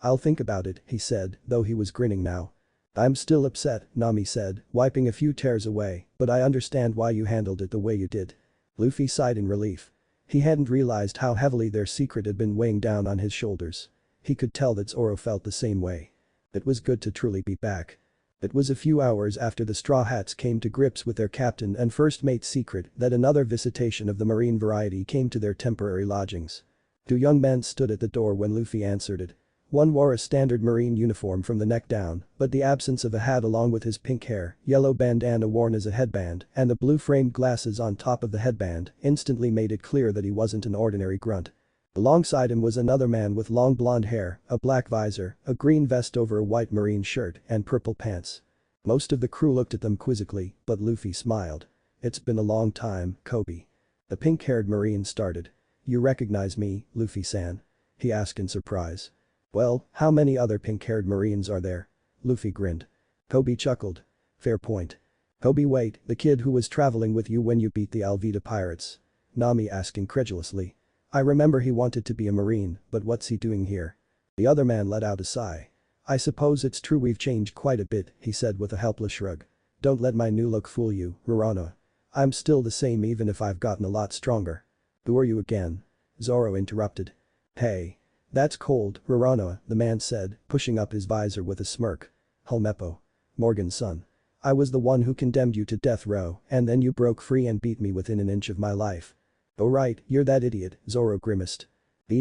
I'll think about it, he said, though he was grinning now. I'm still upset, Nami said, wiping a few tears away, but I understand why you handled it the way you did. Luffy sighed in relief. He hadn't realized how heavily their secret had been weighing down on his shoulders. He could tell that Zoro felt the same way. It was good to truly be back. It was a few hours after the Straw Hats came to grips with their captain and first mate's secret that another visitation of the marine variety came to their temporary lodgings. Two young men stood at the door when Luffy answered it. One wore a standard marine uniform from the neck down, but the absence of a hat along with his pink hair, yellow bandana worn as a headband, and the blue-framed glasses on top of the headband instantly made it clear that he wasn't an ordinary grunt. Alongside him was another man with long blonde hair, a black visor, a green vest over a white marine shirt, and purple pants. Most of the crew looked at them quizzically, but Luffy smiled. It's been a long time, Kobe. The pink-haired marine started. You recognize me, Luffy-san? He asked in surprise. Well, how many other pink-haired marines are there? Luffy grinned. Kobe chuckled. Fair point. Kobe, wait, the kid who was traveling with you when you beat the Alvida pirates? Nami asked incredulously. I remember he wanted to be a marine, but what's he doing here? The other man let out a sigh. I suppose it's true we've changed quite a bit, he said with a helpless shrug. Don't let my new look fool you, Roronoa. I'm still the same even if I've gotten a lot stronger. Who are you again? Zoro interrupted. Hey. That's cold, Roronoa, the man said, pushing up his visor with a smirk. Helmeppo. Morgan's son. I was the one who condemned you to death row, and then you broke free and beat me within an inch of my life. Oh right, you're that idiot, Zoro grimaced.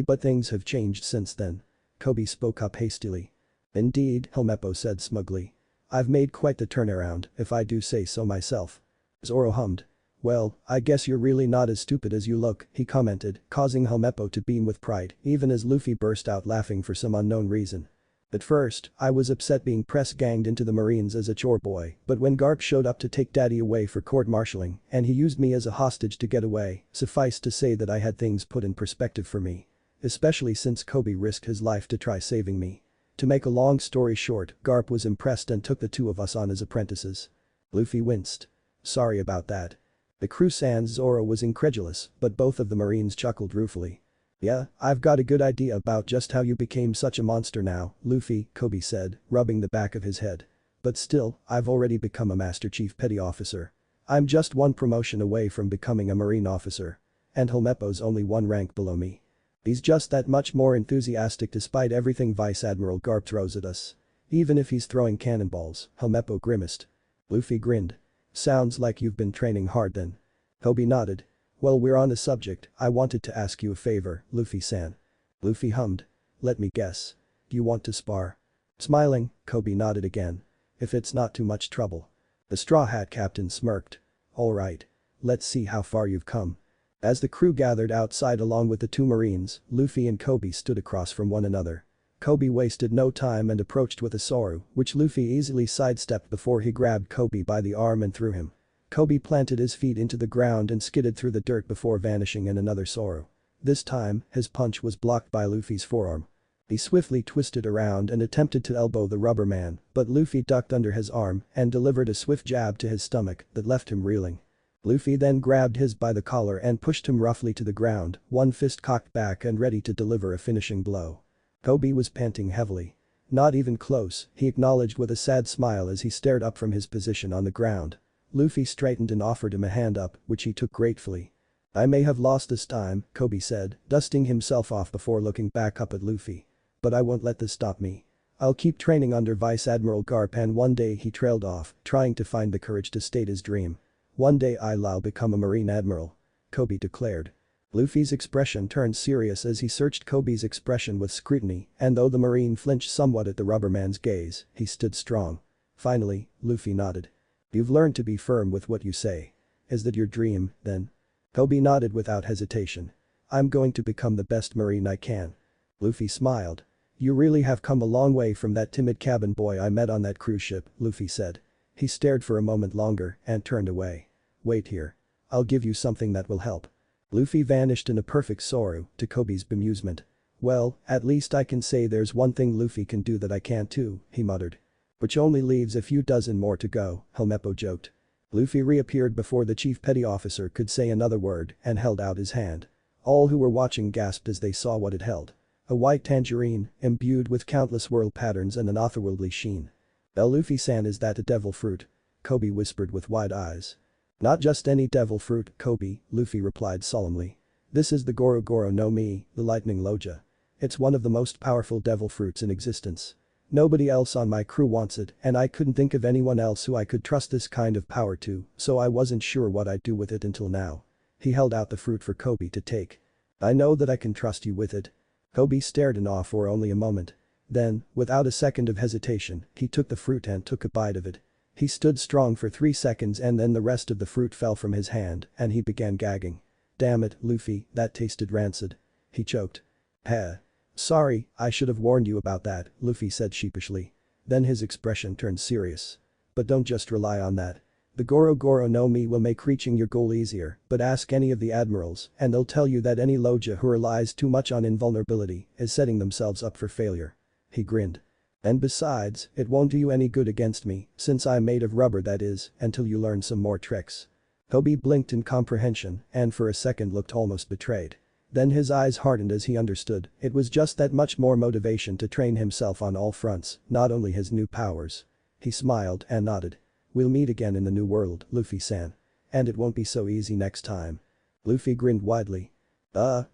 But things have changed since then. Kobe spoke up hastily. Indeed, Helmeppo said smugly. I've made quite the turnaround, if I do say so myself. Zoro hummed. Well, I guess you're really not as stupid as you look, he commented, causing Helmeppo to beam with pride, even as Luffy burst out laughing for some unknown reason. At first, I was upset being press-ganged into the Marines as a chore boy, but when Garp showed up to take Daddy away for court-martialing, and he used me as a hostage to get away, suffice to say that I had things put in perspective for me. Especially since Kobe risked his life to try saving me. To make a long story short, Garp was impressed and took the two of us on as apprentices. Luffy winced. Sorry about that. The crew sans Zoro was incredulous, but both of the Marines chuckled ruefully. Yeah, I've got a good idea about just how you became such a monster now, Luffy, Kobe said, rubbing the back of his head. But still, I've already become a Master Chief Petty Officer. I'm just one promotion away from becoming a Marine officer. And Helmeppo's only one rank below me. He's just that much more enthusiastic despite everything Vice Admiral Garp throws at us. Even if he's throwing cannonballs, Helmeppo grimaced. Luffy grinned. Sounds like you've been training hard then. Kobe nodded. Well, we're on the subject, I wanted to ask you a favor, Luffy-san. Luffy hummed. Let me guess. You want to spar? Smiling, Kobe nodded again. If it's not too much trouble. The Straw Hat captain smirked. alright. Let's see how far you've come. As the crew gathered outside along with the two marines, Luffy and Kobe stood across from one another. Kobe wasted no time and approached with a Zoro, which Luffy easily sidestepped before he grabbed Kobe by the arm and threw him. Kobe planted his feet into the ground and skidded through the dirt before vanishing in another Zoro. This time, his punch was blocked by Luffy's forearm. He swiftly twisted around and attempted to elbow the rubber man, but Luffy ducked under his arm and delivered a swift jab to his stomach that left him reeling. Luffy then grabbed his by the collar and pushed him roughly to the ground, one fist cocked back and ready to deliver a finishing blow. Kobe was panting heavily. Not even close, he acknowledged with a sad smile as he stared up from his position on the ground. Luffy straightened and offered him a hand up, which he took gratefully. I may have lost this time, Kobe said, dusting himself off before looking back up at Luffy. But I won't let this stop me. I'll keep training under Vice Admiral Garp, and one day he trailed off, trying to find the courage to state his dream. One day I'll become a Marine Admiral. Kobe declared. Luffy's expression turned serious as he searched Kobe's expression with scrutiny, and though the Marine flinched somewhat at the rubberman's gaze, he stood strong. Finally, Luffy nodded. You've learned to be firm with what you say. Is that your dream, then? Kobe nodded without hesitation. I'm going to become the best Marine I can. Luffy smiled. You really have come a long way from that timid cabin boy I met on that cruise ship, Luffy said. He stared for a moment longer and turned away. Wait here. I'll give you something that will help. Luffy vanished in a perfect Zoro, to Kobe's bemusement. Well, at least I can say there's one thing Luffy can do that I can't too, he muttered. Which only leaves a few dozen more to go, Helmeppo joked. Luffy reappeared before the chief petty officer could say another word and held out his hand. All who were watching gasped as they saw what it held. A white tangerine, imbued with countless whirl patterns and an otherworldly sheen. Luffy-san, is that a devil fruit? Kobe whispered with wide eyes. Not just any devil fruit, Kobe, Luffy replied solemnly. This is the Goro Goro no Mi, the lightning Loja. It's one of the most powerful devil fruits in existence. Nobody else on my crew wants it, and I couldn't think of anyone else who I could trust this kind of power to, so I wasn't sure what I'd do with it until now. He held out the fruit for Kobe to take. I know that I can trust you with it. Kobe stared in awe for only a moment. Then, without a second of hesitation, he took the fruit and took a bite of it. He stood strong for 3 seconds and then the rest of the fruit fell from his hand and he began gagging. Damn it, Luffy, that tasted rancid. He choked. Heh. Sorry, I should have warned you about that, Luffy said sheepishly. Then his expression turned serious. But don't just rely on that. The Goro Goro no Mi will make reaching your goal easier, but ask any of the admirals and they'll tell you that any Loja who relies too much on invulnerability is setting themselves up for failure. He grinned. And besides, it won't do you any good against me, since I'm made of rubber, that is, until you learn some more tricks. Kobe blinked in comprehension and for a second looked almost betrayed. Then his eyes hardened as he understood it was just that much more motivation to train himself on all fronts, not only his new powers. He smiled and nodded. We'll meet again in the new world, Luffy-san. And it won't be so easy next time. Luffy grinned widely.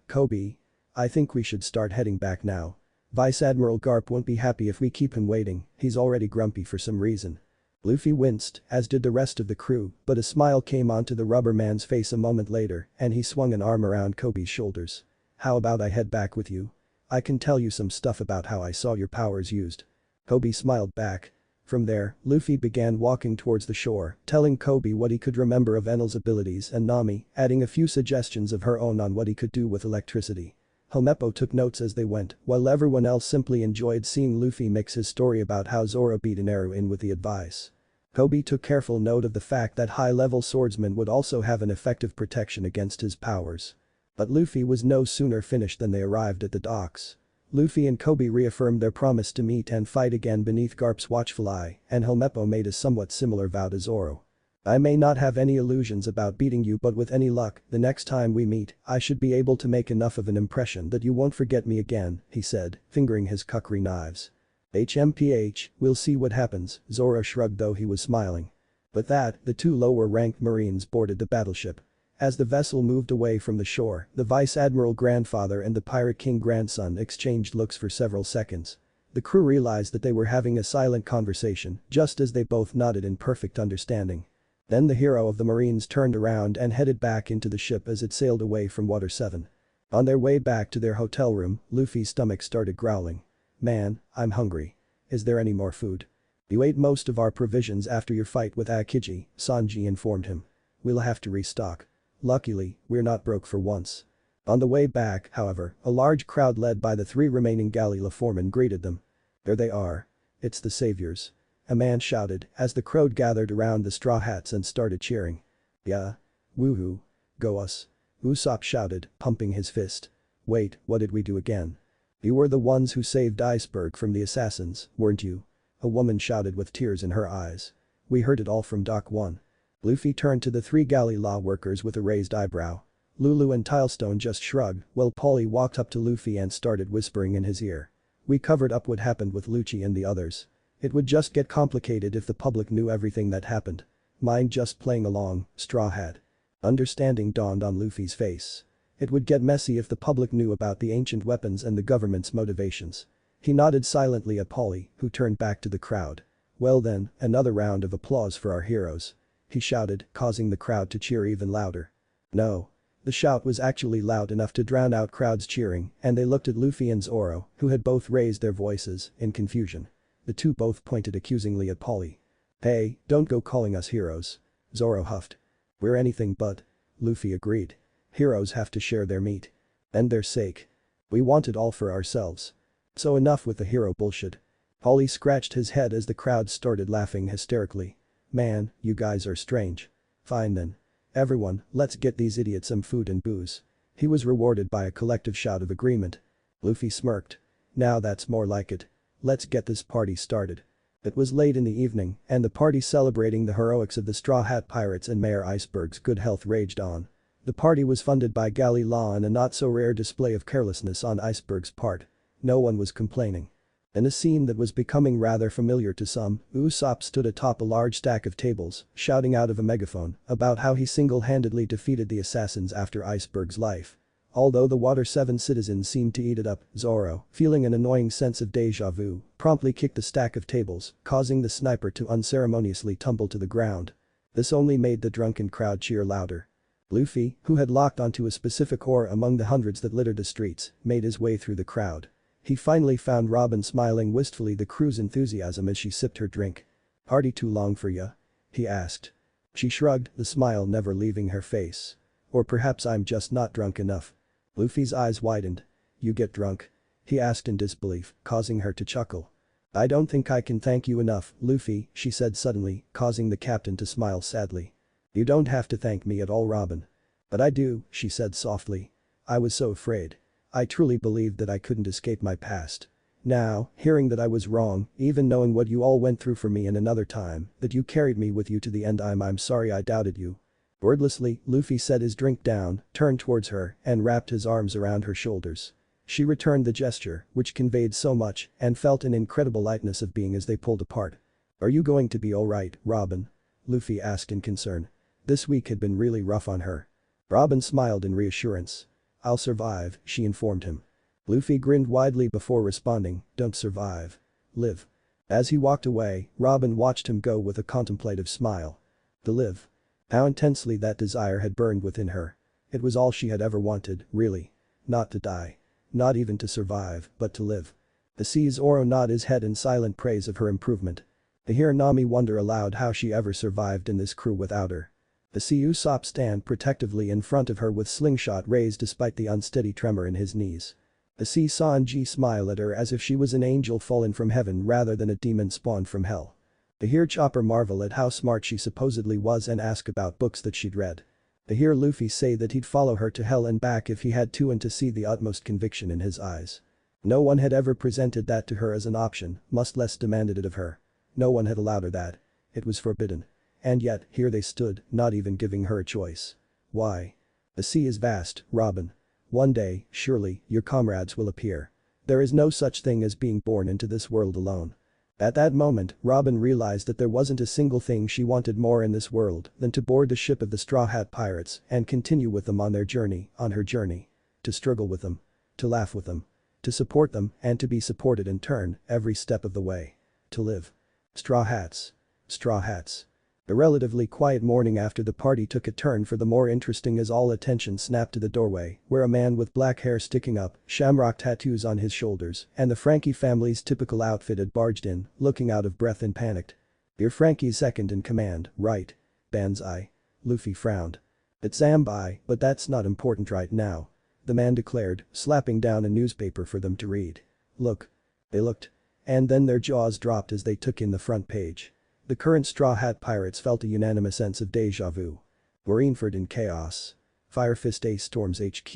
Kobe. I think we should start heading back now. Vice Admiral Garp won't be happy if we keep him waiting, he's already grumpy for some reason. Luffy winced, as did the rest of the crew, but a smile came onto the rubber man's face a moment later and he swung an arm around Kobe's shoulders. How about I head back with you? I can tell you some stuff about how I saw your powers used. Kobe smiled back. From there, Luffy began walking towards the shore, telling Kobe what he could remember of Enel's abilities and Nami, adding a few suggestions of her own on what he could do with electricity. Helmeppo took notes as they went, while everyone else simply enjoyed seeing Luffy mix his story about how Zoro beat an arrow in with the advice. Kobe took careful note of the fact that high-level swordsmen would also have an effective protection against his powers. But Luffy was no sooner finished than they arrived at the docks. Luffy and Kobe reaffirmed their promise to meet and fight again beneath Garp's watchful eye, and Helmeppo made a somewhat similar vow to Zoro. I may not have any illusions about beating you, but with any luck, the next time we meet, I should be able to make enough of an impression that you won't forget me again, he said, fingering his kukri knives. HMPH, we'll see what happens, Zoro shrugged though he was smiling. With that, the two lower-ranked Marines boarded the battleship. As the vessel moved away from the shore, the Vice Admiral grandfather and the Pirate King grandson exchanged looks for several seconds. The crew realized that they were having a silent conversation, just as they both nodded in perfect understanding. Then the hero of the Marines turned around and headed back into the ship as it sailed away from Water 7. On their way back to their hotel room, Luffy's stomach started growling. Man, I'm hungry. Is there any more food? You ate most of our provisions after your fight with Akiji, Sanji informed him. we'll have to restock. Luckily, we're not broke for once. On the way back, however, a large crowd led by the 3 remaining galley foremen greeted them. There they are. It's the saviors. A man shouted as the crowd gathered around the straw hats and started cheering. Yeah. Woohoo. Go us. Usopp shouted, pumping his fist. Wait, what did we do again? You were the ones who saved Iceberg from the assassins, weren't you? A woman shouted with tears in her eyes. We heard it all from Dock 1. Luffy turned to the 3 galley law workers with a raised eyebrow. Lulu and Tilestone just shrugged while Polly walked up to Luffy and started whispering in his ear. We covered up what happened with Lucci and the others. It would just get complicated if the public knew everything that happened. Mind just playing along, Straw Hat. Understanding dawned on Luffy's face. It would get messy if the public knew about the ancient weapons and the government's motivations. He nodded silently at Polly, who turned back to the crowd. Well then, another round of applause for our heroes. He shouted, causing the crowd to cheer even louder. No. The shout was actually loud enough to drown out crowds cheering, and they looked at Luffy and Zoro, who had both raised their voices, in confusion. The two both pointed accusingly at Polly. Hey, don't go calling us heroes. Zoro huffed. We're anything but. Luffy agreed. Heroes have to share their meat. And their sake. We want it all for ourselves. So enough with the hero bullshit. Polly scratched his head as the crowd started laughing hysterically. Man, you guys are strange. Fine then. Everyone, let's get these idiots some food and booze. He was rewarded by a collective shout of agreement. Luffy smirked. Now that's more like it. Let's get this party started. It was late in the evening, and the party celebrating the heroics of the Straw Hat Pirates and Mayor Iceberg's good health raged on. The party was funded by galley law and a not-so-rare display of carelessness on Iceberg's part. No one was complaining. In a scene that was becoming rather familiar to some, Usopp stood atop a large stack of tables, shouting out of a megaphone about how he single-handedly defeated the assassins after Iceberg's life. Although the Water 7 citizens seemed to eat it up, Zoro, feeling an annoying sense of déjà vu, promptly kicked the stack of tables, causing the sniper to unceremoniously tumble to the ground. This only made the drunken crowd cheer louder. Luffy, who had locked onto a specific ore among the hundreds that littered the streets, made his way through the crowd. He finally found Robin smiling wistfully the crew's enthusiasm as she sipped her drink. Party too long for ya? He asked. She shrugged, the smile never leaving her face. Or perhaps I'm just not drunk enough. Luffy's eyes widened. You get drunk? He asked in disbelief, causing her to chuckle. I don't think I can thank you enough, Luffy, she said suddenly, causing the captain to smile sadly. You don't have to thank me at all, Robin. But I do, she said softly. I was so afraid. I truly believed that I couldn't escape my past. Now, hearing that I was wrong, even knowing what you all went through for me in another time, that you carried me with you to the end, I'm sorry I doubted you. Wordlessly, Luffy set his drink down, turned towards her, and wrapped his arms around her shoulders. She returned the gesture, which conveyed so much, and felt an incredible lightness of being as they pulled apart. Are you going to be alright, Robin? Luffy asked in concern. This week had been really rough on her. Robin smiled in reassurance. I'll survive, she informed him. Luffy grinned widely before responding, don't survive. Live. As he walked away, Robin watched him go with a contemplative smile. To live. How intensely that desire had burned within her. It was all she had ever wanted, really. Not to die. Not even to survive, but to live. The sea's Zoro nodded his head in silent praise of her improvement. To hear Nami wonder aloud how she ever survived in this crew without her. The sea Usopp stand protectively in front of her with slingshot raised despite the unsteady tremor in his knees. The sea Sanji smile at her as if she was an angel fallen from heaven rather than a demon spawned from hell. To hear Chopper marvel at how smart she supposedly was and ask about books that she'd read. To hear Luffy say that he'd follow her to hell and back if he had to, and to see the utmost conviction in his eyes. No one had ever presented that to her as an option, much less demanded it of her. No one had allowed her that. It was forbidden. And yet, here they stood, not even giving her a choice. Why? The sea is vast, Robin. One day, surely, your comrades will appear. There is no such thing as being born into this world alone. At that moment, Robin realized that there wasn't a single thing she wanted more in this world than to board the ship of the Straw Hat Pirates and continue with them on their journey, on her journey. To struggle with them. To laugh with them. To support them and to be supported in turn, every step of the way. To live. Straw hats. Straw hats. A relatively quiet morning after the party took a turn for the more interesting as all attention snapped to the doorway, where a man with black hair sticking up, shamrock tattoos on his shoulders, and the Frankie family's typical outfit had barged in, looking out of breath and panicked. You're Frankie's second in command, right? Banzai. Luffy frowned. It's Zambai, but that's not important right now. The man declared, slapping down a newspaper for them to read. Look. They looked. And then their jaws dropped as they took in the front page. The current Straw Hat Pirates felt a unanimous sense of déjà vu. Marineford in chaos. Fire Fist Ace storms HQ.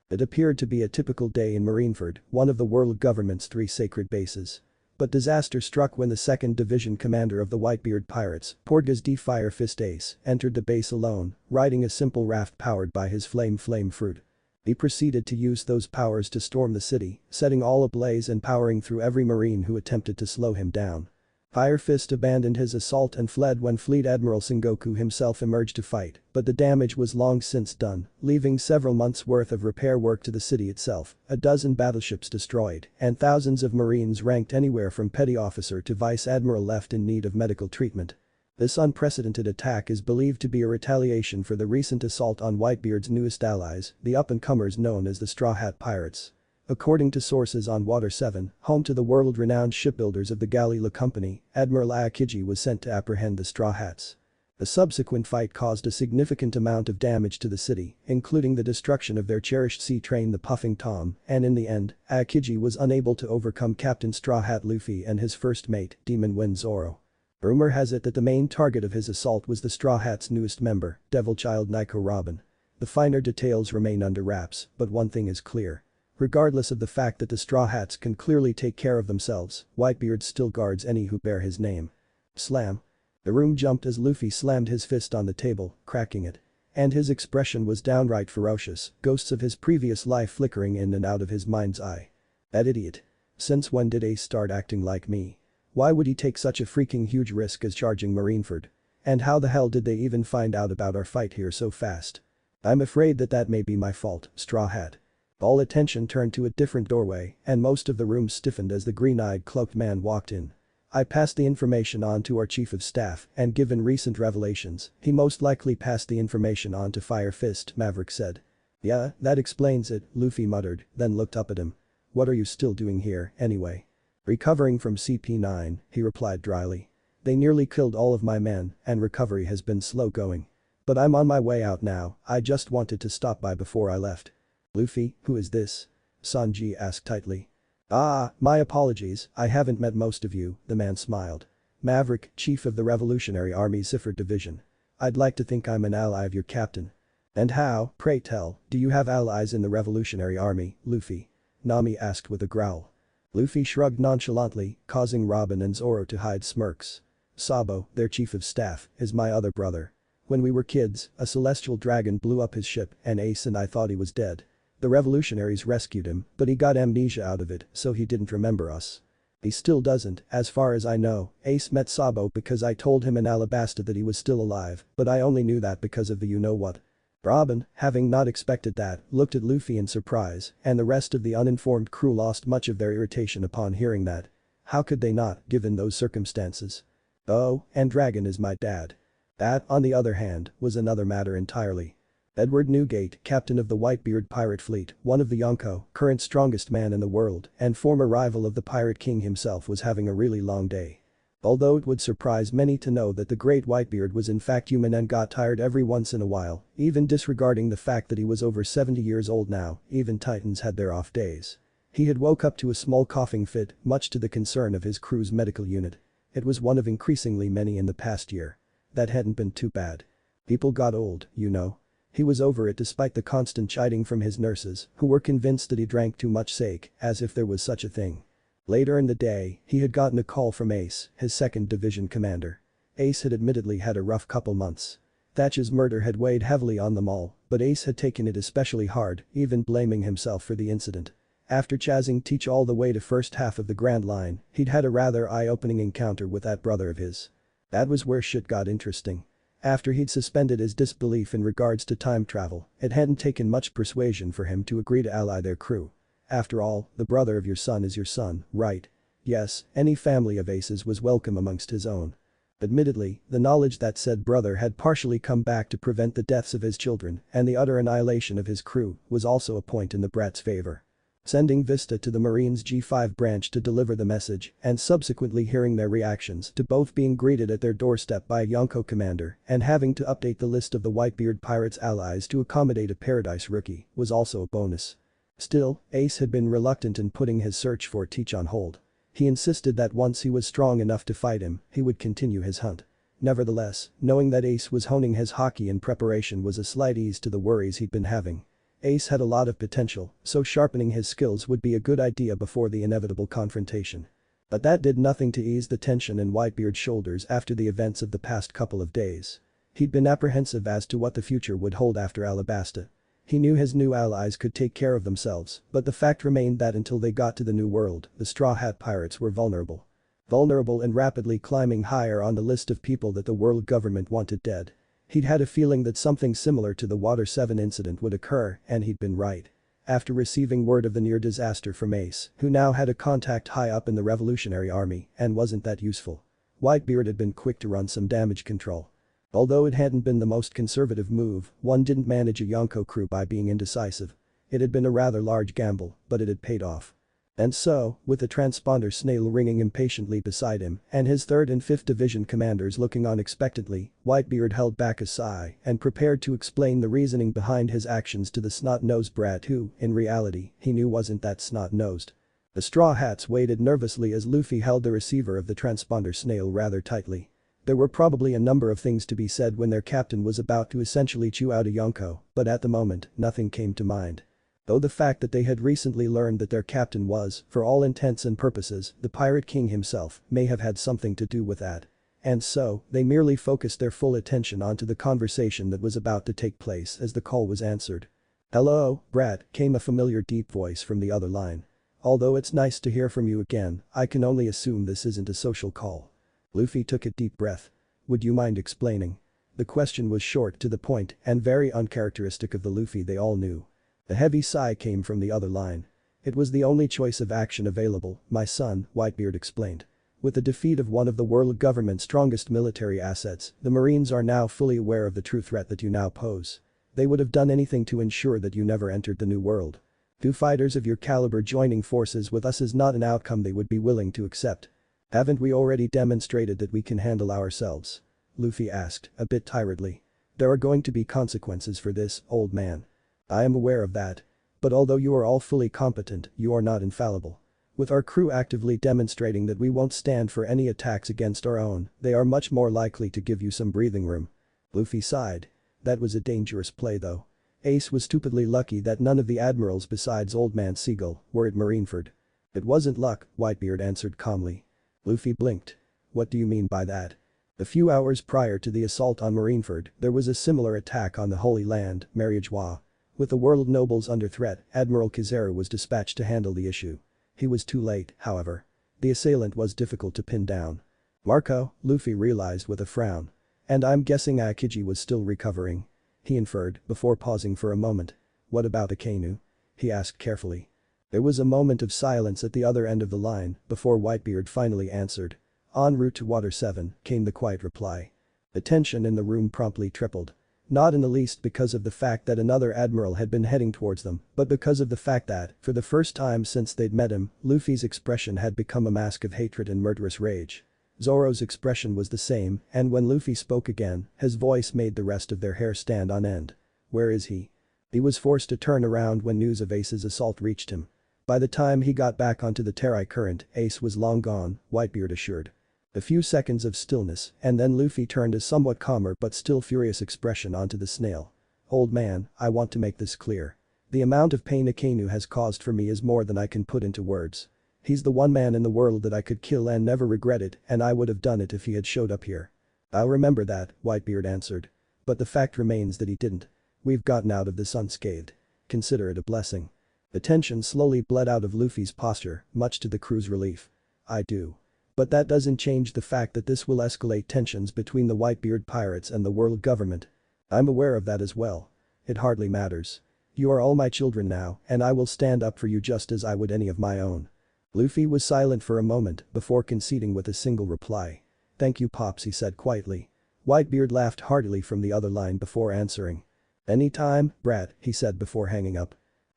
It appeared to be a typical day in Marineford, one of the world government's 3 sacred bases. But disaster struck when the 2nd Division commander of the Whitebeard Pirates, Portgas D. Fire Fist Ace, entered the base alone, riding a simple raft powered by his flame fruit. He proceeded to use those powers to storm the city, setting all ablaze and powering through every marine who attempted to slow him down. Fire Fist abandoned his assault and fled when Fleet Admiral Sengoku himself emerged to fight, but the damage was long since done, leaving several months' worth of repair work to the city itself, a dozen battleships destroyed, and thousands of marines ranked anywhere from petty officer to vice admiral left in need of medical treatment. This unprecedented attack is believed to be a retaliation for the recent assault on Whitebeard's newest allies, the up-and-comers known as the Straw Hat Pirates. According to sources on Water 7, home to the world-renowned shipbuilders of the Galila Company, Admiral Aokiji was sent to apprehend the Straw Hats. The subsequent fight caused a significant amount of damage to the city, including the destruction of their cherished sea train the Puffing Tom, and in the end, Aokiji was unable to overcome Captain Straw Hat Luffy and his first mate, Demon Wind Zoro. Rumor has it that the main target of his assault was the Straw Hats' newest member, Devil Child Nico Robin. The finer details remain under wraps, but one thing is clear. Regardless of the fact that the Straw Hats can clearly take care of themselves, Whitebeard still guards any who bear his name. Slam. The room jumped as Luffy slammed his fist on the table, cracking it. And his expression was downright ferocious, ghosts of his previous life flickering in and out of his mind's eye. That idiot. Since when did Ace start acting like me? Why would he take such a freaking huge risk as charging Marineford? And how the hell did they even find out about our fight here so fast? I'm afraid that may be my fault, Straw Hat. All attention turned to a different doorway, and most of the room stiffened as the green-eyed cloaked man walked in. I passed the information on to our chief of staff, and given recent revelations, he most likely passed the information on to Fire Fist, Maverick said. Yeah, that explains it, Luffy muttered, then looked up at him. What are you still doing here, anyway? Recovering from CP9, he replied dryly. They nearly killed all of my men, and recovery has been slow going. But I'm on my way out now, I just wanted to stop by before I left. Luffy, who is this? Sanji asked tightly. Ah, my apologies, I haven't met most of you, the man smiled. Maverick, chief of the Revolutionary Army's Ziffer Division. I'd like to think I'm an ally of your captain. And how, pray tell, do you have allies in the Revolutionary Army, Luffy? Nami asked with a growl. Luffy shrugged nonchalantly, causing Robin and Zoro to hide smirks. Sabo, their chief of staff, is my other brother. When we were kids, a celestial dragon blew up his ship and Ace and I thought he was dead. The revolutionaries rescued him, but he got amnesia out of it, so he didn't remember us. He still doesn't, as far as I know. Ace met Sabo because I told him in Alabasta that he was still alive, but I only knew that because of the you-know-what. Robin, having not expected that, looked at Luffy in surprise, and the rest of the uninformed crew lost much of their irritation upon hearing that. How could they not, given those circumstances? Oh, and Dragon is my dad. That, on the other hand, was another matter entirely. Edward Newgate, captain of the Whitebeard pirate fleet, one of the Yonko, current strongest man in the world, and former rival of the Pirate King himself was having a really long day. Although it would surprise many to know that the great Whitebeard was in fact human and got tired every once in a while, even disregarding the fact that he was over 70 years old now, even Titans had their off days. He had woke up to a small coughing fit, much to the concern of his crew's medical unit. It was one of increasingly many in the past year. That hadn't been too bad. People got old, you know. He was over it despite the constant chiding from his nurses, who were convinced that he drank too much sake, as if there was such a thing. Later in the day, he had gotten a call from Ace, his 2nd Division commander. Ace had admittedly had a rough couple months. Thatch's murder had weighed heavily on them all, but Ace had taken it especially hard, even blaming himself for the incident. After chasing Teach all the way to first half of the Grand Line, he'd had a rather eye-opening encounter with that brother of his. That was where shit got interesting. After he'd suspended his disbelief in regards to time travel, it hadn't taken much persuasion for him to agree to ally their crew. After all, the brother of your son is your son, right? Yes, any family of Ace's was welcome amongst his own. Admittedly, the knowledge that said brother had partially come back to prevent the deaths of his children and the utter annihilation of his crew was also a point in the brat's favor. Sending Vista to the Marines' G5 branch to deliver the message and subsequently hearing their reactions to both being greeted at their doorstep by a Yonko commander and having to update the list of the Whitebeard pirates' allies to accommodate a Paradise rookie was also a bonus. Still, Ace had been reluctant in putting his search for Teach on hold. He insisted that once he was strong enough to fight him, he would continue his hunt. Nevertheless, knowing that Ace was honing his haki in preparation was a slight ease to the worries he'd been having. Ace had a lot of potential, so sharpening his skills would be a good idea before the inevitable confrontation. But that did nothing to ease the tension in Whitebeard's shoulders after the events of the past couple of days. He'd been apprehensive as to what the future would hold after Alabasta. He knew his new allies could take care of themselves, but the fact remained that until they got to the New World, the Straw Hat Pirates were vulnerable. Vulnerable and rapidly climbing higher on the list of people that the world government wanted dead. He'd had a feeling that something similar to the Water 7 incident would occur, and he'd been right. After receiving word of the near disaster from Ace, who now had a contact high up in the Revolutionary Army and wasn't that useful. Whitebeard had been quick to run some damage control. Although it hadn't been the most conservative move, one didn't manage a Yonko crew by being indecisive. It had been a rather large gamble, but it had paid off. And so, with the transponder snail ringing impatiently beside him and his 3rd and 5th Division commanders looking on expectantly, Whitebeard held back a sigh and prepared to explain the reasoning behind his actions to the snot-nosed brat who, in reality, he knew wasn't that snot-nosed. The Straw Hats waited nervously as Luffy held the receiver of the transponder snail rather tightly. There were probably a number of things to be said when their captain was about to essentially chew out a Yonko, but at the moment, nothing came to mind. Though the fact that they had recently learned that their captain was, for all intents and purposes, the Pirate King himself, may have had something to do with that. And so, they merely focused their full attention onto the conversation that was about to take place as the call was answered. "Hello, Brat," came a familiar deep voice from the other line. "Although it's nice to hear from you again, I can only assume this isn't a social call." Luffy took a deep breath. "Would you mind explaining?" The question was short to the point and very uncharacteristic of the Luffy they all knew. A heavy sigh came from the other line. "It was the only choice of action available, my son," Whitebeard explained. "With the defeat of one of the world government's strongest military assets, the Marines are now fully aware of the true threat that you now pose. They would have done anything to ensure that you never entered the New World. Two fighters of your caliber joining forces with us is not an outcome they would be willing to accept. Haven't we already demonstrated that we can handle ourselves?" Luffy asked, a bit tiredly. "There are going to be consequences for this, old man. I am aware of that. But although you are all fully competent, you are not infallible. With our crew actively demonstrating that we won't stand for any attacks against our own, they are much more likely to give you some breathing room." Luffy sighed. That was a dangerous play though. Ace was stupidly lucky that none of the admirals besides Old Man Seagull were at Marineford. "It wasn't luck," Whitebeard answered calmly. Luffy blinked. "What do you mean by that?" A few hours prior to the assault on Marineford, there was a similar attack on the Holy Land, Mariajois. With the world nobles under threat, Admiral Kizaru was dispatched to handle the issue. He was too late, however. The assailant was difficult to pin down. "Marco," Luffy realized with a frown. "And I'm guessing Aokiji was still recovering," he inferred before pausing for a moment. "What about Akainu?" he asked carefully. There was a moment of silence at the other end of the line before Whitebeard finally answered. "En route to Water 7, came the quiet reply. The tension in the room promptly tripled. Not in the least because of the fact that another admiral had been heading towards them, but because of the fact that, for the first time since they'd met him, Luffy's expression had become a mask of hatred and murderous rage. Zoro's expression was the same, and when Luffy spoke again, his voice made the rest of their hair stand on end. "Where is he?" He was forced to turn around when news of Ace's assault reached him. By the time he got back onto the Terai current, Ace was long gone, Whitebeard assured. A few seconds of stillness, and then Luffy turned a somewhat calmer but still furious expression onto the snail. "Old man, I want to make this clear. The amount of pain Akainu has caused for me is more than I can put into words. He's the one man in the world that I could kill and never regret it, and I would have done it if he had showed up here." "I'll remember that," Whitebeard answered. "But the fact remains that he didn't. We've gotten out of this unscathed. Consider it a blessing." The tension slowly bled out of Luffy's posture, much to the crew's relief. "I do. But that doesn't change the fact that this will escalate tensions between the Whitebeard pirates and the world government. I'm aware of that as well. It hardly matters. You are all my children now, and I will stand up for you just as I would any of my own." Luffy was silent for a moment before conceding with a single reply. "Thank you, Pops," he said quietly. Whitebeard laughed heartily from the other line before answering. "Any time, Brat," he said before hanging up.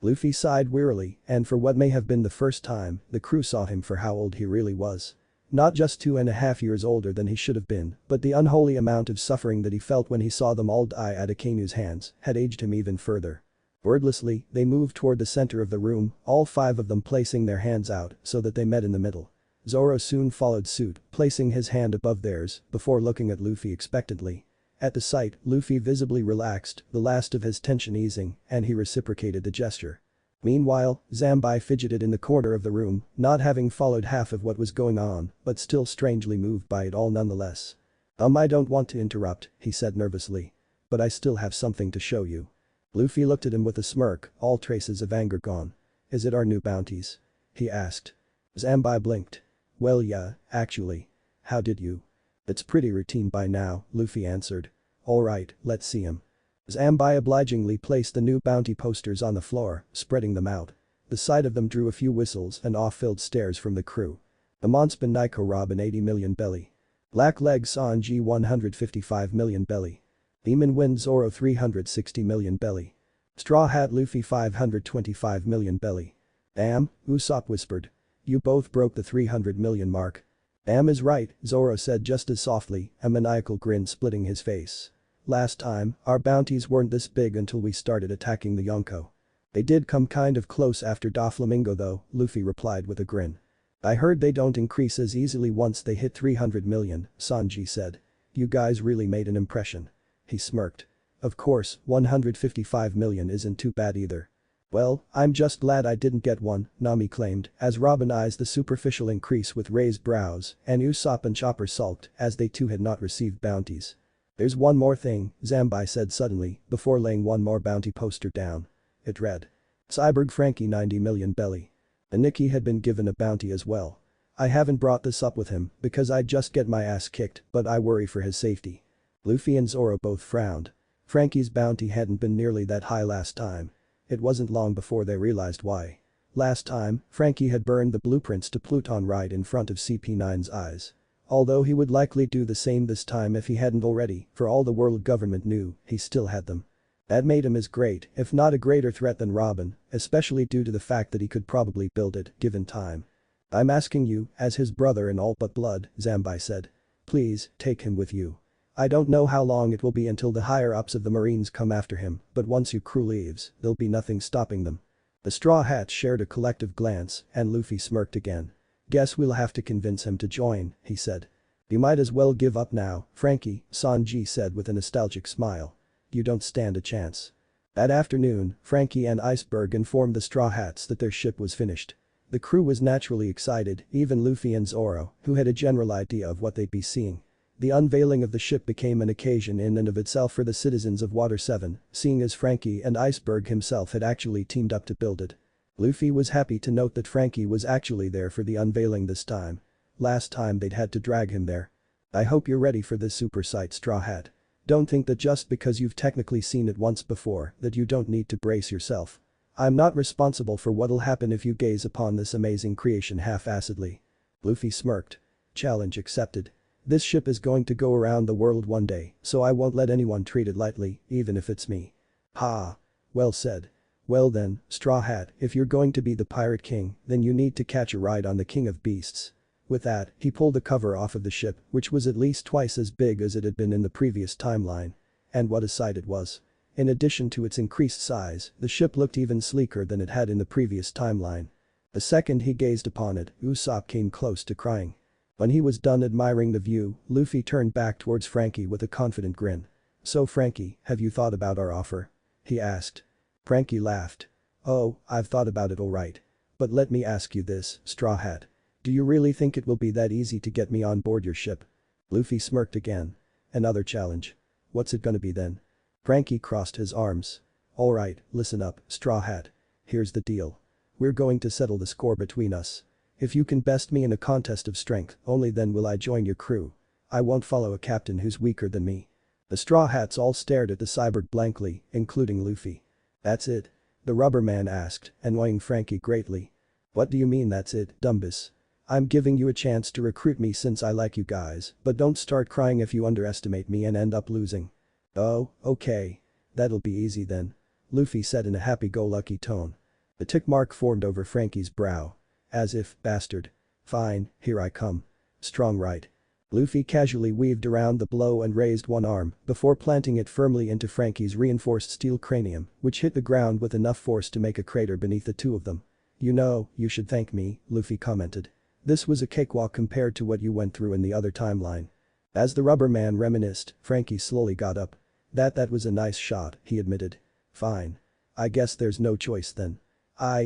Luffy sighed wearily, and for what may have been the first time, the crew saw him for how old he really was. Not just 2.5 years older than he should have been, but the unholy amount of suffering that he felt when he saw them all die at Akainu's hands had aged him even further. Wordlessly, they moved toward the center of the room, all 5 of them placing their hands out so that they met in the middle. Zoro soon followed suit, placing his hand above theirs before looking at Luffy expectantly. At the sight, Luffy visibly relaxed, the last of his tension easing, and he reciprocated the gesture. Meanwhile, Zambai fidgeted in the corner of the room, not having followed half of what was going on, but still strangely moved by it all nonetheless. I don't want to interrupt," he said nervously. "But I still have something to show you." Luffy looked at him with a smirk, all traces of anger gone. "Is it our new bounties?" he asked. Zambai blinked. "Well yeah, actually. How did you?" "It's pretty routine by now," Luffy answered. "Alright, let's see 'em." Zambai obligingly placed the new bounty posters on the floor, spreading them out. The sight of them drew a few whistles and off-filled stares from the crew. Amonspan Nico Robin 80 million belly. Black Leg Sanji 155 million belly. Demon Wind Zoro 360 million belly. Straw Hat Luffy 525 million belly. "Damn," Usopp whispered. "You both broke the 300 million mark." "Damn is right," Zoro said just as softly, a maniacal grin splitting his face. "Last time, our bounties weren't this big until we started attacking the Yonko. They did come kind of close after Doflamingo though," Luffy replied with a grin. "I heard they don't increase as easily once they hit 300 million, Sanji said. "You guys really made an impression." He smirked. "Of course, 155 million isn't too bad either." "Well, I'm just glad I didn't get one," Nami claimed, as Robin eyes the superficial increase with raised brows, and Usopp and Chopper sulked as they too had not received bounties. "There's one more thing," Zambai said suddenly, before laying one more bounty poster down. It read. "Cyborg Frankie 90 million belly." Aniki had been given a bounty as well. "I haven't brought this up with him because I'd just get my ass kicked, but I worry for his safety." Luffy and Zoro both frowned. Frankie's bounty hadn't been nearly that high last time. It wasn't long before they realized why. Last time, Frankie had burned the blueprints to Pluton right in front of CP9's eyes. Although he would likely do the same this time if he hadn't already, for all the world government knew, he still had them. That made him as great, if not a greater threat than Robin, especially due to the fact that he could probably build it, given time. "I'm asking you, as his brother in all but blood," Zambai said. "Please, take him with you. I don't know how long it will be until the higher-ups of the Marines come after him, but once your crew leaves, there'll be nothing stopping them." The Straw Hats shared a collective glance, and Luffy smirked again. "Guess we'll have to convince him to join," he said. "You might as well give up now, Frankie," Sanji said with a nostalgic smile. "You don't stand a chance." That afternoon, Frankie and Iceberg informed the Straw Hats that their ship was finished. The crew was naturally excited, even Luffy and Zoro, who had a general idea of what they'd be seeing. The unveiling of the ship became an occasion in and of itself for the citizens of Water 7, seeing as Frankie and Iceberg himself had actually teamed up to build it. Luffy was happy to note that Frankie was actually there for the unveiling this time. Last time they'd had to drag him there. "I hope you're ready for this super sight, Straw Hat. Don't think that just because you've technically seen it once before that you don't need to brace yourself. I'm not responsible for what'll happen if you gaze upon this amazing creation half-assedly." Luffy smirked. "Challenge accepted. This ship is going to go around the world one day, so I won't let anyone treat it lightly, even if it's me." "Ha. Well said. Well then, Straw Hat, if you're going to be the Pirate King, then you need to catch a ride on the King of Beasts." With that, he pulled the cover off of the ship, which was at least twice as big as it had been in the previous timeline. And what a sight it was. In addition to its increased size, the ship looked even sleeker than it had in the previous timeline. The second he gazed upon it, Usopp came close to crying. When he was done admiring the view, Luffy turned back towards Frankie with a confident grin. "So Frankie, have you thought about our offer?" he asked. Frankie laughed. "Oh, I've thought about it alright. But let me ask you this, Straw Hat. Do you really think it will be that easy to get me on board your ship?" Luffy smirked again. "Another challenge. What's it gonna be then?" Frankie crossed his arms. "Alright, listen up, Straw Hat. Here's the deal. We're going to settle the score between us. If you can best me in a contest of strength, only then will I join your crew. I won't follow a captain who's weaker than me." The Straw Hats all stared at the cyborg blankly, including Luffy. "That's it?" the rubber man asked, annoying Frankie greatly. "What do you mean that's it, Dumbus? I'm giving you a chance to recruit me since I like you guys, but don't start crying if you underestimate me and end up losing." "Oh, okay. That'll be easy then," Luffy said in a happy-go-lucky tone. A tick mark formed over Frankie's brow. As if, bastard. Fine, here I come. Strong right. Luffy casually weaved around the blow and raised one arm before planting it firmly into Frankie's reinforced steel cranium, which hit the ground with enough force to make a crater beneath the two of them. You know, you should thank me, Luffy commented. This was a cakewalk compared to what you went through in the other timeline. As the rubber man reminisced, Frankie slowly got up. That was a nice shot, he admitted. Fine. I guess there's no choice then.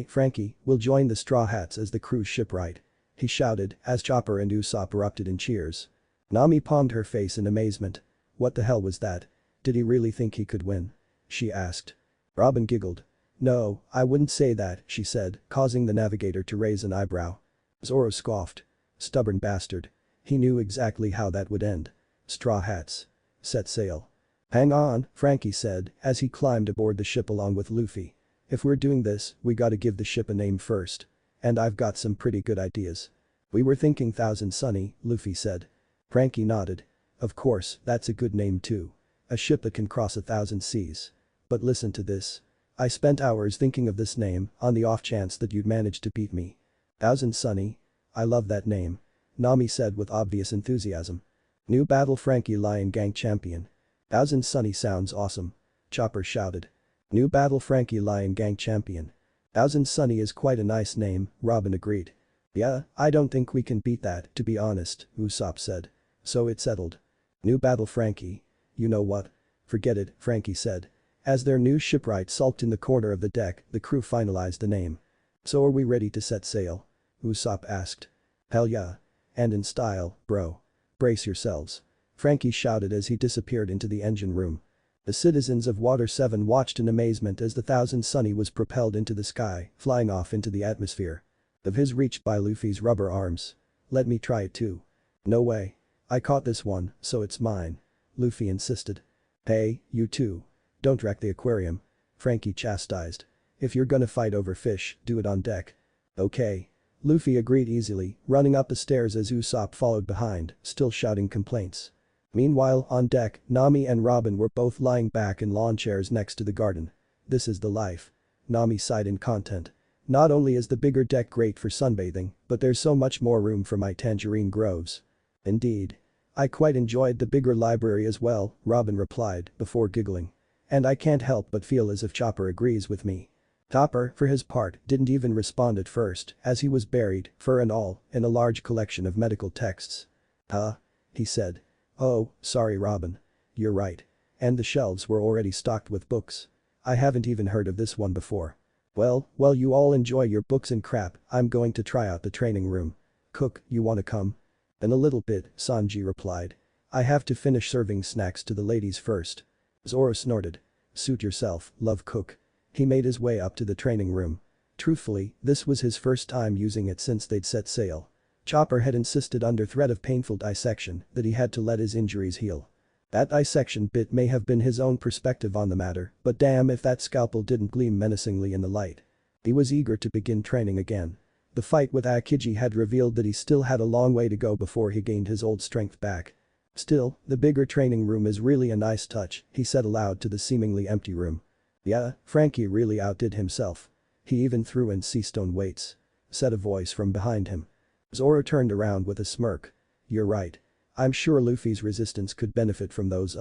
Frankie, will join the Straw Hats as the cruise ship, right? He shouted as Chopper and Usopp erupted in cheers. Nami palmed her face in amazement. What the hell was that? Did he really think he could win? She asked. Robin giggled. No, I wouldn't say that, she said, causing the navigator to raise an eyebrow. Zoro scoffed. Stubborn bastard. He knew exactly how that would end. Straw Hats. Set sail. Hang on, Frankie said as he climbed aboard the ship along with Luffy. If we're doing this, we gotta give the ship a name first. And I've got some pretty good ideas. We were thinking Thousand Sunny, Luffy said. Frankie nodded. Of course, that's a good name too. A ship that can cross 1,000 seas. But listen to this. I spent hours thinking of this name on the off chance that you'd manage to beat me. Thousand Sunny. I love that name. Nami said with obvious enthusiasm. New battle Frankie Lion Gang champion. Thousand Sunny sounds awesome. Chopper shouted. New battle Frankie Lion Gang champion. Thousand Sunny is quite a nice name, Robin agreed. Yeah, I don't think we can beat that, to be honest, Usopp said. So it's settled. New battle Frankie. You know what? Forget it, Frankie said. As their new shipwright sulked in the corner of the deck, the crew finalized the name. So are we ready to set sail? Usopp asked. Hell yeah. And in style, bro. Brace yourselves. Frankie shouted as he disappeared into the engine room. The citizens of Water 7 watched in amazement as the Thousand Sunny was propelled into the sky, flying off into the atmosphere. Of his reached by Luffy's rubber arms. Let me try it too. No way. I caught this one, so it's mine. Luffy insisted. Hey, you two. Don't wreck the aquarium. Frankie chastised. If you're gonna fight over fish, do it on deck. Okay. Luffy agreed easily, running up the stairs as Usopp followed behind, still shouting complaints. Meanwhile, on deck, Nami and Robin were both lying back in lawn chairs next to the garden. This is the life. Nami sighed in content. Not only is the bigger deck great for sunbathing, but there's so much more room for my tangerine groves. Indeed. I quite enjoyed the bigger library as well, Robin replied, before giggling. And I can't help but feel as if Chopper agrees with me. Chopper, for his part, didn't even respond at first, as he was buried, fur and all, in a large collection of medical texts. Huh? He said. Oh, sorry Robin. You're right. And the shelves were already stocked with books. I haven't even heard of this one before. Well, you all enjoy your books and crap, I'm going to try out the training room. Cook, you wanna come? In a little bit, Sanji replied. I have to finish serving snacks to the ladies first. Zoro snorted. Suit yourself, love Cook. He made his way up to the training room. Truthfully, this was his first time using it since they'd set sail. Chopper had insisted under threat of painful dissection that he had to let his injuries heal. That dissection bit may have been his own perspective on the matter, but damn if that scalpel didn't gleam menacingly in the light. He was eager to begin training again. The fight with Aokiji had revealed that he still had a long way to go before he gained his old strength back. Still, the bigger training room is really a nice touch, he said aloud to the seemingly empty room. Yeah, Frankie really outdid himself. He even threw in sea stone weights. Said a voice from behind him. Zoro turned around with a smirk. You're right. I'm sure Luffy's resistance could benefit from those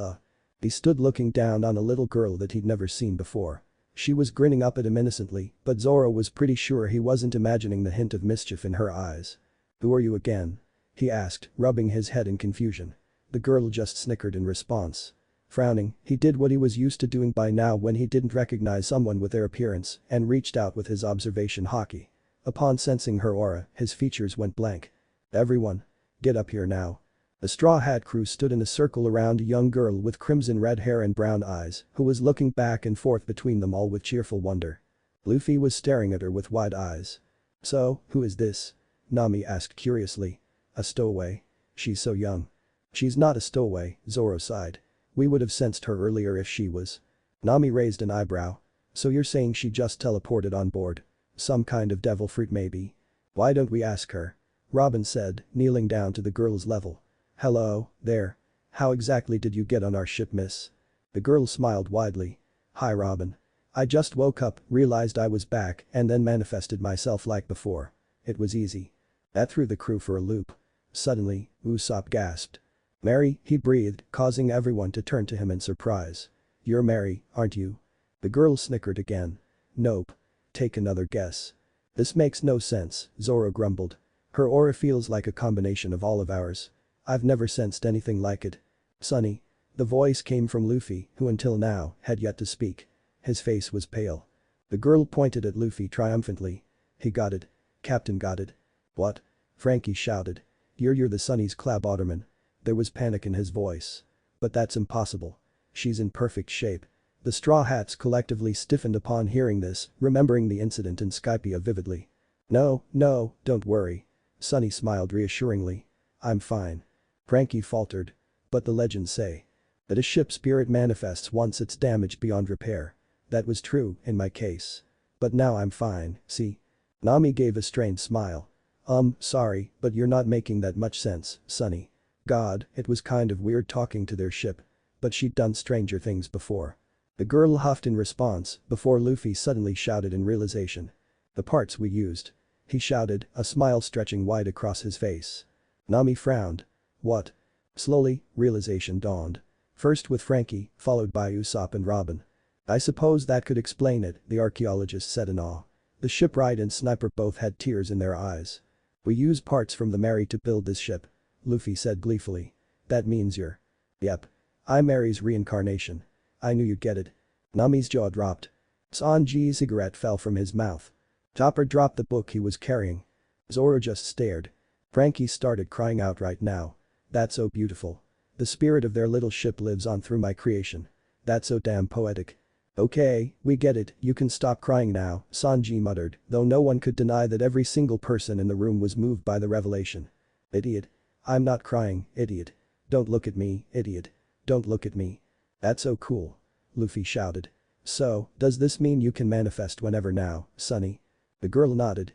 He stood looking down on a little girl that he'd never seen before. She was grinning up at him innocently, but Zoro was pretty sure he wasn't imagining the hint of mischief in her eyes. Who are you again? He asked, rubbing his head in confusion. The girl just snickered in response. Frowning, he did what he was used to doing by now when he didn't recognize someone with their appearance and reached out with his observation hockey. Upon sensing her aura, his features went blank. Everyone. Get up here now. The Straw Hat crew stood in a circle around a young girl with crimson red hair and brown eyes who was looking back and forth between them all with cheerful wonder. Luffy was staring at her with wide eyes. So, who is this? Nami asked curiously. A stowaway. She's so young. She's not a stowaway, Zoro sighed. We would have sensed her earlier if she was. Nami raised an eyebrow. So you're saying she just teleported on board? Some kind of devil fruit maybe? Why don't we ask her? Robin said, kneeling down to the girl's level. Hello, there. How exactly did you get on our ship, miss? The girl smiled widely. Hi Robin. I just woke up, realized I was back, and then manifested myself like before. It was easy. That threw the crew for a loop. Suddenly, Usopp gasped. "Mary," he breathed, causing everyone to turn to him in surprise. "You're Mary, aren't you?" The girl snickered again. "Nope. Take another guess." "This makes no sense," Zoro grumbled. "Her aura feels like a combination of all of ours. I've never sensed anything like it." "Sonny." The voice came from Luffy, who until now had yet to speak. His face was pale. The girl pointed at Luffy triumphantly. "He got it. Captain got it." "What?" Frankie shouted. You're the Sonny's Clabauterman." There was panic in his voice. "But that's impossible. She's in perfect shape." The Straw Hats collectively stiffened upon hearing this, remembering the incident in Skypiea vividly. "No, don't worry." Sonny smiled reassuringly. "I'm fine." Frankie faltered. "But the legends say that a ship spirit manifests once it's damaged beyond repair. That was true in my case. But now I'm fine, see?" Nami gave a strained smile. Sorry, but you're not making that much sense, Sonny." God, it was kind of weird talking to their ship. But she'd done stranger things before. The girl huffed in response before Luffy suddenly shouted in realization. "The parts we used." He shouted, a smile stretching wide across his face. Nami frowned. "What?" Slowly, realization dawned. First with Frankie, followed by Usopp and Robin. "I suppose that could explain it," the archaeologist said in awe. The shipwright and Sniper both had tears in their eyes. "We used parts from the Mary to build this ship," Luffy said gleefully. "That means you're..." "Yep. I'm Mary's reincarnation." "I knew you'd get it." Nami's jaw dropped. Sanji's cigarette fell from his mouth. Chopper dropped the book he was carrying. Zoro just stared. Frankie started crying out right now. "That's so beautiful. The spirit of their little ship lives on through my creation. That's so damn poetic." "Okay, we get it, you can stop crying now," Sanji muttered, though no one could deny that every single person in the room was moved by the revelation. "Idiot. I'm not crying, idiot. Don't look at me, idiot. Don't look at me." "That's so cool." Luffy shouted. "So, does this mean you can manifest whenever now, Sonny?" The girl nodded.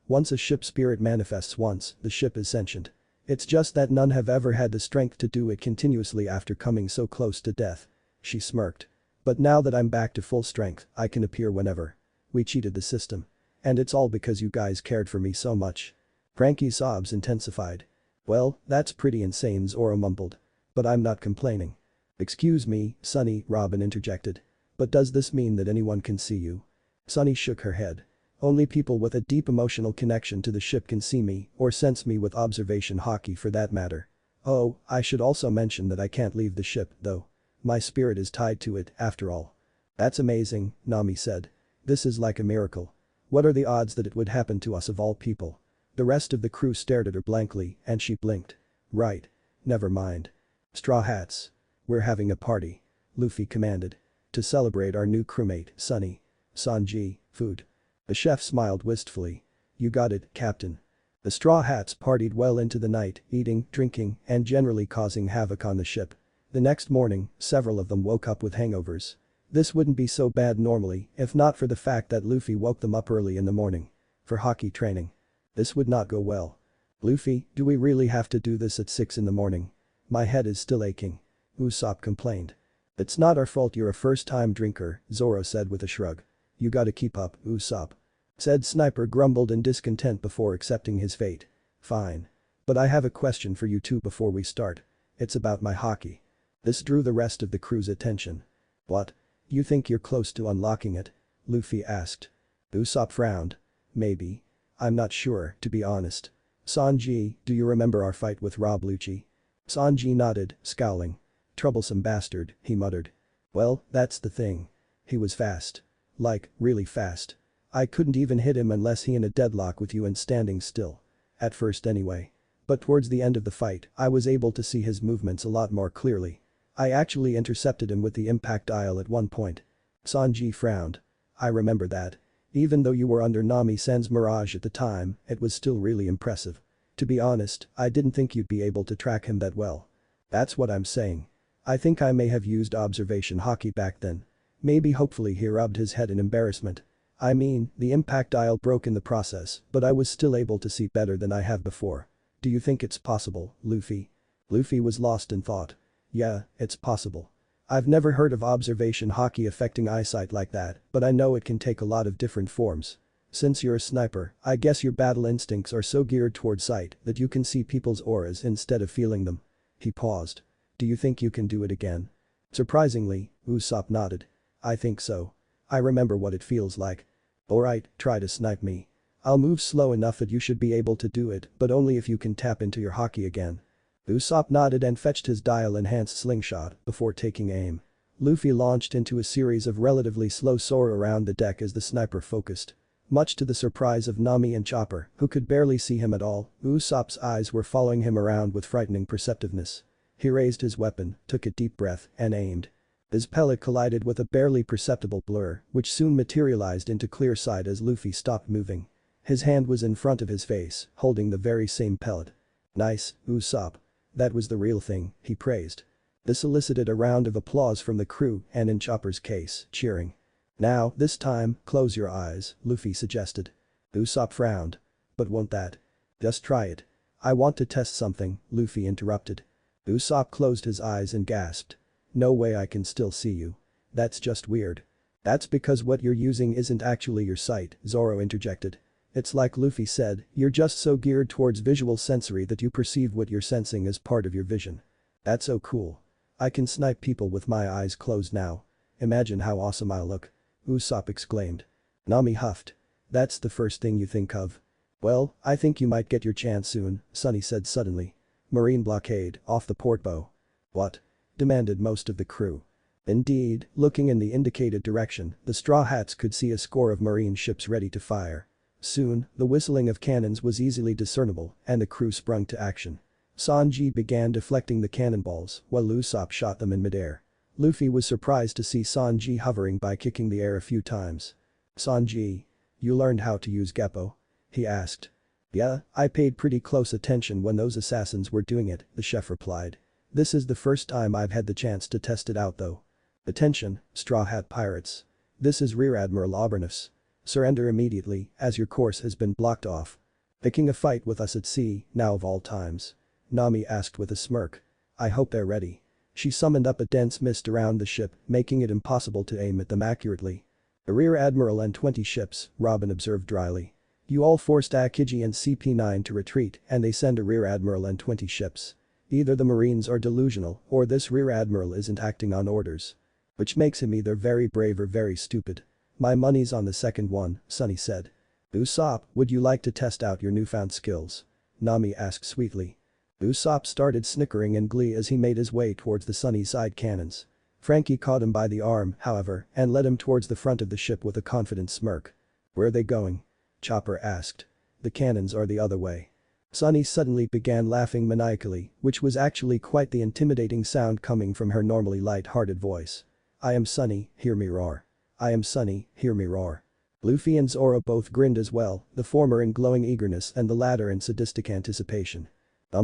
Once a ship spirit manifests once, the ship is sentient. It's just that none have ever had the strength to do it continuously after coming so close to death." She smirked. "But now that I'm back to full strength, I can appear whenever. We cheated the system. And it's all because you guys cared for me so much." Frankie's sobs intensified. "Well, that's pretty insane," Zoro mumbled. "But I'm not complaining." "Excuse me, Sonny," Robin interjected. "But does this mean that anyone can see you?" Sonny shook her head. "Only people with a deep emotional connection to the ship can see me or sense me with observation hockey for that matter. Oh, I should also mention that I can't leave the ship, though. My spirit is tied to it, after all." "That's amazing," Nami said. "This is like a miracle. What are the odds that it would happen to us of all people?" The rest of the crew stared at her blankly and she blinked. "Right. Never mind. Straw Hats. We're having a party," Luffy commanded. "To celebrate our new crewmate, Sonny. Sanji, food." The chef smiled wistfully. "You got it, Captain." The Straw Hats partied well into the night, eating, drinking, and generally causing havoc on the ship. The next morning, several of them woke up with hangovers. This wouldn't be so bad normally if not for the fact that Luffy woke them up early in the morning. For hockey training. This would not go well. "Luffy, do we really have to do this at 6 in the morning? My head is still aching." Usopp complained. "It's not our fault you're a first-time drinker," Zoro said with a shrug. "You gotta keep up, Usopp." Said Sniper grumbled in discontent before accepting his fate. "Fine. But I have a question for you two before we start. It's about my hockey." This drew the rest of the crew's attention. "What? You think you're close to unlocking it?" Luffy asked. Usopp frowned. "Maybe. I'm not sure, to be honest." "Sanji, do you remember our fight with Rob Lucci?" Sanji nodded, scowling. "Troublesome bastard," he muttered. "Well, that's the thing. He was fast. Like, really fast. I couldn't even hit him unless he in a deadlock with you and standing still. At first anyway. But towards the end of the fight, I was able to see his movements a lot more clearly. I actually intercepted him with the impact dial at one point." Sanji frowned. "I remember that. Even though you were under Nami-san's mirage at the time, it was still really impressive. To be honest, I didn't think you'd be able to track him that well." "That's what I'm saying. I think I may have used observation hockey back then. Maybe hopefully." He rubbed his head in embarrassment. "I mean, the impact dial broke in the process, but I was still able to see better than I have before. Do you think it's possible, Luffy?" Luffy was lost in thought. "Yeah, it's possible. I've never heard of observation hockey affecting eyesight like that, but I know it can take a lot of different forms. Since you're a sniper, I guess your battle instincts are so geared toward sight that you can see people's auras instead of feeling them. He paused. Do you think you can do it again? Surprisingly, Usopp nodded. I think so. I remember what it feels like. Alright, try to snipe me. I'll move slow enough that you should be able to do it, but only if you can tap into your hockey again. Usopp nodded and fetched his dial-enhanced slingshot before taking aim. Luffy launched into a series of relatively slow soar around the deck as the sniper focused. Much to the surprise of Nami and Chopper, who could barely see him at all, Usopp's eyes were following him around with frightening perceptiveness. He raised his weapon, took a deep breath, and aimed. His pellet collided with a barely perceptible blur, which soon materialized into clear sight as Luffy stopped moving. His hand was in front of his face, holding the very same pellet. Nice, Usopp. That was the real thing, he praised. This elicited a round of applause from the crew and in Chopper's case, cheering. Now, this time, close your eyes, Luffy suggested. Usopp frowned. But won't that? Just try it. I want to test something, Luffy interrupted. Usopp closed his eyes and gasped. No way I can still see you. That's just weird. That's because what you're using isn't actually your sight, Zoro interjected. It's like Luffy said, you're just so geared towards visual sensory that you perceive what you're sensing as part of your vision. That's so cool. I can snipe people with my eyes closed now. Imagine how awesome I'll look. Usopp exclaimed. Nami huffed. That's the first thing you think of. Well, I think you might get your chance soon, Sunny said suddenly. Marine blockade, off the port bow. What? Demanded most of the crew. Indeed, looking in the indicated direction, the Straw Hats could see a score of marine ships ready to fire. Soon, the whistling of cannons was easily discernible and the crew sprung to action. Sanji began deflecting the cannonballs while Usopp shot them in midair. Luffy was surprised to see Sanji hovering by kicking the air a few times. Sanji. You learned how to use Geppo? He asked. Yeah, I paid pretty close attention when those assassins were doing it, the chef replied. This is the first time I've had the chance to test it out though. Attention, Straw Hat Pirates. This is Rear Admiral Oberynus. Surrender immediately, as your course has been blocked off. Picking a fight with us at sea, now of all times? Nami asked with a smirk. I hope they're ready. She summoned up a dense mist around the ship, making it impossible to aim at them accurately. A Rear Admiral and 20 ships, Robin observed dryly. You all forced Akiji and CP9 to retreat and they send a Rear Admiral and 20 ships. Either the Marines are delusional or this Rear Admiral isn't acting on orders. Which makes him either very brave or very stupid. My money's on the second one, Sunny said. Usopp, would you like to test out your newfound skills? Nami asked sweetly. Usopp started snickering in glee as he made his way towards the Sunny side cannons. Frankie caught him by the arm, however, and led him towards the front of the ship with a confident smirk. Where are they going? Chopper asked. The cannons are the other way. Sunny suddenly began laughing maniacally, which was actually quite the intimidating sound coming from her normally light-hearted voice. I am Sunny, hear me roar. I am Sunny, hear me roar. Luffy and Zoro both grinned as well, the former in glowing eagerness and the latter in sadistic anticipation.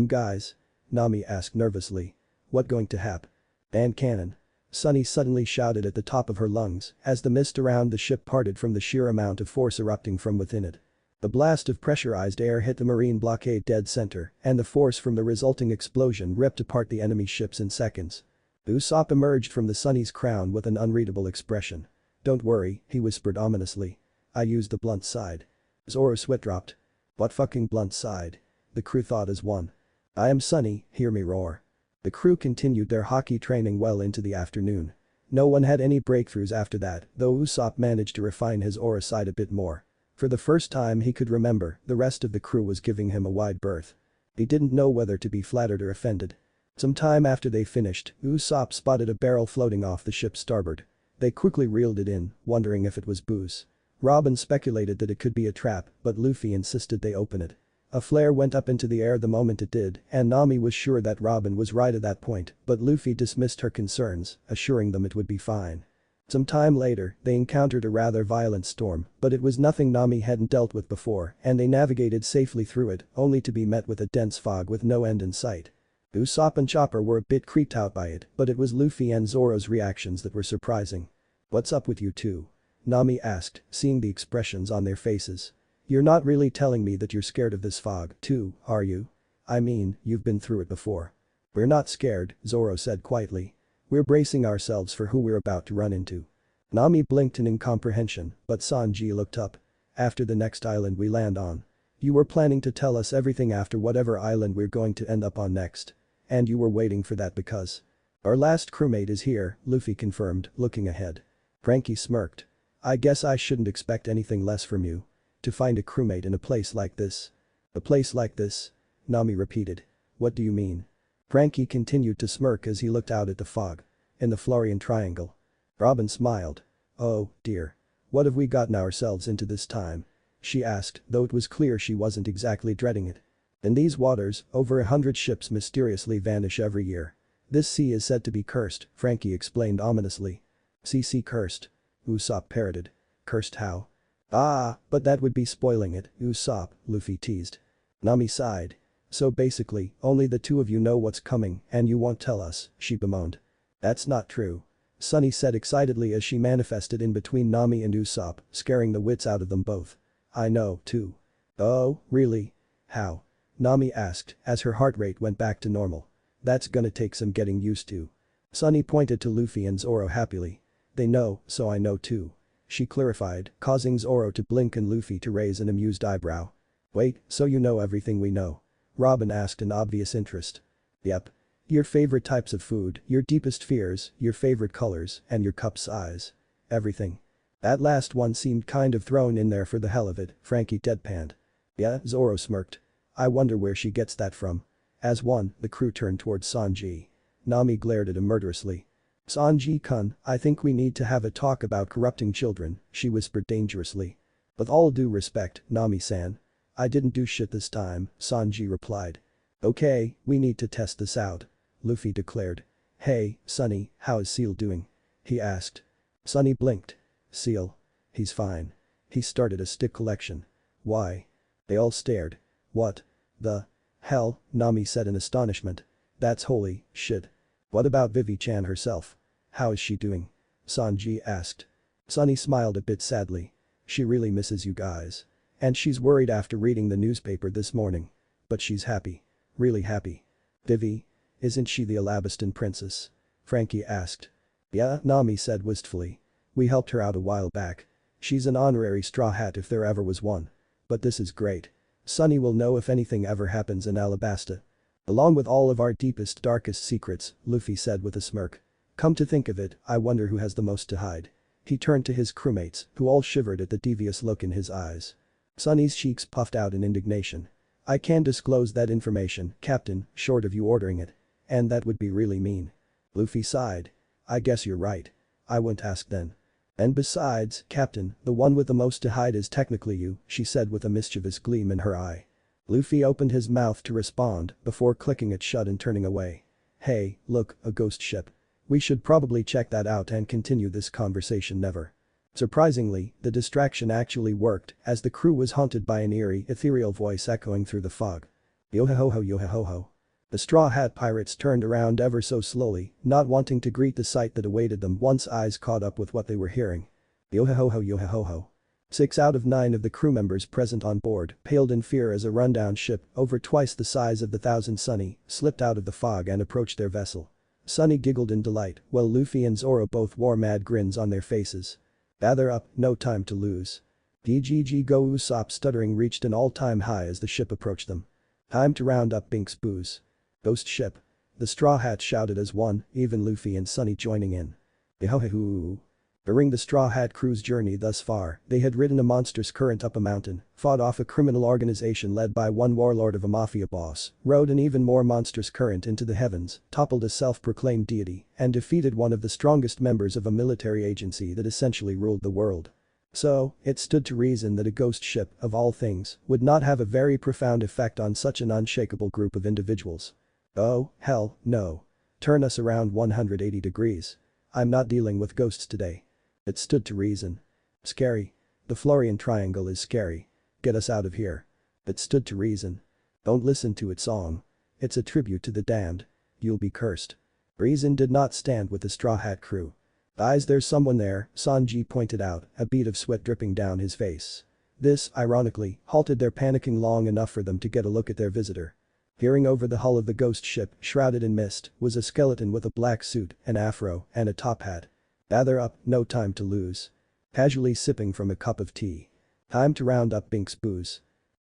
Guys? Nami asked nervously. What going to hap? Ban cannon. Sunny suddenly shouted at the top of her lungs as the mist around the ship parted from the sheer amount of force erupting from within it. The blast of pressurized air hit the marine blockade dead center and the force from the resulting explosion ripped apart the enemy ships in seconds. Usopp emerged from the Sunny's crown with an unreadable expression. Don't worry, he whispered ominously. I used the blunt side. Zoro sweat dropped. What fucking blunt side? The crew thought as one. I am Sunny, hear me roar. The crew continued their hockey training well into the afternoon. No one had any breakthroughs after that, though Usopp managed to refine his aura side a bit more. For the first time he could remember, the rest of the crew was giving him a wide berth. He didn't know whether to be flattered or offended. Some time after they finished, Usopp spotted a barrel floating off the ship's starboard. They quickly reeled it in, wondering if it was booze. Robin speculated that it could be a trap, but Luffy insisted they open it. A flare went up into the air the moment it did, and Nami was sure that Robin was right at that point, but Luffy dismissed her concerns, assuring them it would be fine. Some time later, they encountered a rather violent storm, but it was nothing Nami hadn't dealt with before, and they navigated safely through it, only to be met with a dense fog with no end in sight. Usopp and Chopper were a bit creeped out by it, but it was Luffy and Zoro's reactions that were surprising. What's up with you two? Nami asked, seeing the expressions on their faces. You're not really telling me that you're scared of this fog, too, are you? I mean, you've been through it before. We're not scared, Zoro said quietly. We're bracing ourselves for who we're about to run into. Nami blinked in incomprehension, but Sanji looked up. After the next island we land on. You were planning to tell us everything after whatever island we're going to end up on next. And you were waiting for that because. Our last crewmate is here, Luffy confirmed, looking ahead. Frankie smirked. I guess I shouldn't expect anything less from you. To find a crewmate in a place like this. A place like this? Nami repeated. What do you mean? Frankie continued to smirk as he looked out at the fog. In the Florian Triangle. Robin smiled. Oh, dear. What have we gotten ourselves into this time? She asked, though it was clear she wasn't exactly dreading it. In these waters, over 100 ships mysteriously vanish every year. This sea is said to be cursed, Frankie explained ominously. CC cursed. Usopp parroted. Cursed how? Ah, but that would be spoiling it, Usopp, Luffy teased. Nami sighed. So basically, only the two of you know what's coming and you won't tell us, she bemoaned. That's not true. Sunny said excitedly as she manifested in between Nami and Usopp, scaring the wits out of them both. I know, too. Oh, really? How? Nami asked as her heart rate went back to normal. That's gonna take some getting used to. Sunny pointed to Luffy and Zoro happily. They know, so I know too. She clarified, causing Zoro to blink and Luffy to raise an amused eyebrow. Wait, so you know everything we know? Robin asked in obvious interest. Yep. Your favorite types of food, your deepest fears, your favorite colors, and your cup size. Everything. That last one seemed kind of thrown in there for the hell of it, Frankie deadpanned. Yeah, Zoro smirked. I wonder where she gets that from. As one, the crew turned towards Sanji. Nami glared at him murderously. Sanji-kun, I think we need to have a talk about corrupting children, she whispered dangerously. With all due respect, Nami-san. I didn't do shit this time, Sanji replied. Okay, we need to test this out. Luffy declared. Hey, Sunny, how is Seal doing? He asked. Sunny blinked. Seal. He's fine. He started a stick collection. Why? They all stared. What the hell, Nami said in astonishment. That's holy shit. What about Vivi-chan herself? How is she doing? Sanji asked. Sunny smiled a bit sadly. She really misses you guys. And she's worried after reading the newspaper this morning. But she's happy. Really happy. Vivi? Isn't she the Alabastan princess? Frankie asked. Yeah, Nami said wistfully. We helped her out a while back. She's an honorary Straw Hat if there ever was one. But this is great. Sunny will know if anything ever happens in Alabasta. Along with all of our deepest darkest secrets, Luffy said with a smirk. Come to think of it, I wonder who has the most to hide. He turned to his crewmates, who all shivered at the devious look in his eyes. Sunny's cheeks puffed out in indignation. I can't disclose that information, Captain, short of you ordering it. And that would be really mean. Luffy sighed. I guess you're right. I won't ask then. And besides, Captain, the one with the most to hide is technically you, she said with a mischievous gleam in her eye. Luffy opened his mouth to respond before clicking it shut and turning away. Hey, look, a ghost ship. We should probably check that out and continue this conversation never. Surprisingly, the distraction actually worked as the crew was haunted by an eerie, ethereal voice echoing through the fog. Yo-ho-ho-ho yo-ho-ho-ho. The Straw Hat Pirates turned around ever so slowly, not wanting to greet the sight that awaited them once eyes caught up with what they were hearing. Yo-ho-ho-ho yo-ho-ho-ho. 6 out of 9 of the crew members present on board paled in fear as a rundown ship, over twice the size of the Thousand Sunny, slipped out of the fog and approached their vessel. Sunny giggled in delight, while Luffy and Zoro both wore mad grins on their faces. Gather up, no time to lose. DGG go Usopp stuttering reached an all-time high as the ship approached them. Time to round up Bink's booze. Ghost ship. The Straw Hats shouted as one, even Luffy and Sunny joining in. Yo-ho-ho. During the Straw Hat crew's journey thus far, they had ridden a monstrous current up a mountain, fought off a criminal organization led by one warlord of a mafia boss, rode an even more monstrous current into the heavens, toppled a self-proclaimed deity, and defeated one of the strongest members of a military agency that essentially ruled the world. So, it stood to reason that a ghost ship, of all things, would not have a very profound effect on such an unshakable group of individuals. Oh, hell, no. Turn us around 180 degrees. I'm not dealing with ghosts today. It stood to reason. Scary. The Florian Triangle is scary. Get us out of here. It stood to reason. Don't listen to its song. It's a tribute to the damned. You'll be cursed. Reason did not stand with the Straw Hat crew. Guys, there's someone there, Sanji pointed out, a bead of sweat dripping down his face. This, ironically, halted their panicking long enough for them to get a look at their visitor. Peering over the hull of the ghost ship, shrouded in mist, was a skeleton with a black suit, an afro, and a top hat. Gather up, no time to lose. Casually sipping from a cup of tea. Time to round up Bink's booze.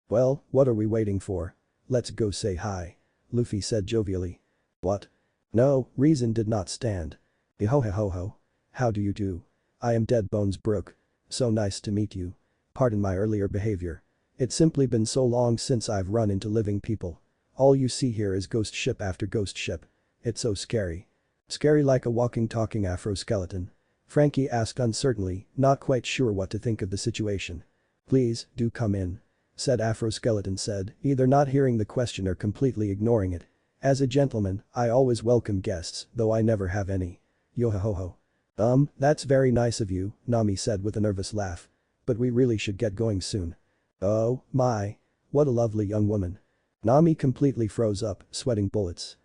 Well, what are we waiting for? Let's go say hi. Luffy said jovially. What? No, reason did not stand. Ho. How do you do? I am Dead Bones Brook. So nice to meet you. Pardon my earlier behavior. It's simply been so long since I've run into living people. All you see here is ghost ship after ghost ship. It's so scary. Scary like a walking talking afro skeleton? Frankie asked uncertainly, not quite sure what to think of the situation. Please, do come in. Said afro skeleton said, either not hearing the question or completely ignoring it. As a gentleman, I always welcome guests, though I never have any. Yo-ho-ho. That's very nice of you, Nami said with a nervous laugh. But we really should get going soon. Oh, my. What a lovely young woman. Nami completely froze up, sweating bullets.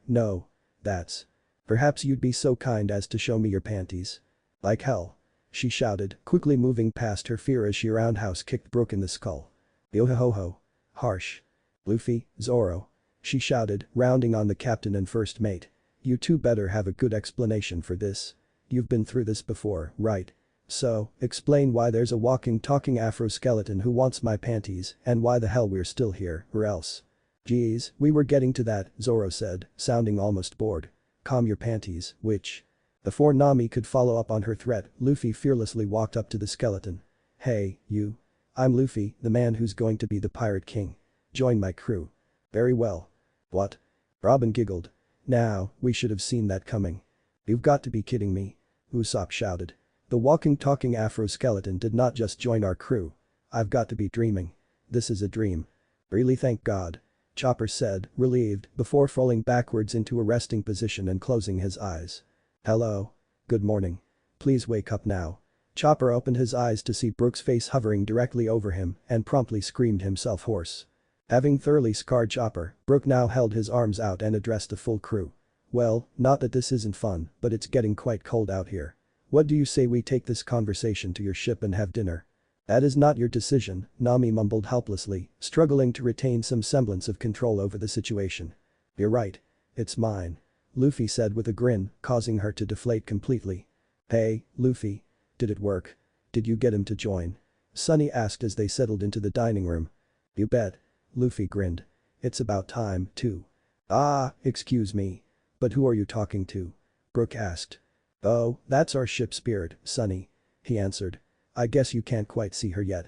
No. That's. Perhaps you'd be so kind as to show me your panties. Like hell. She shouted, quickly moving past her fear as she roundhouse kicked Brook in the skull. Yo-ho-ho. Harsh. Luffy, Zoro. She shouted, rounding on the captain and first mate. You two better have a good explanation for this. You've been through this before, right? So, explain why there's a walking talking afro skeleton who wants my panties and why the hell we're still here, or else. Geez, we were getting to that, Zoro said, sounding almost bored. Calm your panties, which? Before Nami could follow up on her threat, Luffy fearlessly walked up to the skeleton. Hey, you. I'm Luffy, the man who's going to be the Pirate King. Join my crew. Very well. What? Robin giggled. Now, we should have seen that coming. You've got to be kidding me. Usopp shouted. The walking talking afro skeleton did not just join our crew. I've got to be dreaming. This is a dream. Really, thank God. Chopper said, relieved, before falling backwards into a resting position and closing his eyes. Hello. Good morning. Please wake up now. Chopper opened his eyes to see Brook's face hovering directly over him and promptly screamed himself hoarse. Having thoroughly scarred Chopper, Brook now held his arms out and addressed the full crew. Well, not that this isn't fun, but it's getting quite cold out here. What do you say we take this conversation to your ship and have dinner? That is not your decision, Nami mumbled helplessly, struggling to retain some semblance of control over the situation. You're right. It's mine. Luffy said with a grin, causing her to deflate completely. Hey, Luffy. Did it work? Did you get him to join? Sunny asked as they settled into the dining room. You bet. Luffy grinned. It's about time, too. Ah, excuse me. But who are you talking to? Brook asked. Oh, that's our ship spirit, Sunny. He answered. I guess you can't quite see her yet.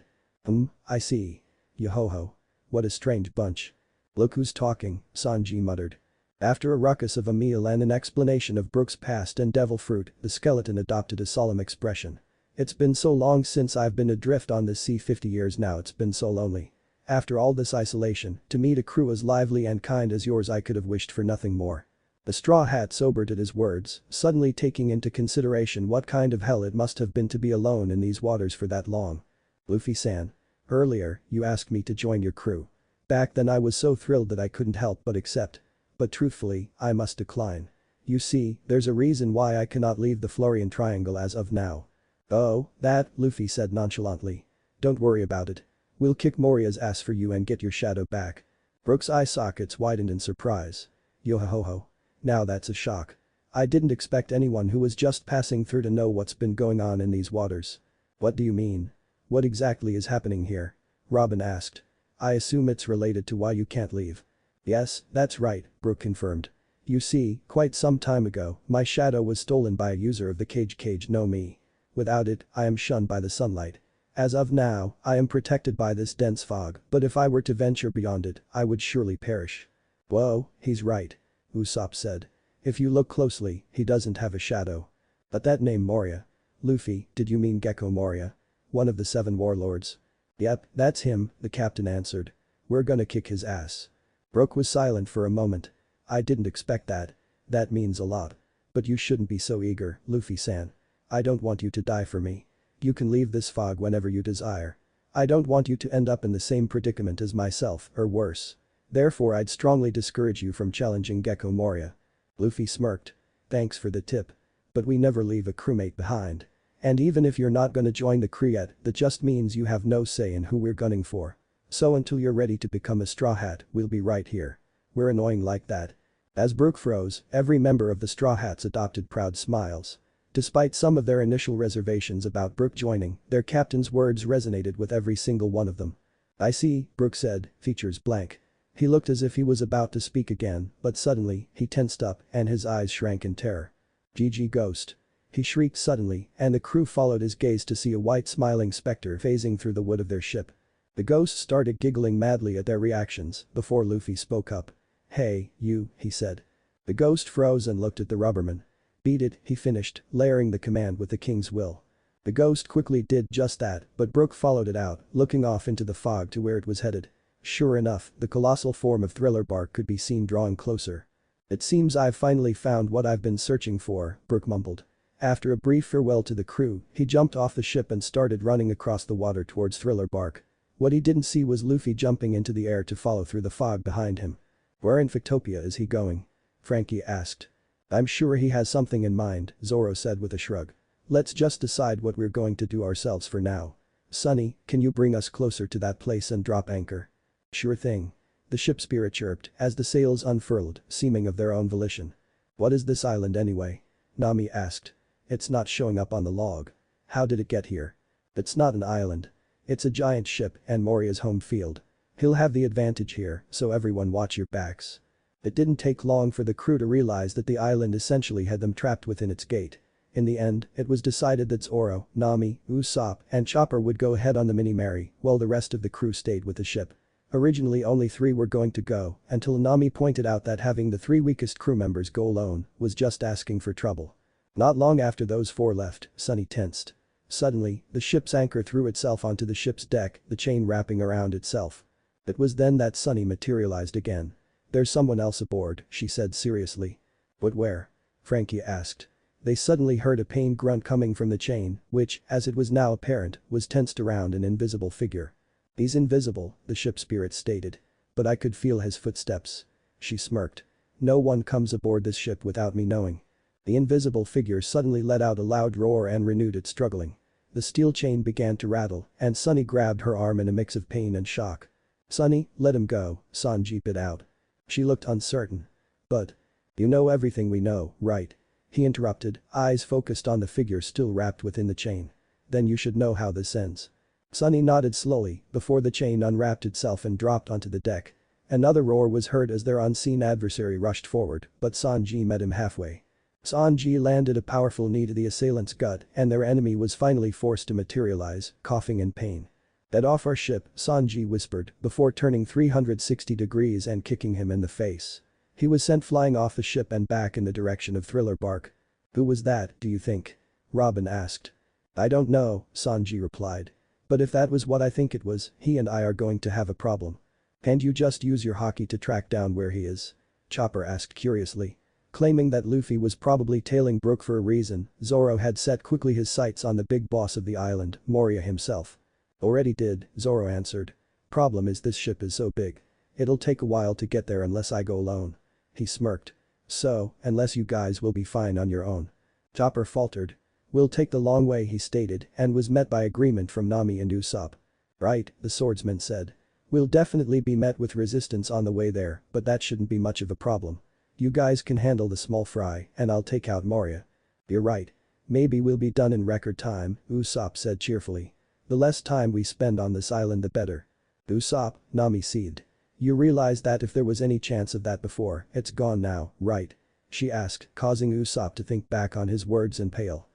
I see. Yo-ho-ho. What a strange bunch. Look who's talking, Sanji muttered. After a ruckus of a meal and an explanation of Brook's past and devil fruit, the skeleton adopted a solemn expression. It's been so long since I've been adrift on this sea, 50 years now, it's been so lonely. After all this isolation, to meet a crew as lively and kind as yours, I could have wished for nothing more. The straw hat sobered at his words, suddenly taking into consideration what kind of hell it must have been to be alone in these waters for that long. Luffy-san. Earlier, you asked me to join your crew. Back then I was so thrilled that I couldn't help but accept. But truthfully, I must decline. You see, there's a reason why I cannot leave the Florian Triangle as of now. Oh, that, Luffy said nonchalantly. Don't worry about it. We'll kick Moria's ass for you and get your shadow back. Brook's eye sockets widened in surprise. Yo-ho-ho. Now that's a shock. I didn't expect anyone who was just passing through to know what's been going on in these waters. What do you mean? What exactly is happening here? Robin asked. I assume it's related to why you can't leave. Yes, that's right, Brook confirmed. You see, quite some time ago, my shadow was stolen by a user of the cage no me. Without it, I am shunned by the sunlight. As of now, I am protected by this dense fog, but if I were to venture beyond it, I would surely perish. Whoa, he's right. Usopp said. If you look closely, he doesn't have a shadow. But that name Moria. Luffy, did you mean Gecko Moria? One of the 7 warlords? Yep, that's him, the captain answered. We're gonna kick his ass. Brook was silent for a moment. I didn't expect that. That means a lot. But you shouldn't be so eager, Luffy-san. I don't want you to die for me. You can leave this fog whenever you desire. I don't want you to end up in the same predicament as myself, or worse. Therefore I'd strongly discourage you from challenging Gecko Moria. Luffy smirked. Thanks for the tip. But we never leave a crewmate behind. And even if you're not gonna join the crew yet, that just means you have no say in who we're gunning for. So until you're ready to become a straw hat, we'll be right here. we're annoying like that. As Brook froze, every member of the Straw Hats adopted proud smiles. Despite some of their initial reservations about Brook joining, their captain's words resonated with every single one of them. I see, Brook said, features blank. He looked as if he was about to speak again, but suddenly, he tensed up and his eyes shrank in terror. GG Ghost. He shrieked suddenly, and the crew followed his gaze to see a white smiling specter phasing through the wood of their ship. The ghosts started giggling madly at their reactions before Luffy spoke up. Hey, you, he said. The ghost froze and looked at the rubberman. Beat it, he finished, layering the command with the king's will. The ghost quickly did just that, but Brook followed it out, looking off into the fog to where it was headed. Sure enough, the colossal form of Thriller Bark could be seen drawing closer. It seems I've finally found what I've been searching for, Brook mumbled. After a brief farewell to the crew, he jumped off the ship and started running across the water towards Thriller Bark. What he didn't see was Luffy jumping into the air to follow through the fog behind him. Where in Fictopia is he going? Frankie asked. I'm sure he has something in mind, Zoro said with a shrug. Let's just decide what we're going to do ourselves for now. Sunny, can you bring us closer to that place and drop anchor? Sure thing. The ship spirit chirped as the sails unfurled, seeming of their own volition. What is this island anyway? Nami asked. It's not showing up on the log. How did it get here? It's not an island. It's a giant ship and Moria's home field. He'll have the advantage here, so everyone watch your backs. It didn't take long for the crew to realize that the island essentially had them trapped within its gate. In the end, it was decided that Zoro, Nami, Usopp, and Chopper would go ahead on the Mini-Mary while the rest of the crew stayed with the ship. Originally only 3 were going to go, until Nami pointed out that having the 3 weakest crew members go alone was just asking for trouble. Not long after those 4 left, Sunny tensed. Suddenly, the ship's anchor threw itself onto the ship's deck, the chain wrapping around itself. It was then that Sunny materialized again. There's someone else aboard, she said seriously. But where? Frankie asked. They suddenly heard a pained grunt coming from the chain, which, as it was now apparent, was tensed around an invisible figure. He's invisible, the ship spirit stated. But I could feel his footsteps. She smirked. No one comes aboard this ship without me knowing. The invisible figure suddenly let out a loud roar and renewed its struggling. The steel chain began to rattle, and Sunny grabbed her arm in a mix of pain and shock. Sunny, let him go, Sanji bit out. She looked uncertain. But. You know everything we know, right? He interrupted, eyes focused on the figure still wrapped within the chain. Then you should know how this ends. Sunny nodded slowly before the chain unwrapped itself and dropped onto the deck. Another roar was heard as their unseen adversary rushed forward, but Sanji met him halfway. Sanji landed a powerful knee to the assailant's gut and their enemy was finally forced to materialize, coughing in pain. Get off our ship, Sanji whispered before turning 360 degrees and kicking him in the face. He was sent flying off the ship and back in the direction of Thriller Bark. Who was that, do you think? Robin asked. I don't know, Sanji replied. But if that was what I think it was, he and I are going to have a problem. Can't you just use your hockey to track down where he is? Chopper asked curiously. Claiming that Luffy was probably tailing Brook for a reason, Zoro had set quickly his sights on the big boss of the island, Moria himself. Already did, Zoro answered. Problem is this ship is so big. It'll take a while to get there unless I go alone. He smirked. So, unless you guys will be fine on your own. Chopper faltered. We'll take the long way, he stated, and was met by agreement from Nami and Usopp. Right, the swordsman said. We'll definitely be met with resistance on the way there, but that shouldn't be much of a problem. You guys can handle the small fry, and I'll take out Moria. You're right. Maybe we'll be done in record time, Usopp said cheerfully. The less time we spend on this island the better. Usopp, Nami seethed. You realize that if there was any chance of that before, it's gone now, right? She asked, causing Usopp to think back on his words and pale.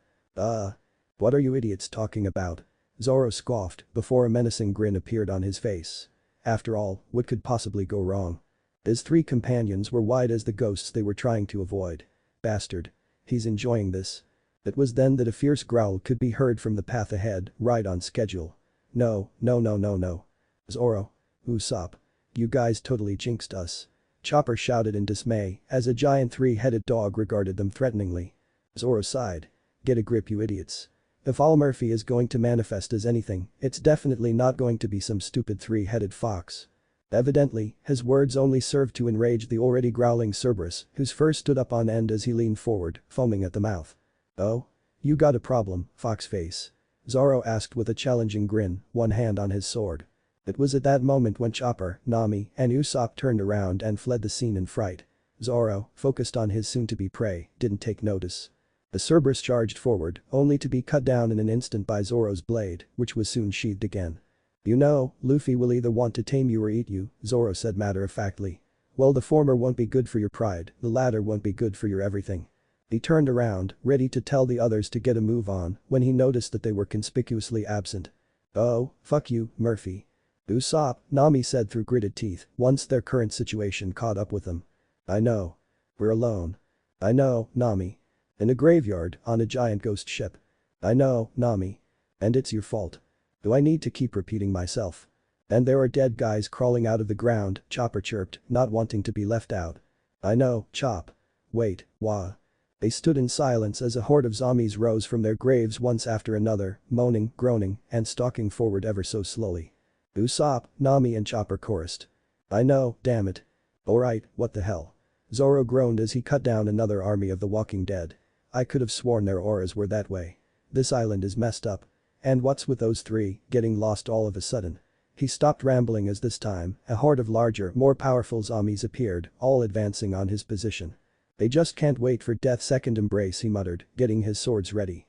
What are you idiots talking about? Zoro scoffed before a menacing grin appeared on his face. After all, what could possibly go wrong? His 3 companions were white as the ghosts they were trying to avoid. Bastard. He's enjoying this. It was then that a fierce growl could be heard from the path ahead, right on schedule. No. Zoro. Usopp. You guys totally jinxed us. Chopper shouted in dismay as a giant 3-headed dog regarded them threateningly. Zoro sighed. Get a grip, you idiots. If All Murphy is going to manifest as anything, it's definitely not going to be some stupid 3-headed fox. Evidently, his words only served to enrage the already growling Cerberus, whose fur stood up on end as he leaned forward, foaming at the mouth. Oh? You got a problem, Foxface? Zoro asked with a challenging grin, one hand on his sword. It was at that moment when Chopper, Nami, and Usopp turned around and fled the scene in fright. Zoro, focused on his soon-to-be prey, didn't take notice. The Cerberus charged forward, only to be cut down in an instant by Zoro's blade, which was soon sheathed again. "You know, Luffy will either want to tame you or eat you," Zoro said matter-of-factly. "Well, the former won't be good for your pride, the latter won't be good for your everything." He turned around, ready to tell the others to get a move on, when he noticed that they were conspicuously absent. "Oh, fuck you, Murphy." "Usopp," Nami said through gritted teeth, once their current situation caught up with them. "I know. We're alone." "I know, Nami. In a graveyard, on a giant ghost ship." "I know, Nami. And it's your fault. Do I need to keep repeating myself?" "And there are dead guys crawling out of the ground," Chopper chirped, not wanting to be left out. "I know, Chop. Wait, wah." They stood in silence as a horde of zombies rose from their graves once after another, moaning, groaning, and stalking forward ever so slowly. "Usopp," Nami and Chopper chorused. "I know, damn it." "Alright, what the hell?" Zoro groaned as he cut down another army of the Walking Dead. "I could have sworn their auras were that way. This island is messed up. And what's with those three getting lost all of a sudden?" He stopped rambling as this time, a horde of larger, more powerful zombies appeared, all advancing on his position. "They just can't wait for death's second embrace," he muttered, getting his swords ready.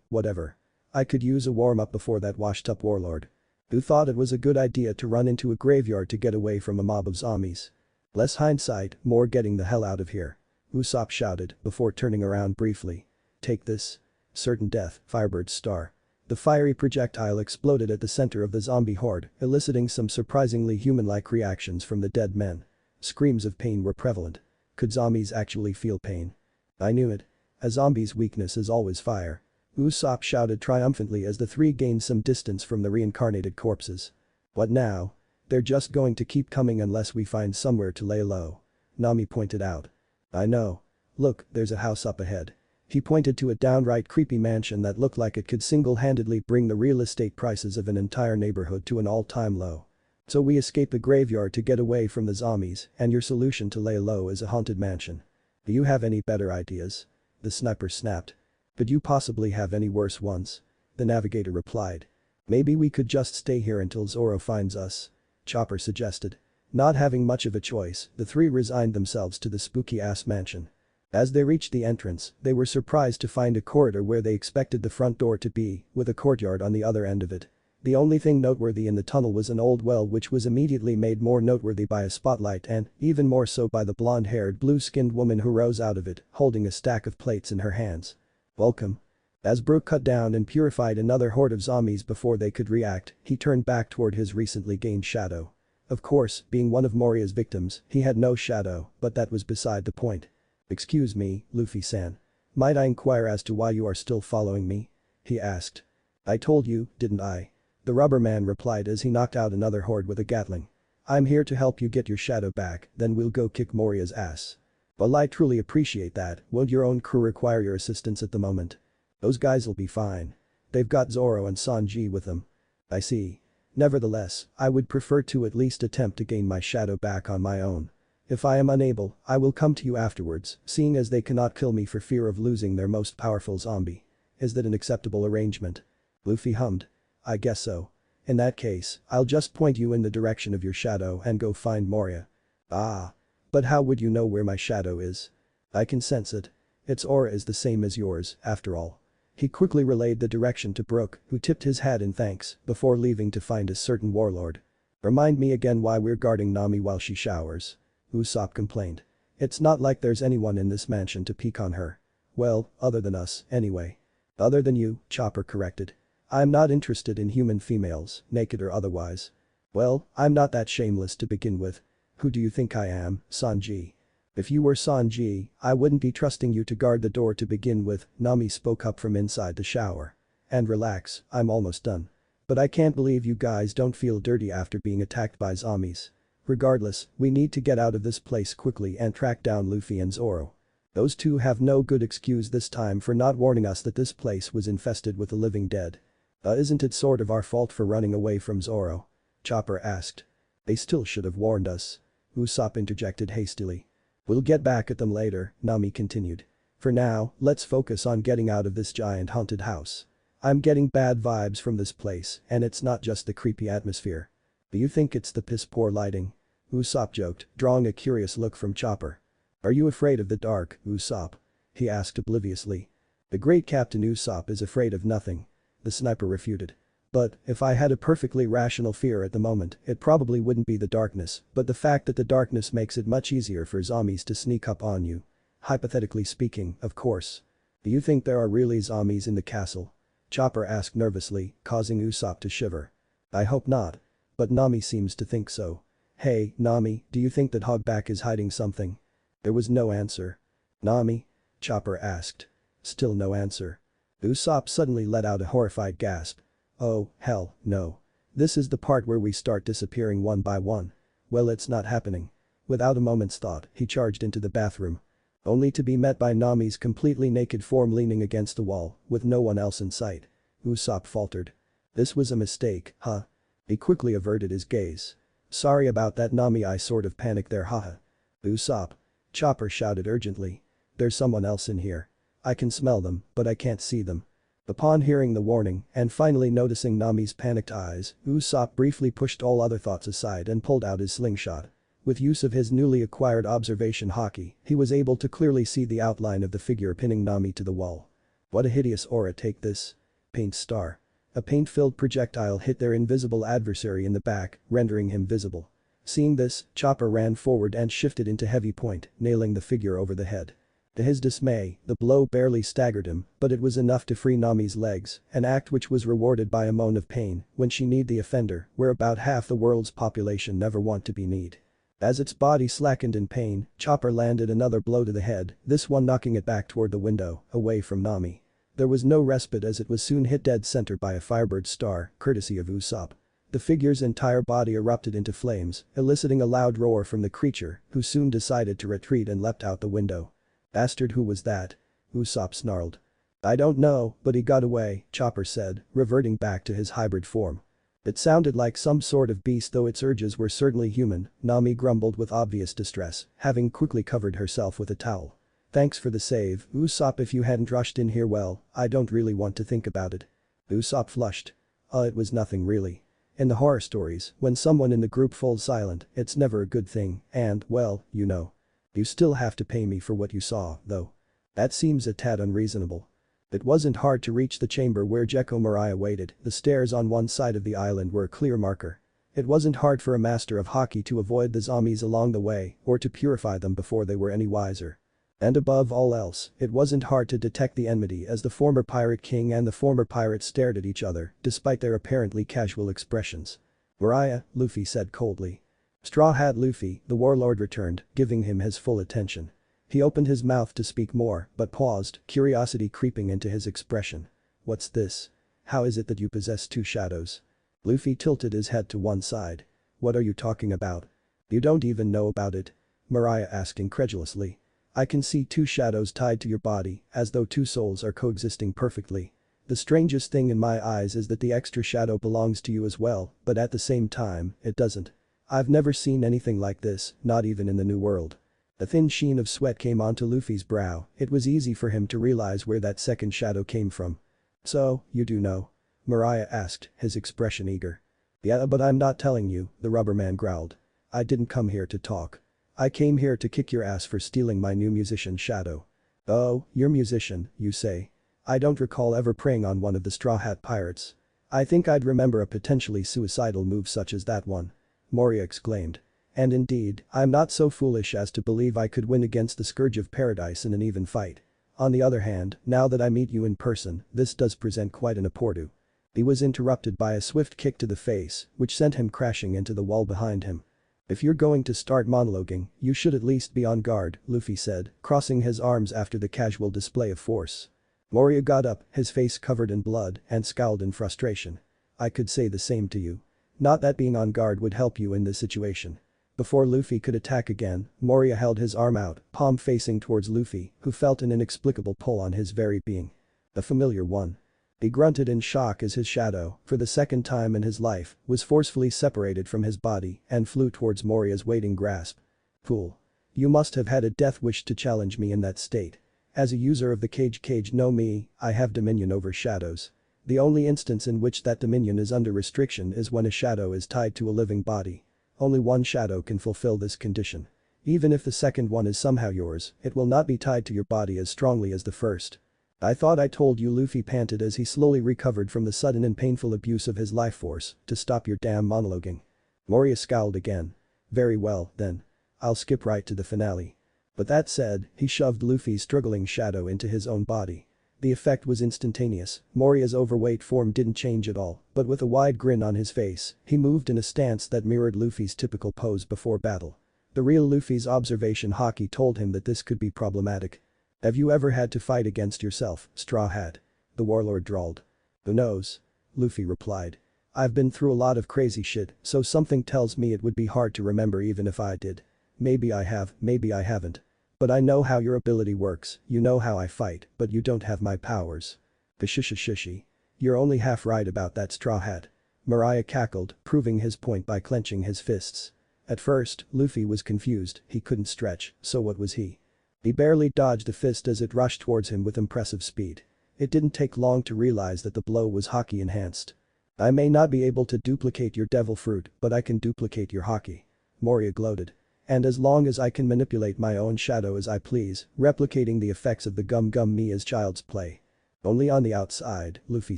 Whatever. I could use a warm-up before that washed-up warlord. Who thought it was a good idea to run into a graveyard to get away from a mob of zombies? Less hindsight, more getting the hell out of here. Usopp shouted, before turning around briefly. "Take this." Certain death, Firebird's star. The fiery projectile exploded at the center of the zombie horde, eliciting some surprisingly human-like reactions from the dead men. Screams of pain were prevalent. Could zombies actually feel pain? "I knew it. A zombie's weakness is always fire." Usopp shouted triumphantly as the three gained some distance from the reincarnated corpses. "What now? They're just going to keep coming unless we find somewhere to lay low." Nami pointed out. "I know. Look, there's a house up ahead." He pointed to a downright creepy mansion that looked like it could single-handedly bring the real estate prices of an entire neighborhood to an all-time low. "So we escape the graveyard to get away from the zombies, and your solution to lay low is a haunted mansion. Do you have any better ideas?" The sniper snapped. "Could you possibly have any worse ones?" The navigator replied. "Maybe we could just stay here until Zoro finds us," Chopper suggested. Not having much of a choice, the three resigned themselves to the spooky-ass mansion. As they reached the entrance, they were surprised to find a corridor where they expected the front door to be, with a courtyard on the other end of it. The only thing noteworthy in the tunnel was an old well, which was immediately made more noteworthy by a spotlight and, even more so, by the blonde-haired, blue-skinned woman who rose out of it, holding a stack of plates in her hands. "Welcome." As Brook cut down and purified another horde of zombies before they could react, he turned back toward his recently gained shadow. Of course, being one of Moria's victims, he had no shadow, but that was beside the point. "Excuse me, Luffy-san. Might I inquire as to why you are still following me?" he asked. "I told you, didn't I?" The rubber man replied as he knocked out another horde with a Gatling. "I'm here to help you get your shadow back, then we'll go kick Moria's ass." "Well, I truly appreciate that. Won't your own crew require your assistance at the moment?" "Those guys'll be fine. They've got Zoro and Sanji with them." "I see. Nevertheless, I would prefer to at least attempt to gain my shadow back on my own. If I am unable, I will come to you afterwards, seeing as they cannot kill me for fear of losing their most powerful zombie. Is that an acceptable arrangement?" Luffy hummed. "I guess so. In that case, I'll just point you in the direction of your shadow and go find Moria." "Ah. But how would you know where my shadow is?" "I can sense it. Its aura is the same as yours, after all." He quickly relayed the direction to Brook, who tipped his hat in thanks, before leaving to find a certain warlord. "Remind me again why we're guarding Nami while she showers," Usopp complained. "It's not like there's anyone in this mansion to peek on her. Well, other than us, anyway." "Other than you," Chopper corrected. "I'm not interested in human females, naked or otherwise." "Well, I'm not that shameless to begin with. Who do you think I am, Sanji?" "If you were Sanji, I wouldn't be trusting you to guard the door to begin with," Nami spoke up from inside the shower. "And relax, I'm almost done. But I can't believe you guys don't feel dirty after being attacked by zombies. Regardless, we need to get out of this place quickly and track down Luffy and Zoro. Those two have no good excuse this time for not warning us that this place was infested with the living dead." Isn't it sort of our fault for running away from Zoro?" Chopper asked. "They still should have warned us," Usopp interjected hastily. "We'll get back at them later," Nami continued. "For now, let's focus on getting out of this giant haunted house. I'm getting bad vibes from this place, and it's not just the creepy atmosphere." Do you think it's the piss poor lighting? Usopp joked, drawing a curious look from Chopper. Are you afraid of the dark, Usopp? He asked obliviously. The great Captain Usopp is afraid of nothing. The sniper refuted. But, if I had a perfectly rational fear at the moment, it probably wouldn't be the darkness, but the fact that the darkness makes it much easier for zombies to sneak up on you. Hypothetically speaking, of course. Do you think there are really zombies in the castle? Chopper asked nervously, causing Usopp to shiver. I hope not. But Nami seems to think so. Hey, Nami, do you think that Hogback is hiding something? There was no answer. Nami? Chopper asked. Still no answer. Usopp suddenly let out a horrified gasp. Oh, hell, no. This is the part where we start disappearing one by one. Well, it's not happening. Without a moment's thought, he charged into the bathroom. Only to be met by Nami's completely naked form leaning against the wall, with no one else in sight. Usopp faltered. This was a mistake, huh? He quickly averted his gaze. Sorry about that, Nami, I sort of panicked there, haha. Usopp. Chopper shouted urgently. There's someone else in here. I can smell them, but I can't see them. Upon hearing the warning and finally noticing Nami's panicked eyes, Usopp briefly pushed all other thoughts aside and pulled out his slingshot. With use of his newly acquired observation haki, he was able to clearly see the outline of the figure pinning Nami to the wall. What a hideous aura, take this. Paint star. A paint-filled projectile hit their invisible adversary in the back, rendering him visible. Seeing this, Chopper ran forward and shifted into heavy point, nailing the figure over the head. To his dismay, the blow barely staggered him, but it was enough to free Nami's legs, an act which was rewarded by a moan of pain when she kneed the offender, where about half the world's population never want to be kneed. As its body slackened in pain, Chopper landed another blow to the head, this one knocking it back toward the window, away from Nami. There was no respite as it was soon hit dead center by a Firebird star, courtesy of Usopp. The figure's entire body erupted into flames, eliciting a loud roar from the creature, who soon decided to retreat and leapt out the window. Bastard, who was that? Usopp snarled. I don't know, but he got away, Chopper said, reverting back to his hybrid form. It sounded like some sort of beast, though its urges were certainly human, Nami grumbled with obvious distress, having quickly covered herself with a towel. Thanks for the save, Usopp. If you hadn't rushed in here, well, I don't really want to think about it. Usopp flushed. It was nothing really. In the horror stories, when someone in the group falls silent, it's never a good thing, and, well, you know. You still have to pay me for what you saw, though. That seems a tad unreasonable. It wasn't hard to reach the chamber where Gecko Moria waited, the stairs on one side of the island were a clear marker. It wasn't hard for a master of haki to avoid the zombies along the way, or to purify them before they were any wiser. And above all else, it wasn't hard to detect the enmity as the former pirate king and the former pirate stared at each other, despite their apparently casual expressions. Moria, Luffy said coldly. Straw Hat Luffy, the warlord returned, giving him his full attention. He opened his mouth to speak more, but paused, curiosity creeping into his expression. What's this? How is it that you possess two shadows? Luffy tilted his head to one side. What are you talking about? You don't even know about it? Moria asked incredulously. I can see two shadows tied to your body, as though two souls are coexisting perfectly. The strangest thing in my eyes is that the extra shadow belongs to you as well, but at the same time, it doesn't. I've never seen anything like this, not even in the New World. A thin sheen of sweat came onto Luffy's brow, it was easy for him to realize where that second shadow came from. So, you do know? Moria asked, his expression eager. Yeah, but I'm not telling you, the rubberman growled. I didn't come here to talk. I came here to kick your ass for stealing my new musician shadow. Oh, you're musician, you say? I don't recall ever preying on one of the Straw Hat Pirates. I think I'd remember a potentially suicidal move such as that one. Moria exclaimed. And indeed, I'm not so foolish as to believe I could win against the Scourge of Paradise in an even fight. On the other hand, now that I meet you in person, this does present quite an opportunity. He was interrupted by a swift kick to the face, which sent him crashing into the wall behind him. If you're going to start monologuing, you should at least be on guard, Luffy said, crossing his arms after the casual display of force. Moria got up, his face covered in blood, and scowled in frustration. I could say the same to you. Not that being on guard would help you in this situation. Before Luffy could attack again, Moria held his arm out, palm facing towards Luffy, who felt an inexplicable pull on his very being. A familiar one. He grunted in shock as his shadow, for the second time in his life, was forcefully separated from his body and flew towards Moria's waiting grasp. Fool. You must have had a death wish to challenge me in that state. As a user of the cage, know me, I have dominion over shadows. The only instance in which that dominion is under restriction is when a shadow is tied to a living body. Only one shadow can fulfill this condition. Even if the second one is somehow yours, it will not be tied to your body as strongly as the first. I thought I told you, Luffy panted as he slowly recovered from the sudden and painful abuse of his life force, to stop your damn monologuing. Moria scowled again. Very well, then. I'll skip right to the finale. But that said, he shoved Luffy's struggling shadow into his own body. The effect was instantaneous. Moria's overweight form didn't change at all, but with a wide grin on his face, he moved in a stance that mirrored Luffy's typical pose before battle. The real Luffy's observation haki told him that this could be problematic. Have you ever had to fight against yourself, Straw Hat? The warlord drawled. Who knows? Luffy replied. I've been through a lot of crazy shit, so something tells me it would be hard to remember even if I did. Maybe I have, maybe I haven't. But I know how your ability works, you know how I fight, but you don't have my powers. Shishy. You're only half right about that, Straw Hat. Mariah cackled, proving his point by clenching his fists. At first, Luffy was confused, he couldn't stretch, so what was he? He barely dodged the fist as it rushed towards him with impressive speed. It didn't take long to realize that the blow was haki enhanced. I may not be able to duplicate your devil fruit, but I can duplicate your haki. Moria gloated. And as long as I can manipulate my own shadow as I please, replicating the effects of the gum me as child's play. Only on the outside, Luffy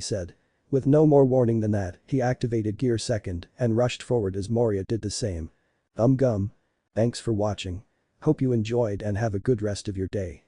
said. With no more warning than that, he activated Gear Second and rushed forward as Moria did the same. Gum. Thanks for watching. Hope you enjoyed and have a good rest of your day.